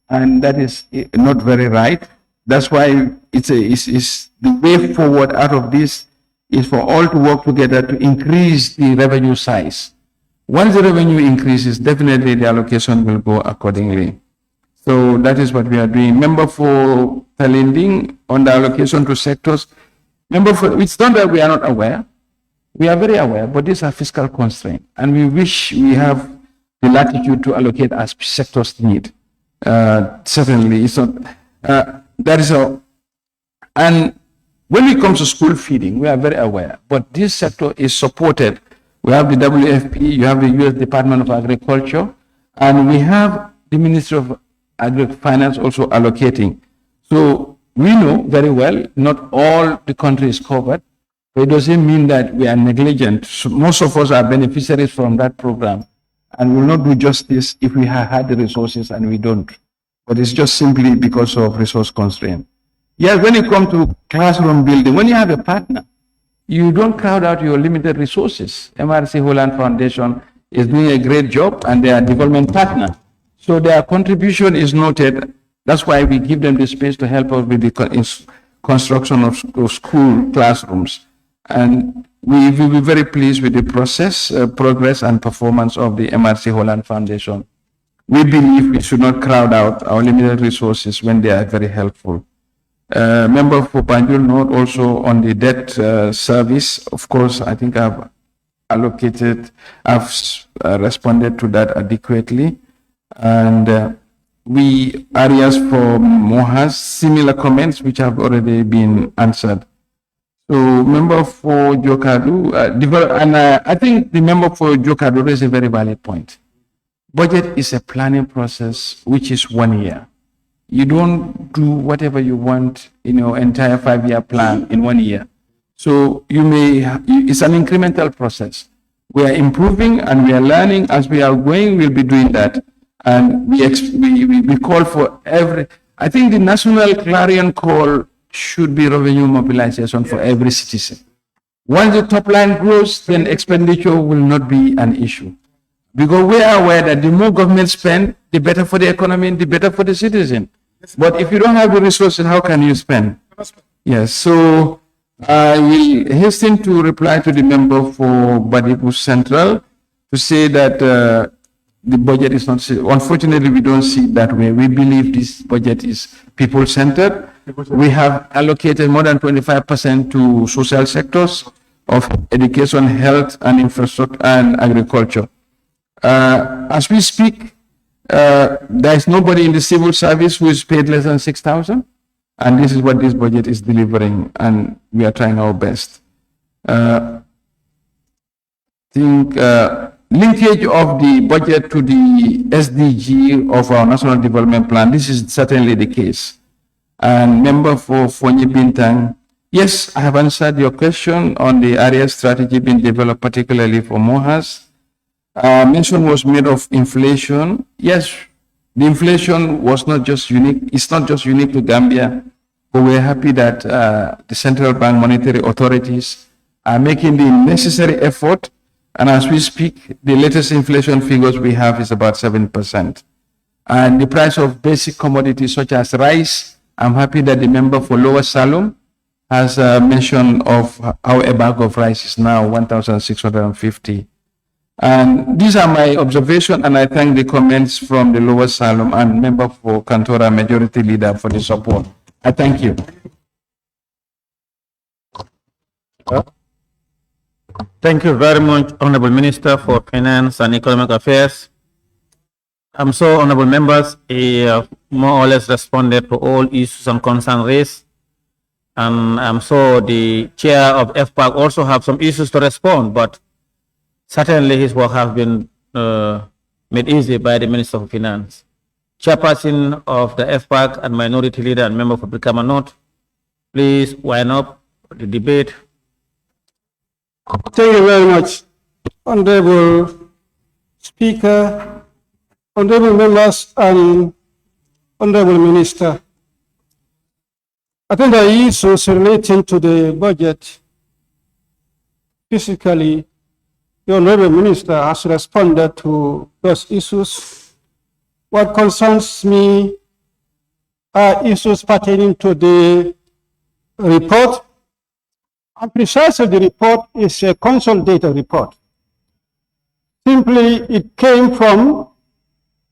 And that is not very right. That's why it's the way forward out of this is for all to work together to increase the revenue size Once the revenue increases, definitely the allocation will go accordingly. So that is what we are doing. Member for Talinding on the allocation to sectors. Member for, it's not that we are not aware. We are very aware, but these are fiscal constraints, and we wish we have the latitude to allocate as sectors need. Certainly, it's not. That is all. And when it comes to school feeding, we are very aware, but this sector is supported. We have the WFP, you have the U.S. Department of Agriculture, and we have the Ministry of Finance also allocating. So we know very well, not all the country is covered, but it doesn't mean that we are negligent. So most of us are beneficiaries from that program, and will not do justice if we have had the resources and we don't. But it's just simply because of resource constraint. Yes, when it comes to classroom building, when you have a partner, you don't crowd out your limited resources. MRC Holland Foundation is doing a great job, and they are a development partner. So their contribution is noted. That's why we give them the space to help us with the construction of school classrooms. And we will be very pleased with the process, progress and performance of the MRC Holland Foundation. We believe we should not crowd out our limited resources when they are very helpful. Member for Banjul North also on the debt service. Of course, I think I've responded to that adequately. And areas for Mohas, similar comments which have already been answered. So member for Jokadu, I think the member for Jokadu raised a very valid point. Budget is a planning process which is 1 year. You don't do whatever you want in your entire 5-year plan in 1 year. So it's an incremental process. We are improving and we are learning as we are going. We'll be doing that, and we call for I think the national clarion call should be revenue mobilization for every citizen. Once the top line grows, then expenditure will not be an issue. Because we are aware that the more government spend, the better for the economy and the better for the citizen. But if you don't have the resources, how can you spend? Yes, so I will hasten to reply to the member for Badibu Central to say that the budget is not, unfortunately, we don't see it that way. We believe this budget is people-centered. We have allocated more than 25% to social sectors of education, health, and infrastructure, and agriculture. As we speak, there is nobody in the civil service who is paid less than 6,000, and this is what this budget is delivering, and we are trying our best. Linkage of the budget to the SDG of our National Development Plan, this is certainly the case. And member for Fonyi Bintang, yes, I have answered your question on the area strategy being developed, particularly for Mohas. Mention was made of inflation. Yes, the inflation was not just unique. It's not just unique to Gambia, but we're happy that the central bank monetary authorities are making the necessary effort. And as we speak, the latest inflation figures we have is about 7%. And the price of basic commodities such as rice, I'm happy that the member for Lower Salum has mention of how a bag of rice is now 1,650. And these are my observations, and I thank the comments from the Lower Salem and member for Kantora Majority Leader for the support. I thank you. Thank you very much, Honorable Minister for Finance and Economic Affairs. I'm sure, honorable members, he more or less responded to all issues and concerns raised. And I'm sure the chair of FPAC also have some issues to respond, but certainly his work has been made easy by the Minister of Finance. Chairperson of the FPAC and Minority Leader and member for Brikama North, please wind up the debate. Thank you very much, Honorable Speaker, Honorable members, and Honorable Minister. I think the issues relating to the budget, physically, the Honorable Minister has responded to those issues. What concerns me are issues pertaining to the report. And precisely the report is a consolidated report. Simply, it came from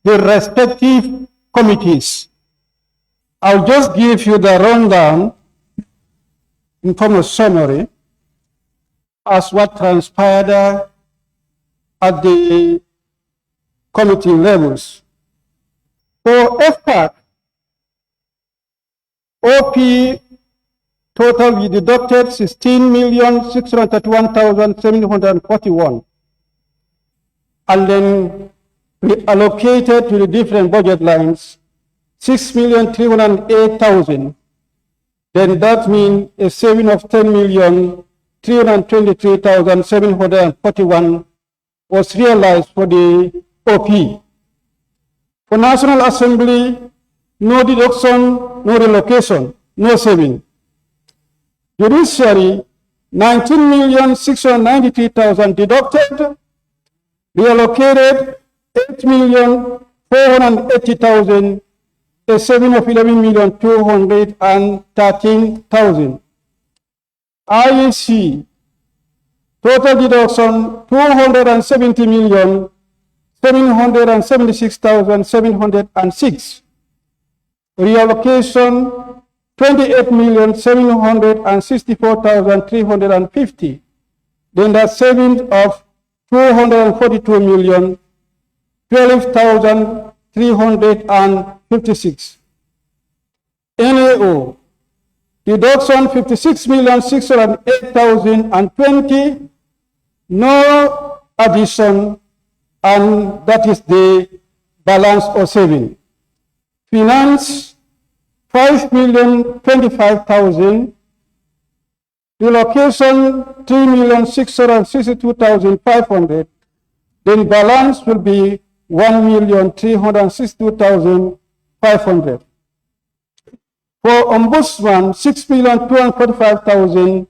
the respective committees. I'll just give you the rundown in form of summary as what transpired at the committee levels. For FPAC, OP total we deducted 16,631,741, and then we allocated to the different budget lines 6,308,000. Then that means a saving of 10,323,741 was realized for the OP. For National Assembly, no deduction, no relocation, no saving. Judiciary, 19,693,000 deducted, reallocated 8,480,000, a saving of 11,213,000. IEC, total deduction 270,776,706. Reallocation 28,764,350. Then that savings of 242,012,356. NAO, deduction 56,608,020, no addition, and that is the balance or saving. Finance, 5,025,000, relocation 3,662,500, then balance will be 1,362,500. For Ombudsman, 6,245,000,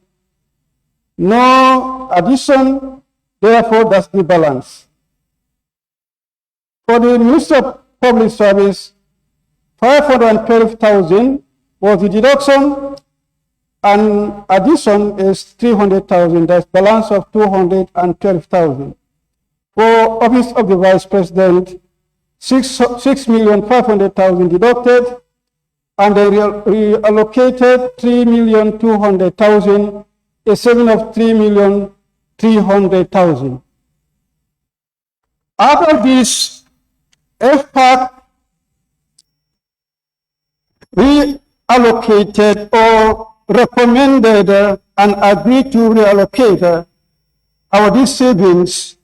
no addition, therefore that's the balance. For the Minister of Public Service, 512,000 was the deduction, and addition is 300,000, that's balance of 212,000. For Office of the Vice President, 6,500,000 deducted, and they reallocated 3,200,000, a saving of 3,300,000. Out of this, FPAC reallocated or recommended and agreed to reallocate our these savings.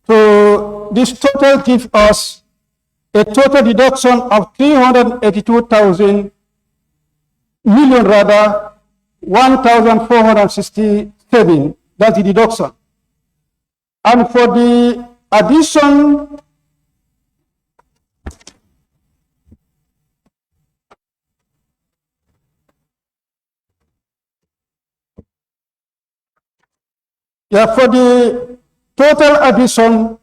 So this total gives us a total deduction of 382,000 million, rather 1,467. That's the deduction. And for the addition, for the total addition,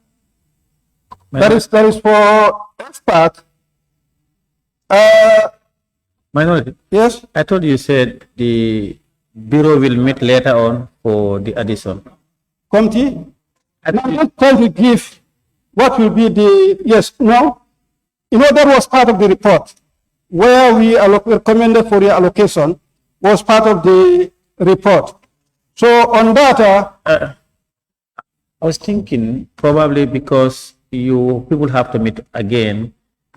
that is for FPAC. Minority. Yes. I thought you said the Bureau will meet later on for the addition. Committee? I'm not trying to give what will be the, yes, no. You know, that was part of the report where we recommended for the allocation was part of the report. So on that, I was thinking probably because you people have to meet again.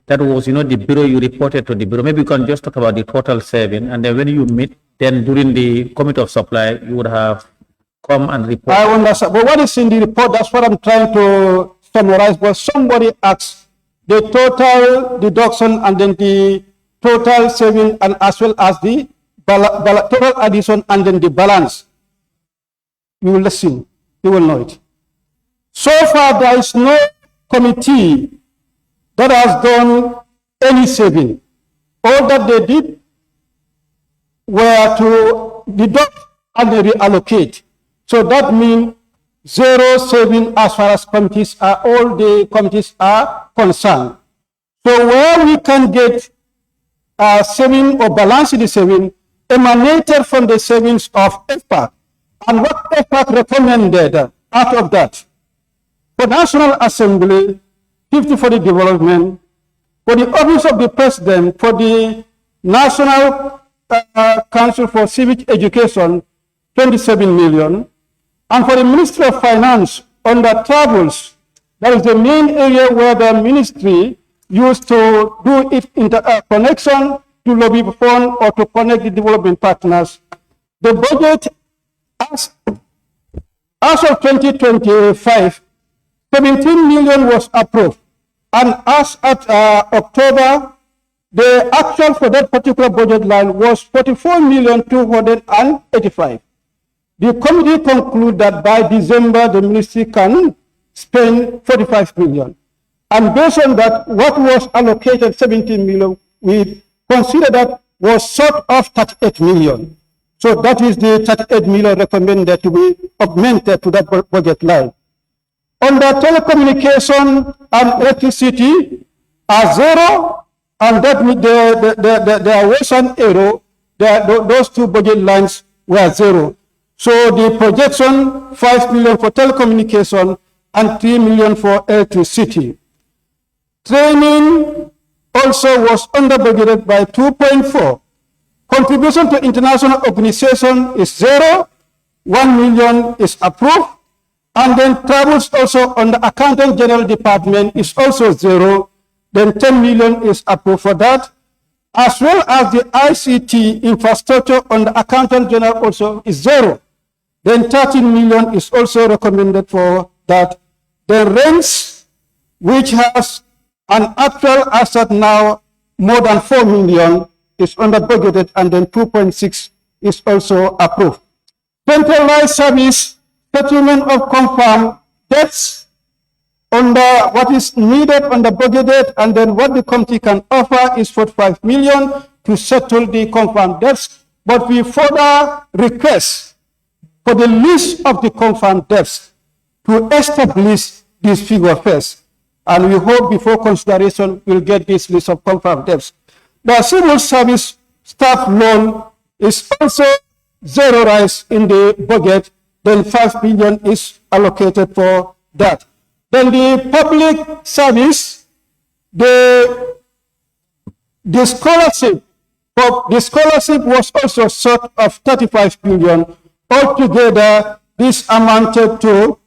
That was, you know, the Bureau, you reported to the Bureau. Maybe you can just talk about the total saving, and then when you meet, then during the Committee of Supply, you would have come and report. I understand. But what is in the report, that's what I'm trying to summarize. But somebody asked the total deduction and then the total saving, and as well as the total addition and then the balance. You will listen. You will know it. So far, there is no committee that has done any saving. All that they did were to deduct and reallocate. So that means zero saving as far as committees are, all the committees are concerned. So where we can get saving or balance in the saving emanated from the savings of FPAC. And what FPAC recommended out of that For National Assembly, 50 for the development. For the Office of the President, for the National Council for Civic Education, 27 million. And for the Ministry of Finance, under travels, that is the main area where the ministry used to do its connection to lobby fund or to connect the development partners. The budget as of 2025, 17 million was approved. And as at October, the actual for that particular budget line was 44,285,000. The committee concluded that by December, the ministry can spend 45 million. And based on that, what was allocated 17 million, we consider that was short of 38 million. So that is the 38 million recommended to be augmented to that budget line. Under telecommunication and electricity are zero, and that means there was an error. Those two budget lines were zero. So the projection 5 million for telecommunication and 3 million for electricity. Training also was under budgeted by 2.4. Contribution to international organization is zero. 1 million is approved. And then travels also on the Accountant General Department is also zero. Then 10 million is approved for that. As well as the ICT infrastructure on the Accountant General also is zero. Then 13 million is also recommended for that. The rents, which has an actual asset now more than 4 million, is under budgeted, and then 2.6 is also approved. Centralized service, settlement of confirmed debts under what is needed on the budgeted, and then what the committee can offer is 45 million to settle the confirmed debts. But we further request for the list of the confirmed debts to establish this figure first. And we hope before consideration we'll get this list of confirmed debts. The civil service staff loan is also zeroized in the budget. Then 5 million is allocated for that. Then the public service, the scholarship was also short of 35 billion. Altogether, this amounted to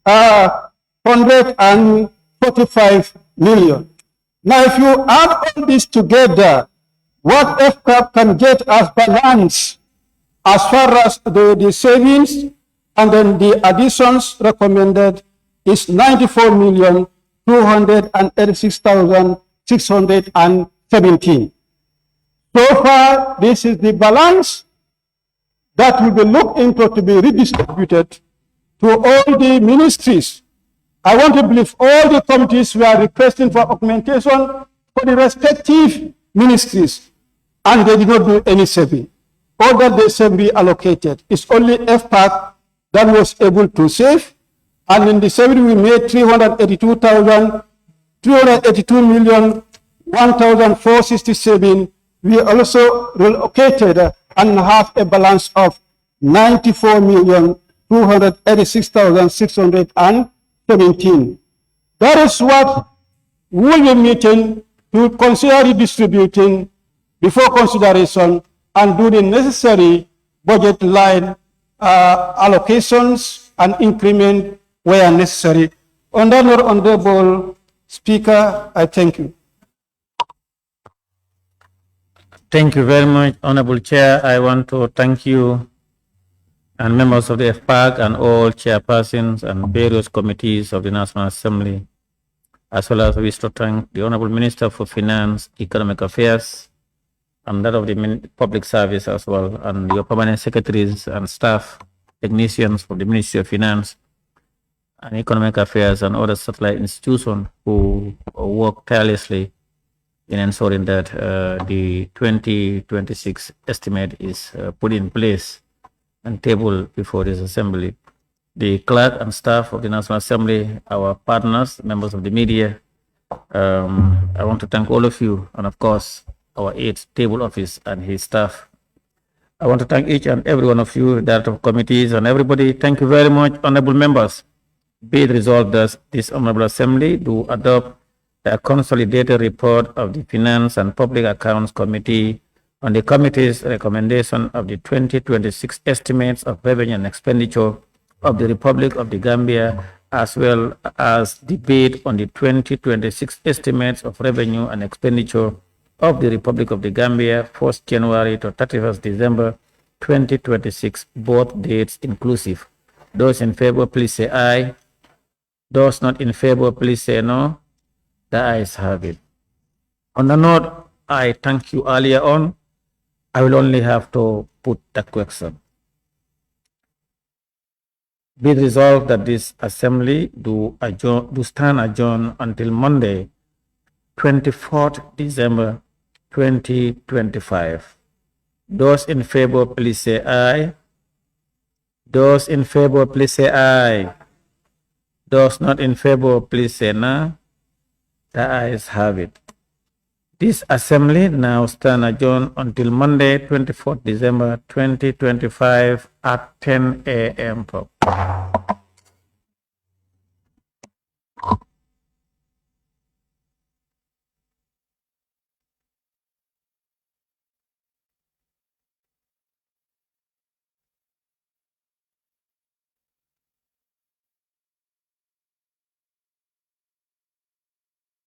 145 million. Now, if you add all this together, what FCAP can get as balance as far as the savings and then the additions recommended is 94,286,617. So far, this is the balance that will be looked into to be redistributed to all the ministries. I want to believe all the committees were requesting for augmentation for the respective ministries, and they did not do any saving. All that they saved reallocated. It's only FPAC that was able to save, and in the saving we made 382,1,467. We also relocated and have a balance of 94,286,617. That is what we'll be meeting to consider redistributing before consideration and do the necessary budget line allocations and increment where necessary. On that note, Honorable Speaker, I thank you. Thank you very much, Honorable Chair. I want to thank you and members of the FPAC and all chairpersons and various committees of the National Assembly, as well as we wish to thank the Honorable Minister for Finance, Economic Affairs, and that of the Public Service as well, and your permanent secretaries and staff, technicians from the Ministry of Finance and Economic Affairs and other satellite institutions who work tirelessly in ensuring that the 2026 estimate is put in place and tabled before this assembly. The clerk and staff of the National Assembly, our partners, members of the media, I want to thank all of you, and of course, our aides, table office and his staff. I want to thank each and every one of you, director of committees and everybody. Thank you very much, honorable members. Be it resolved that this Honorable Assembly do adopt the consolidated report of the Finance and Public Accounts Committee on the committee's recommendation of the 2026 estimates of revenue and expenditure of the Republic of the Gambia, as well as debate on the 2026 estimates of revenue and expenditure of the Republic of the Gambia, 1st January to 31st December 2026, both dates inclusive. Those in favor, please say aye. Those not in favor, please say no. The ayes have it. On the note I thank you earlier on, I will only have to put the question. Be it resolved that this assembly do stand adjourned until Monday, 24th December 2025. Those in favor, please say aye. Those in favor, please say aye. Those not in favor, please say no. The ayes have it. This assembly now stand adjourned until Monday, 24th December 2025 at 10 a.m.